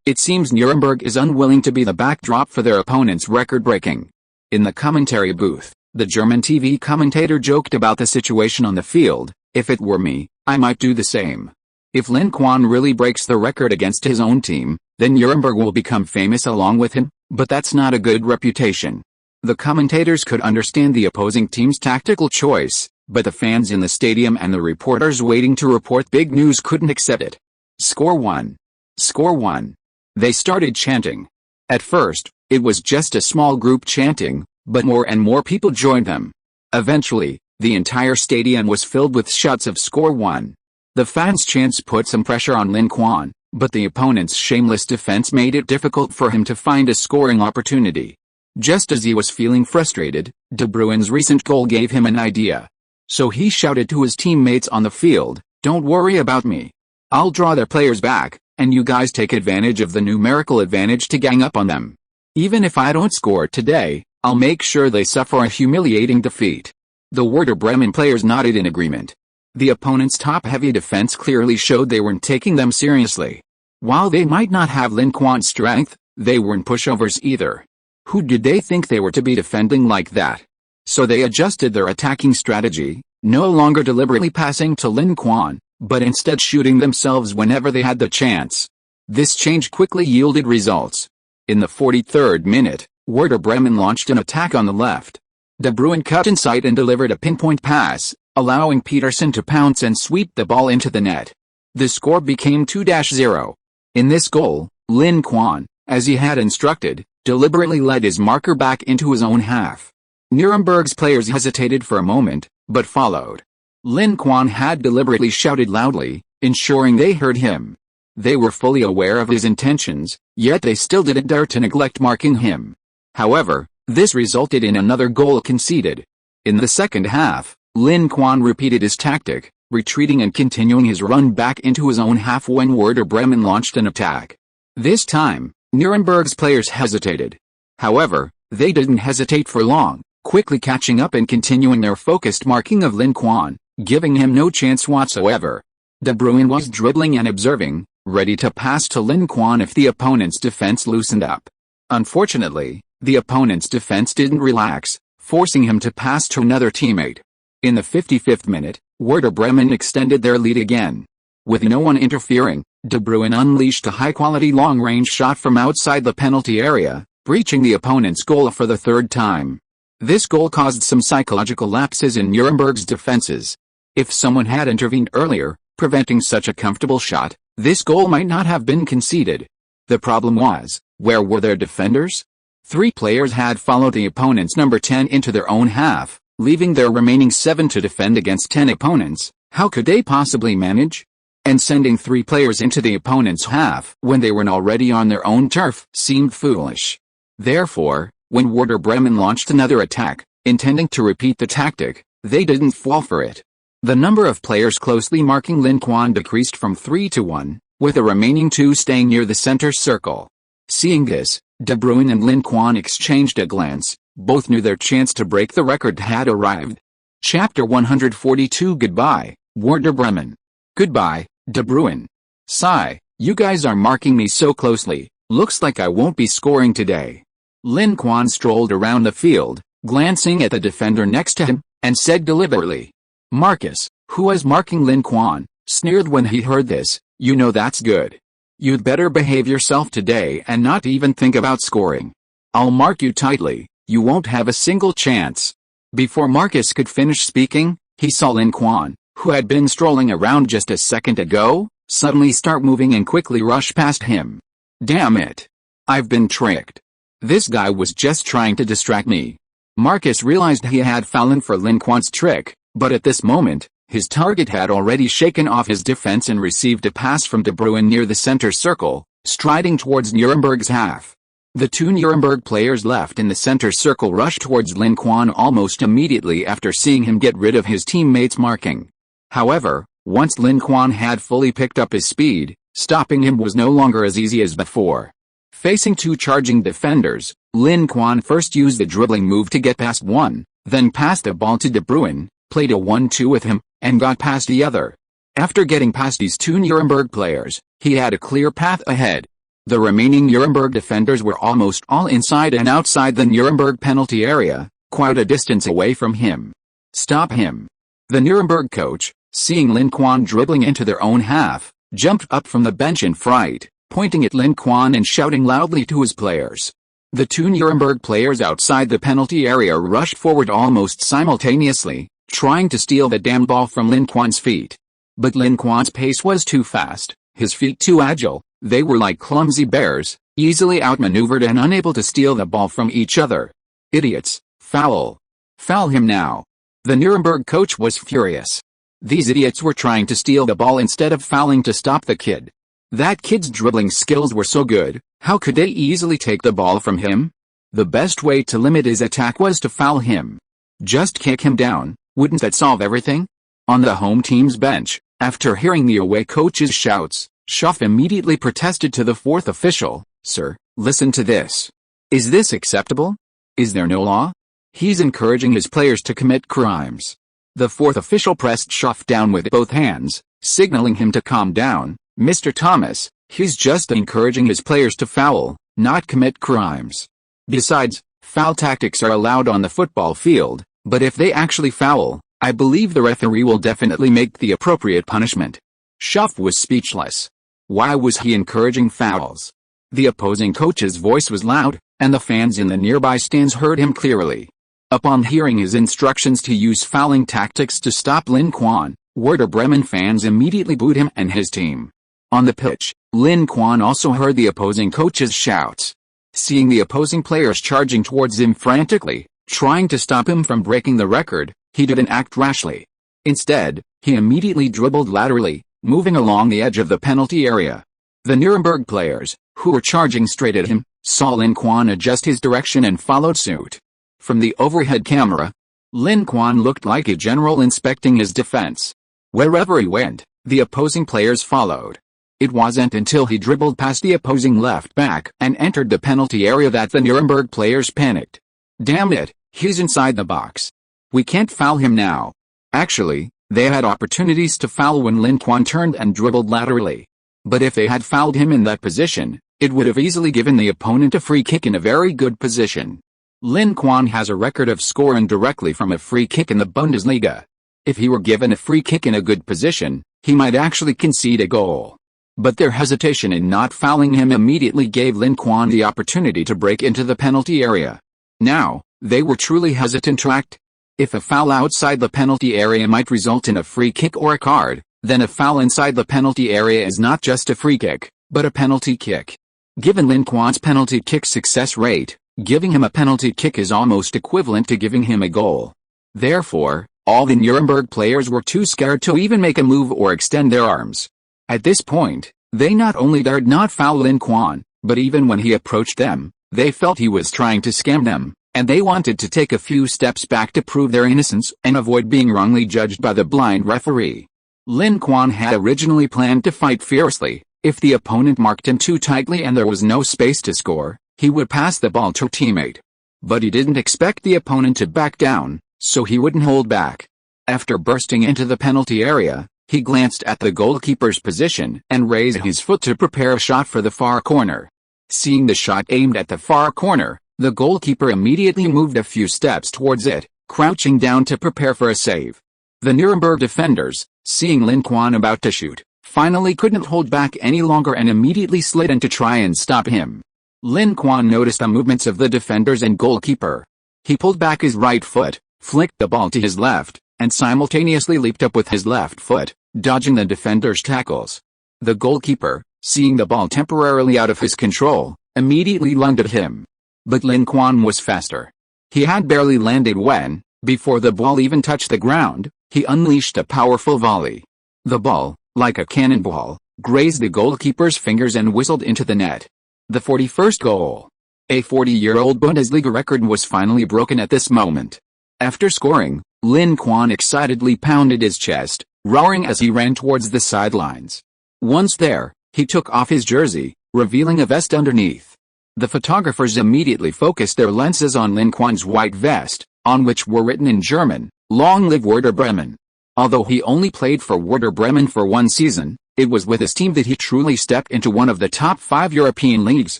It seems Nuremberg is unwilling to be the backdrop for their opponent's record-breaking. In the commentary booth, the German TV commentator joked about the situation on the field. "If it were me, I might do the same." If Lin Quan really breaks the record against his own team, then Nuremberg will become famous along with him, but that's not a good reputation. The commentators could understand the opposing team's tactical choice, but the fans in the stadium and the reporters waiting to report big news couldn't accept it. "Score one! Score one!" They started chanting. At first, it was just a small group chanting, but more and more people joined them. Eventually, The entire stadium was filled with shouts of "Score 1." The fans' chants put some pressure on Lin Quan, but the opponent's shameless defense made it difficult for him to find a scoring opportunity. Just as he was feeling frustrated, De Bruyne's recent goal gave him an idea. So he shouted to his teammates on the field, "Don't worry about me. I'll draw their players back, and you guys take advantage of the numerical advantage to gang up on them. Even if I don't score today, I'll make sure they suffer a humiliating defeat." The Werder Bremen players nodded in agreement. The opponent's top-heavy defense clearly showed they weren't taking them seriously. While they might not have Lin Quan's strength, they weren't pushovers either. Who did they think they were to be defending like that? So they adjusted their attacking strategy, no longer deliberately passing to Lin Quan, but instead shooting themselves whenever they had the chance. This change quickly yielded results. In the 43rd minute, Werder Bremen launched an attack on the left. De Bruyne cut inside and delivered a pinpoint pass, allowing Peterson to pounce and sweep the ball into the net. The score became 2-0. In this goal, Lin Quan, as he had instructed, deliberately led his marker back into his own half. Nuremberg's players hesitated for a moment, but followed. Lin Quan had deliberately shouted loudly, ensuring they heard him. They were fully aware of his intentions, yet they still didn't dare to neglect marking him. However, this resulted in another goal conceded. In the second half, Lin Quan repeated his tactic, retreating and continuing his run back into his own half when Werder Bremen launched an attack. This time, Nuremberg's players hesitated. However, they didn't hesitate for long, quickly catching up and continuing their focused marking of Lin Quan, giving him no chance whatsoever. De Bruyne was dribbling and observing, ready to pass to Lin Quan if the opponent's defense loosened up. Unfortunately, the opponent's defense didn't relax, forcing him to pass to another teammate. In the 55th minute, Werder Bremen extended their lead again. With no one interfering, De Bruyne unleashed a high-quality long-range shot from outside the penalty area, breaching the opponent's goal for the third time. This goal caused some psychological lapses in Nuremberg's defenses. If someone had intervened earlier, preventing such a comfortable shot, this goal might not have been conceded. The problem was, where were their defenders? 3 players had followed the opponent's number 10 into their own half, leaving their remaining 7 to defend against 10 opponents. How could they possibly manage? And sending 3 players into the opponent's half when they weren't already on their own turf seemed foolish. Therefore, when Werder Bremen launched another attack, intending to repeat the tactic, they didn't fall for it. The number of players closely marking Lin Quan decreased from 3 to 1, with the remaining 2 staying near the center circle. Seeing this, De Bruyne and Lin Quan exchanged a glance. Both knew their chance to break the record had arrived. Chapter 142 Goodbye, Werder Bremen. Goodbye, De Bruyne. Sigh, you guys are marking me so closely, looks like I won't be scoring today. Lin Quan strolled around the field, glancing at the defender next to him, and said deliberately. Marcus, who was marking Lin Quan, sneered when he heard this, you know that's good. You'd better behave yourself today and not even think about scoring. I'll mark you tightly, you won't have a single chance. Before Marcus could finish speaking, he saw Lin Quan, who had been strolling around just a second ago, suddenly start moving and quickly rush past him. Damn it. I've been tricked. This guy was just trying to distract me. Marcus realized he had fallen for Lin Quan's trick, but at this moment, his target had already shaken off his defense and received a pass from De Bruyne near the center circle, striding towards Nuremberg's half. The 2 Nuremberg players left in the center circle rushed towards Lin Quan almost immediately after seeing him get rid of his teammates' marking. However, once Lin Quan had fully picked up his speed, stopping him was no longer as easy as before. Facing 2 charging defenders, Lin Quan first used the dribbling move to get past one, then passed the ball to De Bruyne, played a 1-2 with him, and got past the other. After getting past these 2 Nuremberg players, he had a clear path ahead. The remaining Nuremberg defenders were almost all inside and outside the Nuremberg penalty area, quite a distance away from him. Stop him. The Nuremberg coach, seeing Lin Quan dribbling into their own half, jumped up from the bench in fright, pointing at Lin Quan and shouting loudly to his players. The 2 Nuremberg players outside the penalty area rushed forward almost simultaneously, trying to steal the damn ball from Lin Quan's feet. But Lin Quan's pace was too fast, his feet too agile. They were like clumsy bears, easily outmaneuvered and unable to steal the ball from each other. Idiots, foul. Foul him now. The Nuremberg coach was furious. These idiots were trying to steal the ball instead of fouling to stop the kid. That kid's dribbling skills were so good, how could they easily take the ball from him? The best way to limit his attack was to foul him. Just kick him down, wouldn't that solve everything? On the home team's bench, after hearing the away coach's shouts, Schaff immediately protested to the fourth official, "Sir, listen to this. Is this acceptable? Is there no law? He's encouraging his players to commit crimes." The fourth official pressed Schaff down with both hands, signaling him to calm down. "Mr. Thomas, he's just encouraging his players to foul, not commit crimes. Besides, foul tactics are allowed on the football field, but if they actually foul, I believe the referee will definitely make the appropriate punishment." Schaff was speechless. Why was he encouraging fouls? The opposing coach's voice was loud, and the fans in the nearby stands heard him clearly. Upon hearing his instructions to use fouling tactics to stop Lin Quan, Werder Bremen fans immediately booed him and his team. On the pitch, Lin Quan also heard the opposing coach's shouts. Seeing the opposing players charging towards him frantically, trying to stop him from breaking the record, he didn't act rashly. Instead, he immediately dribbled laterally, moving along the edge of the penalty area. The Nuremberg players, who were charging straight at him, saw Lin Quan adjust his direction and followed suit. From the overhead camera, Lin Quan looked like a general inspecting his defense. Wherever he went, the opposing players followed. It wasn't until he dribbled past the opposing left back and entered the penalty area that the Nuremberg players panicked. "Damn it, he's inside the box. We can't foul him now." Actually, they had opportunities to foul when Lin Quan turned and dribbled laterally. But if they had fouled him in that position, it would have easily given the opponent a free kick in a very good position. Lin Quan has a record of scoring directly from a free kick in the Bundesliga. If he were given a free kick in a good position, he might actually concede a goal. But their hesitation in not fouling him immediately gave Lin Quan the opportunity to break into the penalty area. Now, they were truly hesitant to act. If a foul outside the penalty area might result in a free kick or a card, then a foul inside the penalty area is not just a free kick, but a penalty kick. Given Lin Quan's penalty kick success rate, giving him a penalty kick is almost equivalent to giving him a goal. Therefore, all the Nuremberg players were too scared to even make a move or extend their arms. At this point, they not only dared not foul Lin Quan, but even when he approached them, they felt he was trying to scam them, and they wanted to take a few steps back to prove their innocence and avoid being wrongly judged by the blind referee. Lin Quan had originally planned to fight fiercely. If the opponent marked him too tightly and there was no space to score, he would pass the ball to a teammate. But he didn't expect the opponent to back down, so he wouldn't hold back. After bursting into the penalty area, he glanced at the goalkeeper's position and raised his foot to prepare a shot for the far corner. Seeing the shot aimed at the far corner, the goalkeeper immediately moved a few steps towards it, crouching down to prepare for a save. The Nuremberg defenders, seeing Lin Quan about to shoot, finally couldn't hold back any longer and immediately slid in to try and stop him. Lin Quan noticed the movements of the defenders and goalkeeper. He pulled back his right foot, flicked the ball to his left, and simultaneously leaped up with his left foot, dodging the defender's tackles. The goalkeeper, seeing the ball temporarily out of his control, immediately lunged at him. But Lin Quan was faster. He had barely landed when, before the ball even touched the ground, he unleashed a powerful volley. The ball, like a cannonball, grazed the goalkeeper's fingers and whistled into the net. The 41st goal. A 40-year-old Bundesliga record was finally broken at this moment. After scoring, Lin Quan excitedly pounded his chest, roaring as he ran towards the sidelines. Once there, he took off his jersey, revealing a vest underneath. The photographers immediately focused their lenses on Lin Quan's white vest, on which were written in German, "Long live Werder Bremen." Although he only played for Werder Bremen for one season, it was with his team that he truly stepped into one of the top 5 European leagues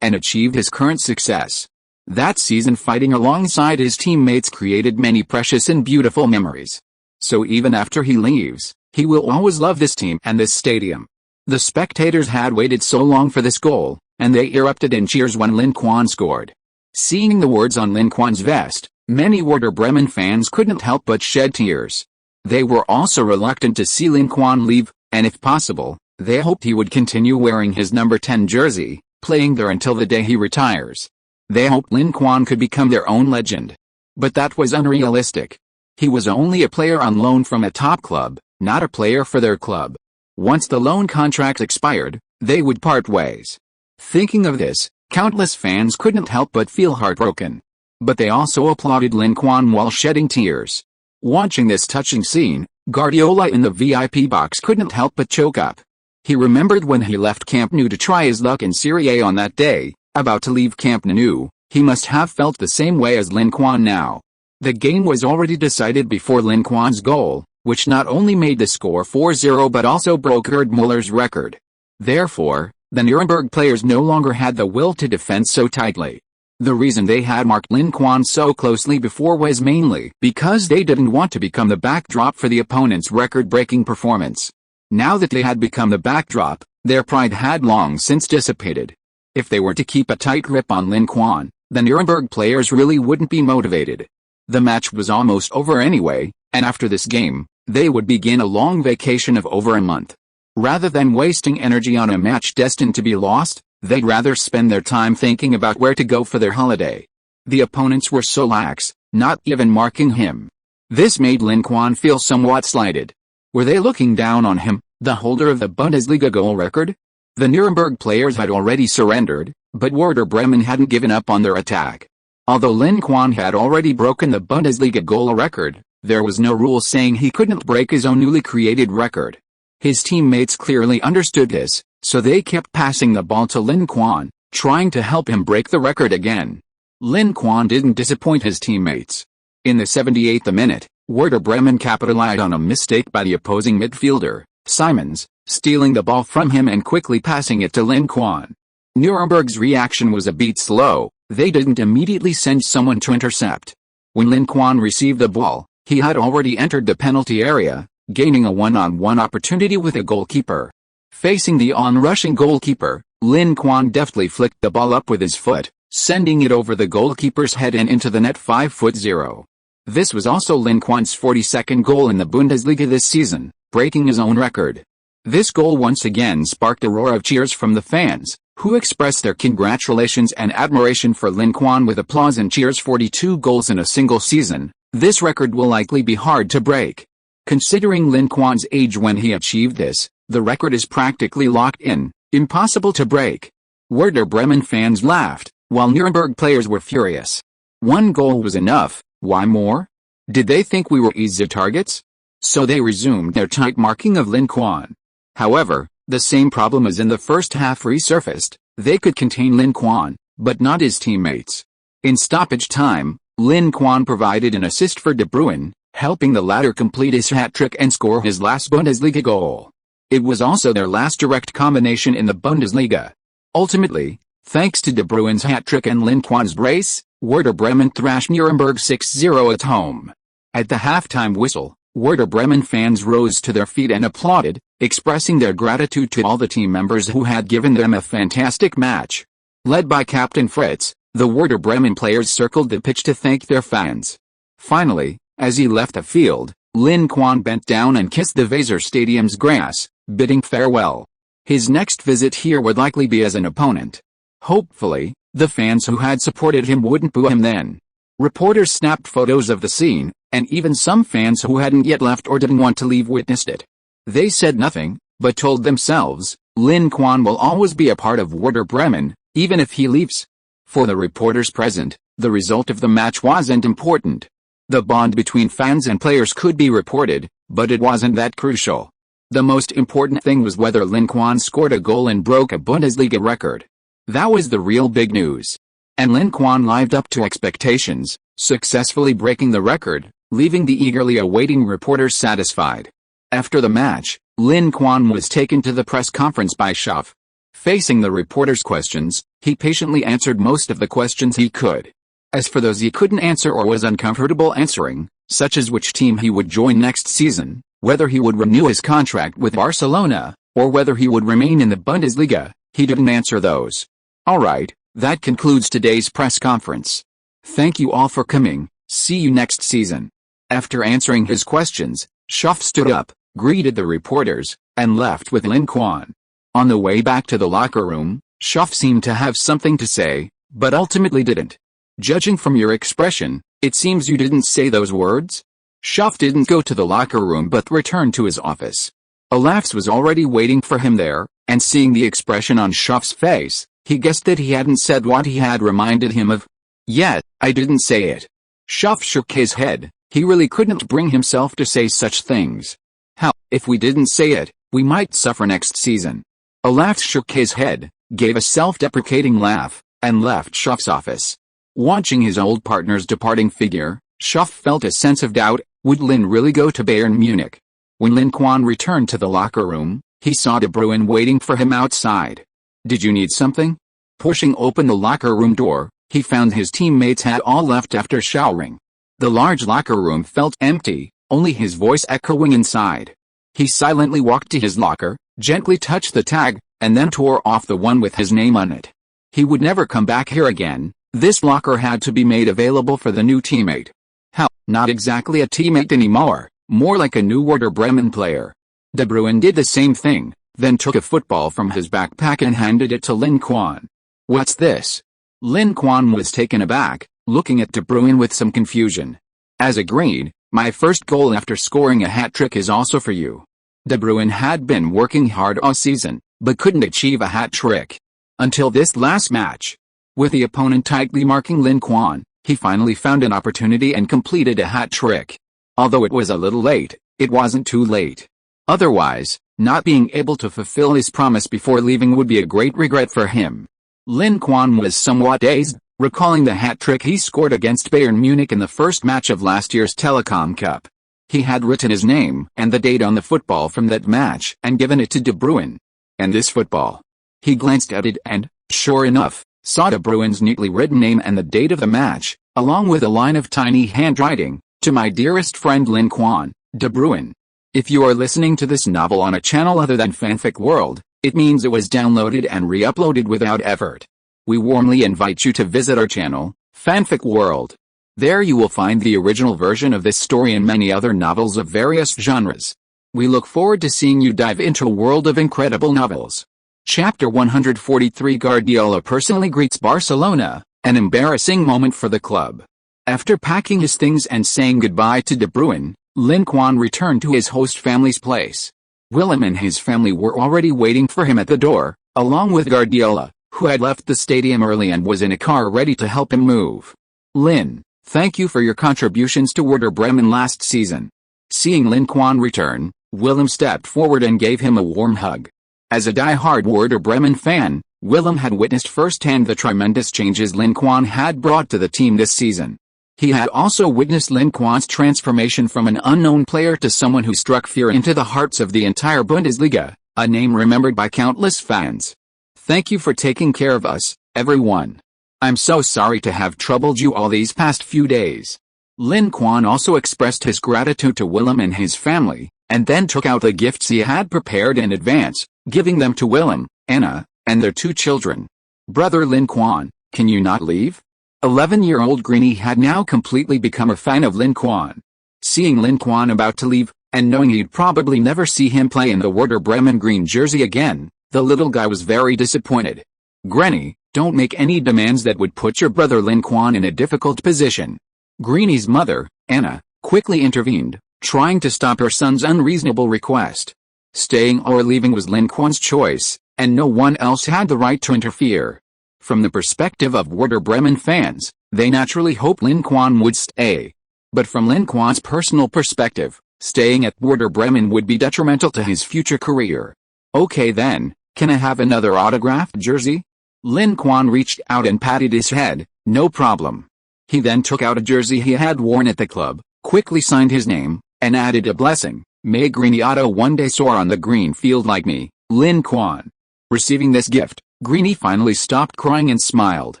and achieved his current success. That season fighting alongside his teammates created many precious and beautiful memories. So even after he leaves, he will always love this team and this stadium. The spectators had waited so long for this goal, and they erupted in cheers when Lin Quan scored. Seeing the words on Lin Quan's vest, many Werder Bremen fans couldn't help but shed tears. They were also reluctant to see Lin Quan leave, and if possible, they hoped he would continue wearing his number 10 jersey, playing there until the day he retires. They hoped Lin Quan could become their own legend. But that was unrealistic. He was only a player on loan from a top club, not a player for their club. Once the loan contract expired, they would part ways. Thinking of this, countless fans couldn't help but feel heartbroken. But they also applauded Lin Quan while shedding tears. Watching this touching scene, Guardiola in the VIP box couldn't help but choke up. He remembered when he left Camp Nou to try his luck in Serie A on that day. About to leave Camp Nou, he must have felt the same way as Lin Quan now. The game was already decided before Lin Quan's goal, which not only made the score 4-0 but also broke Gerd Muller's record. Therefore, the Nuremberg players no longer had the will to defend so tightly. The reason they had marked Lin Quan so closely before was mainly because they didn't want to become the backdrop for the opponent's record-breaking performance. Now that they had become the backdrop, their pride had long since dissipated. If they were to keep a tight grip on Lin Quan, the Nuremberg players really wouldn't be motivated. The match was almost over anyway, and after this game, they would begin a long vacation of over a month. Rather than wasting energy on a match destined to be lost, they'd rather spend their time thinking about where to go for their holiday. The opponents were so lax, not even marking him. This made Lin Quan feel somewhat slighted. Were they looking down on him, the holder of the Bundesliga goal record? The Nuremberg players had already surrendered, but Werder Bremen hadn't given up on their attack. Although Lin Quan had already broken the Bundesliga goal record, there was no rule saying he couldn't break his own newly created record. His teammates clearly understood this, so they kept passing the ball to Lin Quan, trying to help him break the record again. Lin Quan didn't disappoint his teammates. In the 78th minute, Werder Bremen capitalized on a mistake by the opposing midfielder, Simons, stealing the ball from him and quickly passing it to Lin Quan. Nuremberg's reaction was a bit slow. They didn't immediately send someone to intercept. When Lin Quan received the ball, he had already entered the penalty area, gaining a one-on-one opportunity with a goalkeeper. Facing the on-rushing goalkeeper, Lin Quan deftly flicked the ball up with his foot, sending it over the goalkeeper's head and into the net 5-0. This was also Lin Quan's 42nd goal in the Bundesliga this season, breaking his own record. This goal once again sparked a roar of cheers from the fans, who expressed their congratulations and admiration for Lin Quan with applause and cheers. 42 goals in a single season. This record will likely be hard to break. Considering Lin Quan's age when he achieved this, the record is practically locked in, impossible to break. Werder Bremen fans laughed, while Nuremberg players were furious. One goal was enough, why more? Did they think we were easy targets? So they resumed their tight marking of Lin Quan. However, the same problem as in the first half resurfaced. They could contain Lin Quan, but not his teammates. In stoppage time, Lin Quan provided an assist for De Bruyne, helping the latter complete his hat-trick and score his last Bundesliga goal. It was also their last direct combination in the Bundesliga. Ultimately, thanks to De Bruyne's hat-trick and Lin Quan's brace, Werder Bremen thrashed Nuremberg 6-0 at home. At the halftime whistle, Werder Bremen fans rose to their feet and applauded, expressing their gratitude to all the team members who had given them a fantastic match. Led by Captain Fritz, the Werder Bremen players circled the pitch to thank their fans. Finally, as he left the field, Lin Quan bent down and kissed the Weser Stadium's grass, bidding farewell. His next visit here would likely be as an opponent. Hopefully, the fans who had supported him wouldn't boo him then. Reporters snapped photos of the scene, and even some fans who hadn't yet left or didn't want to leave witnessed it. They said nothing, but told themselves, Lin Quan will always be a part of Werder Bremen, even if he leaves. For the reporters present, the result of the match wasn't important. The bond between fans and players could be reported, but it wasn't that crucial. The most important thing was whether Lin Quan scored a goal and broke a Bundesliga record. That was the real big news. And Lin Quan lived up to expectations, successfully breaking the record, leaving the eagerly awaiting reporters satisfied. After the match, Lin Quan was taken to the press conference by Schaff. Facing the reporters' questions, he patiently answered most of the questions he could. As for those he couldn't answer or was uncomfortable answering, such as which team he would join next season, whether he would renew his contract with Barcelona, or whether he would remain in the Bundesliga, he didn't answer those. Alright, that concludes today's press conference. Thank you all for coming, see you next season. After answering his questions, Schaff stood up, greeted the reporters, and left with Lin Quan. On the way back to the locker room, Schaff seemed to have something to say, but ultimately didn't. Judging from your expression, it seems you didn't say those words? Schaff didn't go to the locker room but returned to his office. Olafs was already waiting for him there, and seeing the expression on Schaff's face, he guessed that he hadn't said what he had reminded him of. Yet, I didn't say it. Schaff shook his head. He really couldn't bring himself to say such things. How, if we didn't say it, we might suffer next season. Olafs shook his head, gave a self-deprecating laugh, and left Schaff's office. Watching his old partner's departing figure, Schaff felt a sense of doubt. Would Lin really go to Bayern Munich? When Lin Quan returned to the locker room, he saw De Bruyne waiting for him outside. Did you need something? Pushing open the locker room door, he found his teammates had all left after showering. The large locker room felt empty, only his voice echoing inside. He silently walked to his locker, gently touched the tag, and then tore off the one with his name on it. He would never come back here again. This locker had to be made available for the new teammate. How, not exactly a teammate anymore, more like a new Werder Bremen player. De Bruyne did the same thing, then took a football from his backpack and handed it to Lin Quan. What's this? Lin Quan was taken aback, looking at De Bruyne with some confusion. As agreed, my first goal after scoring a hat-trick is also for you. De Bruyne had been working hard all season, but couldn't achieve a hat-trick. Until this last match. With the opponent tightly marking Lin Quan, he finally found an opportunity and completed a hat-trick. Although it was a little late, it wasn't too late. Otherwise, not being able to fulfill his promise before leaving would be a great regret for him. Lin Quan was somewhat dazed, recalling the hat-trick he scored against Bayern Munich in the first match of last year's Telecom Cup. He had written his name and the date on the football from that match and given it to De Bruyne. And this football? He glanced at it and, sure enough, saw De Bruyne's neatly written name and the date of the match, along with a line of tiny handwriting, to my dearest friend Lin Quan, De Bruyne. If you are listening to this novel on a channel other than Fanfic World, it means it was downloaded and re-uploaded without effort. We warmly invite you to visit our channel, Fanfic World. There you will find the original version of this story and many other novels of various genres. We look forward to seeing you dive into a world of incredible novels. Chapter 143 Guardiola personally greets Barcelona, an embarrassing moment for the club. After packing his things and saying goodbye to De Bruyne, Lin Quan returned to his host family's place. Willem and his family were already waiting for him at the door, along with Guardiola, who had left the stadium early and was in a car ready to help him move. Lin, thank you for your contributions to Werder Bremen last season. Seeing Lin Quan return, Willem stepped forward and gave him a warm hug. As a die-hard Werder Bremen fan, Willem had witnessed firsthand the tremendous changes Lin Quan had brought to the team this season. He had also witnessed Lin Quan's transformation from an unknown player to someone who struck fear into the hearts of the entire Bundesliga, a name remembered by countless fans. Thank you for taking care of us, everyone. I'm so sorry to have troubled you all these past few days. Lin Quan also expressed his gratitude to Willem and his family, and then took out the gifts he had prepared in advance, giving them to Willem, Anna, and their 2 children. Brother Lin Quan, can you not leave? 11-year-old Greenie had now completely become a fan of Lin Quan. Seeing Lin Quan about to leave, and knowing he'd probably never see him play in the Werder Bremen green jersey again, the little guy was very disappointed. Granny, don't make any demands that would put your brother Lin Quan in a difficult position. Greenie's mother, Anna, quickly intervened, trying to stop her son's unreasonable request. Staying or leaving was Lin Quan's choice, and no one else had the right to interfere. From the perspective of Werder Bremen fans, they naturally hoped Lin Quan would stay. But from Lin Quan's personal perspective, staying at Werder Bremen would be detrimental to his future career. Okay then, can I have another autographed jersey? Lin Quan reached out and patted his head, no problem. He then took out a jersey he had worn at the club, quickly signed his name, and added a blessing. May Greenie Otto one day soar on the green field like me, Lin Quan. Receiving this gift, Greenie finally stopped crying and smiled.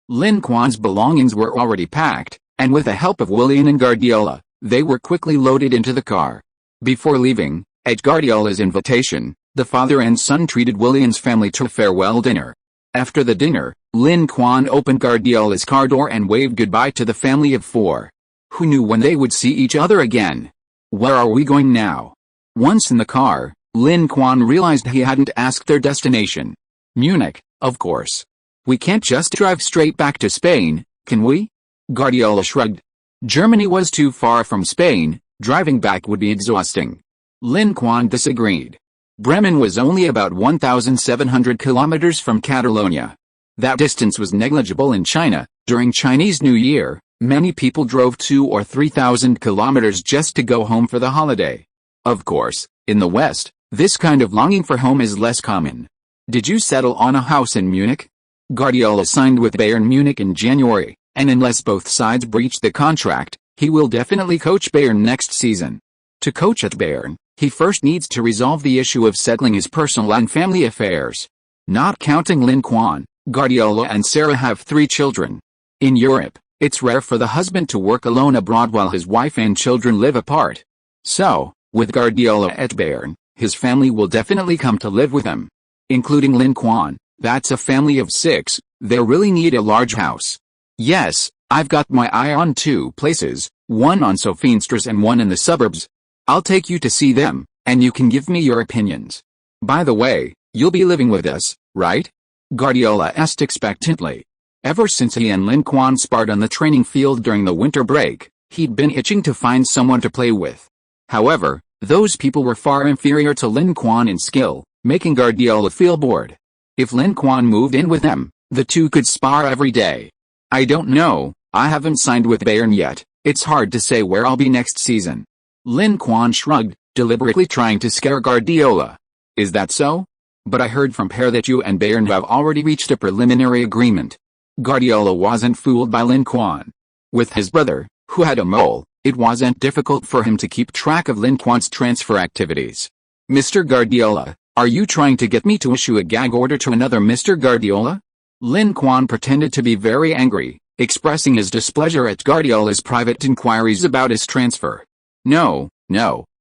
Lin Quan's belongings were already packed, and with the help of Willian and Guardiola, they were quickly loaded into the car. Before leaving, at Guardiola's invitation, the father and son treated Willian's family to a farewell dinner. After the dinner, Lin Quan opened Guardiola's car door and waved goodbye to the family of 4. Who knew when they would see each other again? Where are we going now? Once in the car, Lin Quan realized he hadn't asked their destination. Munich, of course. We can't just drive straight back to Spain, can we? Guardiola shrugged. Germany was too far from Spain, Driving back would be exhausting. Lin Quan disagreed. Bremen was only about 1,700 kilometers from Catalonia. That distance was negligible in China. During Chinese New Year, many people drove 2,000 or 3,000 kilometers just to go home for the holiday. Of course, in the West, this kind of longing for home is less common. Did you settle on a house in Munich? Guardiola signed with Bayern Munich in January, and unless both sides breach the contract, he will definitely coach Bayern next season. To coach at Bayern, he first needs to resolve the issue of settling his personal and family affairs. Not counting Lin Quan, Guardiola and Sarah have 3 children. In Europe, it's rare for the husband to work alone abroad while his wife and children live apart. So, with Guardiola at Bayern, his family will definitely come to live with him. Including Lin Quan, that's a family of 6, they really need a large house. Yes, I've got my eye on 2 places, one on Sophienstrasse and one in the suburbs. I'll take you to see them, and you can give me your opinions. By the way, you'll be living with us, right? Guardiola asked expectantly. Ever since he and Lin Quan sparred on the training field during the winter break, he'd been itching to find someone to play with. However, those people were far inferior to Lin Quan in skill, making Guardiola feel bored. If Lin Quan moved in with them, the two could spar every day. I don't know, I haven't signed with Bayern yet, it's hard to say where I'll be next season. Lin Quan shrugged, deliberately trying to scare Guardiola. Is that so? But I heard from Per that you and Bayern have already reached a preliminary agreement. Guardiola wasn't fooled by Lin Quan. With his brother, who had a mole, it wasn't difficult for him to keep track of Lin Quan's transfer activities. Mr. Guardiola, are you trying to get me to issue a gag order to another Mr. Guardiola? Lin Quan pretended to be very angry, expressing his displeasure at Guardiola's private inquiries about his transfer. No,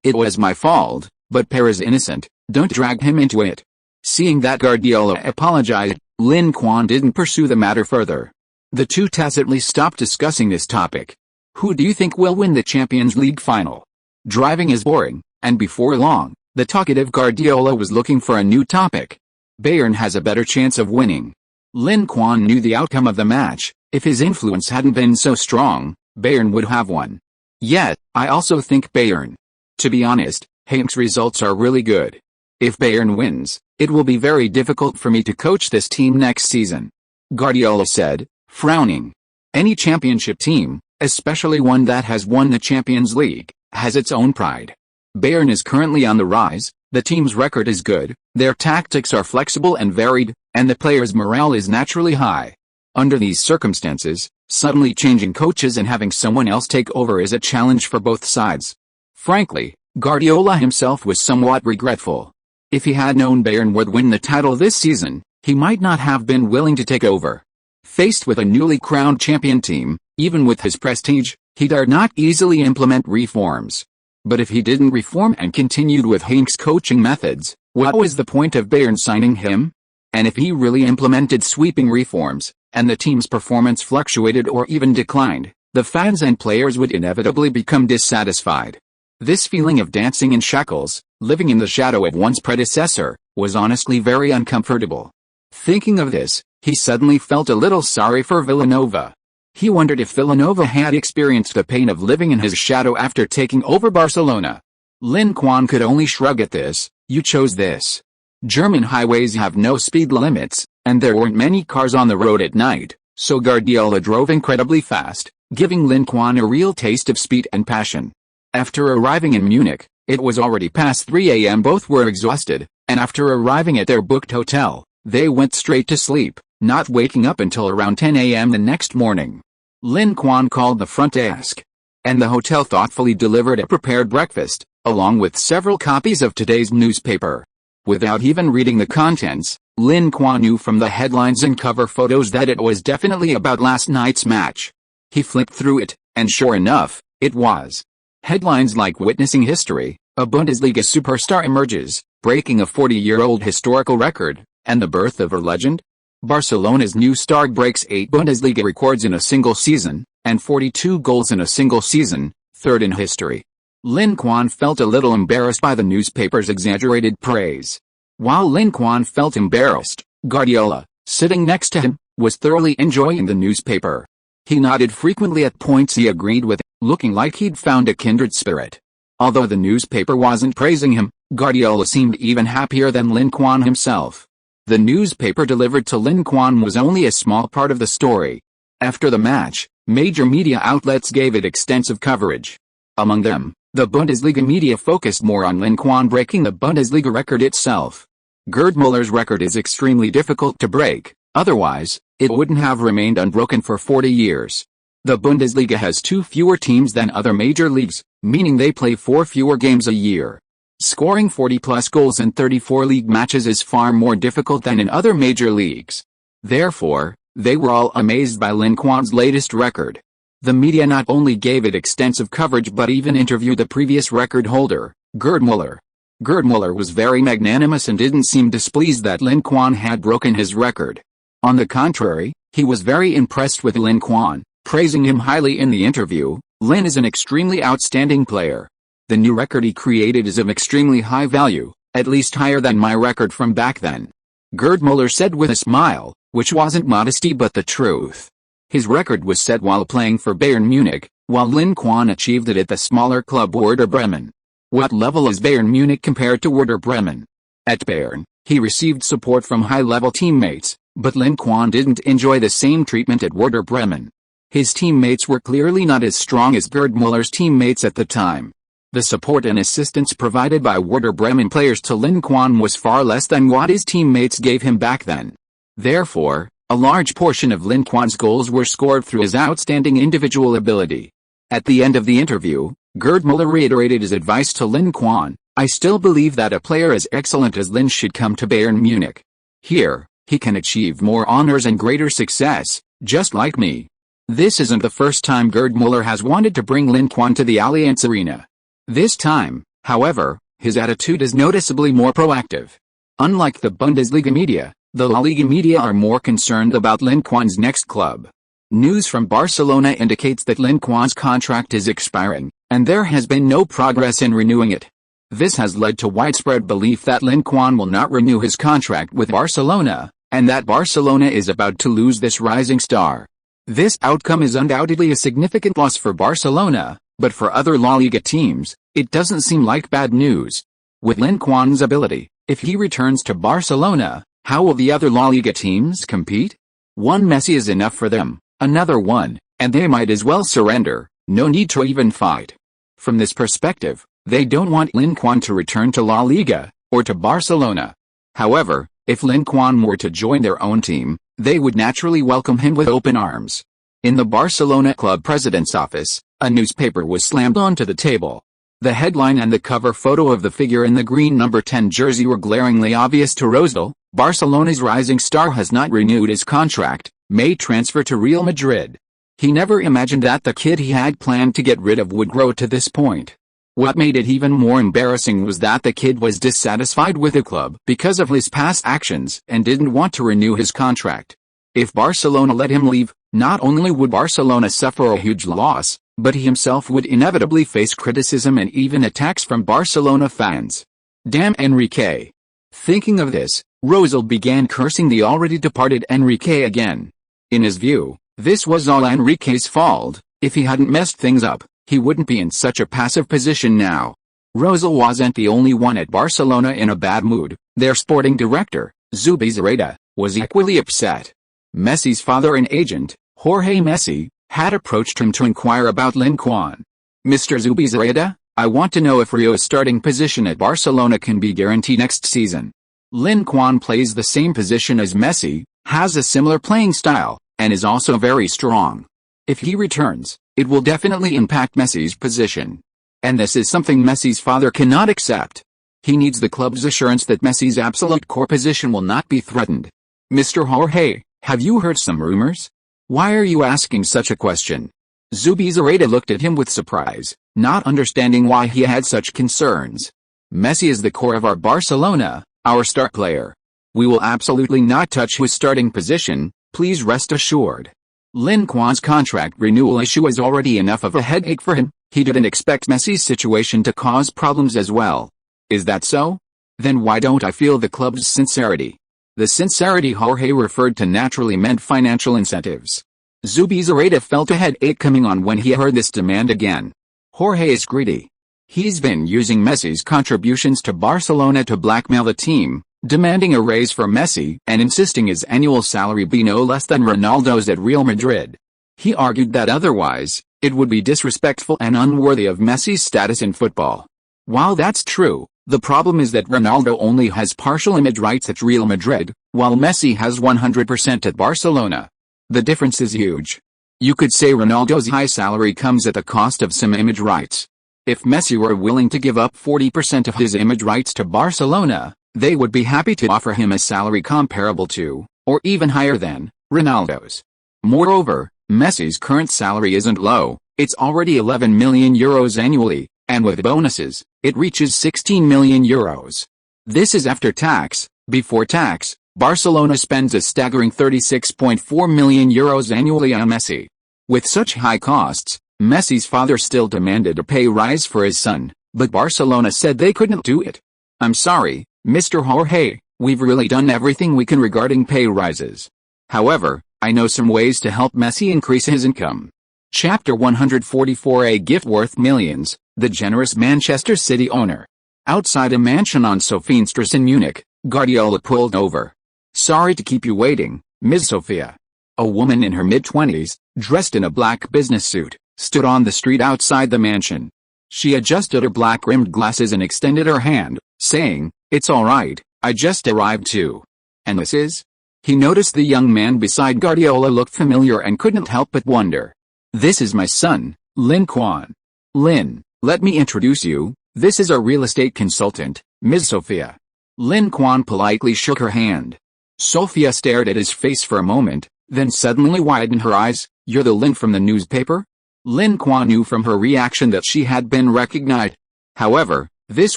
it was my fault, but Per is innocent, don't drag him into it. Seeing that Guardiola apologized, Lin Quan didn't pursue the matter further. The two tacitly stopped discussing this topic. Who do you think will win the Champions League final? Driving is boring, and before long, the talkative Guardiola was looking for a new topic. Bayern has a better chance of winning. Lin Quan knew the outcome of the match. If his influence hadn't been so strong, Bayern would have won. Yet, I also think Bayern. To be honest, Hank's results are really good. If Bayern wins, it will be very difficult for me to coach this team next season. Guardiola said, frowning. Any championship team, especially one that has won the Champions League, has its own pride. Bayern is currently on the rise, the team's record is good, their tactics are flexible and varied, and the players' morale is naturally high. Under these circumstances, suddenly changing coaches and having someone else take over is a challenge for both sides. Frankly, Guardiola himself was somewhat regretful. If he had known Bayern would win the title this season, he might not have been willing to take over. Faced with a newly crowned champion team, even with his prestige, he dared not easily implement reforms. But if he didn't reform and continued with Hank's coaching methods, what was the point of Bayern signing him? And if he really implemented sweeping reforms, and the team's performance fluctuated or even declined, the fans and players would inevitably become dissatisfied. This feeling of dancing in shackles, living in the shadow of one's predecessor, was honestly very uncomfortable. Thinking of this, he suddenly felt a little sorry for Villanova. He wondered if Villanova had experienced the pain of living in his shadow after taking over Barcelona. Lin Quan could only shrug at this. You chose this. German highways have no speed limits, and there weren't many cars on the road at night, so Guardiola drove incredibly fast, giving Lin Quan a real taste of speed and passion. After arriving in Munich, it was already past 3 a.m. Both were exhausted, and after arriving at their booked hotel, they went straight to sleep, not waking up until around 10 a.m. the next morning. Lin Quan called the front desk, and the hotel thoughtfully delivered a prepared breakfast, along with several copies of today's newspaper. Without even reading the contents, Lin Quan knew from the headlines and cover photos that it was definitely about last night's match. He flipped through it, and sure enough, it was. Headlines like witnessing history, a Bundesliga superstar emerges, breaking a 40-year-old historical record, and the birth of a legend. Barcelona's new star breaks 8 Bundesliga records in a single season, and 42 goals in a single season, third in history. Lin Quan felt a little embarrassed by the newspaper's exaggerated praise. While Lin Quan felt embarrassed, Guardiola, sitting next to him, was thoroughly enjoying the newspaper. He nodded frequently at points he agreed with, looking like he'd found a kindred spirit. Although the newspaper wasn't praising him, Guardiola seemed even happier than Lin Quan himself. The newspaper delivered to Lin Quan was only a small part of the story. After the match, major media outlets gave it extensive coverage. Among them, the Bundesliga media focused more on Lin Quan breaking the Bundesliga record itself. Gerd Muller's record is extremely difficult to break, otherwise, it wouldn't have remained unbroken for 40 years. The Bundesliga has 2 fewer teams than other major leagues, meaning they play 4 fewer games a year. Scoring 40-plus goals in 34 league matches is far more difficult than in other major leagues. Therefore, they were all amazed by Lin Quan's latest record. The media not only gave it extensive coverage but even interviewed the previous record holder, Gerd Muller. Gerd Muller was very magnanimous and didn't seem displeased that Lin Quan had broken his record. On the contrary, he was very impressed with Lin Quan, praising him highly in the interview. Lin is an extremely outstanding player. The new record he created is of extremely high value, at least higher than my record from back then. Gerd Muller said with a smile, which wasn't modesty but the truth. His record was set while playing for Bayern Munich, while Lin Quan achieved it at the smaller club Werder Bremen. What level is Bayern Munich compared to Werder Bremen? At Bayern, he received support from high-level teammates, but Lin Quan didn't enjoy the same treatment at Werder Bremen. His teammates were clearly not as strong as Gerd Muller's teammates at the time. The support and assistance provided by Werder Bremen players to Lin Quan was far less than what his teammates gave him back then. Therefore, a large portion of Lin Quan's goals were scored through his outstanding individual ability. At the end of the interview, Gerd Muller reiterated his advice to Lin Quan: "I still believe that a player as excellent as Lin should come to Bayern Munich. Here, he can achieve more honors and greater success, just like me." This isn't the first time Gerd Muller has wanted to bring Lin Quan to the Allianz Arena. This time, however, his attitude is noticeably more proactive. Unlike the Bundesliga media, the La Liga media are more concerned about Lin Quan's next club. News from Barcelona indicates that Lin Quan's contract is expiring, and there has been no progress in renewing it. This has led to widespread belief that Lin Quan will not renew his contract with Barcelona, and that Barcelona is about to lose this rising star. This outcome is undoubtedly a significant loss for Barcelona, but for other La Liga teams, it doesn't seem like bad news. With Lin Quan's ability, if he returns to Barcelona, how will the other La Liga teams compete? One Messi is enough for them, another one, and they might as well surrender, no need to even fight. From this perspective, they don't want Lin Quan to return to La Liga, or to Barcelona. However, if Lin Quan were to join their own team, they would naturally welcome him with open arms. In the Barcelona club president's office, a newspaper was slammed onto the table. The headline and the cover photo of the figure in the green number 10 jersey were glaringly obvious to Rosal. Barcelona's rising star has not renewed his contract, may transfer to Real Madrid. He never imagined that the kid he had planned to get rid of would grow to this point. What made it even more embarrassing was that the kid was dissatisfied with the club because of his past actions and didn't want to renew his contract. If Barcelona let him leave, not only would Barcelona suffer a huge loss, but he himself would inevitably face criticism and even attacks from Barcelona fans. Damn Enrique. Thinking of this, Rosal began cursing the already departed Enrique again. In his view, this was all Enrique's fault. If he hadn't messed things up, he wouldn't be in such a passive position now. Rosal wasn't the only one at Barcelona in a bad mood. Their sporting director, Zubizarreta, was equally upset. Messi's father and agent, Jorge Messi, had approached him to inquire about Lin Quan. "Mr. Zubizarreta, I want to know if Rio's starting position at Barcelona can be guaranteed next season. Lin Quan plays the same position as Messi, has a similar playing style, and is also very strong. If he returns, it will definitely impact Messi's position. And this is something Messi's father cannot accept. He needs the club's assurance that Messi's absolute core position will not be threatened. Mr. Jorge, have you heard some rumors? Why are you asking such a question?" Zubizarreta looked at him with surprise, not understanding why he had such concerns. "Messi is the core of our Barcelona, our star player. We will absolutely not touch his starting position, please rest assured. Lin Quan's contract renewal issue is already enough of a headache for him. He didn't expect Messi's situation to cause problems as well. Is that so? Then why don't I feel the club's sincerity?" The sincerity Jorge referred to naturally meant financial incentives. Zubizarreta felt a headache coming on when he heard this demand again. Jorge is greedy. He's been using Messi's contributions to Barcelona to blackmail the team, demanding a raise for Messi and insisting his annual salary be no less than Ronaldo's at Real Madrid. He argued that otherwise, it would be disrespectful and unworthy of Messi's status in football. While that's true, the problem is that Ronaldo only has partial image rights at Real Madrid, while Messi has 100% at Barcelona. The difference is huge. You could say Ronaldo's high salary comes at the cost of some image rights. If Messi were willing to give up 40% of his image rights to Barcelona, they would be happy to offer him a salary comparable to, or even higher than, Ronaldo's. Moreover, Messi's current salary isn't low, it's already 11 million euros annually, and with bonuses, it reaches 16 million euros. This is after tax. Before tax, Barcelona spends a staggering 36.4 million euros annually on Messi. With such high costs, Messi's father still demanded a pay rise for his son, but Barcelona said they couldn't do it. I'm sorry, Mr. Jorge, we've really done everything we can regarding pay rises. However, I know some ways to help Messi increase his income. Chapter 144. A gift worth millions, the generous Manchester City owner. Outside a mansion on Sophienstrasse in Munich, Guardiola pulled over. Sorry to keep you waiting, Ms. Sophia. A woman in her mid-20s, dressed in a black business suit, stood on the street outside the mansion. She adjusted her black-rimmed glasses and extended her hand, saying, "It's all right, I just arrived too." "And this is?" He noticed the young man beside Guardiola looked familiar and couldn't help but wonder. "This is my son, Lin Quan. Lin, let me introduce you, this is a real estate consultant, Ms. Sophia." Lin Quan politely shook her hand. Sophia stared at his face for a moment, then suddenly widened her eyes. "You're the Lin from the newspaper?" Lin Quan knew from her reaction that she had been recognized. However, this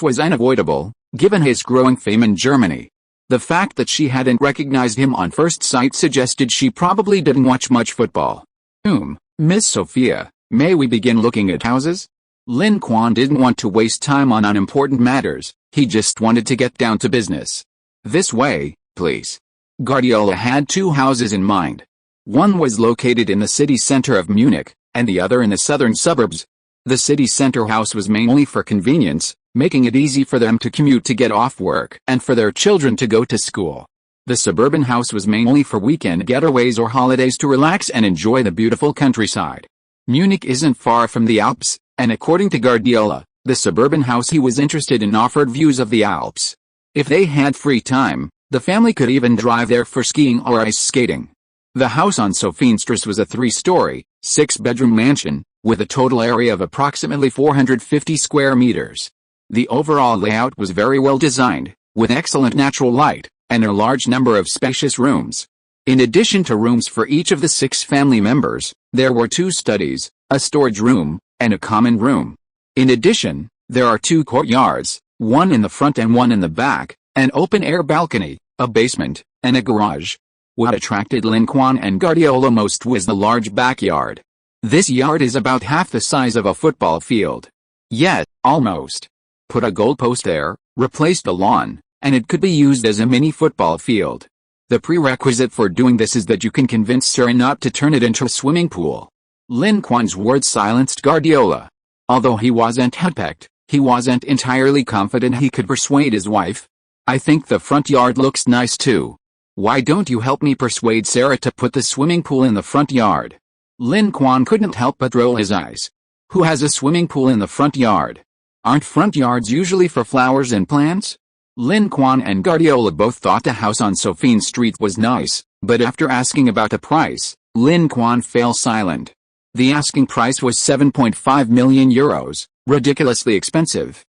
was unavoidable, given his growing fame in Germany. The fact that she hadn't recognized him on first sight suggested she probably didn't watch much football. Miss Sophia, may we begin looking at houses?" Lin Quan didn't want to waste time on unimportant matters, he just wanted to get down to business. "This way, please." Guardiola had two houses in mind. One was located in the city center of Munich, and the other in the southern suburbs. The city center house was mainly for convenience, making it easy for them to commute to get off work and for their children to go to school. The suburban house was mainly for weekend getaways or holidays to relax and enjoy the beautiful countryside. Munich isn't far from the Alps, and according to Guardiola, the suburban house he was interested in offered views of the Alps. If they had free time, the family could even drive there for skiing or ice skating. The house on Sophienstrasse was a 3-story, 6-bedroom mansion, with a total area of approximately 450 square meters. The overall layout was very well designed, with excellent natural light, and a large number of spacious rooms. In addition to rooms for each of the 6 family members, there were 2 studies, a storage room, and a common room. In addition, there are 2 courtyards, one in the front and one in the back, an open-air balcony, a basement, and a garage. What attracted Lin Quan and Guardiola most was the large backyard. This yard is about half the size of a football field. Yet, almost. Put a goalpost there, replace the lawn, and it could be used as a mini football field. The prerequisite for doing this is that you can convince Sarah not to turn it into a swimming pool. Lin Quan's words silenced Guardiola. Although he wasn't henpecked, he wasn't entirely confident he could persuade his wife. "I think the front yard looks nice too. Why don't you help me persuade Sarah to put the swimming pool in the front yard?" Lin Quan couldn't help but roll his eyes. Who has a swimming pool in the front yard? Aren't front yards usually for flowers and plants? Lin Quan and Guardiola both thought the house on Sophine Street was nice, but after asking about the price, Lin Quan fell silent. The asking price was 7.5 million euros, ridiculously expensive.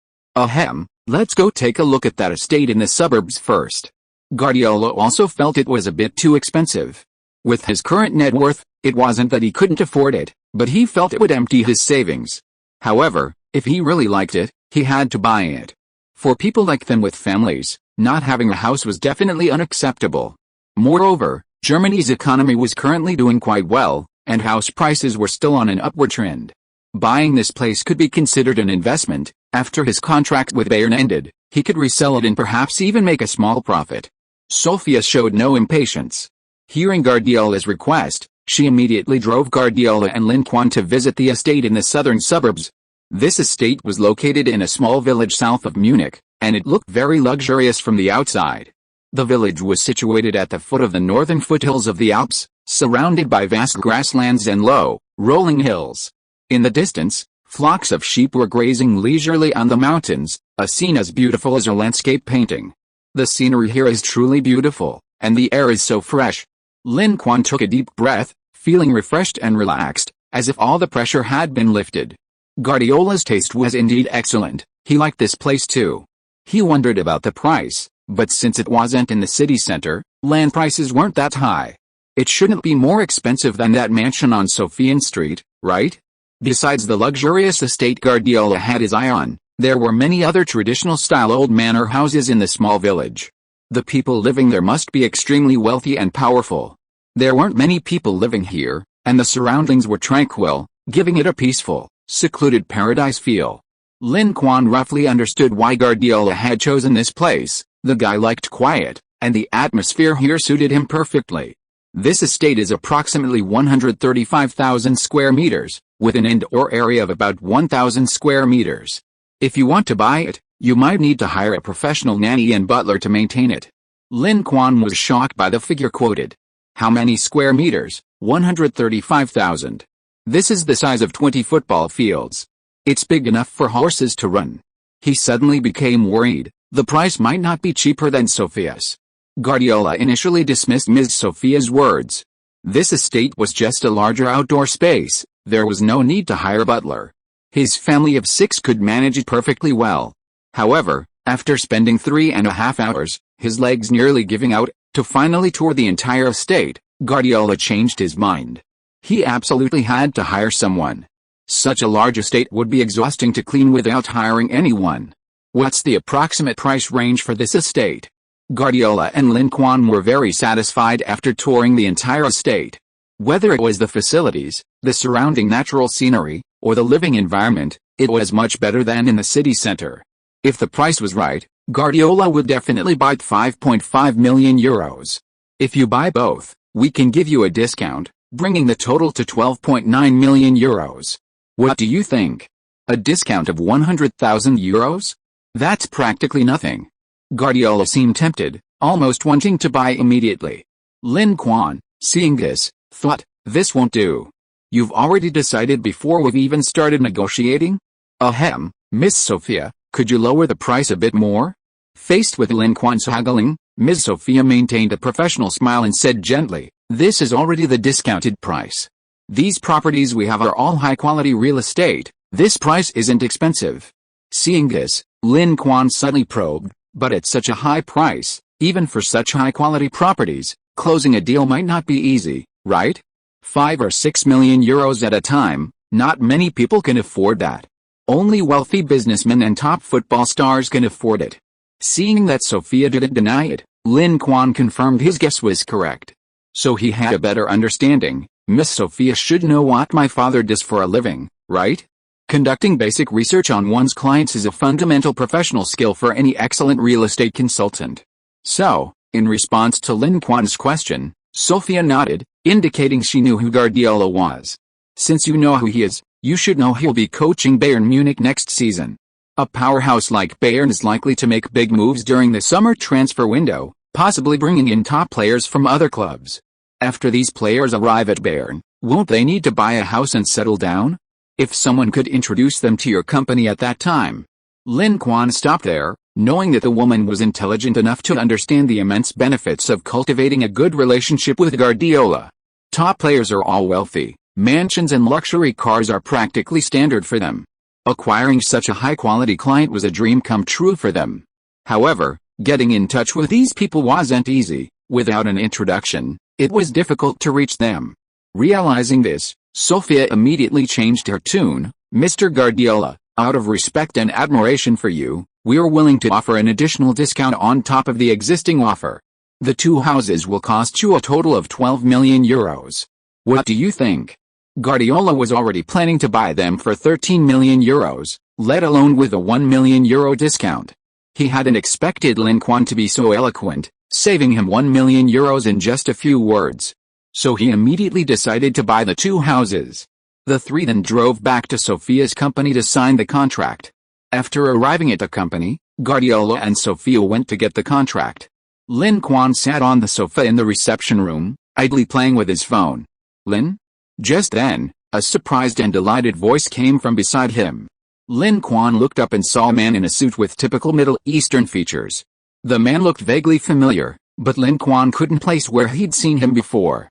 Let's go take a look at that estate in the suburbs first. Guardiola also felt it was a bit too expensive. With his current net worth, it wasn't that he couldn't afford it, but he felt it would empty his savings. However, if he really liked it, he had to buy it. For people like them with families, not having a house was definitely unacceptable. Moreover, Germany's economy was currently doing quite well, and house prices were still on an upward trend. Buying this place could be considered an investment. After his contract with Bayern ended, he could resell it and perhaps even make a small profit. Sophia showed no impatience. Hearing Guardiola's request, she immediately drove Guardiola and Lin Quan to visit the estate in the southern suburbs. This estate was located in a small village south of Munich, and it looked very luxurious from the outside. The village was situated at the foot of the northern foothills of the Alps, surrounded by vast grasslands and low, rolling hills. In the distance, flocks of sheep were grazing leisurely on the mountains, a scene as beautiful as a landscape painting. The scenery here is truly beautiful, and the air is so fresh. Lin Quan took a deep breath, feeling refreshed and relaxed, as if all the pressure had been lifted. Guardiola's taste was indeed excellent. He liked this place too. He wondered about the price, but since it wasn't in the city center, land prices weren't that high. It shouldn't be more expensive than that mansion on Sophian Street, right? Besides the luxurious estate Guardiola had his eye on, there were many other traditional-style old manor houses in the small village. The people living there must be extremely wealthy and powerful. There weren't many people living here, and the surroundings were tranquil, giving it a peaceful, secluded paradise feel. Lin Quan roughly understood why Guardiola had chosen this place. The guy liked quiet, and the atmosphere here suited him perfectly. This estate is approximately 135,000 square meters, with an indoor area of about 1,000 square meters. If you want to buy it, you might need to hire a professional nanny and butler to maintain it. Lin Quan was shocked by the figure quoted. How many square meters? 135,000. This is the size of 20 football fields. It's big enough for horses to run. He suddenly became worried. The price might not be cheaper than Sophia's. Guardiola initially dismissed Ms. Sophia's words. This estate was just a larger outdoor space. There was no need to hire a butler. His family of 6 could manage it perfectly well. However, after spending 3.5 hours, his legs nearly giving out, to finally tour the entire estate, Guardiola changed his mind. He absolutely had to hire someone. Such a large estate would be exhausting to clean without hiring anyone. What's the approximate price range for this estate? Guardiola and Lin Quan were very satisfied after touring the entire estate. Whether it was the facilities, the surrounding natural scenery, or the living environment, it was much better than in the city center. If the price was right, Guardiola would definitely buy 5.5 million euros. If you buy both, we can give you a discount, bringing the total to 12.9 million euros. What do you think? A discount of 100,000 euros? That's practically nothing. Guardiola seemed tempted, almost wanting to buy immediately. Lin Quan, seeing this, thought, this won't do. You've already decided before we've even started negotiating? Ahem, Miss Sophia, could you lower the price a bit more? Faced with Lin Quan's haggling, Ms. Sophia maintained a professional smile and said gently, this is already the discounted price. These properties we have are all high-quality real estate. This price isn't expensive. Seeing this, Lin Quan suddenly probed, but at such a high price, even for such high-quality properties, closing a deal might not be easy, right? 5 or 6 million euros at a time, not many people can afford that. Only wealthy businessmen and top football stars can afford it. Seeing that Sophia didn't deny it, Lin Quan confirmed his guess was correct. So he had a better understanding. Miss Sophia should know what my father does for a living, right? Conducting basic research on one's clients is a fundamental professional skill for any excellent real estate consultant. So, in response to Lin Quan's question, Sophia nodded, indicating she knew who Guardiola was. Since you know who he is, you should know he'll be coaching Bayern Munich next season. A powerhouse like Bayern is likely to make big moves during the summer transfer window, possibly bringing in top players from other clubs. After these players arrive at Bayern, won't they need to buy a house and settle down? If someone could introduce them to your company at that time. Lin Quan stopped there, knowing that the woman was intelligent enough to understand the immense benefits of cultivating a good relationship with Guardiola. Top players are all wealthy. Mansions and luxury cars are practically standard for them. Acquiring such a high-quality client was a dream come true for them. However, getting in touch with these people wasn't easy. Without an introduction, it was difficult to reach them. Realizing this, Sophia immediately changed her tune. Mr. Guardiola, out of respect and admiration for you, we are willing to offer an additional discount on top of the existing offer. The 2 houses will cost you a total of 12 million euros. What do you think? Guardiola was already planning to buy them for 13 million euros, let alone with a 1 million euro discount. He hadn't expected Lin Quan to be so eloquent, saving him 1 million euros in just a few words. So he immediately decided to buy the 2 houses. The three then drove back to Sofia's company to sign the contract. After arriving at the company, Guardiola and Sofia went to get the contract. Lin Quan sat on the sofa in the reception room, idly playing with his phone. "Lin?" Just then, a surprised and delighted voice came from beside him. Lin Quan looked up and saw a man in a suit with typical Middle Eastern features. The man looked vaguely familiar, but Lin Quan couldn't place where he'd seen him before.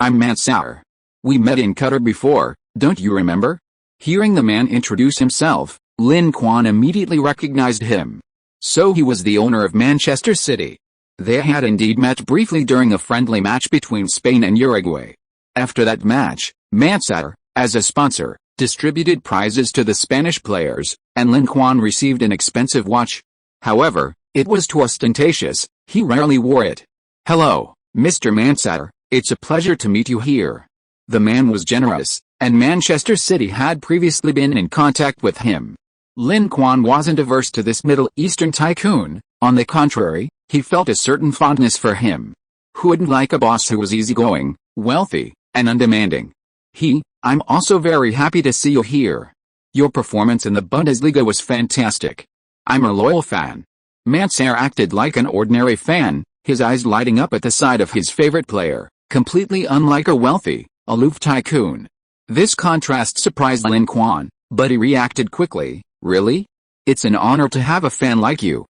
"I'm Masia. We met in Qatar before, don't you remember?" Hearing the man introduce himself, Lin Quan immediately recognized him. So he was the owner of Manchester City. They had indeed met briefly during a friendly match between Spain and Uruguay. After that match, Masia, as a sponsor, distributed prizes to the Spanish players, and Lin Quan received an expensive watch. However, it was too ostentatious, he rarely wore it. "Hello, Mr. Masia, it's a pleasure to meet you here." The man was generous, and Manchester City had previously been in contact with him. Lin Quan wasn't averse to this Middle Eastern tycoon. On the contrary, he felt a certain fondness for him. Who wouldn't like a boss who was easygoing, wealthy, and undemanding? "I'm also very happy to see you here. Your performance in the Bundesliga was fantastic. I'm a loyal fan." Masia acted like an ordinary fan, his eyes lighting up at the sight of his favorite player, completely unlike a wealthy, aloof tycoon. This contrast surprised Lin Quan, but he reacted quickly. "Really? It's an honor to have a fan like you."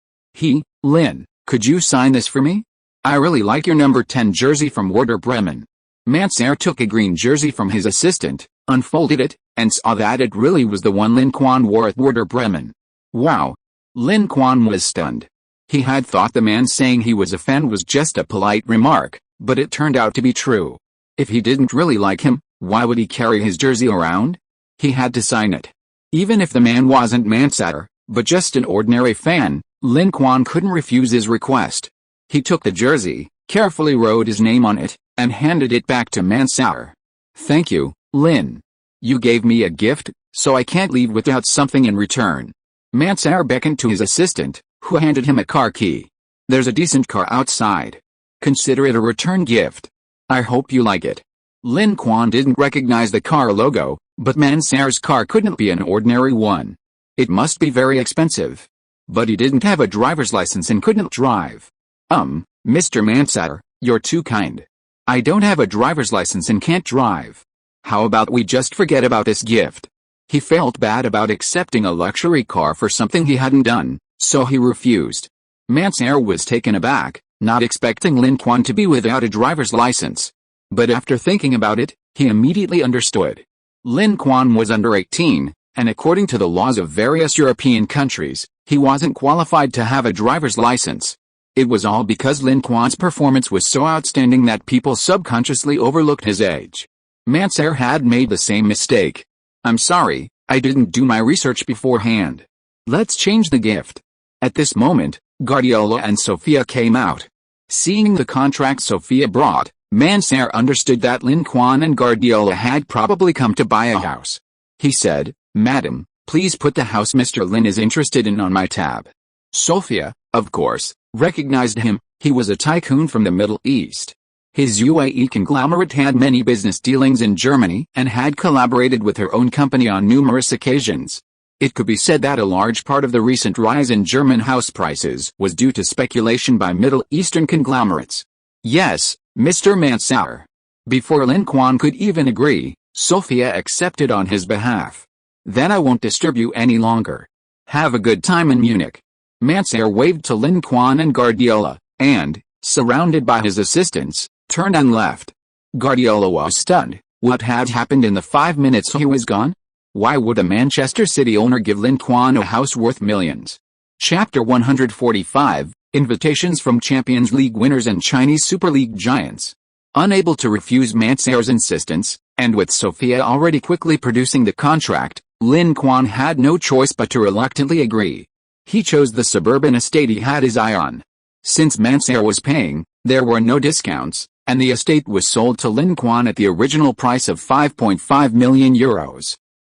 "Lin, could you sign this for me? I really like your number 10 jersey from Werder Bremen." Masia took a green jersey from his assistant, unfolded it, and saw that it really was the one Lin Quan wore at Werder Bremen. Wow! Lin Quan was stunned. He had thought the man saying he was a fan was just a polite remark, but it turned out to be true. If he didn't really like him, why would he carry his jersey around? He had to sign it. Even if the man wasn't Masia, but just an ordinary fan, Lin Quan couldn't refuse his request. He took the jersey, carefully wrote his name on it, and handed it back to Masia. "Thank you, Lin. You gave me a gift, so I can't leave without something in return." Masia beckoned to his assistant, who handed him a car key. "There's a decent car outside. Consider it a return gift. I hope you like it." Lin Quan didn't recognize the car logo, but Masia's car couldn't be an ordinary one. It must be very expensive. But he didn't have a driver's license and couldn't drive. Mr. Masia, you're too kind. I don't have a driver's license and can't drive. How about we just forget about this gift?" He felt bad about accepting a luxury car for something he hadn't done, so he refused. Masia was taken aback, not expecting Lin Quan to be without a driver's license. But after thinking about it, he immediately understood. Lin Quan was under 18, and according to the laws of various European countries, he wasn't qualified to have a driver's license. It was all because Lin Quan's performance was so outstanding that people subconsciously overlooked his age. Masia had made the same mistake. "I'm sorry, I didn't do my research beforehand. Let's change the gift." At this moment, Guardiola and Sofia came out. Seeing the contract Sofia brought, Masia understood that Lin Quan and Guardiola had probably come to buy a house. He said, "Madam, please put the house Mr. Lin is interested in on my tab." Sofia, of course, recognized him. He was a tycoon from the Middle East. His UAE conglomerate had many business dealings in Germany and had collaborated with her own company on numerous occasions. It could be said that a large part of the recent rise in German house prices was due to speculation by Middle Eastern conglomerates. "Yes, Mr. Masia." Before Lin Quan could even agree, Sofia accepted on his behalf. "Then I won't disturb you any longer. Have a good time in Munich." Masia waved to Lin Quan and Guardiola, and, surrounded by his assistants, turned and left. Guardiola was stunned. What had happened in the 5 minutes he was gone? Why would a Manchester City owner give Lin Quan a house worth millions? Chapter 145, Invitations from Champions League winners and Chinese Super League giants. Unable to refuse Masia's insistence, and with Sofia already quickly producing the contract, Lin Quan had no choice but to reluctantly agree. He chose the suburban estate he had his eye on. Since Masia was paying, there were no discounts, and the estate was sold to Lin Quan at the original price of €5.5 million.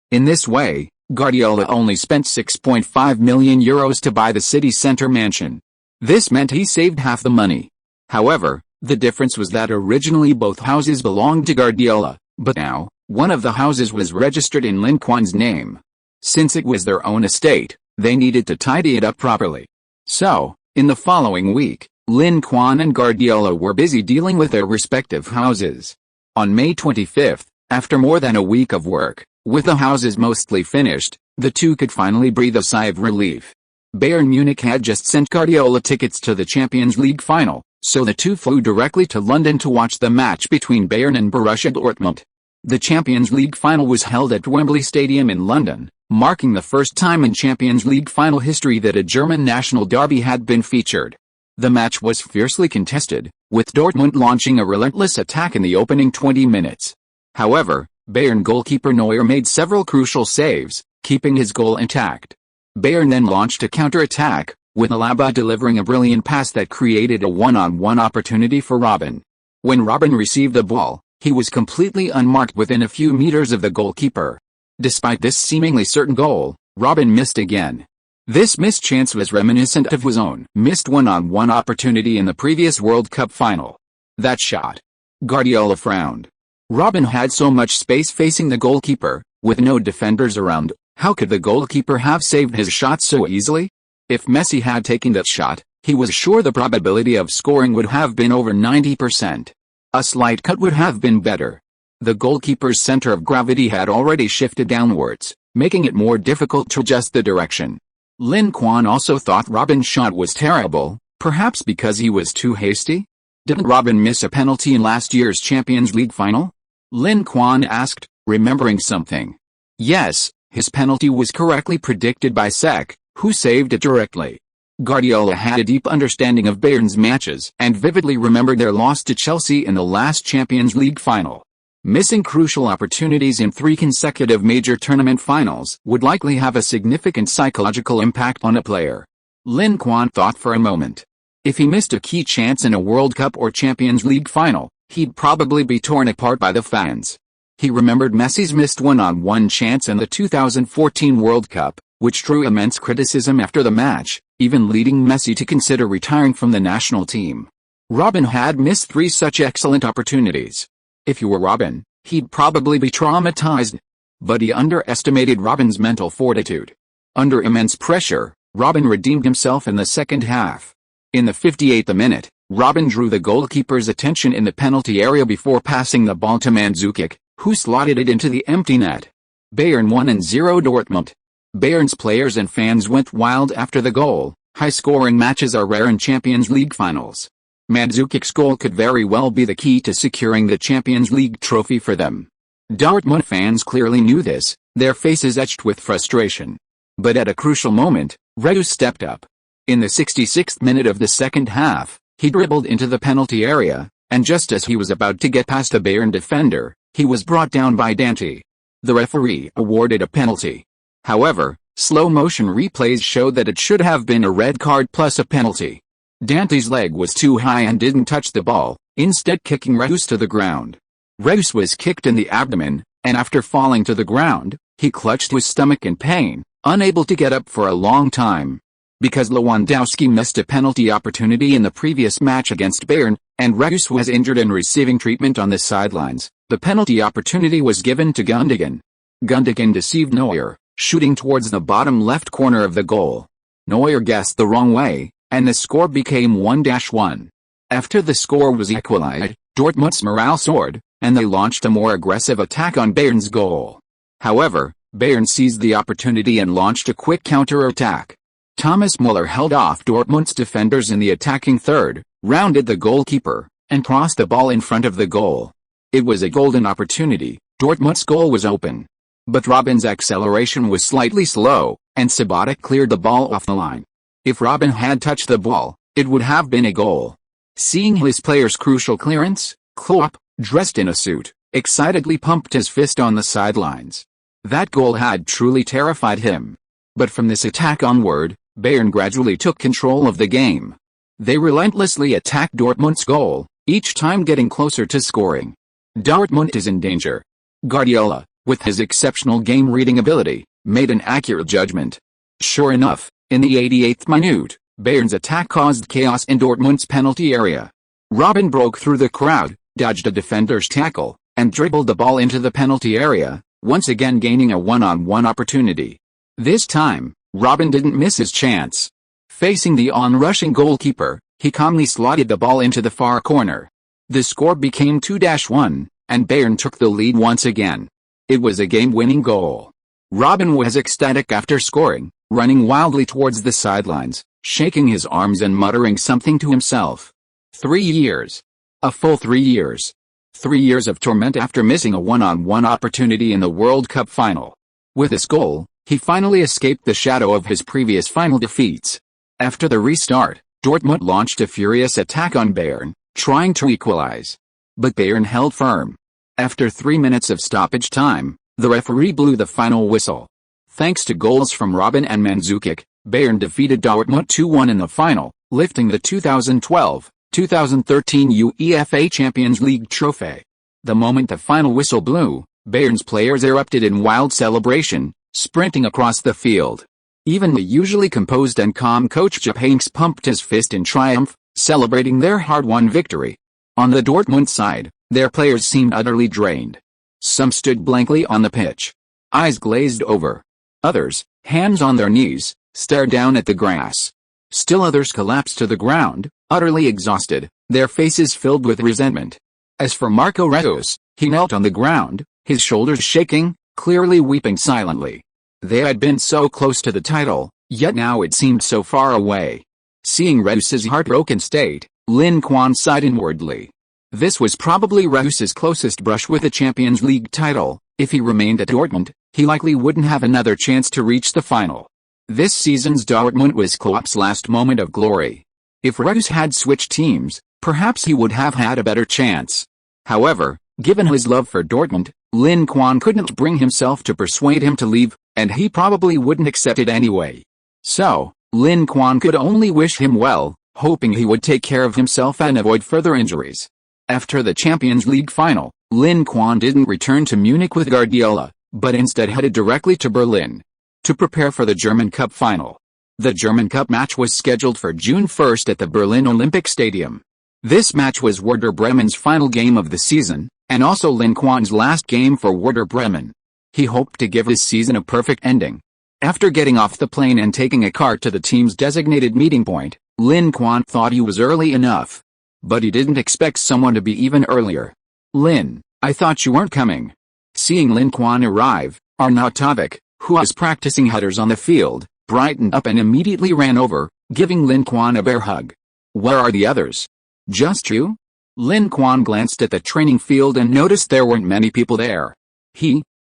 In this way, Guardiola only spent €6.5 million to buy the city centre mansion. This meant he saved half the money. However, the difference was that originally both houses belonged to Guardiola, but now, One of the houses was registered in Lin Quan's name. Since it was their own estate, they needed to tidy it up properly. So, in the following week, Lin Quan and Guardiola were busy dealing with their respective houses. On May 25th, after more than a week of work, with the houses mostly finished, the two could finally breathe a sigh of relief. Bayern Munich had just sent Guardiola tickets to the Champions League final, so the two flew directly to London to watch the match between Bayern and Borussia Dortmund. The Champions League final was held at Wembley Stadium in London, marking the first time in Champions League final history that a German national derby had been featured. The match was fiercely contested, with Dortmund launching a relentless attack in the opening 20 minutes. However, Bayern goalkeeper Neuer made several crucial saves, keeping his goal intact. Bayern then launched a counter-attack, with Alaba delivering a brilliant pass that created a one-on-one opportunity for Robben. When Robben received the ball, he was completely unmarked within a few meters of the goalkeeper. Despite this seemingly certain goal, Robben missed again. This missed chance was reminiscent of his own missed one-on-one opportunity in the previous World Cup final. That shot. Guardiola frowned. Robben had so much space facing the goalkeeper, with no defenders around. How could the goalkeeper have saved his shot so easily? If Messi had taken that shot, he was sure the probability of scoring would have been over 90%. A slight cut would have been better. The goalkeeper's center of gravity had already shifted downwards, making it more difficult to adjust the direction. Lin Quan also thought Robben's shot was terrible, perhaps because he was too hasty? Didn't Robben miss a penalty in last year's Champions League final? Lin Quan asked, remembering something. Yes, his penalty was correctly predicted by Sek, who saved it directly. Guardiola had a deep understanding of Bayern's matches and vividly remembered their loss to Chelsea in the last Champions League final. Missing crucial opportunities in 3 consecutive major tournament finals would likely have a significant psychological impact on a player. Lin Quan thought for a moment. If he missed a key chance in a World Cup or Champions League final, he'd probably be torn apart by the fans. He remembered Messi's missed one-on-one chance in the 2014 World Cup, which drew immense criticism after the match, even leading Messi to consider retiring from the national team. Robben had missed 3 such excellent opportunities. If he were Robben, he'd probably be traumatized. But he underestimated Robben's mental fortitude. Under immense pressure, Robben redeemed himself in the second half. In the 58th minute, Robben drew the goalkeeper's attention in the penalty area before passing the ball to Mandzukic, who slotted it into the empty net. Bayern 1-0 Dortmund. Bayern's players and fans went wild after the goal. High-scoring matches are rare in Champions League finals. Mandzukic's goal could very well be the key to securing the Champions League trophy for them. Dortmund fans clearly knew this, their faces etched with frustration. But at a crucial moment, Reus stepped up. In the 66th minute of the second half, he dribbled into the penalty area, and just as he was about to get past a Bayern defender, he was brought down by Dante. The referee awarded a penalty. However, slow-motion replays showed that it should have been a red card plus a penalty. Dante's leg was too high and didn't touch the ball, instead kicking Reus to the ground. Reus was kicked in the abdomen, and after falling to the ground, he clutched his stomach in pain, unable to get up for a long time. Because Lewandowski missed a penalty opportunity in the previous match against Bayern, and Reus was injured and receiving treatment on the sidelines, the penalty opportunity was given to Gundogan. Gundogan deceived Neuer, shooting towards the bottom left corner of the goal. Neuer guessed the wrong way, and the score became 1-1. After the score was equalized, Dortmund's morale soared, and they launched a more aggressive attack on Bayern's goal. However, Bayern seized the opportunity and launched a quick counter-attack. Thomas Müller held off Dortmund's defenders in the attacking third, rounded the goalkeeper, and crossed the ball in front of the goal. It was a golden opportunity. Dortmund's goal was open. But Robben's acceleration was slightly slow, and Subotic cleared the ball off the line. If Robben had touched the ball, it would have been a goal. Seeing his player's crucial clearance, Klopp, dressed in a suit, excitedly pumped his fist on the sidelines. That goal had truly terrified him. But from this attack onward, Bayern gradually took control of the game. They relentlessly attacked Dortmund's goal, each time getting closer to scoring. Dortmund is in danger. Guardiola, with his exceptional game-reading ability, made an accurate judgment. Sure enough, in the 88th minute, Bayern's attack caused chaos in Dortmund's penalty area. Robben broke through the crowd, dodged a defender's tackle, and dribbled the ball into the penalty area, once again gaining a one-on-one opportunity. This time, Robin didn't miss his chance. Facing the on-rushing goalkeeper, he calmly slotted the ball into the far corner. The score became 2-1, and Bayern took the lead once again. It was a game-winning goal. Robin was ecstatic after scoring, running wildly towards the sidelines, shaking his arms and muttering something to himself. 3 years. A full 3 years. 3 years of torment after missing a one-on-one opportunity in the World Cup final. With this goal, he finally escaped the shadow of his previous final defeats. After the restart, Dortmund launched a furious attack on Bayern, trying to equalize. But Bayern held firm. After 3 minutes of stoppage time, the referee blew the final whistle. Thanks to goals from Robin and Mandzukic, Bayern defeated Dortmund 2-1 in the final, lifting the 2012-2013 UEFA Champions League trophy. The moment the final whistle blew, Bayern's players erupted in wild celebration, sprinting across the field. Even the usually composed and calm coach Jupp Heynckes pumped his fist in triumph, celebrating their hard-won victory. On the Dortmund side, their players seemed utterly drained. Some stood blankly on the pitch, eyes glazed over. Others, hands on their knees, stared down at the grass. Still others collapsed to the ground, utterly exhausted, their faces filled with resentment. As for Marco Reus, he knelt on the ground, his shoulders shaking, clearly weeping silently. They had been so close to the title, yet now it seemed so far away. Seeing Reus's heartbroken state, Lin Quan sighed inwardly. This was probably Reus's closest brush with the Champions League title. If he remained at Dortmund, he likely wouldn't have another chance to reach the final. This season's Dortmund was Klopp's last moment of glory. If Reus had switched teams, perhaps he would have had a better chance. However, given his love for Dortmund, Lin Quan couldn't bring himself to persuade him to leave, and he probably wouldn't accept it anyway. So, Lin Quan could only wish him well, hoping he would take care of himself and avoid further injuries. After the Champions League final, Lin Quan didn't return to Munich with Guardiola, but instead headed directly to Berlin to prepare for the German Cup final. The German Cup match was scheduled for June 1 at the Berlin Olympic Stadium. This match was Werder Bremen's final game of the season, and also Lin Quan's last game for Werder Bremen. He hoped to give his season a perfect ending. After getting off the plane and taking a car to the team's designated meeting point, Lin Quan thought he was early enough. But he didn't expect someone to be even earlier. "Lin, I thought you weren't coming." Seeing Lin Quan arrive, Arnautovic, who was practicing headers on the field, brightened up and immediately ran over, giving Lin Quan a bear hug. "Where are the others? Just you?" Lin Quan glanced at the training field and noticed there weren't many people there.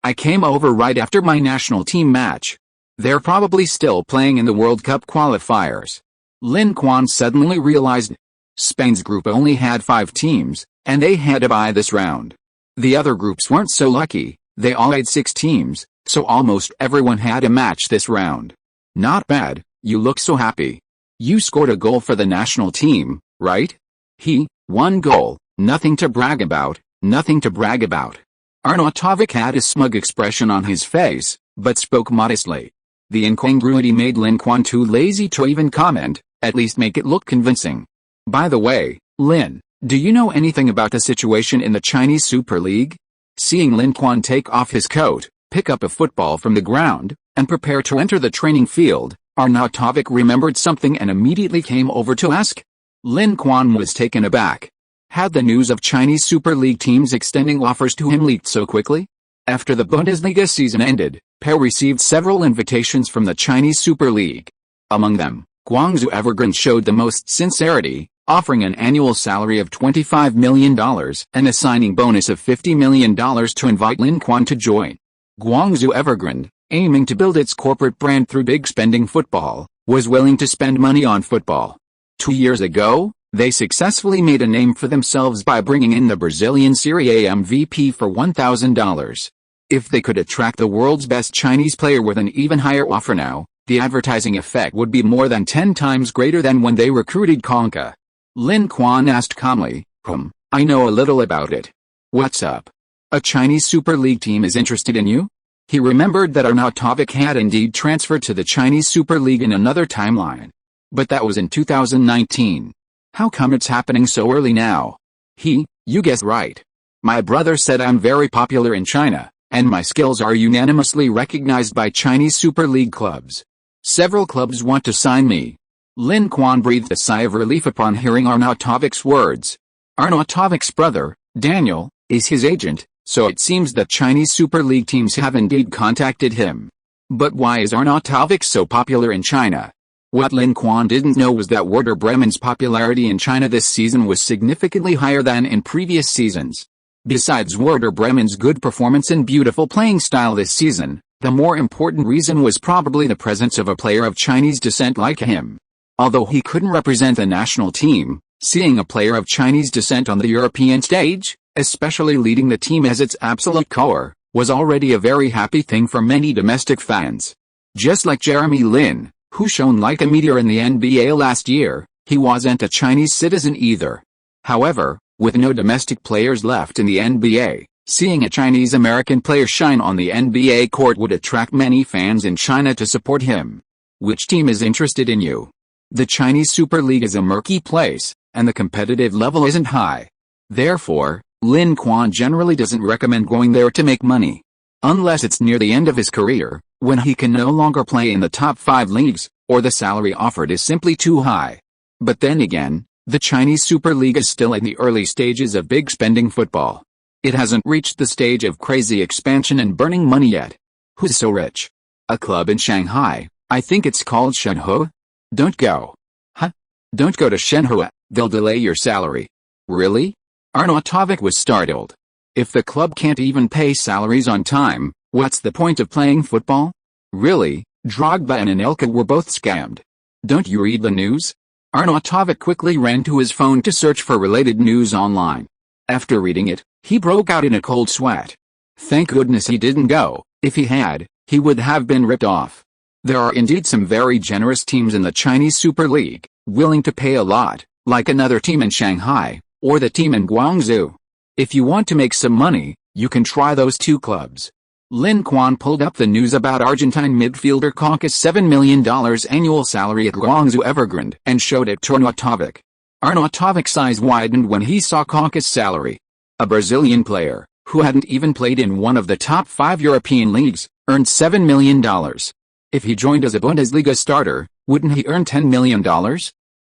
I came over right after my national team match. They're probably still playing in the World Cup qualifiers." Lin Quan suddenly realized Spain's group only had 5 teams, and they had to bye this round. The other groups weren't so lucky, they all had 6 teams, so almost everyone had a match this round. "Not bad, you look so happy. You scored a goal for the national team, right?" 1 goal, nothing to brag about, nothing to brag about." Arnautovic had a smug expression on his face, but spoke modestly. The incongruity made Lin Quan too lazy to even comment, at least make it look convincing. "By the way, Lin, do you know anything about the situation in the Chinese Super League?" Seeing Lin Quan take off his coat, pick up a football from the ground, and prepare to enter the training field, Arnautovic remembered something and immediately came over to ask. Lin Quan was taken aback. Had the news of Chinese Super League teams extending offers to him leaked so quickly? After the Bundesliga season ended, Pair received several invitations from the Chinese Super League. Among them, Guangzhou Evergrande showed the most sincerity, offering an annual salary of $25 million and a signing bonus of $50 million to invite Lin Quan to join. Guangzhou Evergrande, aiming to build its corporate brand through big spending football, was willing to spend money on football. 2 years ago, they successfully made a name for themselves by bringing in the Brazilian Serie A MVP for $1,000. If they could attract the world's best Chinese player with an even higher offer now, the advertising effect would be more than 10 times greater than when they recruited Konka. Lin Quan asked calmly, I know a little about it. What's up? A Chinese Super League team is interested in you?" He remembered that Arnautovic had indeed transferred to the Chinese Super League in another timeline. But that was in 2019. How come it's happening so early now? You guessed right. My brother said I'm very popular in China, and my skills are unanimously recognized by Chinese Super League clubs. Several clubs want to sign me. Lin Quan breathed a sigh of relief upon hearing Arnautovic's words. Arnautovic's brother, Daniel, is his agent, so it seems that Chinese Super League teams have indeed contacted him. But why is Arnautovic so popular in China? What Lin Quan didn't know was that Werder Bremen's popularity in China this season was significantly higher than in previous seasons. Besides Werder Bremen's good performance and beautiful playing style this season, the more important reason was probably the presence of a player of Chinese descent like him. Although he couldn't represent the national team, seeing a player of Chinese descent on the European stage, especially leading the team as its absolute core, was already a very happy thing for many domestic fans. Just like Jeremy Lin, who shone like a meteor in the NBA last year, he wasn't a Chinese citizen either. However, with no domestic players left in the NBA, seeing a Chinese-American player shine on the NBA court would attract many fans in China to support him. Which team is interested in you? The Chinese Super League is a murky place, and the competitive level isn't high. Therefore, Lin Quan generally doesn't recommend going there to make money. Unless it's near the end of his career, when he can no longer play in the top 5 leagues, or the salary offered is simply too high. But then again, the Chinese Super League is still in the early stages of big spending football. It hasn't reached the stage of crazy expansion and burning money yet. Who's so rich? A club in Shanghai, I think it's called Shenhe? Don't go. Huh? Don't go to Shenhe, they'll delay your salary. Really? Arnautovic was startled. If the club can't even pay salaries on time, what's the point of playing football? Really, Drogba and Anelka were both scammed. Don't you read the news? Arnautovic quickly ran to his phone to search for related news online. After reading it, he broke out in a cold sweat. Thank goodness he didn't go. If he had, he would have been ripped off. There are indeed some very generous teams in the Chinese Super League, willing to pay a lot, like another team in Shanghai, or the team in Guangzhou. If you want to make some money, you can try those two clubs. Lin Quan pulled up the news about Argentine midfielder Kaká's $7 million annual salary at Guangzhou Evergrande and showed it to Arnautovic. Arnautovic's eyes widened when he saw Kaká's salary. A Brazilian player, who hadn't even played in one of the top 5 European leagues, earned $7 million. If he joined as a Bundesliga starter, wouldn't he earn $10 million?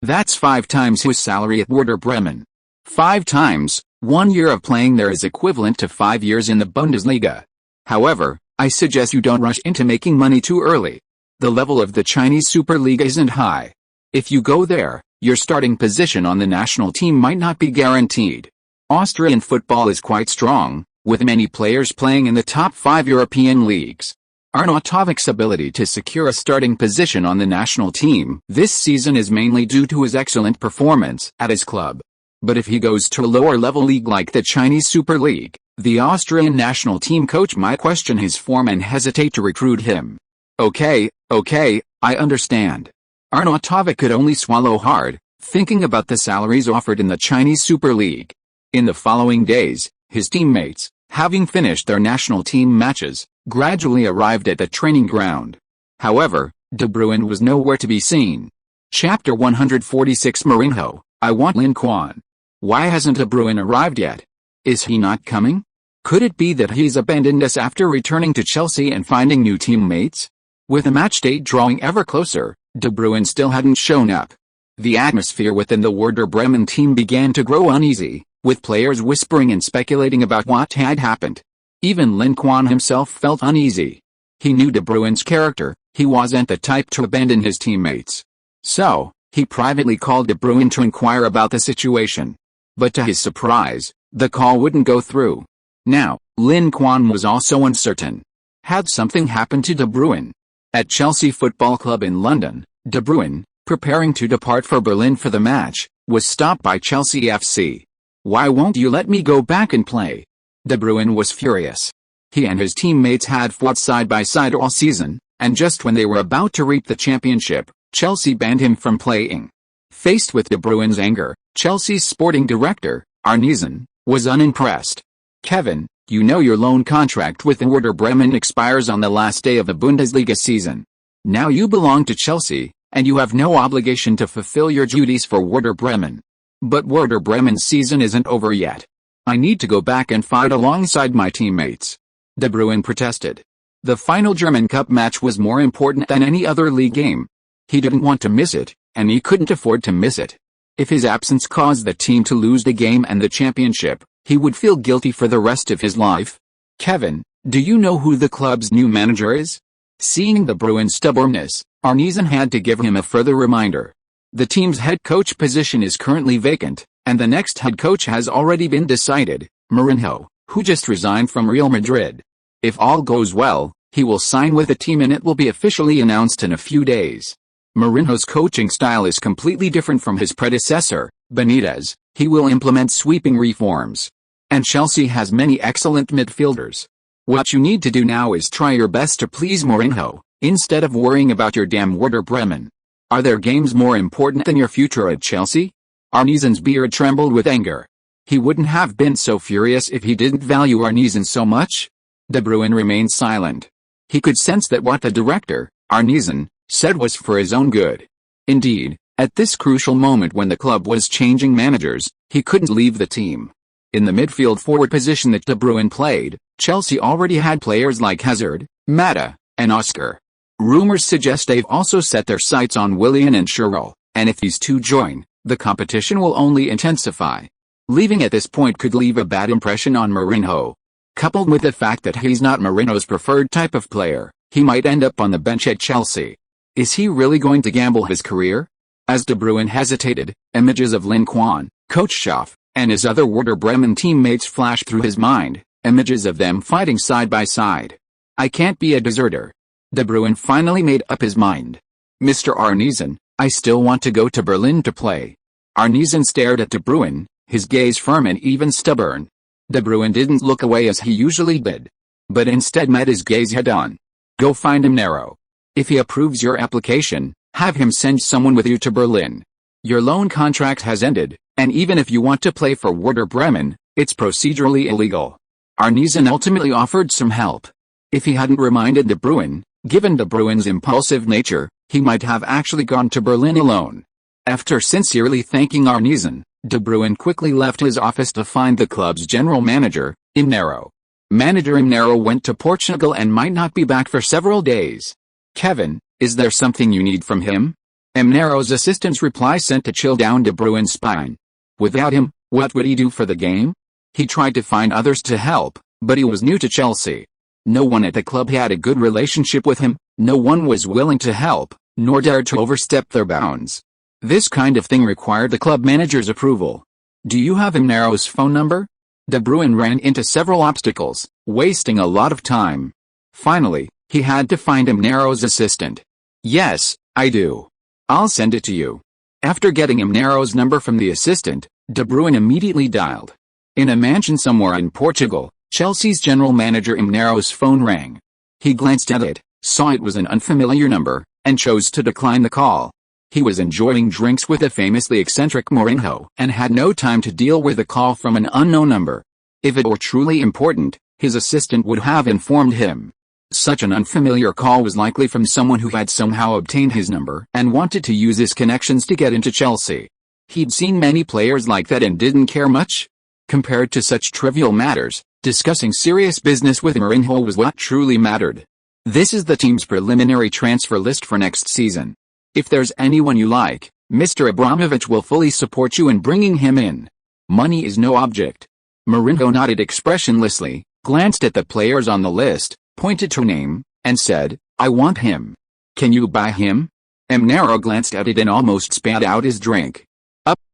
That's 5 times his salary at Werder Bremen. 5 times, 1 year of playing there is equivalent to 5 years in the Bundesliga. However, I suggest you don't rush into making money too early. The level of the Chinese Super League isn't high. If you go there, your starting position on the national team might not be guaranteed. Austrian football is quite strong, with many players playing in the top 5 European leagues. Arnautovic's ability to secure a starting position on the national team this season is mainly due to his excellent performance at his club. But if he goes to a lower-level league like the Chinese Super League, the Austrian national team coach might question his form and hesitate to recruit him. Okay, I understand. Arnautovic could only swallow hard, thinking about the salaries offered in the Chinese Super League. In the following days, his teammates, having finished their national team matches, gradually arrived at the training ground. However, De Bruyne was nowhere to be seen. Chapter 146 Mourinho, I want Lin Quan. Why hasn't De Bruyne arrived yet? Is he not coming? Could it be that he's abandoned us after returning to Chelsea and finding new teammates? With the match date drawing ever closer, De Bruyne still hadn't shown up. The atmosphere within the Werder Bremen team began to grow uneasy, with players whispering and speculating about what had happened. Even Lin Quan himself felt uneasy. He knew De Bruyne's character, he wasn't the type to abandon his teammates. So, he privately called De Bruyne to inquire about the situation. But to his surprise, the call wouldn't go through. Now, Lin Quan was also uncertain. Had something happened to De Bruyne? At Chelsea Football Club in London, De Bruyne, preparing to depart for Berlin for the match, was stopped by Chelsea FC. Why won't you let me go back and play? De Bruyne was furious. He and his teammates had fought side by side all season, and just when they were about to reap the championship, Chelsea banned him from playing. Faced with De Bruyne's anger, Chelsea's sporting director, Arnezen, was unimpressed. Kevin, you know your loan contract with Werder Bremen expires on the last day of the Bundesliga season. Now you belong to Chelsea, and you have no obligation to fulfill your duties for Werder Bremen. But Werder Bremen's season isn't over yet. I need to go back and fight alongside my teammates. De Bruyne protested. The final German Cup match was more important than any other league game. He didn't want to miss it, and he couldn't afford to miss it. If his absence caused the team to lose the game and the championship, he would feel guilty for the rest of his life. Kevin, do you know who the club's new manager is? Seeing De Bruyne's stubbornness, Arnezen had to give him a further reminder. The team's head coach position is currently vacant, and the next head coach has already been decided, Mourinho, who just resigned from Real Madrid. If all goes well, he will sign with the team and it will be officially announced in a few days. Mourinho's coaching style is completely different from his predecessor, Benitez. He will implement sweeping reforms. And Chelsea has many excellent midfielders. What you need to do now is try your best to please Mourinho, instead of worrying about your damn Werder Bremen. Are their games more important than your future at Chelsea? Arnezen's beard trembled with anger. He wouldn't have been so furious if he didn't value Arnezen so much. De Bruyne remained silent. He could sense that what the director, Arnezen, said was for his own good. Indeed, at this crucial moment when the club was changing managers, he couldn't leave the team. In the midfield forward position that De Bruyne played, Chelsea already had players like Hazard, Mata, and Oscar. Rumors suggest they've also set their sights on Willian and Sherrill, and if these two join, the competition will only intensify. Leaving at this point could leave a bad impression on Mourinho. Coupled with the fact that he's not Mourinho's preferred type of player, he might end up on the bench at Chelsea. Is he really going to gamble his career? As De Bruyne hesitated, images of Lin Quan, Coach Schaff, and his other Werder Bremen teammates flashed through his mind, images of them fighting side by side. I can't be a deserter. De Bruyne finally made up his mind. Mr. Arnezen, I still want to go to Berlin to play. Arnezen stared at De Bruyne, his gaze firm and even stubborn. De Bruyne didn't look away as he usually did, but instead met his gaze head-on. Go find him narrow. If he approves your application, have him send someone with you to Berlin. Your loan contract has ended, and even if you want to play for Werder Bremen, it's procedurally illegal. Arnezen ultimately offered some help. If he hadn't reminded De Bruyne, given De Bruyne's impulsive nature, he might have actually gone to Berlin alone. After sincerely thanking Arnezen, De Bruyne quickly left his office to find the club's general manager, Imnaro. Manager Imnaro went to Portugal and might not be back for several days. Kevin, is there something you need from him? Imnaro's assistant's reply sent a chill down De Bruyne's spine. Without him, what would he do for the game? He tried to find others to help, but he was new to Chelsea. No one at the club had a good relationship with him, no one was willing to help, nor dared to overstep their bounds. This kind of thing required the club manager's approval. Do you have Imnaro's phone number? De Bruyne ran into several obstacles, wasting a lot of time. Finally, he had to find Imnaro's assistant. Yes, I do. I'll send it to you. After getting Imnaro's number from the assistant, De Bruyne immediately dialed. In a mansion somewhere in Portugal, Chelsea's general manager Imnaro's phone rang. He glanced at it, saw it was an unfamiliar number, and chose to decline the call. He was enjoying drinks with the famously eccentric Mourinho and had no time to deal with a call from an unknown number. If it were truly important, his assistant would have informed him. Such an unfamiliar call was likely from someone who had somehow obtained his number and wanted to use his connections to get into Chelsea. He'd seen many players like that and didn't care much. Compared to such trivial matters, discussing serious business with Mourinho was what truly mattered. This is the team's preliminary transfer list for next season. If there's anyone you like, Mr. Abramovich will fully support you in bringing him in. Money is no object. Mourinho nodded expressionlessly, glanced at the players on the list, pointed to a name, and said, I want him. Can you buy him? Imnaro glanced at it and almost spat out his drink.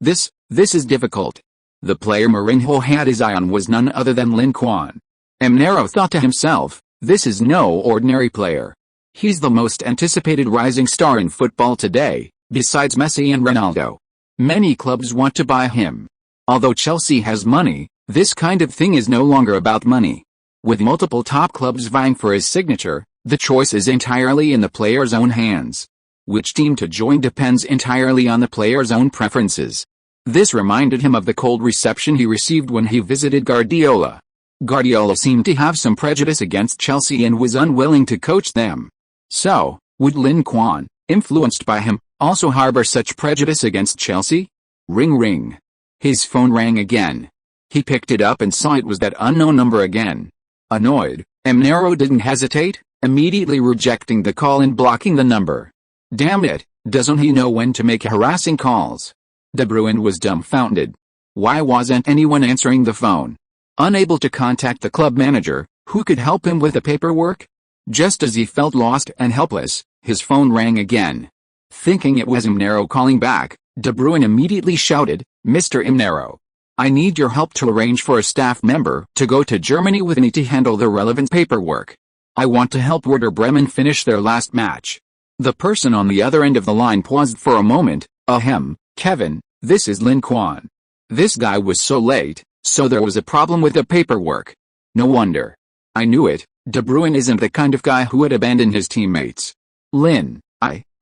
This is difficult. The player Mourinho had his eye on was none other than Lin Quan. Imnaro thought to himself, this is no ordinary player. He's the most anticipated rising star in football today, besides Messi and Ronaldo. Many clubs want to buy him. Although Chelsea has money, this kind of thing is no longer about money. With multiple top clubs vying for his signature, the choice is entirely in the player's own hands. Which team to join depends entirely on the player's own preferences. This reminded him of the cold reception he received when he visited Guardiola. Guardiola seemed to have some prejudice against Chelsea and was unwilling to coach them. So, would Lin Quan, influenced by him, also harbor such prejudice against Chelsea? Ring ring. His phone rang again. He picked it up and saw it was that unknown number again. Annoyed, Mnero didn't hesitate, immediately rejecting the call and blocking the number. Damn it, doesn't he know when to make harassing calls? De Bruyne was dumbfounded. Why wasn't anyone answering the phone? Unable to contact the club manager, who could help him with the paperwork? Just as he felt lost and helpless, his phone rang again. Thinking it was Mnero calling back, De Bruyne immediately shouted, "Mr. Mnero, I need your help to arrange for a staff member to go to Germany with me to handle the relevant paperwork. I want to help Werder Bremen finish their last match." The person on the other end of the line paused for a moment. Ahem, Kevin, this is Lin Quan. This guy was so late, so there was a problem with the paperwork. No wonder. I knew it, De Bruyne isn't the kind of guy who would abandon his teammates. Lin,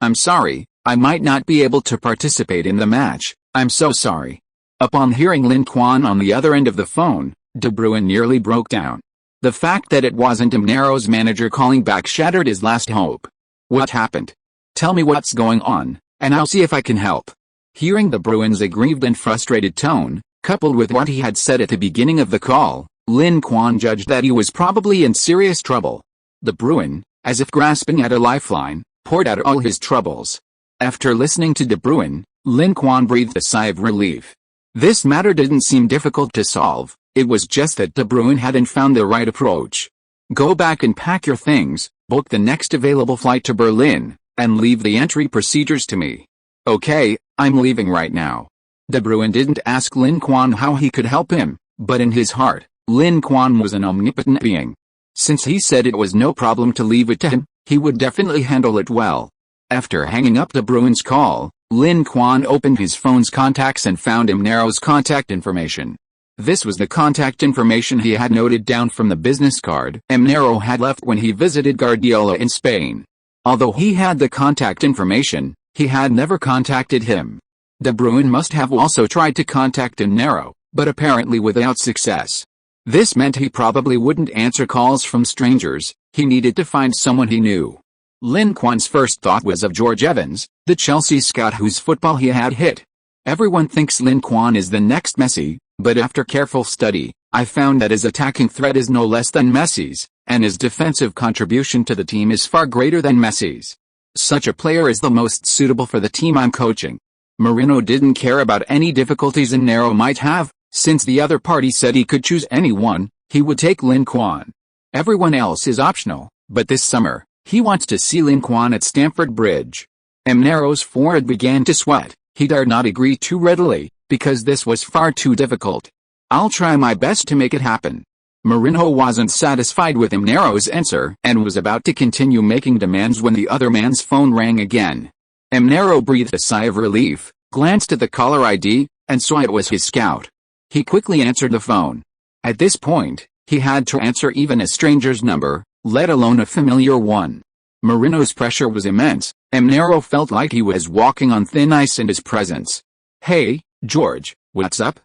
I'm sorry, I might not be able to participate in the match, I'm so sorry. Upon hearing Lin Quan on the other end of the phone, De Bruyne nearly broke down. The fact that it wasn't Mnero's manager calling back shattered his last hope. What happened? Tell me what's going on, and I'll see if I can help. Hearing De Bruyne's aggrieved and frustrated tone, coupled with what he had said at the beginning of the call, Lin Quan judged that he was probably in serious trouble. De Bruyne, as if grasping at a lifeline, poured out all his troubles. After listening to De Bruyne, Lin Quan breathed a sigh of relief. This matter didn't seem difficult to solve, it was just that De Bruyne hadn't found the right approach. Go back and pack your things, book the next available flight to Berlin, and leave the entry procedures to me. Okay, I'm leaving right now. De Bruyne didn't ask Lin Quan how he could help him, but in his heart, Lin Quan was an omnipotent being. Since he said it was no problem to leave it to him, he would definitely handle it well. After hanging up De Bruyne's call, Lin Quan opened his phone's contacts and found Mnero's contact information. This was the contact information he had noted down from the business card Mnero had left when he visited Guardiola in Spain. Although he had the contact information, he had never contacted him. De Bruyne must have also tried to contact Mnero, but apparently without success. This meant he probably wouldn't answer calls from strangers, he needed to find someone he knew. Lin Quan's first thought was of George Evans, the Chelsea scout whose football he had hit. Everyone thinks Lin Quan is the next Messi, but after careful study, I found that his attacking threat is no less than Messi's, and his defensive contribution to the team is far greater than Messi's. Such a player is the most suitable for the team I'm coaching. Mourinho didn't care about any difficulties Mnero might have, since the other party said he could choose anyone, he would take Lin Quan. Everyone else is optional, but this summer, he wants to see Lin Quan at Stamford Bridge. Mnero's forehead began to sweat. He dared not agree too readily, because this was far too difficult. I'll try my best to make it happen. Mourinho wasn't satisfied with Mnero's answer and was about to continue making demands when the other man's phone rang again. Mnero breathed a sigh of relief, glanced at the caller ID, and saw it was his scout. He quickly answered the phone. At this point, he had to answer even a stranger's number, let alone a familiar one. Mourinho's pressure was immense. Mnero felt like he was walking on thin ice in his presence. Hey, George, what's up?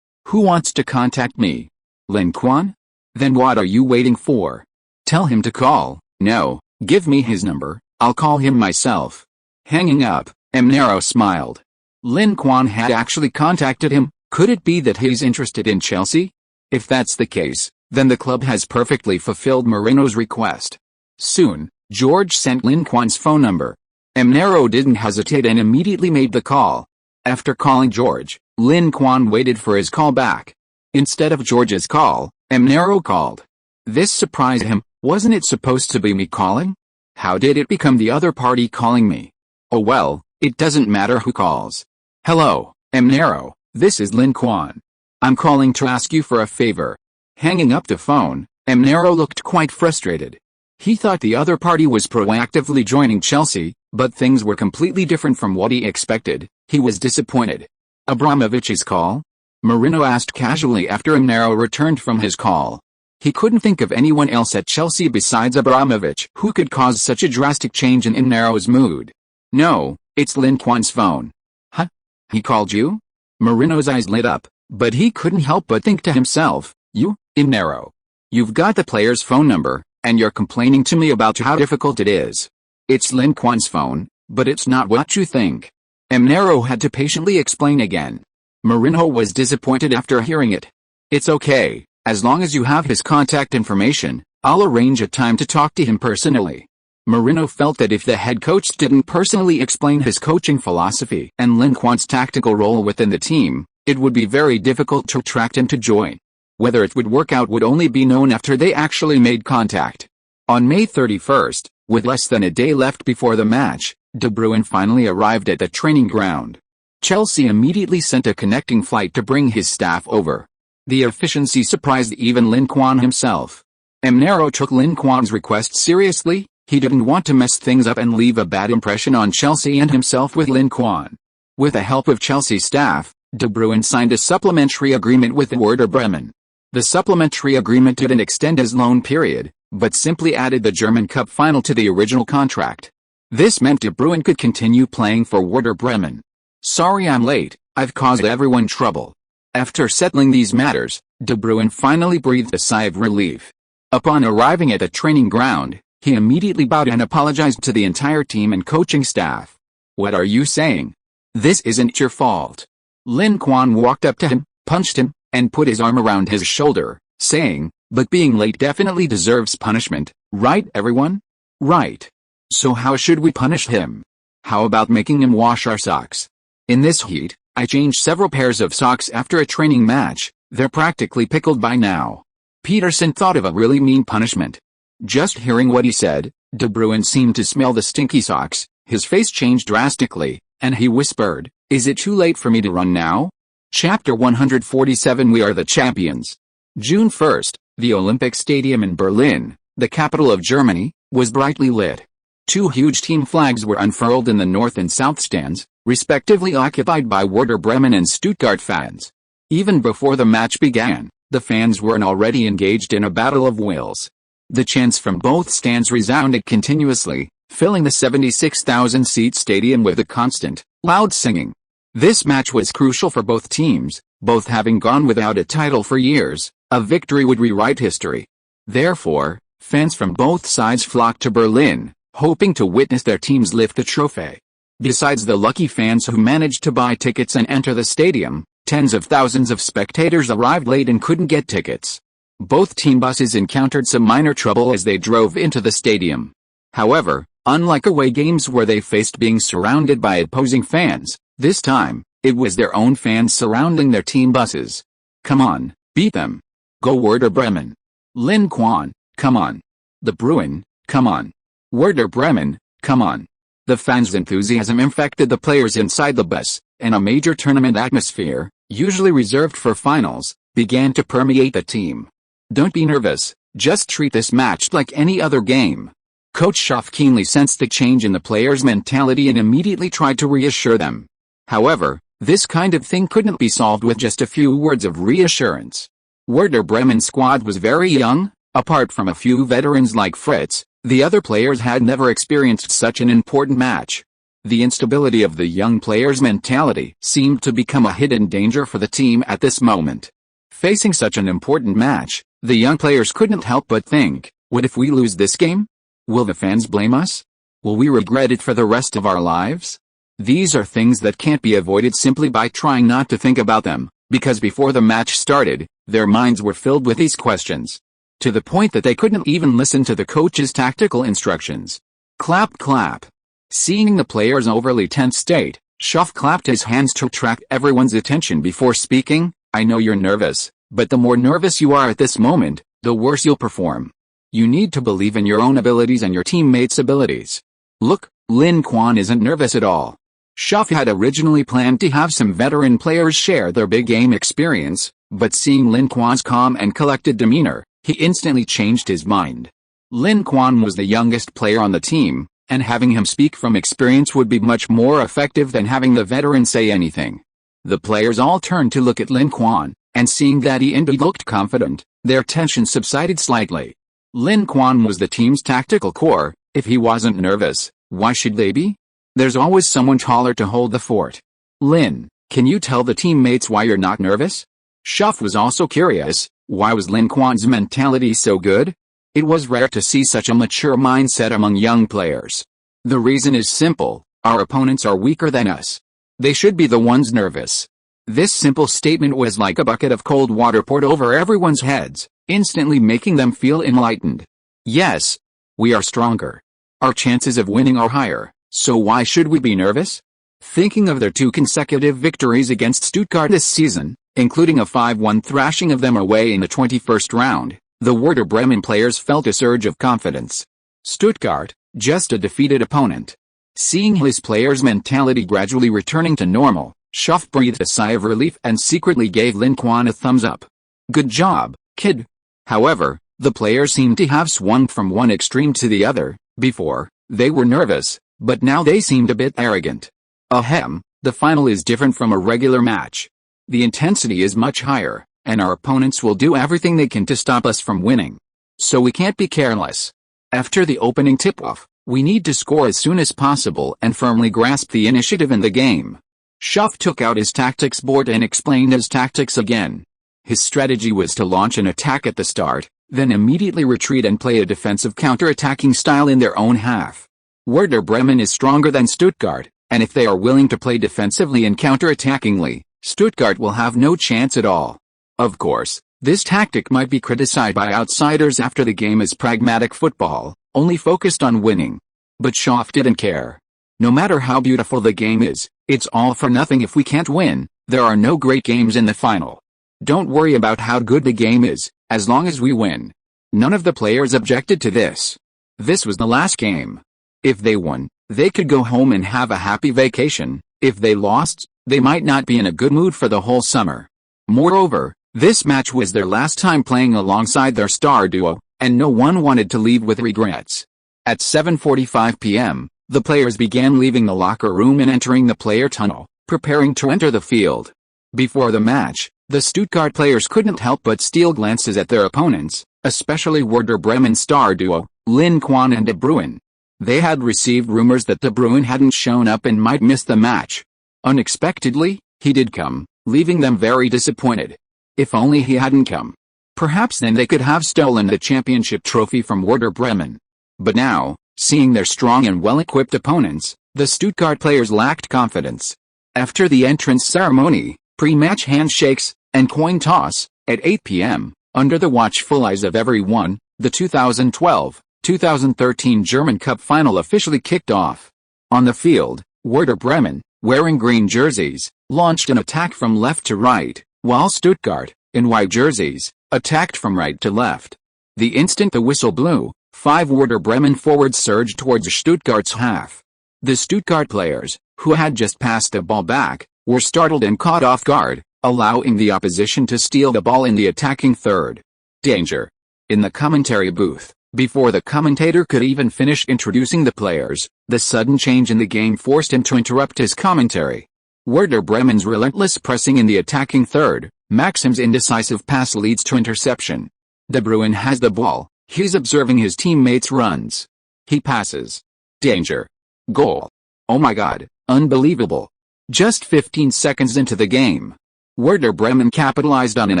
Who wants to contact me? Lin Quan? Then what are you waiting for? Tell him to call. No, give me his number, I'll call him myself. Hanging up, Mnero smiled. Lin Quan had actually contacted him. Could it be that he's interested in Chelsea? If that's the case, then the club has perfectly fulfilled Mourinho's request. Soon, George sent Lin Quan's phone number. Mnero didn't hesitate and immediately made the call. After calling George, Lin Quan waited for his call back. Instead of George's call, Mnero called. This surprised him. Wasn't it supposed to be me calling? How did it become the other party calling me? Oh well, it doesn't matter who calls. Hello, Mnero, this is Lin Quan. I'm calling to ask you for a favor. Hanging up the phone, Mnero looked quite frustrated. He thought the other party was proactively joining Chelsea, but things were completely different from what he expected. He was disappointed. Abramovich's call? Mourinho asked casually after Mnero returned from his call. He couldn't think of anyone else at Chelsea besides Abramovich who could cause such a drastic change in Mnero's mood. No, it's Lin Quan's phone. Huh? He called you? Mourinho's eyes lit up, but he couldn't help but think to himself, you, Mnero. You've got the player's phone number, and you're complaining to me about how difficult it is. It's Lin Quan's phone, but it's not what you think. Mnero had to patiently explain again. Mourinho was disappointed after hearing it. It's okay, as long as you have his contact information, I'll arrange a time to talk to him personally. Mourinho felt that if the head coach didn't personally explain his coaching philosophy and Lin Quan's tactical role within the team, it would be very difficult to attract him to join. Whether it would work out would only be known after they actually made contact. On May 31st, with less than a day left before the match, De Bruyne finally arrived at the training ground. Chelsea immediately sent a connecting flight to bring his staff over. The efficiency surprised even Lin Quan himself. Mourinho took Lin Quan's request seriously. He didn't want to mess things up and leave a bad impression on Chelsea and himself with Lin Quan. With the help of Chelsea staff, De Bruyne signed a supplementary agreement with Werder Bremen. The supplementary agreement didn't extend his loan period, but simply added the German Cup final to the original contract. This meant De Bruyne could continue playing for Werder Bremen. Sorry I'm late, I've caused everyone trouble. After settling these matters, De Bruyne finally breathed a sigh of relief. Upon arriving at the training ground, he immediately bowed and apologized to the entire team and coaching staff. What are you saying? This isn't your fault. Lin Quan walked up to him, punched him, and put his arm around his shoulder, saying, but being late definitely deserves punishment, right everyone? Right. So how should we punish him? How about making him wash our socks? In this heat, I changed several pairs of socks after a training match, they're practically pickled by now. Peterson thought of a really mean punishment. Just hearing what he said, De Bruyne seemed to smell the stinky socks, his face changed drastically, and he whispered, is it too late for me to run now? Chapter 147 We are the champions. June 1st, the Olympic Stadium in Berlin, the capital of Germany, was brightly lit. Two huge team flags were unfurled in the north and south stands, respectively occupied by Werder Bremen and Stuttgart fans. Even before the match began, the fans were already engaged in a battle of wills. The chants from both stands resounded continuously, filling the 76,000-seat stadium with a constant, loud singing. This match was crucial for both teams, both having gone without a title for years. A victory would rewrite history. Therefore, fans from both sides flocked to Berlin, hoping to witness their teams lift the trophy. Besides the lucky fans who managed to buy tickets and enter the stadium, tens of thousands of spectators arrived late and couldn't get tickets. Both team buses encountered some minor trouble as they drove into the stadium. However, unlike away games where they faced being surrounded by opposing fans, this time, it was their own fans surrounding their team buses. Come on, beat them. Go Werder Bremen. Lin Quan, come on. De Bruyne, come on. Werder Bremen, come on. The fans' enthusiasm infected the players inside the bus, and a major tournament atmosphere, usually reserved for finals, began to permeate the team. Don't be nervous, just treat this match like any other game. Coach Schaff keenly sensed the change in the players' mentality and immediately tried to reassure them. However, this kind of thing couldn't be solved with just a few words of reassurance. Werder Bremen's squad was very young. Apart from a few veterans like Fritz, the other players had never experienced such an important match. The instability of the young players' mentality seemed to become a hidden danger for the team at this moment. Facing such an important match, the young players couldn't help but think, what if we lose this game? Will the fans blame us? Will we regret it for the rest of our lives? These are things that can't be avoided simply by trying not to think about them, because before the match started, their minds were filled with these questions. To the point that they couldn't even listen to the coach's tactical instructions. Clap clap. Seeing the players' overly tense state, Schaff clapped his hands to attract everyone's attention before speaking, I know you're nervous, but the more nervous you are at this moment, the worse you'll perform. You need to believe in your own abilities and your teammates' abilities. Look, Lin Quan isn't nervous at all. Schaff had originally planned to have some veteran players share their big game experience, but seeing Lin Quan's calm and collected demeanor, he instantly changed his mind. Lin Quan was the youngest player on the team, and having him speak from experience would be much more effective than having the veteran say anything. The players all turned to look at Lin Quan, and seeing that he indeed looked confident, their tension subsided slightly. Lin Quan was the team's tactical core. If he wasn't nervous, why should they be? There's always someone taller to hold the fort. Lin, can you tell the teammates why you're not nervous? Schaff was also curious, why was Lin Quan's mentality so good? It was rare to see such a mature mindset among young players. The reason is simple, our opponents are weaker than us. They should be the ones nervous. This simple statement was like a bucket of cold water poured over everyone's heads, instantly making them feel enlightened. Yes, we are stronger. Our chances of winning are higher, so why should we be nervous? Thinking of their 2 consecutive victories against Stuttgart this season, including a 5-1 thrashing of them away in the 21st round, the Werder Bremen players felt a surge of confidence. Stuttgart, just a defeated opponent. Seeing his players' mentality gradually returning to normal, Schuff breathed a sigh of relief and secretly gave Lin Quan a thumbs up. Good job, kid. However, the players seemed to have swung from one extreme to the other. Before, they were nervous, but now they seemed a bit arrogant. Ahem, the final is different from a regular match. The intensity is much higher, and our opponents will do everything they can to stop us from winning. So we can't be careless. After the opening tip-off, we need to score as soon as possible and firmly grasp the initiative in the game. Schuff took out his tactics board and explained his tactics again. His strategy was to launch an attack at the start, then immediately retreat and play a defensive counter-attacking style in their own half. Werder Bremen is stronger than Stuttgart, and if they are willing to play defensively and counter-attackingly, Stuttgart will have no chance at all. Of course, this tactic might be criticized by outsiders after the game as pragmatic football, only focused on winning. But Schuff didn't care. No matter how beautiful the game is, it's all for nothing if we can't win. There are no great games in the final. Don't worry about how good the game is, as long as we win. None of the players objected to this. This was the last game. If they won, they could go home and have a happy vacation. If they lost, they might not be in a good mood for the whole summer. Moreover, this match was their last time playing alongside their star duo, and no one wanted to leave with regrets. At 7:45 p.m., the players began leaving the locker room and entering the player tunnel, preparing to enter the field. Before the match, the Stuttgart players couldn't help but steal glances at their opponents, especially Werder Bremen star duo, Lin Quan and De Bruyne. They had received rumors that De Bruyne hadn't shown up and might miss the match. Unexpectedly, he did come, leaving them very disappointed. If only he hadn't come. Perhaps then they could have stolen the championship trophy from Werder Bremen. But now, seeing their strong and well-equipped opponents, the Stuttgart players lacked confidence. After the entrance ceremony, pre-match handshakes, and coin toss, at 8 p.m., under the watchful eyes of everyone, the 2012-2013 German Cup final officially kicked off. On the field, Werder Bremen, wearing green jerseys, launched an attack from left to right, while Stuttgart, in white jerseys, attacked from right to left. The instant the whistle blew, 5 Werder Bremen forwards surged towards Stuttgart's half. The Stuttgart players, who had just passed the ball back, were startled and caught off guard, allowing the opposition to steal the ball in the attacking third. Danger. In the commentary booth, before the commentator could even finish introducing the players, the sudden change in the game forced him to interrupt his commentary. Werder Bremen's relentless pressing in the attacking third, Maxim's indecisive pass leads to interception. De Bruyne has the ball, he's observing his teammates' runs. He passes. Danger. Goal. Oh my god, unbelievable. Just 15 seconds into the game, Werder Bremen capitalized on an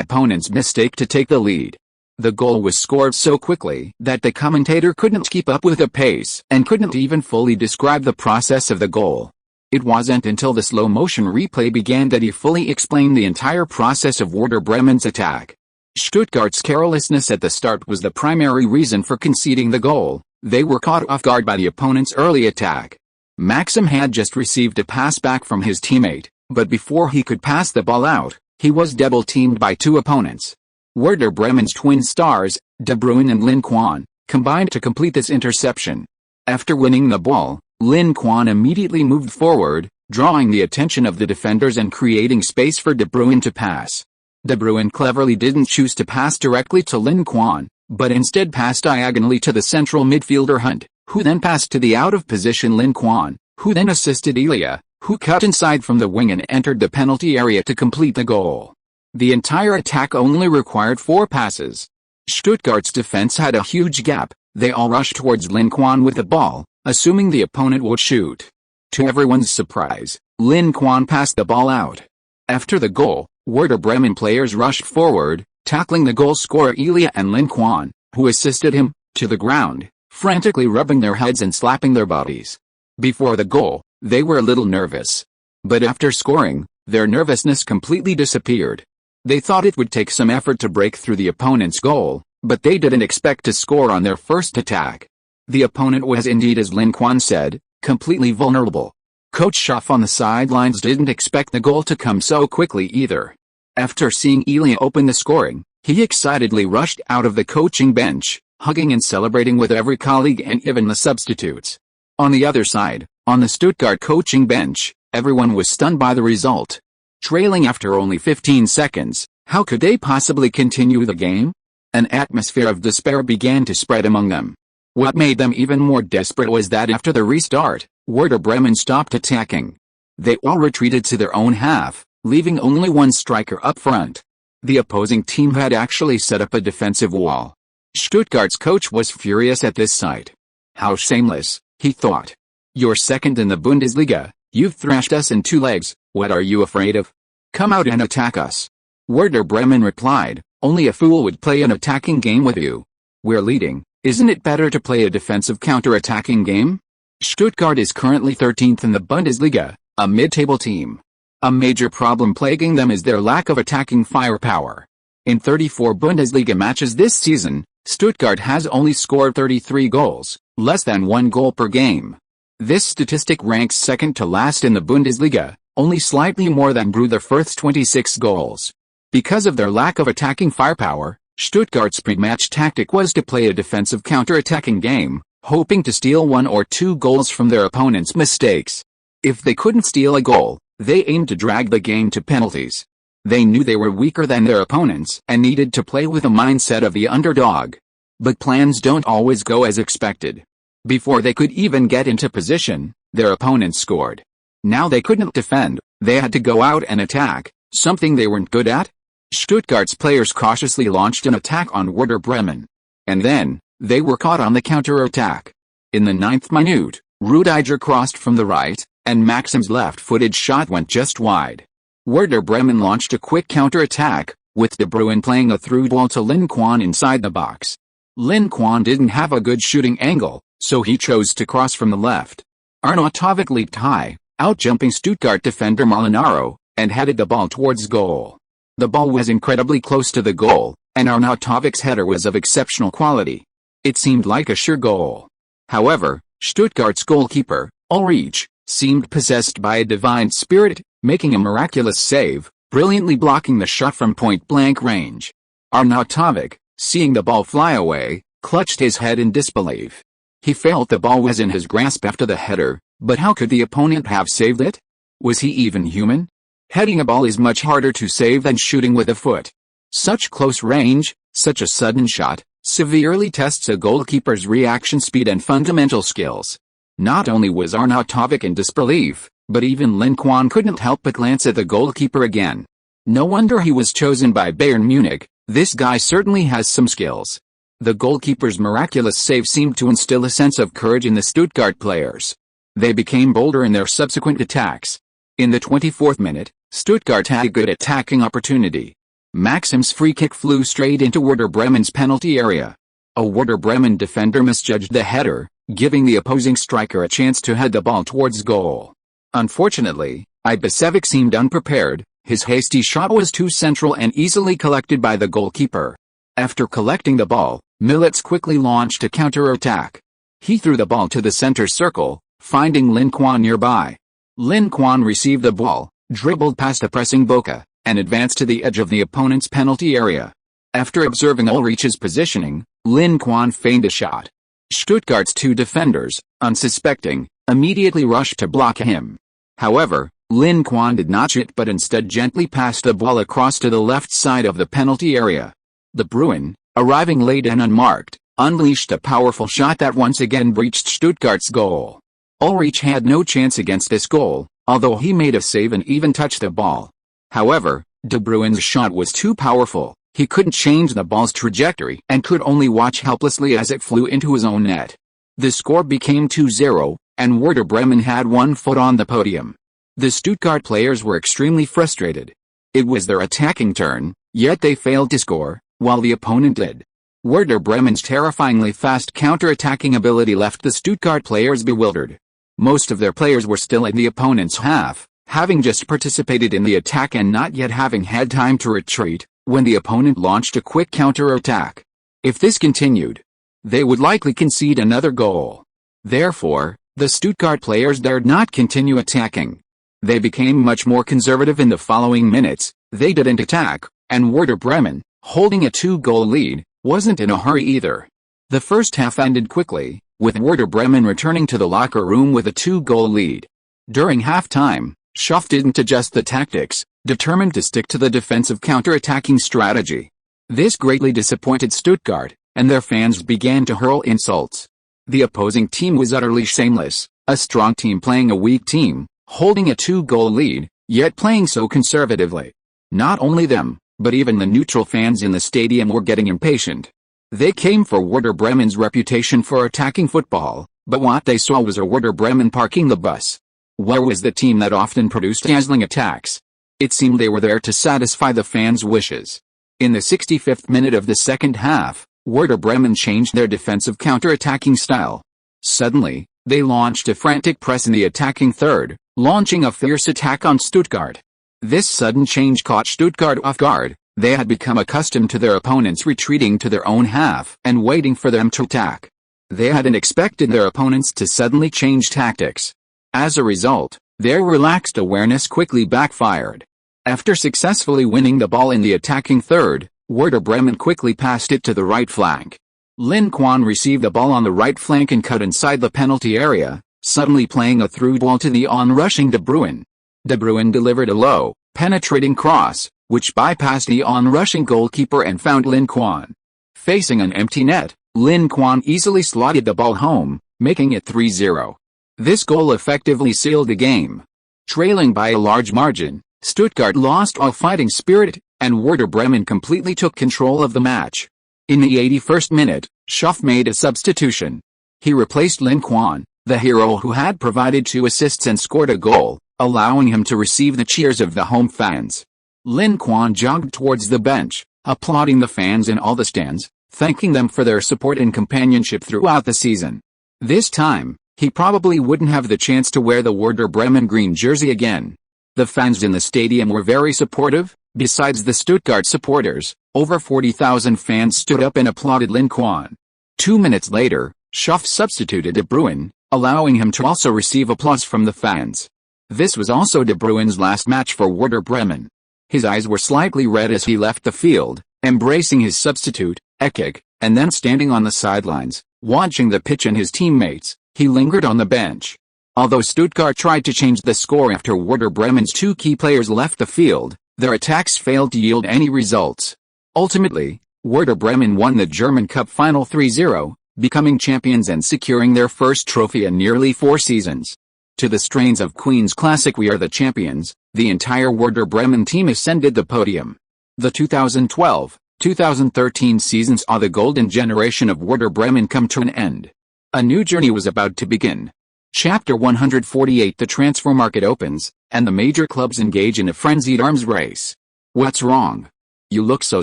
opponent's mistake to take the lead. The goal was scored so quickly that the commentator couldn't keep up with the pace and couldn't even fully describe the process of the goal. It wasn't until the slow-motion replay began that he fully explained the entire process of Werder Bremen's attack. Stuttgart's carelessness at the start was the primary reason for conceding the goal. They were caught off guard by the opponent's early attack. Maxim had just received a pass back from his teammate, but before he could pass the ball out, he was double-teamed by 2 opponents. Werder Bremen's twin stars, De Bruyne and Lin Quan, combined to complete this interception. After winning the ball, Lin Quan immediately moved forward, drawing the attention of the defenders and creating space for De Bruyne to pass. De Bruyne cleverly didn't choose to pass directly to Lin Quan, but instead passed diagonally to the central midfielder Hunt, who then passed to the out-of-position Lin Quan, who then assisted Elia, who cut inside from the wing and entered the penalty area to complete the goal. The entire attack only required 4 passes. Stuttgart's defense had a huge gap. They all rushed towards Lin Quan with the ball, assuming the opponent would shoot. To everyone's surprise, Lin Quan passed the ball out. After the goal, Werder Bremen players rushed forward, tackling the goal scorer Elia and Lin Quan, who assisted him, to the ground, frantically rubbing their heads and slapping their bodies. Before the goal, they were a little nervous. But after scoring, Their nervousness completely disappeared. They thought it would take some effort to break through the opponent's goal, but they didn't expect to score on their first attack. The opponent was indeed, as Lin Quan said, completely vulnerable. Coach Schaff on the sidelines didn't expect the goal to come so quickly either. After seeing Elia open the scoring, he excitedly rushed out of the coaching bench, hugging and celebrating with every colleague and even the substitutes. On the other side, on the Stuttgart coaching bench, everyone was stunned by the result. Trailing after only 15 seconds, how could they possibly continue the game? An atmosphere of despair began to spread among them. What made them even more desperate was that after the restart, Werder Bremen stopped attacking. They all retreated to their own half, leaving only one striker up front. The opposing team had actually set up a defensive wall. Stuttgart's coach was furious at this sight. How shameless, he thought. You're second in the Bundesliga, you've thrashed us in 2 legs, what are you afraid of? Come out and attack us. Werder Bremen replied, only a fool would play an attacking game with you. We're leading, isn't it better to play a defensive counter-attacking game? Stuttgart is currently 13th in the Bundesliga, a mid-table team. A major problem plaguing them is their lack of attacking firepower. In 34 Bundesliga matches this season, Stuttgart has only scored 33 goals, less than 1 goal per game. This statistic ranks second to last in the Bundesliga, only slightly more than Brüder Fürth's 26 goals. Because of their lack of attacking firepower, Stuttgart's pre-match tactic was to play a defensive counter-attacking game, hoping to steal 1 or 2 goals from their opponent's mistakes. If they couldn't steal a goal, they aimed to drag the game to penalties. They knew they were weaker than their opponents and needed to play with the mindset of the underdog. But plans don't always go as expected. Before they could even get into position, their opponents scored. Now they couldn't defend, they had to go out and attack, something they weren't good at. Stuttgart's players cautiously launched an attack on Werder Bremen. And then, they were caught on the counter-attack. In the 9th minute, Rudiger crossed from the right, and Maxim's left-footed shot went just wide. Werder Bremen launched a quick counter-attack, with De Bruyne playing a through ball to Lin Quan inside the box. Lin Quan didn't have a good shooting angle, so he chose to cross from the left. Arnautovic leaped high, out-jumping Stuttgart defender Molinaro, and headed the ball towards goal. The ball was incredibly close to the goal, and Arnautovic's header was of exceptional quality. It seemed like a sure goal. However, Stuttgart's goalkeeper, Ulrich, seemed possessed by a divine spirit, making a miraculous save, brilliantly blocking the shot from point-blank range. Arnautovic, seeing the ball fly away, clutched his head in disbelief. He felt the ball was in his grasp after the header, but how could the opponent have saved it? Was he even human? Heading a ball is much harder to save than shooting with a foot. Such close range, such a sudden shot, severely tests a goalkeeper's reaction speed and fundamental skills. Not only was Arnautovic in disbelief, but even Lin Quan couldn't help but glance at the goalkeeper again. No wonder he was chosen by Bayern Munich, this guy certainly has some skills. The goalkeeper's miraculous save seemed to instill a sense of courage in the Stuttgart players. They became bolder in their subsequent attacks. In the 24th minute, Stuttgart had a good attacking opportunity. Maxim's free kick flew straight into Werder Bremen's penalty area. A Werder Bremen defender misjudged the header, giving the opposing striker a chance to head the ball towards goal. Unfortunately, Ibisevic seemed unprepared. His hasty shot was too central and easily collected by the goalkeeper. After collecting the ball, Milits quickly launched a counter-attack. He threw the ball to the center circle, finding Lin Quan nearby. Lin Quan received the ball, dribbled past a pressing Boca, and advanced to the edge of the opponent's penalty area. After observing Ulrich's positioning, Lin Quan feigned a shot. Stuttgart's 2 defenders, unsuspecting, immediately rushed to block him. However, Lin Quan did not shoot but instead gently passed the ball across to the left side of the penalty area. De Bruyne, arriving late and unmarked, unleashed a powerful shot that once again breached Stuttgart's goal. Ulrich had no chance against this goal, although he made a save and even touched the ball. However, De Bruyne's shot was too powerful, he couldn't change the ball's trajectory and could only watch helplessly as it flew into his own net. The score became 2-0, and Werder Bremen had 1 foot on the podium. The Stuttgart players were extremely frustrated. It was their attacking turn, yet they failed to score, while the opponent did. Werder Bremen's terrifyingly fast counter-attacking ability left the Stuttgart players bewildered. Most of their players were still in the opponent's half, having just participated in the attack and not yet having had time to retreat, when the opponent launched a quick counter-attack. If this continued, they would likely concede another goal. Therefore, the Stuttgart players dared not continue attacking. They became much more conservative in the following minutes. They didn't attack, and Werder Bremen, holding a 2-goal lead, wasn't in a hurry either. The first half ended quickly, with Werder Bremen returning to the locker room with a 2-goal lead. During halftime, Schuff didn't adjust the tactics, determined to stick to the defensive counter-attacking strategy. This greatly disappointed Stuttgart, and their fans began to hurl insults. The opposing team was utterly shameless, a strong team playing a weak team, holding a 2-goal lead, yet playing so conservatively. Not only them, but even the neutral fans in the stadium were getting impatient. They came for Werder Bremen's reputation for attacking football, but what they saw was a Werder Bremen parking the bus. Where was the team that often produced dazzling attacks? It seemed they were there to satisfy the fans' wishes. In the 65th minute of the second half, Werder Bremen changed their defensive counter-attacking style. Suddenly, they launched a frantic press in the attacking third, launching a fierce attack on Stuttgart. This sudden change caught Stuttgart off guard. They had become accustomed to their opponents retreating to their own half and waiting for them to attack. They hadn't expected their opponents to suddenly change tactics. As a result, their relaxed awareness quickly backfired. After successfully winning the ball in the attacking third, Werder Bremen quickly passed it to the right flank. Lin Quan received the ball on the right flank and cut inside the penalty area, suddenly playing a through ball to the on-rushing De Bruyne. De Bruyne delivered a low, penetrating cross, which bypassed the on-rushing goalkeeper and found Lin Quan. Facing an empty net, Lin Quan easily slotted the ball home, making it 3-0. This goal effectively sealed the game. Trailing by a large margin, Stuttgart lost all fighting spirit, and Werder Bremen completely took control of the match. In the 81st minute, Schuff made a substitution. He replaced Lin Quan, the hero who had provided 2 assists and scored a goal, allowing him to receive the cheers of the home fans. Lin Quan jogged towards the bench, applauding the fans in all the stands, thanking them for their support and companionship throughout the season. This time, he probably wouldn't have the chance to wear the Werder Bremen green jersey again. The fans in the stadium were very supportive. Besides the Stuttgart supporters, over 40,000 fans stood up and applauded Lin Quan. 2 minutes later, Schuff substituted De Bruyne, allowing him to also receive applause from the fans. This was also De Bruyne's last match for Werder Bremen. His eyes were slightly red as he left the field, embracing his substitute, Ekik, and then standing on the sidelines, watching the pitch and his teammates. He lingered on the bench. Although Stuttgart tried to change the score after Werder Bremen's 2 key players left the field, their attacks failed to yield any results. Ultimately, Werder Bremen won the German Cup final 3-0, becoming champions and securing their first trophy in nearly 4 seasons. To the strains of Queen's classic We Are the Champions, the entire Werder Bremen team ascended the podium. The 2012-2013 season saw the golden generation of Werder Bremen come to an end. A new journey was about to begin. Chapter 148. The transfer market opens, and the major clubs engage in a frenzied arms race. What's wrong? You look so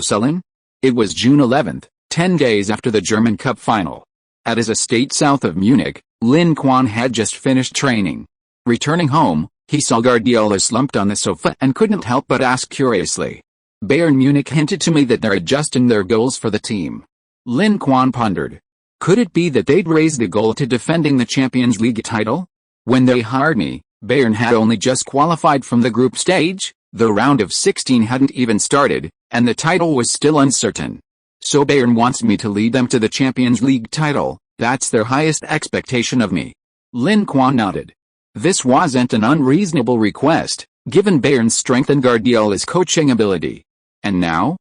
sullen? It was June 11th, 10 days after the German Cup final. At his estate south of Munich, Lin Quan had just finished training. Returning home, he saw Guardiola slumped on the sofa and couldn't help but ask curiously. Bayern Munich hinted to me that they're adjusting their goals for the team. Lin Quan pondered. Could it be that they'd raised the goal to defending the Champions League title? When they hired me, Bayern had only just qualified from the group stage, the round of 16 hadn't even started, and the title was still uncertain. So Bayern wants me to lead them to the Champions League title. That's their highest expectation of me. Lin Quan nodded. This wasn't an unreasonable request, given Bayern's strength and Guardiola's coaching ability. And now?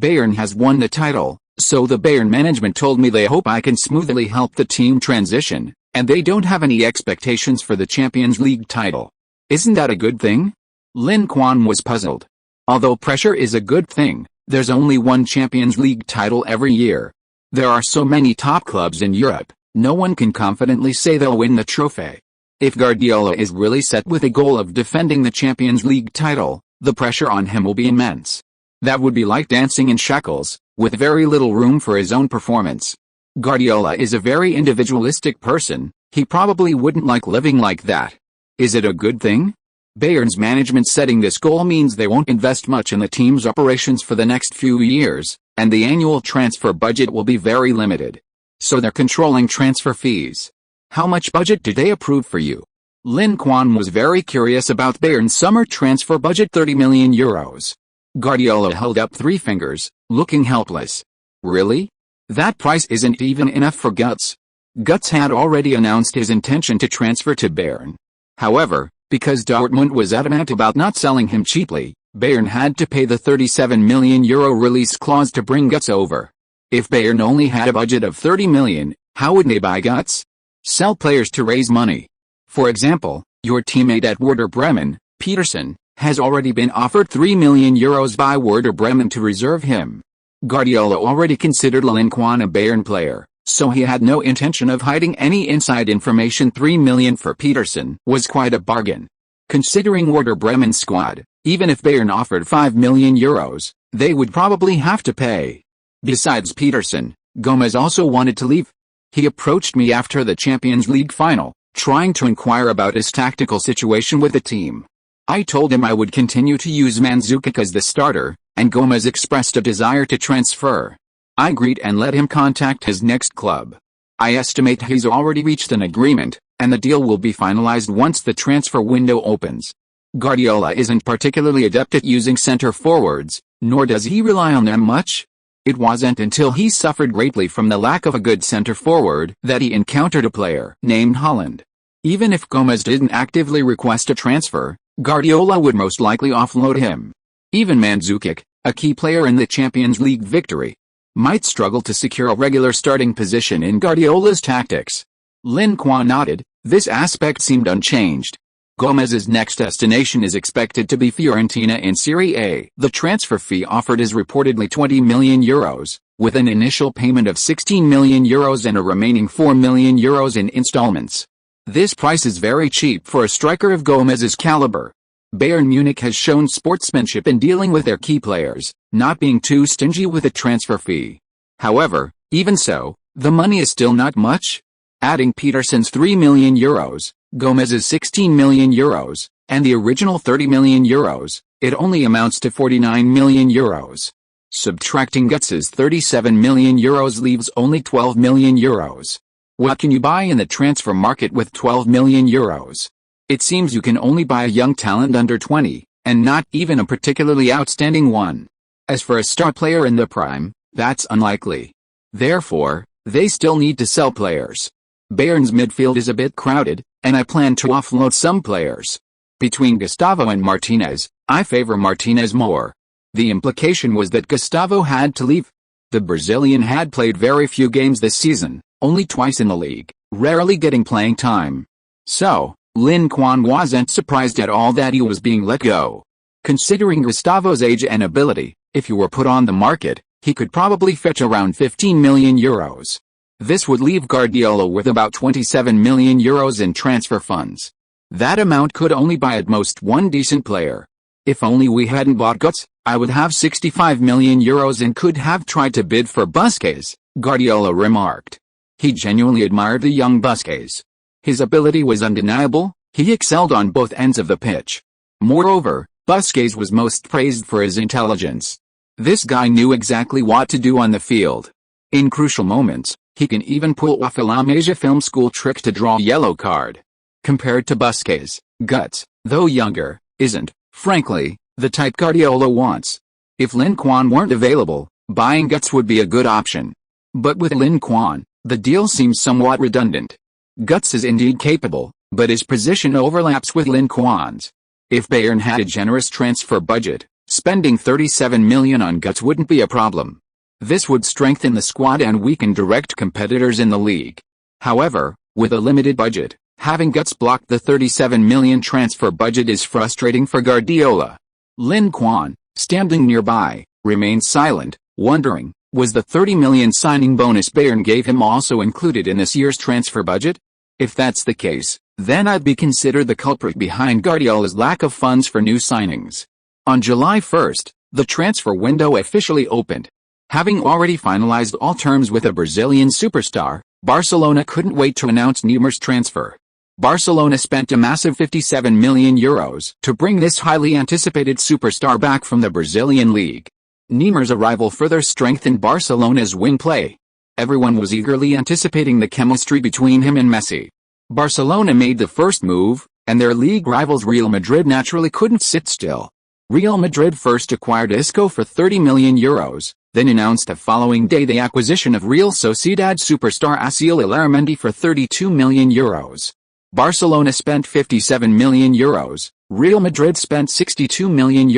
Bayern has won the title. So the Bayern management told me they hope I can smoothly help the team transition, and they don't have any expectations for the Champions League title. Isn't that a good thing? Lin Quan was puzzled. Although pressure is a good thing, there's only one Champions League title every year. There are so many top clubs in Europe, no one can confidently say they'll win the trophy. If Guardiola is really set with a goal of defending the Champions League title, the pressure on him will be immense. That would be like dancing in shackles, with very little room for his own performance. Guardiola is a very individualistic person. He probably wouldn't like living like that. Is it a good thing? Bayern's management setting this goal means they won't invest much in the team's operations for the next few years, and the annual transfer budget will be very limited. So they're controlling transfer fees. How much budget did they approve for you? Lin Quan was very curious about Bayern's summer transfer budget, 30 million euros. Guardiola held up three fingers, looking helpless. Really? That price isn't even enough for Guts. Guts had already announced his intention to transfer to Bayern. However, because Dortmund was adamant about not selling him cheaply, Bayern had to pay the 37 million euro release clause to bring Guts over. If Bayern only had a budget of 30 million, how would they buy Guts? Sell players to raise money. For example, your teammate at Werder Bremen, Peterson, has already been offered 3 million euros by Werder Bremen to reserve him. Guardiola already considered Lin Quan a Bayern player, so he had no intention of hiding any inside information. 3 million for Peterson was quite a bargain. Considering Werder Bremen's squad, even if Bayern offered 5 million euros, they would probably have to pay. Besides Peterson, Gomez also wanted to leave. He approached me after the Champions League final, trying to inquire about his tactical situation with the team. I told him I would continue to use Mandzukic as the starter, and Gomez expressed a desire to transfer. I agreed and let him contact his next club. I estimate he's already reached an agreement, and the deal will be finalized once the transfer window opens. Guardiola isn't particularly adept at using center forwards, nor does he rely on them much. It wasn't until he suffered greatly from the lack of a good center forward that he encountered a player named Haaland. Even if Gomez didn't actively request a transfer, Guardiola would most likely offload him. Even Mandzukic, a key player in the Champions League victory, might struggle to secure a regular starting position in Guardiola's tactics. Lin Quan nodded. This aspect seemed unchanged. Gomez's next destination is expected to be Fiorentina in Serie A. The transfer fee offered is reportedly 20 million euros, with an initial payment of 16 million euros and a remaining 4 million euros in installments. This price is very cheap for a striker of Gomez's caliber. Bayern Munich has shown sportsmanship in dealing with their key players, not being too stingy with a transfer fee. However, even so, the money is still not much. Adding Peterson's 3 million euros, Gomez's 16 million euros, and the original 30 million euros, it only amounts to 49 million euros. Subtracting Guts's 37 million euros leaves only 12 million euros. What can you buy in the transfer market with 12 million euros? It seems you can only buy a young talent under 20, and not even a particularly outstanding one. As for a star player in the prime, that's unlikely. Therefore, they still need to sell players. Bayern's midfield is a bit crowded, and I plan to offload some players. Between Gustavo and Martinez, I favor Martinez more. The implication was that Gustavo had to leave. The Brazilian had played very few games this season, only twice in the league, rarely getting playing time. So, Lin Quan wasn't surprised at all that he was being let go. Considering Gustavo's age and ability, if he were put on the market, he could probably fetch around 15 million euros. This would leave Guardiola with about 27 million euros in transfer funds. That amount could only buy at most one decent player. If only we hadn't bought Guts, I would have 65 million euros and could have tried to bid for Busquets, Guardiola remarked. He genuinely admired the young Busquets. His ability was undeniable, he excelled on both ends of the pitch. Moreover, Busquets was most praised for his intelligence. This guy knew exactly what to do on the field. In crucial moments, he can even pull off a La Masia film school trick to draw a yellow card. Compared to Busquets, Guts, though younger, isn't, frankly, the type Guardiola wants. If Lin Quan weren't available, buying Guts would be a good option. But with Lin Quan, the deal seems somewhat redundant. Guts is indeed capable, but his position overlaps with Lin Quan's. If Bayern had a generous transfer budget, spending 37 million on Guts wouldn't be a problem. This would strengthen the squad and weaken direct competitors in the league. However, with a limited budget, having Guts block the 37 million transfer budget is frustrating for Guardiola. Lin Quan, standing nearby, remained silent, wondering, was the 30 million signing bonus Bayern gave him also included in this year's transfer budget? If that's the case, then I'd be considered the culprit behind Guardiola's lack of funds for new signings. On July 1st, the transfer window officially opened. Having already finalized all terms with a Brazilian superstar, Barcelona couldn't wait to announce Neymar's transfer. Barcelona spent a massive €57 million to bring this highly anticipated superstar back from the Brazilian league. Neymar's arrival further strengthened Barcelona's wing play. Everyone was eagerly anticipating the chemistry between him and Messi. Barcelona made the first move, and their league rivals Real Madrid naturally couldn't sit still. Real Madrid first acquired Isco for €30 million, then announced the following day the acquisition of Real Sociedad superstar Asiel Illarramendi for €32 million. Barcelona spent €57 million, Real Madrid spent €62 million.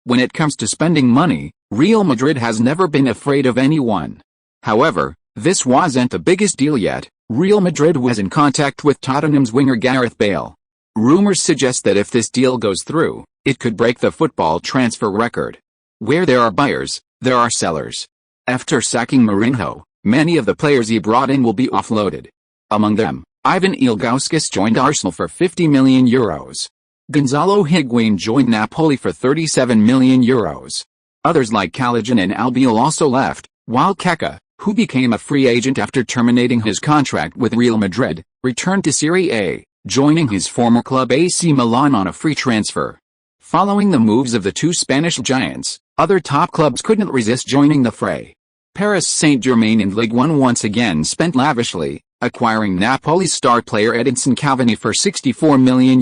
When it comes to spending money, Real Madrid has never been afraid of anyone. However, this wasn't the biggest deal yet. Real Madrid was in contact with Tottenham's winger Gareth Bale. Rumors suggest that if this deal goes through, it could break the football transfer record. Where there are buyers, there are sellers. After sacking Mourinho, many of the players he brought in will be offloaded. Among them, Ivan Ilgauskas joined Arsenal for €50 million. Gonzalo Higuain joined Napoli for €37 million. Others like Callaghan and Albiol also left, while Keka, who became a free agent after terminating his contract with Real Madrid, returned to Serie A, joining his former club AC Milan on a free transfer. Following the moves of the two Spanish giants, other top clubs couldn't resist joining the fray. Paris Saint-Germain in Ligue 1 once again spent lavishly, acquiring Napoli's star player Edinson Cavani for €64 million.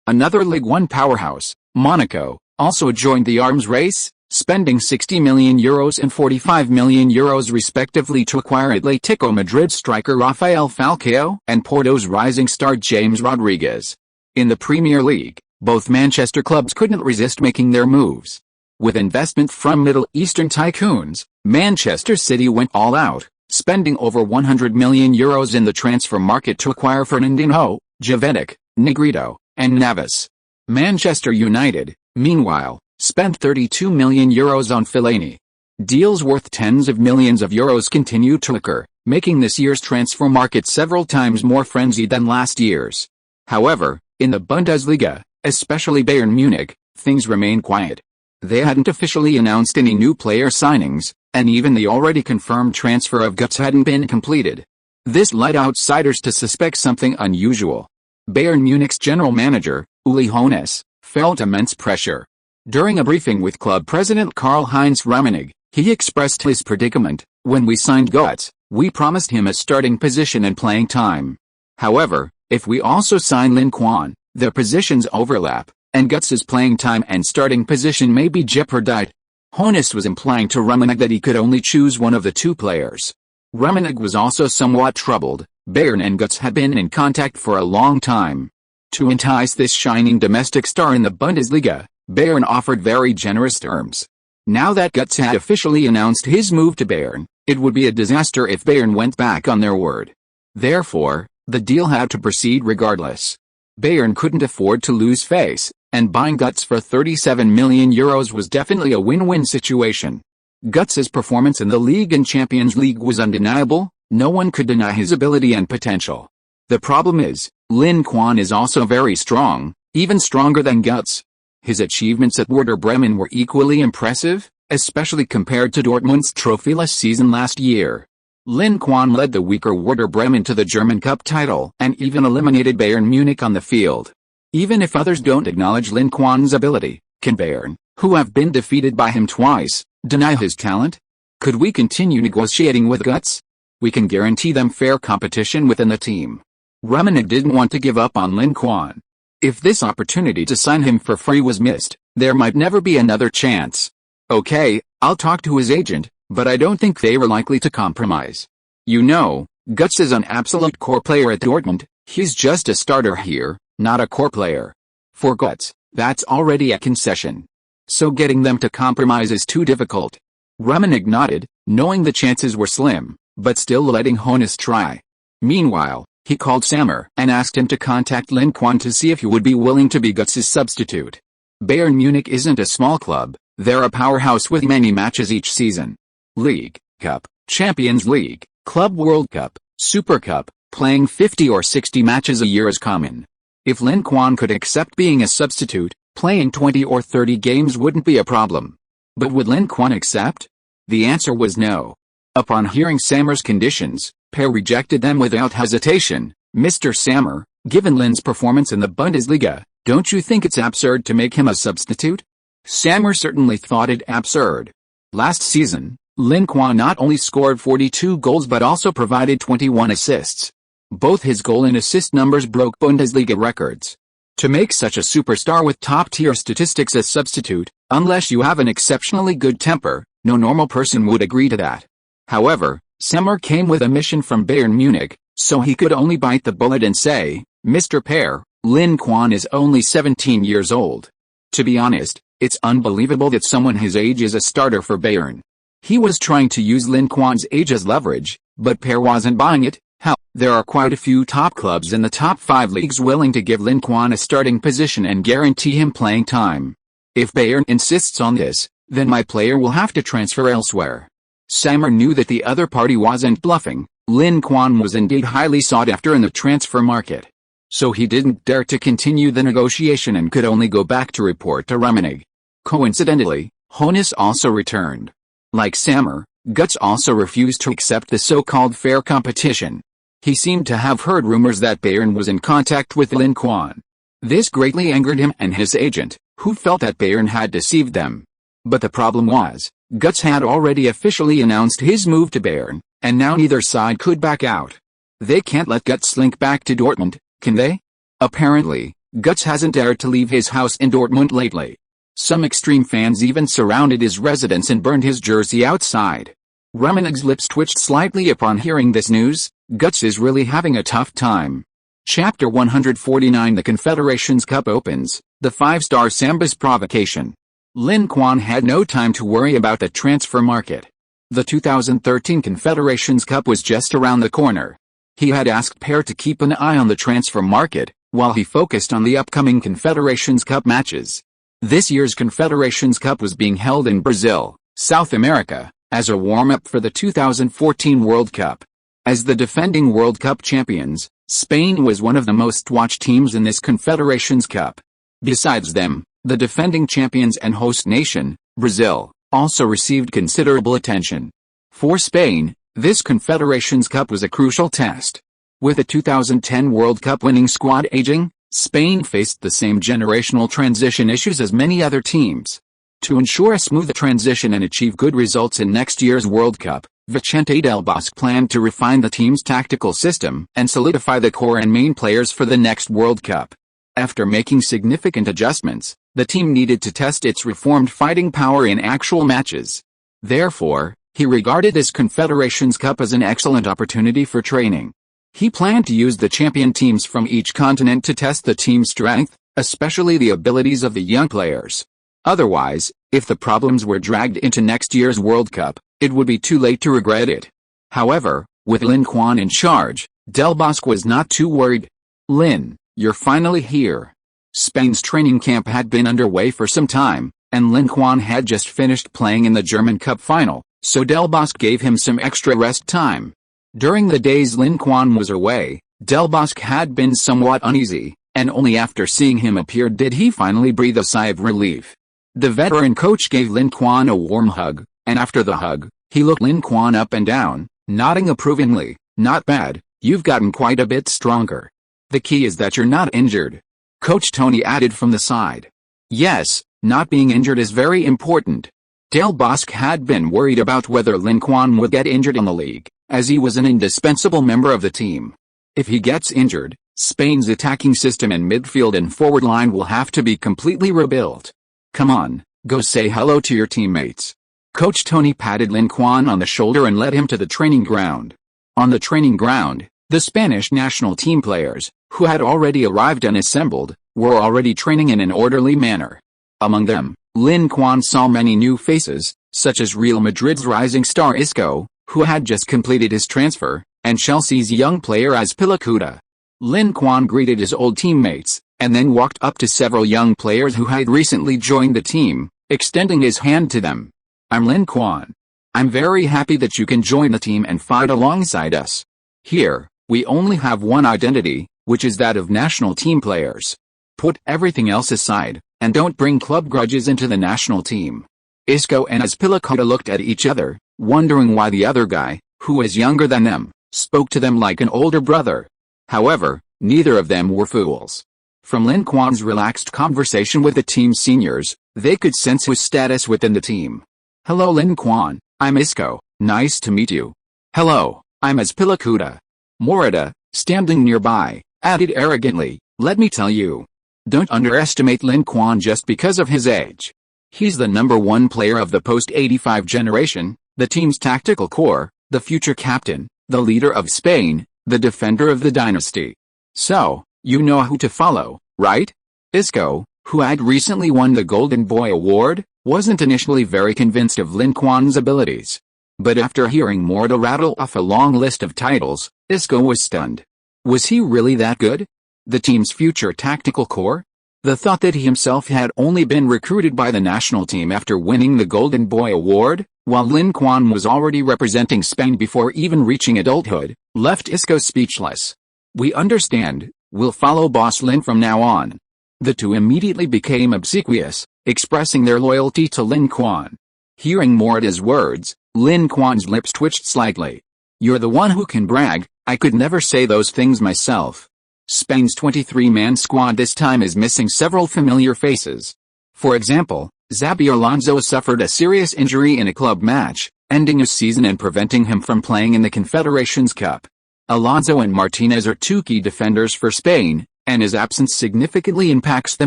Another Ligue 1 powerhouse, Monaco, also joined the arms race, spending €60 million and €45 million respectively to acquire Atletico Madrid striker Rafael Falcao and Porto's rising star James Rodriguez. In the Premier League, both Manchester clubs couldn't resist making their moves. With investment from Middle Eastern tycoons, Manchester City went all out, spending over €100 million in the transfer market to acquire Fernandinho, Jovetic, Negrito, and Navas. Manchester United, meanwhile, spent €32 million on Fellaini. Deals worth tens of millions of euros continue to occur, making this year's transfer market several times more frenzied than last year's. However, in the Bundesliga, especially Bayern Munich, things remain quiet. They hadn't officially announced any new player signings, and even the already confirmed transfer of Götze hadn't been completed. This led outsiders to suspect something unusual. Bayern Munich's general manager, Uli Hoeneß, felt immense pressure. During a briefing with club president Karl-Heinz Rummenigge, he expressed his predicament. When we signed Götze, we promised him a starting position and playing time. However, if we also sign Lin Quan, their positions overlap, and Götze's playing time and starting position may be jeopardized. Hoeneß was implying to Rummenigge that he could only choose one of the two players. Rummenigge was also somewhat troubled. Bayern and Götze had been in contact for a long time. To entice this shining domestic star in the Bundesliga, Bayern offered very generous terms. Now that Götze had officially announced his move to Bayern, it would be a disaster if Bayern went back on their word. Therefore, the deal had to proceed regardless. Bayern couldn't afford to lose face, and buying Götze for €37 million was definitely a win-win situation. Götze's performance in the league and Champions League was undeniable. No one could deny his ability and potential. The problem is, Lin Quan is also very strong, even stronger than Götze. His achievements at Werder Bremen were equally impressive, especially compared to Dortmund's trophyless season last year. Lin Quan led the weaker Werder Bremen to the German Cup title and even eliminated Bayern Munich on the field. Even if others don't acknowledge Lin Quan's ability, can Bayern, who have been defeated by him twice, deny his talent? Could we continue negotiating with Götze? We can guarantee them fair competition within the team. Rummenigge didn't want to give up on Lin Quan. If this opportunity to sign him for free was missed, there might never be another chance. Okay, I'll talk to his agent, but I don't think they were likely to compromise. You know, Götze is an absolute core player at Dortmund. He's just a starter here, not a core player. For Götze, that's already a concession. So getting them to compromise is too difficult. Rummenigge nodded, knowing the chances were slim, but still letting Hoeneß try. Meanwhile, he called Sammer and asked him to contact Lin Quan to see if he would be willing to be Götze's substitute. Bayern Munich isn't a small club, they're a powerhouse with many matches each season. League, Cup, Champions League, Club World Cup, Super Cup, playing 50 or 60 matches a year is common. If Lin Quan could accept being a substitute, playing 20 or 30 games wouldn't be a problem. But would Lin Quan accept? The answer was no. Upon hearing Sammer's conditions, Pair rejected them without hesitation. Mr. Sammer, given Lin's performance in the Bundesliga, don't you think it's absurd to make him a substitute? Sammer certainly thought it absurd. Last season, Lin Quan not only scored 42 goals but also provided 21 assists. Both his goal and assist numbers broke Bundesliga records. To make such a superstar with top-tier statistics a substitute, unless you have an exceptionally good temper, no normal person would agree to that. However, Sammer came with a mission from Bayern Munich, so he could only bite the bullet and say, Mr. Pear, Lin Quan is only 17 years old. To be honest, it's unbelievable that someone his age is a starter for Bayern. He was trying to use Lin Quan's age as leverage, but Pear wasn't buying it. Hell, there are quite a few top clubs in the top 5 leagues willing to give Lin Quan a starting position and guarantee him playing time. If Bayern insists on this, then my player will have to transfer elsewhere. Sammer knew that the other party wasn't bluffing. Lin Quan was indeed highly sought after in the transfer market. So he didn't dare to continue the negotiation and could only go back to report to Rummenigge. Coincidentally, Hoeneß also returned. Like Sammer, Götze also refused to accept the so-called fair competition. He seemed to have heard rumors that Bayern was in contact with Lin Quan. This greatly angered him and his agent, who felt that Bayern had deceived them. But the problem was, Götze had already officially announced his move to Bayern, and now neither side could back out. They can't let Götze slink back to Dortmund, can they? Apparently, Götze hasn't dared to leave his house in Dortmund lately. Some extreme fans even surrounded his residence and burned his jersey outside. Rummenigge's lips twitched slightly upon hearing this news. Götze is really having a tough time. Chapter 149 The Confederations Cup opens, the 5-star Samba's provocation. Lin Quan had no time to worry about the transfer market. The 2013 Confederations Cup was just around the corner. He had asked Pear to keep an eye on the transfer market, while he focused on the upcoming Confederations Cup matches. This year's Confederations Cup was being held in Brazil, South America, as a warm-up for the 2014 World Cup. As the defending World Cup champions, Spain was one of the most-watched teams in this Confederations Cup. Besides them, the defending champions and host nation, Brazil, also received considerable attention. For Spain, this Confederations Cup was a crucial test. With the 2010 World Cup winning squad aging, Spain faced the same generational transition issues as many other teams. To ensure a smooth transition and achieve good results in next year's World Cup, Vicente Del Bosque planned to refine the team's tactical system and solidify the core and main players for the next World Cup. After making significant adjustments, the team needed to test its reformed fighting power in actual matches. Therefore, he regarded this Confederations Cup as an excellent opportunity for training. He planned to use the champion teams from each continent to test the team's strength, especially the abilities of the young players. Otherwise, if the problems were dragged into next year's World Cup, it would be too late to regret it. However, with Lin Quan in charge, Del Bosque was not too worried. Lin, you're finally here. Spain's training camp had been underway for some time, and Lin Quan had just finished playing in the German Cup final, so Del Bosque gave him some extra rest time. During the days Lin Quan was away, Del Bosque had been somewhat uneasy, and only after seeing him appear did he finally breathe a sigh of relief. The veteran coach gave Lin Quan a warm hug, and after the hug, he looked Lin Quan up and down, nodding approvingly. Not bad, you've gotten quite a bit stronger. The key is that you're not injured. Coach Tony added from the side. Yes, not being injured is very important. Del Bosque had been worried about whether Lin Quan would get injured in the league, as he was an indispensable member of the team. If he gets injured, Spain's attacking system and midfield and forward line will have to be completely rebuilt. Come on, go say hello to your teammates. Coach Tony patted Lin Quan on the shoulder and led him to the training ground. On the training ground, the Spanish national team players, who had already arrived and assembled, were already training in an orderly manner. Among them, Lin Quan saw many new faces, such as Real Madrid's rising star Isco, who had just completed his transfer, and Chelsea's young player Azpilicueta. Lin Quan greeted his old teammates, and then walked up to several young players who had recently joined the team, extending his hand to them. I'm Lin Quan. I'm very happy that you can join the team and fight alongside us. Here, we only have one identity, which is that of national team players. Put everything else aside, and don't bring club grudges into the national team. Isco and Azpilicueta looked at each other, wondering why the other guy, who was younger than them, spoke to them like an older brother. However, neither of them were fools. From Lin Quan's relaxed conversation with the team's seniors, they could sense his status within the team. "Hello Lin Quan, I'm Isco, nice to meet you." "Hello, I'm Azpilicueta." Morita, standing nearby, added arrogantly, "Let me tell you. Don't underestimate Lin Quan just because of his age. He's the #1 player of the post-85 generation, the team's tactical core, the future captain, the leader of Spain, the defender of the dynasty. So, you know who to follow, right?" Isco, who had recently won the Golden Boy Award, wasn't initially very convinced of Lin Quan's abilities. But after hearing Morita rattle off a long list of titles, Isco was stunned. Was he really that good? The team's future tactical core? The thought that he himself had only been recruited by the national team after winning the Golden Boy Award, while Lin Quan was already representing Spain before even reaching adulthood, left Isco speechless. "We understand, we'll follow Boss Lin from now on." The two immediately became obsequious, expressing their loyalty to Lin Quan. Hearing Morita's words, Lin Quan's lips twitched slightly. "You're the one who can brag, I could never say those things myself." Spain's 23-man squad this time is missing several familiar faces. For example, Xabi Alonso suffered a serious injury in a club match, ending his season and preventing him from playing in the Confederations Cup. Alonso and Martinez are two key defenders for Spain, and his absence significantly impacts the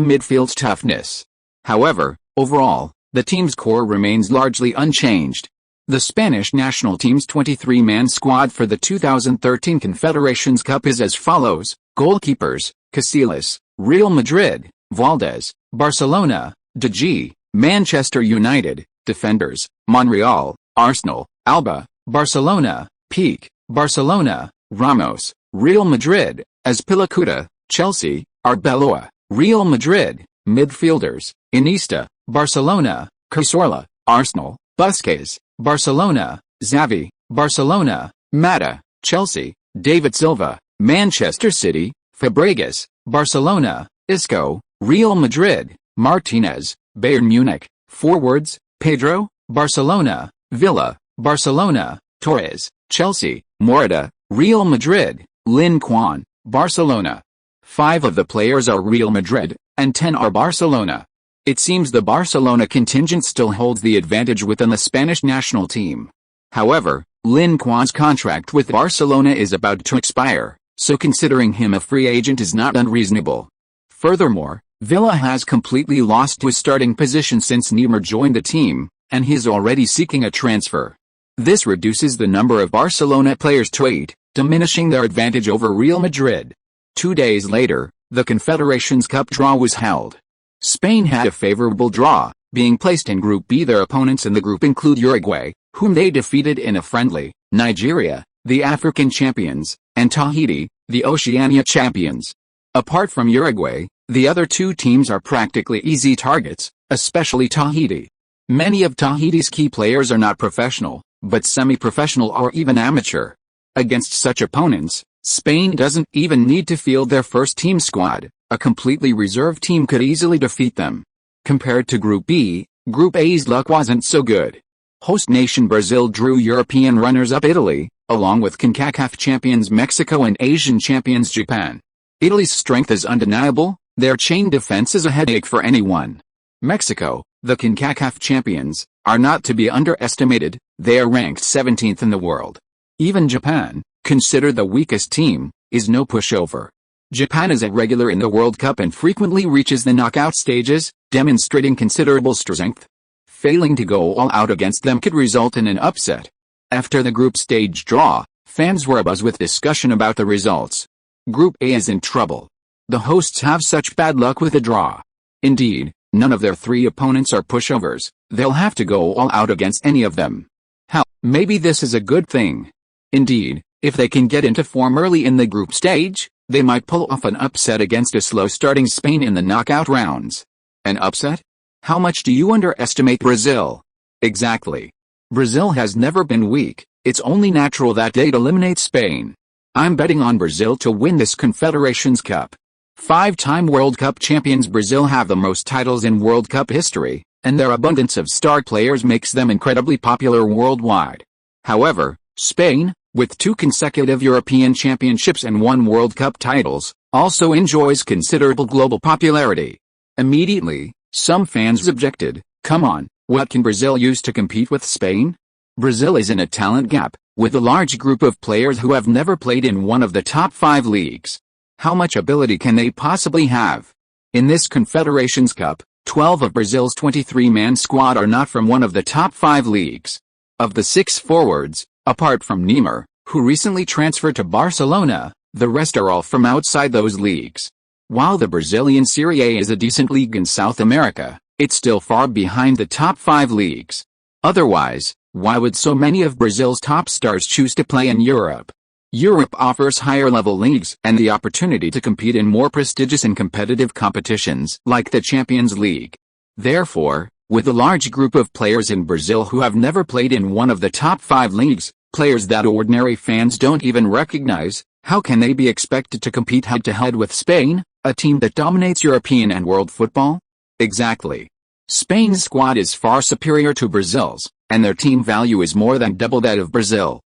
midfield's toughness. However, overall, the team's core remains largely unchanged. The Spanish national team's 23-man squad for the 2013 Confederations Cup is as follows: goalkeepers, Casillas, Real Madrid; Valdez, Barcelona; De Gea, Manchester United; defenders, Monreal, Arsenal; Alba, Barcelona; Pique, Barcelona; Ramos, Real Madrid; Azpilicueta, Chelsea; Arbeloa, Real Madrid; midfielders, Iniesta, Barcelona; Cazorla, Arsenal; Busquets, Barcelona; Xavi, Barcelona; Mata, Chelsea; David Silva, Manchester City; Fabregas, Barcelona; Isco, Real Madrid; Martinez, Bayern Munich; forwards, Pedro, Barcelona; Villa, Barcelona; Torres, Chelsea; Morita, Real Madrid; Lin Quan, Barcelona. 5 of the players are Real Madrid, and 10 are Barcelona. It seems the Barcelona contingent still holds the advantage within the Spanish national team. However, Lin Quan's contract with Barcelona is about to expire, so considering him a free agent is not unreasonable. Furthermore, Villa has completely lost his starting position since Neymar joined the team, and he is already seeking a transfer. This reduces the number of Barcelona players to 8, diminishing their advantage over Real Madrid. 2 days later, the Confederations Cup draw was held. Spain had a favorable draw, being placed in Group B. Their opponents in the group include Uruguay, whom they defeated in a friendly, Nigeria, the African champions, and Tahiti, the Oceania champions. Apart from Uruguay, the other 2 teams are practically easy targets, especially Tahiti. Many of Tahiti's key players are not professional, but semi-professional or even amateur. Against such opponents, Spain doesn't even need to field their first team squad. A completely reserved team could easily defeat them. Compared to Group B, Group A's luck wasn't so good. Host nation Brazil drew European runners-up Italy, along with CONCACAF champions Mexico and Asian champions Japan. Italy's strength is undeniable, their chain defense is a headache for anyone. Mexico, the CONCACAF champions, are not to be underestimated, they are ranked 17th in the world. Even Japan, considered the weakest team, is no pushover. Japan is a regular in the World Cup and frequently reaches the knockout stages, demonstrating considerable strength. Failing to go all out against them could result in an upset. After the group stage draw, fans were abuzz with discussion about the results. Group A is in trouble. The hosts have such bad luck with the draw. Indeed, none of their 3 opponents are pushovers, they'll have to go all out against any of them. Hell, maybe this is a good thing. Indeed, if they can get into form early in the group stage, they might pull off an upset against a slow-starting Spain in the knockout rounds. An upset? How much do you underestimate Brazil? Exactly. Brazil has never been weak, it's only natural that they'd eliminate Spain. I'm betting on Brazil to win this Confederations Cup. 5-time World Cup champions Brazil have the most titles in World Cup history, and their abundance of star players makes them incredibly popular worldwide. However, Spain, with 2 consecutive European Championships and 1 World Cup titles, also enjoys considerable global popularity. Immediately, some fans objected, "Come on, what can Brazil use to compete with Spain? Brazil is in a talent gap, with a large group of players who have never played in one of the top 5 leagues. How much ability can they possibly have?" In this Confederations Cup, 12 of Brazil's 23-man squad are not from one of the top 5 leagues. Of the 6 forwards, apart from Neymar, who recently transferred to Barcelona, the rest are all from outside those leagues. While the Brazilian Serie A is a decent league in South America, it's still far behind the top 5 leagues. Otherwise, why would so many of Brazil's top stars choose to play in Europe? Europe offers higher-level leagues and the opportunity to compete in more prestigious and competitive competitions like the Champions League. Therefore, with a large group of players in Brazil who have never played in one of the top 5 leagues, players that ordinary fans don't even recognize, how can they be expected to compete head-to-head with Spain, a team that dominates European and world football? Exactly. Spain's squad is far superior to Brazil's, and their team value is more than double that of Brazil.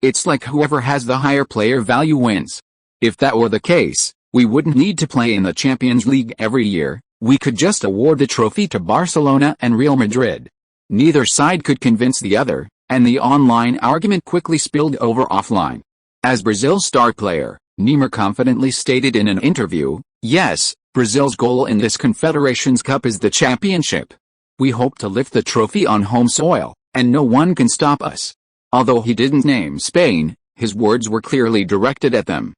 It's like whoever has the higher player value wins. If that were the case, we wouldn't need to play in the Champions League every year, we could just award the trophy to Barcelona and Real Madrid. Neither side could convince the other, and the online argument quickly spilled over offline. As Brazil's star player, Neymar confidently stated in an interview, "Yes, Brazil's goal in this Confederations Cup is the championship. We hope to lift the trophy on home soil, and no one can stop us." Although he didn't name Spain, his words were clearly directed at them.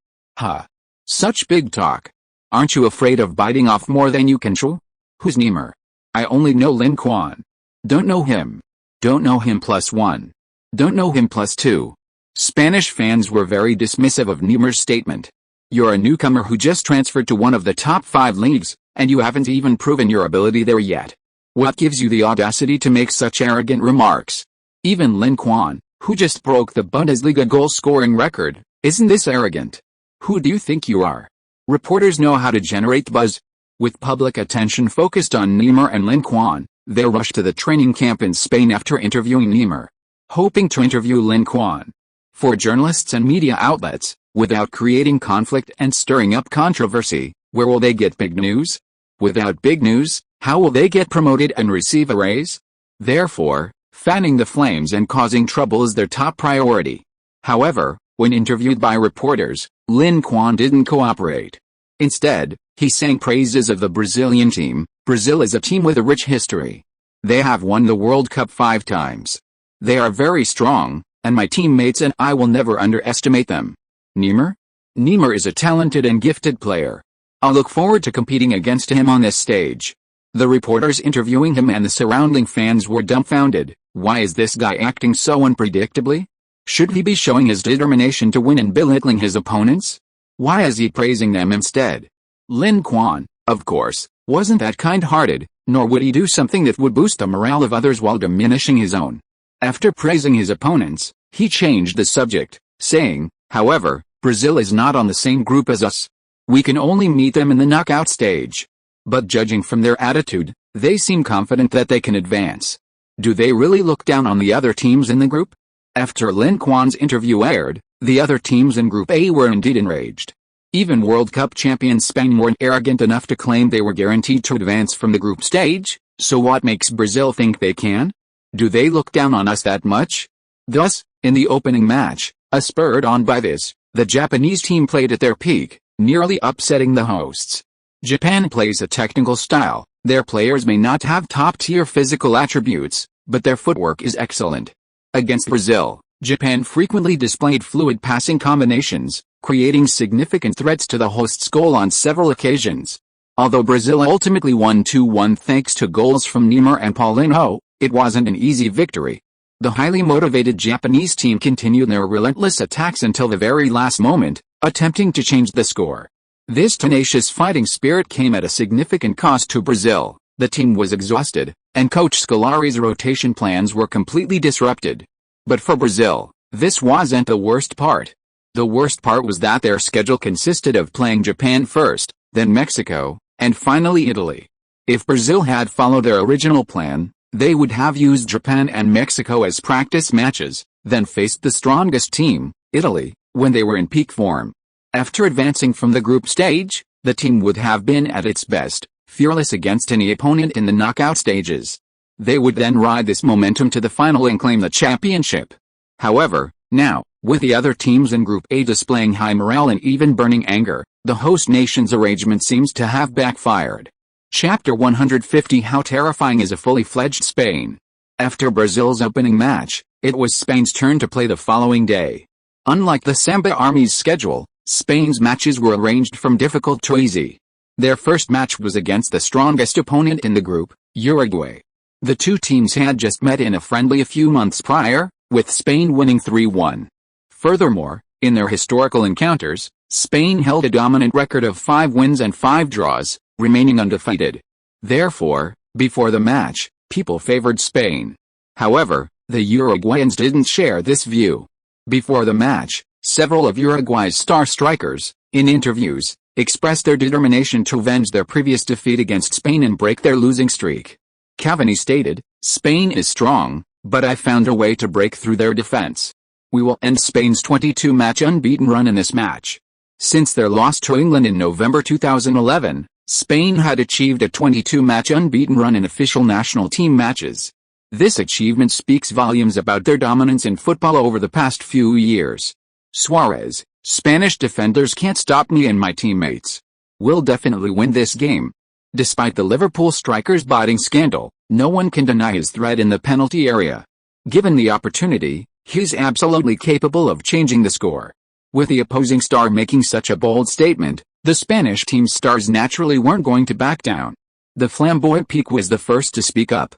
Such big talk. Aren't you afraid of biting off more than you can chew? Who's Neymar? I only know Lin Quan. Don't know him. Don't know him +1. Don't know him +2. Spanish fans were very dismissive of Neymar's statement. You're a newcomer who just transferred to one of the top 5 leagues, and you haven't even proven your ability there yet. What gives you the audacity to make such arrogant remarks? Even Lin Quan, who just broke the Bundesliga goal-scoring record, isn't this arrogant? Who do you think you are? Reporters know how to generate buzz. With public attention focused on Neymar and Lin Quan, they rushed to the training camp in Spain after interviewing Neymar, hoping to interview Lin Quan. For journalists and media outlets, without creating conflict and stirring up controversy, where will they get big news? Without big news, how will they get promoted and receive a raise? Therefore, fanning the flames and causing trouble is their top priority. However, when interviewed by reporters, Lin Quan didn't cooperate. Instead, he sang praises of the Brazilian team. Brazil is a team with a rich history. They have won the World Cup 5 times. They are very strong, and my teammates and I will never underestimate them. Neymar? Neymar is a talented and gifted player. I'll look forward to competing against him on this stage. The reporters interviewing him and the surrounding fans were dumbfounded. Why is this guy acting so unpredictably? Should he be showing his determination to win and belittling his opponents? Why is he praising them instead? Lin Quan, of course, wasn't that kind-hearted, nor would he do something that would boost the morale of others while diminishing his own. After praising his opponents, he changed the subject, saying, "However, Brazil is not on the same group as us. We can only meet them in the knockout stage. But judging from their attitude, they seem confident that they can advance. Do they really look down on the other teams in the group?" After Lin Quan's interview aired, the other teams in Group A were indeed enraged. Even World Cup champion Spain weren't arrogant enough to claim they were guaranteed to advance from the group stage, so what makes Brazil think they can? Do they look down on us that much? Thus, in the opening match, spurred on by this, the Japanese team played at their peak, nearly upsetting the hosts. Japan plays a technical style. Their players may not have top-tier physical attributes, but their footwork is excellent. Against Brazil, Japan frequently displayed fluid passing combinations, creating significant threats to the hosts' goal on several occasions. Although Brazil ultimately won 2-1 thanks to goals from Neymar and Paulinho, it wasn't an easy victory. The highly motivated Japanese team continued their relentless attacks until the very last moment, attempting to change the score. This tenacious fighting spirit came at a significant cost to Brazil. The team was exhausted, and Coach Scolari's rotation plans were completely disrupted. But for Brazil, this wasn't the worst part. The worst part was that their schedule consisted of playing Japan first, then Mexico, and finally Italy. If Brazil had followed their original plan, They would have used Japan and Mexico as practice matches, then faced the strongest team, Italy, when they were in peak form. After advancing from the group stage, the team would have been at its best, fearless against any opponent in the knockout stages. They would then ride this momentum to the final and claim the championship. However, now, with the other teams in Group A displaying high morale and even burning anger, the host nation's arrangement seems to have backfired. Chapter 150 How terrifying is a fully fledged Spain? After Brazil's opening match, it was Spain's turn to play the following day. Unlike the Samba Army's schedule, Spain's matches were arranged from difficult to easy. Their first match was against the strongest opponent in the group, Uruguay. The two teams had just met in a friendly a few months prior, with Spain winning 3-1. Furthermore, in their historical encounters, Spain held a dominant record of 5 wins and 5 draws, remaining undefeated. Therefore, before the match, people favored Spain. However, the Uruguayans didn't share this view. Before the match, several of Uruguay's star strikers, in interviews, expressed their determination to avenge their previous defeat against Spain and break their losing streak. Cavani stated, "Spain is strong, but I found a way to break through their defense. We will end Spain's 22-match unbeaten run in this match." Since their loss to England in November 2011, Spain had achieved a 22-match unbeaten run in official national team matches. This achievement speaks volumes about their dominance in football over the past few years. Suarez, "Spanish defenders can't stop me and my teammates. We'll definitely win this game." Despite the Liverpool striker's biting scandal, no one can deny his threat in the penalty area. Given the opportunity, he's absolutely capable of changing the score. With the opposing star making such a bold statement, the Spanish team's stars naturally weren't going to back down. The flamboyant Pique was the first to speak up.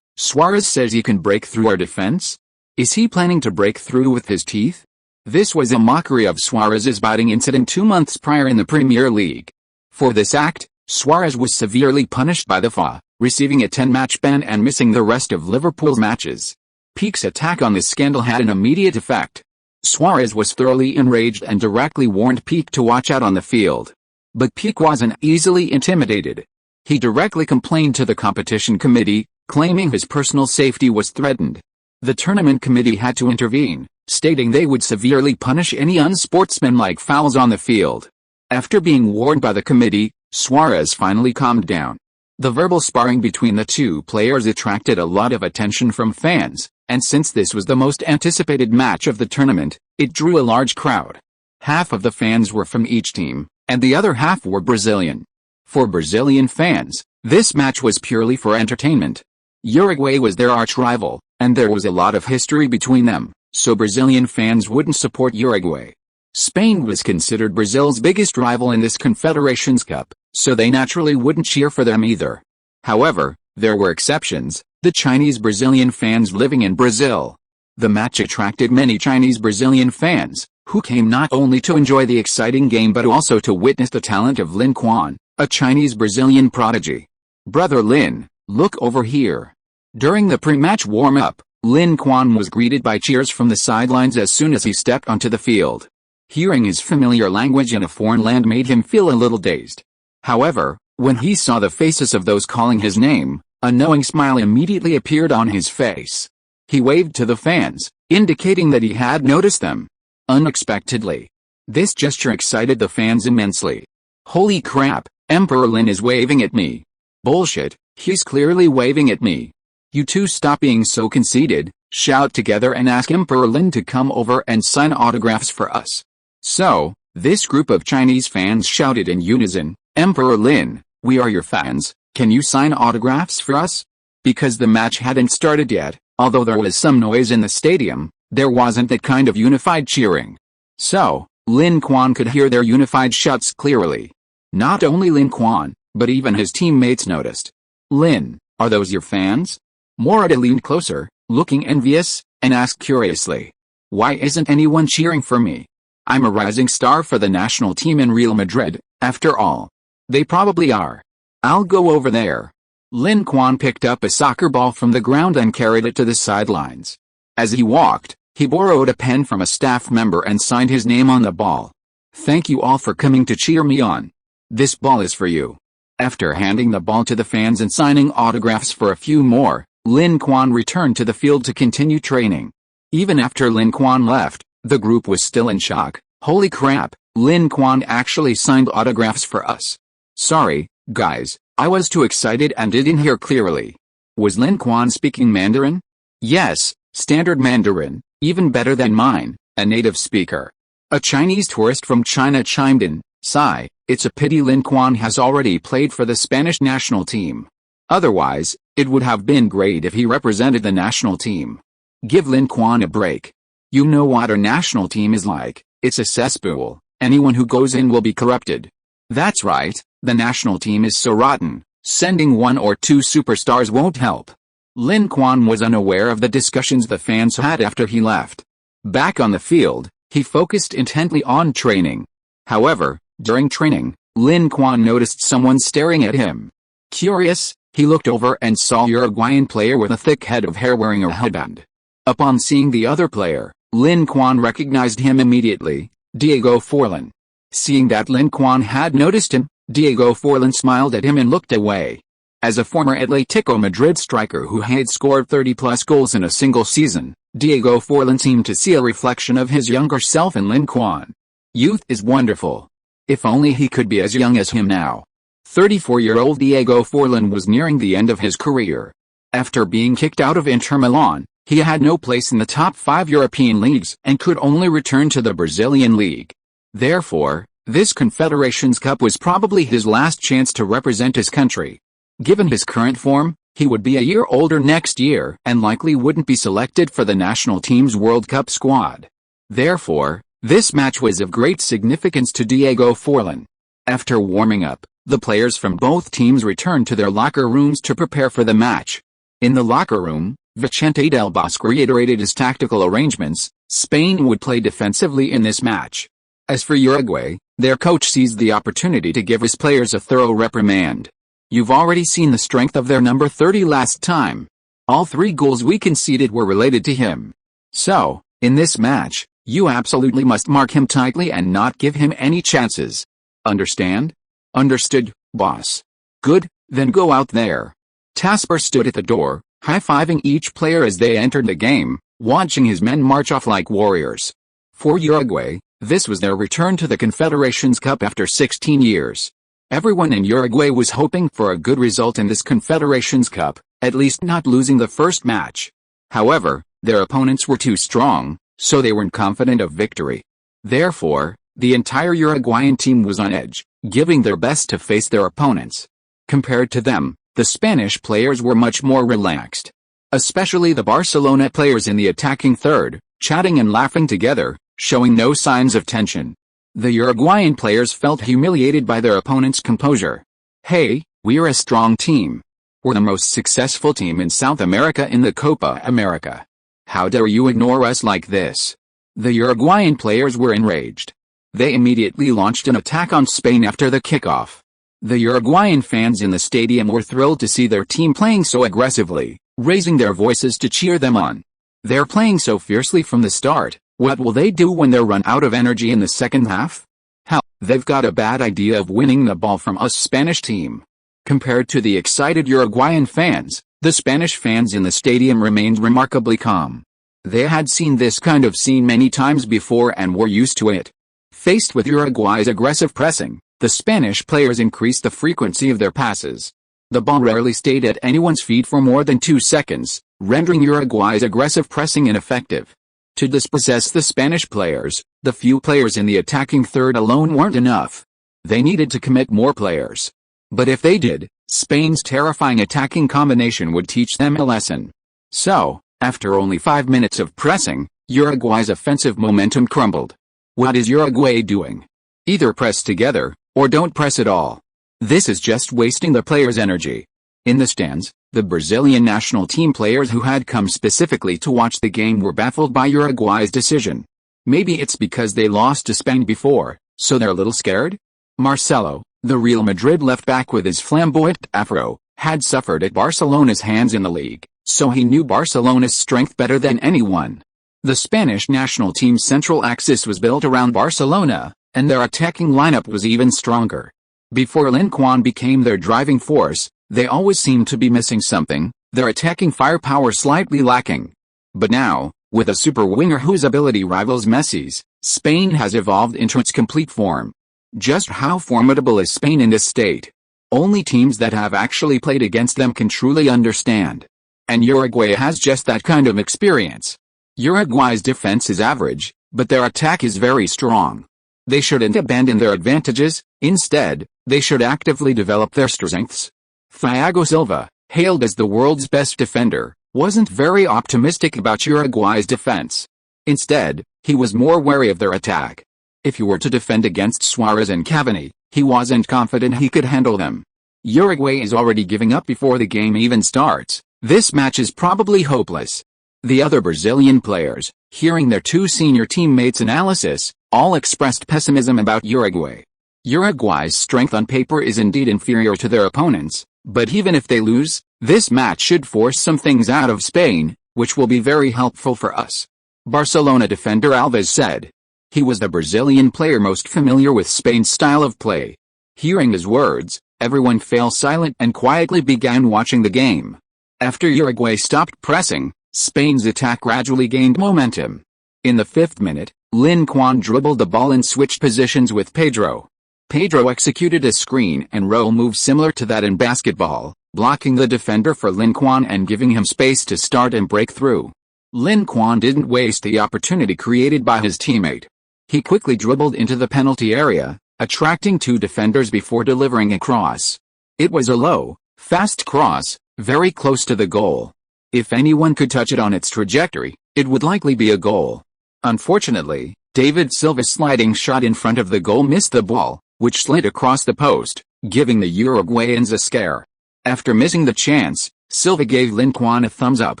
Suarez says he can break through our defense? Is he planning to break through with his teeth? This was a mockery of Suarez's biting incident 2 months prior in the Premier League. For this act, Suarez was severely punished by the FA, receiving a 10-match ban and missing the rest of Liverpool's matches. Pique's attack on this scandal had an immediate effect. Suarez was thoroughly enraged and directly warned Pique to watch out on the field. But Pique wasn't easily intimidated. He directly complained to the competition committee, claiming his personal safety was threatened. The tournament committee had to intervene, stating they would severely punish any unsportsmanlike fouls on the field. After being warned by the committee, Suarez finally calmed down. The verbal sparring between the two players attracted a lot of attention from fans, and since this was the most anticipated match of the tournament, it drew a large crowd. Half of the fans were from each team, and the other half were Brazilian. For Brazilian fans, this match was purely for entertainment. Uruguay was their arch-rival, and there was a lot of history between them, so Brazilian fans wouldn't support Uruguay. Spain was considered Brazil's biggest rival in this Confederations Cup, so they naturally wouldn't cheer for them either. However, there were exceptions, the Chinese Brazilian fans living in Brazil. The match attracted many Chinese Brazilian fans, who came not only to enjoy the exciting game but also to witness the talent of Lin Quan, a Chinese Brazilian prodigy. "Brother Lin, look over here." During the pre-match warm-up, Lin Quan was greeted by cheers from the sidelines as soon as he stepped onto the field. Hearing his familiar language in a foreign land made him feel a little dazed. However, when he saw the faces of those calling his name, a knowing smile immediately appeared on his face. He waved to the fans, indicating that he had noticed them. Unexpectedly, this gesture excited the fans immensely. "Holy crap, Emperor Lin is waving at me." "Bullshit, he's clearly waving at me." "You two stop being so conceited, shout together and ask Emperor Lin to come over and sign autographs for us." So, this group of Chinese fans shouted in unison, "Emperor Lin, we are your fans, can you sign autographs for us?" Because the match hadn't started yet, although there was some noise in the stadium, there wasn't that kind of unified cheering. So, Lin Quan could hear their unified shouts clearly. Not only Lin Quan, but even his teammates noticed. "Lin, are those your fans?" Morata leaned closer, looking envious, and asked curiously, "Why isn't anyone cheering for me? I'm a rising star for the national team in Real Madrid, after all." "They probably are. I'll go over there." Lin Quan picked up a soccer ball from the ground and carried it to the sidelines. As he walked, he borrowed a pen from a staff member and signed his name on the ball. "Thank you all for coming to cheer me on. This ball is for you." After handing the ball to the fans and signing autographs for a few more, Lin Quan returned to the field to continue training. Even after Lin Quan left, the group was still in shock. Holy crap, Lin Quan actually signed autographs for us. Sorry, guys, I was too excited and didn't hear clearly. Was Lin Quan speaking Mandarin? Yes, standard Mandarin, even better than mine, a native speaker. A Chinese tourist from China chimed in, "Sigh, it's a pity Lin Quan has already played for the Spanish national team. Otherwise, it would have been great if he represented the national team. Give Lin Quan a break. You know what our national team is like, it's a cesspool, anyone who goes in will be corrupted." That's right, the national team is so rotten, sending one or two superstars won't help. Lin Quan was unaware of the discussions the fans had after he left. Back on the field, he focused intently on training. However, during training, Lin Quan noticed someone staring at him. Curious, he looked over and saw a Uruguayan player with a thick head of hair wearing a headband. Upon seeing the other player, Lin Quan recognized him immediately, Diego Forlan. Seeing that Lin Quan had noticed him, Diego Forlan smiled at him and looked away. As a former Atletico Madrid striker who had scored 30-plus goals in a single season, Diego Forlan seemed to see a reflection of his younger self in Lin Quan. Youth is wonderful. If only he could be as young as him now. 34-year-old Diego Forlan was nearing the end of his career. After being kicked out of Inter Milan, he had no place in the top 5 European leagues and could only return to the Brazilian league. Therefore, this Confederations Cup was probably his last chance to represent his country. Given his current form, he would be a year older next year and likely wouldn't be selected for the national team's World Cup squad. Therefore, this match was of great significance to Diego Forlan. After warming up, the players from both teams returned to their locker rooms to prepare for the match. In the locker room, Vicente Del Bosque reiterated his tactical arrangements. Spain would play defensively in this match. As for Uruguay, their coach seized the opportunity to give his players a thorough reprimand. You've already seen the strength of their number 30 last time. All 3 goals we conceded were related to him. So, in this match, you absolutely must mark him tightly and not give him any chances. Understand? Understood, boss. Good, then go out there. Tasper stood at the door, high-fiving each player as they entered the game, watching his men march off like warriors. For Uruguay, this was their return to the Confederations Cup after 16 years. Everyone in Uruguay was hoping for a good result in this Confederations Cup, at least not losing the first match. However, their opponents were too strong, so they weren't confident of victory. Therefore, the entire Uruguayan team was on edge, giving their best to face their opponents. Compared to them, the Spanish players were much more relaxed. Especially the Barcelona players in the attacking third, chatting and laughing together, showing no signs of tension. The Uruguayan players felt humiliated by their opponent's composure. Hey, we're a strong team. We're the most successful team in South America in the Copa America. How dare you ignore us like this? The Uruguayan players were enraged. They immediately launched an attack on Spain after the kickoff. The Uruguayan fans in the stadium were thrilled to see their team playing so aggressively, raising their voices to cheer them on. They're playing so fiercely from the start. What will they do when they're run out of energy in the second half? Hell, they've got a bad idea of winning the ball from us Spanish team. Compared to the excited Uruguayan fans, the Spanish fans in the stadium remained remarkably calm. They had seen this kind of scene many times before and were used to it. Faced with Uruguay's aggressive pressing, the Spanish players increased the frequency of their passes. The ball rarely stayed at anyone's feet for more than 2 seconds, rendering Uruguay's aggressive pressing ineffective. To dispossess the Spanish players, the few players in the attacking third alone weren't enough. They needed to commit more players. But if they did, Spain's terrifying attacking combination would teach them a lesson. So, after only 5 minutes of pressing, Uruguay's offensive momentum crumbled. What is Uruguay doing? Either press together, or don't press at all. This is just wasting the players' energy. In the stands, the Brazilian national team players who had come specifically to watch the game were baffled by Uruguay's decision. Maybe it's because they lost to Spain before, so they're a little scared? Marcelo, the Real Madrid left-back with his flamboyant afro, had suffered at Barcelona's hands in the league, so he knew Barcelona's strength better than anyone. The Spanish national team's central axis was built around Barcelona, and their attacking lineup was even stronger. Before Lin Quan became their driving force, they always seemed to be missing something. their attacking firepower slightly lacking. But now, with a super winger whose ability rivals Messi's, Spain has evolved into its complete form. Just how formidable is Spain in this state? Only teams that have actually played against them can truly understand. And Uruguay has just that kind of experience. Uruguay's defense is average, but their attack is very strong. They shouldn't abandon their advantages, instead, they should actively develop their strengths. Thiago Silva, hailed as the world's best defender, wasn't very optimistic about Uruguay's defense. Instead, he was more wary of their attack. If you were to defend against Suarez and Cavani, he wasn't confident he could handle them. Uruguay is already giving up before the game even starts. This match is probably hopeless. The other Brazilian players, hearing their two senior teammates' analysis, all expressed pessimism about Uruguay. Uruguay's strength on paper is indeed inferior to their opponents, but even if they lose, this match should force some things out of Spain, which will be very helpful for us. Barcelona defender Alves said. He was the Brazilian player most familiar with Spain's style of play. Hearing his words, everyone fell silent and quietly began watching the game. After Uruguay stopped pressing, Spain's attack gradually gained momentum. In the 5th minute, Lin Quan dribbled the ball and switched positions with Pedro. Pedro executed a screen and roll move similar to that in basketball, blocking the defender for Lin Quan and giving him space to start and break through. Lin Quan didn't waste the opportunity created by his teammate. He quickly dribbled into the penalty area, attracting two defenders before delivering a cross. It was a low, fast cross, very close to the goal. If anyone could touch it on its trajectory, it would likely be a goal. Unfortunately, David Silva's sliding shot in front of the goal missed the ball, which slid across the post, giving the Uruguayans a scare. After missing the chance, Silva gave Lin Quan a thumbs up,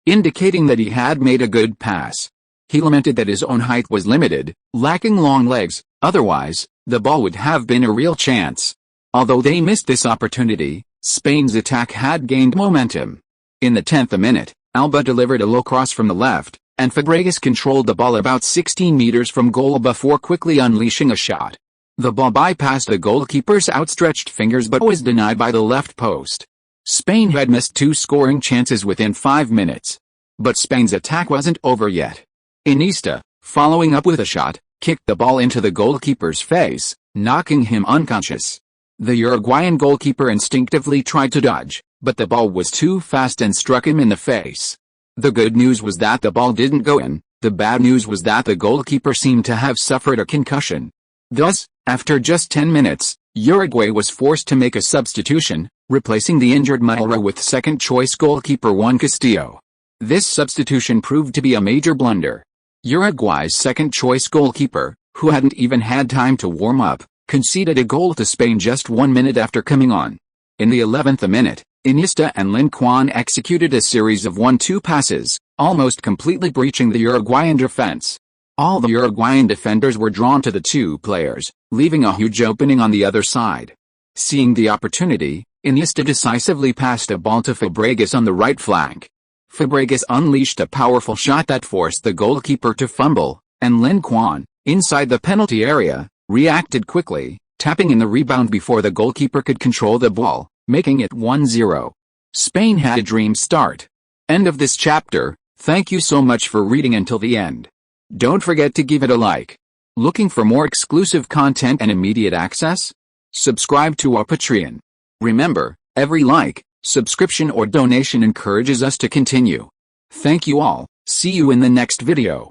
indicating that he had made a good pass. He lamented that his own height was limited, lacking long legs, otherwise, the ball would have been a real chance. Although they missed this opportunity, Spain's attack had gained momentum. In the 10th minute, Alba delivered a low cross from the left, and Fabregas controlled the ball about 16 meters from goal before quickly unleashing a shot. The ball bypassed the goalkeeper's outstretched fingers but was denied by the left post. Spain had missed two scoring chances within 5 minutes. But Spain's attack wasn't over yet. Iniesta, following up with a shot, kicked the ball into the goalkeeper's face, knocking him unconscious. The Uruguayan goalkeeper instinctively tried to dodge, but the ball was too fast and struck him in the face. The good news was that the ball didn't go in, the bad news was that the goalkeeper seemed to have suffered a concussion. Thus, after just 10 minutes, Uruguay was forced to make a substitution, replacing the injured Masia with second-choice goalkeeper Juan Castillo. This substitution proved to be a major blunder. Uruguay's second-choice goalkeeper, who hadn't even had time to warm up, conceded a goal to Spain just 1 minute after coming on. In the 11th minute, Iniesta and Lin Quan executed a series of 1-2 passes, almost completely breaching the Uruguayan defense. All the Uruguayan defenders were drawn to the two players, leaving a huge opening on the other side. Seeing the opportunity, Iniesta decisively passed a ball to Fabregas on the right flank. Fabregas unleashed a powerful shot that forced the goalkeeper to fumble, and Lin Quan, inside the penalty area, reacted quickly, tapping in the rebound before the goalkeeper could control the ball, making it 1-0. Spain had a dream start. End of this chapter. Thank you so much for reading until the end. Don't forget to give it a like. Looking for more exclusive content and immediate access? Subscribe to our Patreon. Remember, every like, subscription or donation encourages us to continue. Thank you all. See you in the next video.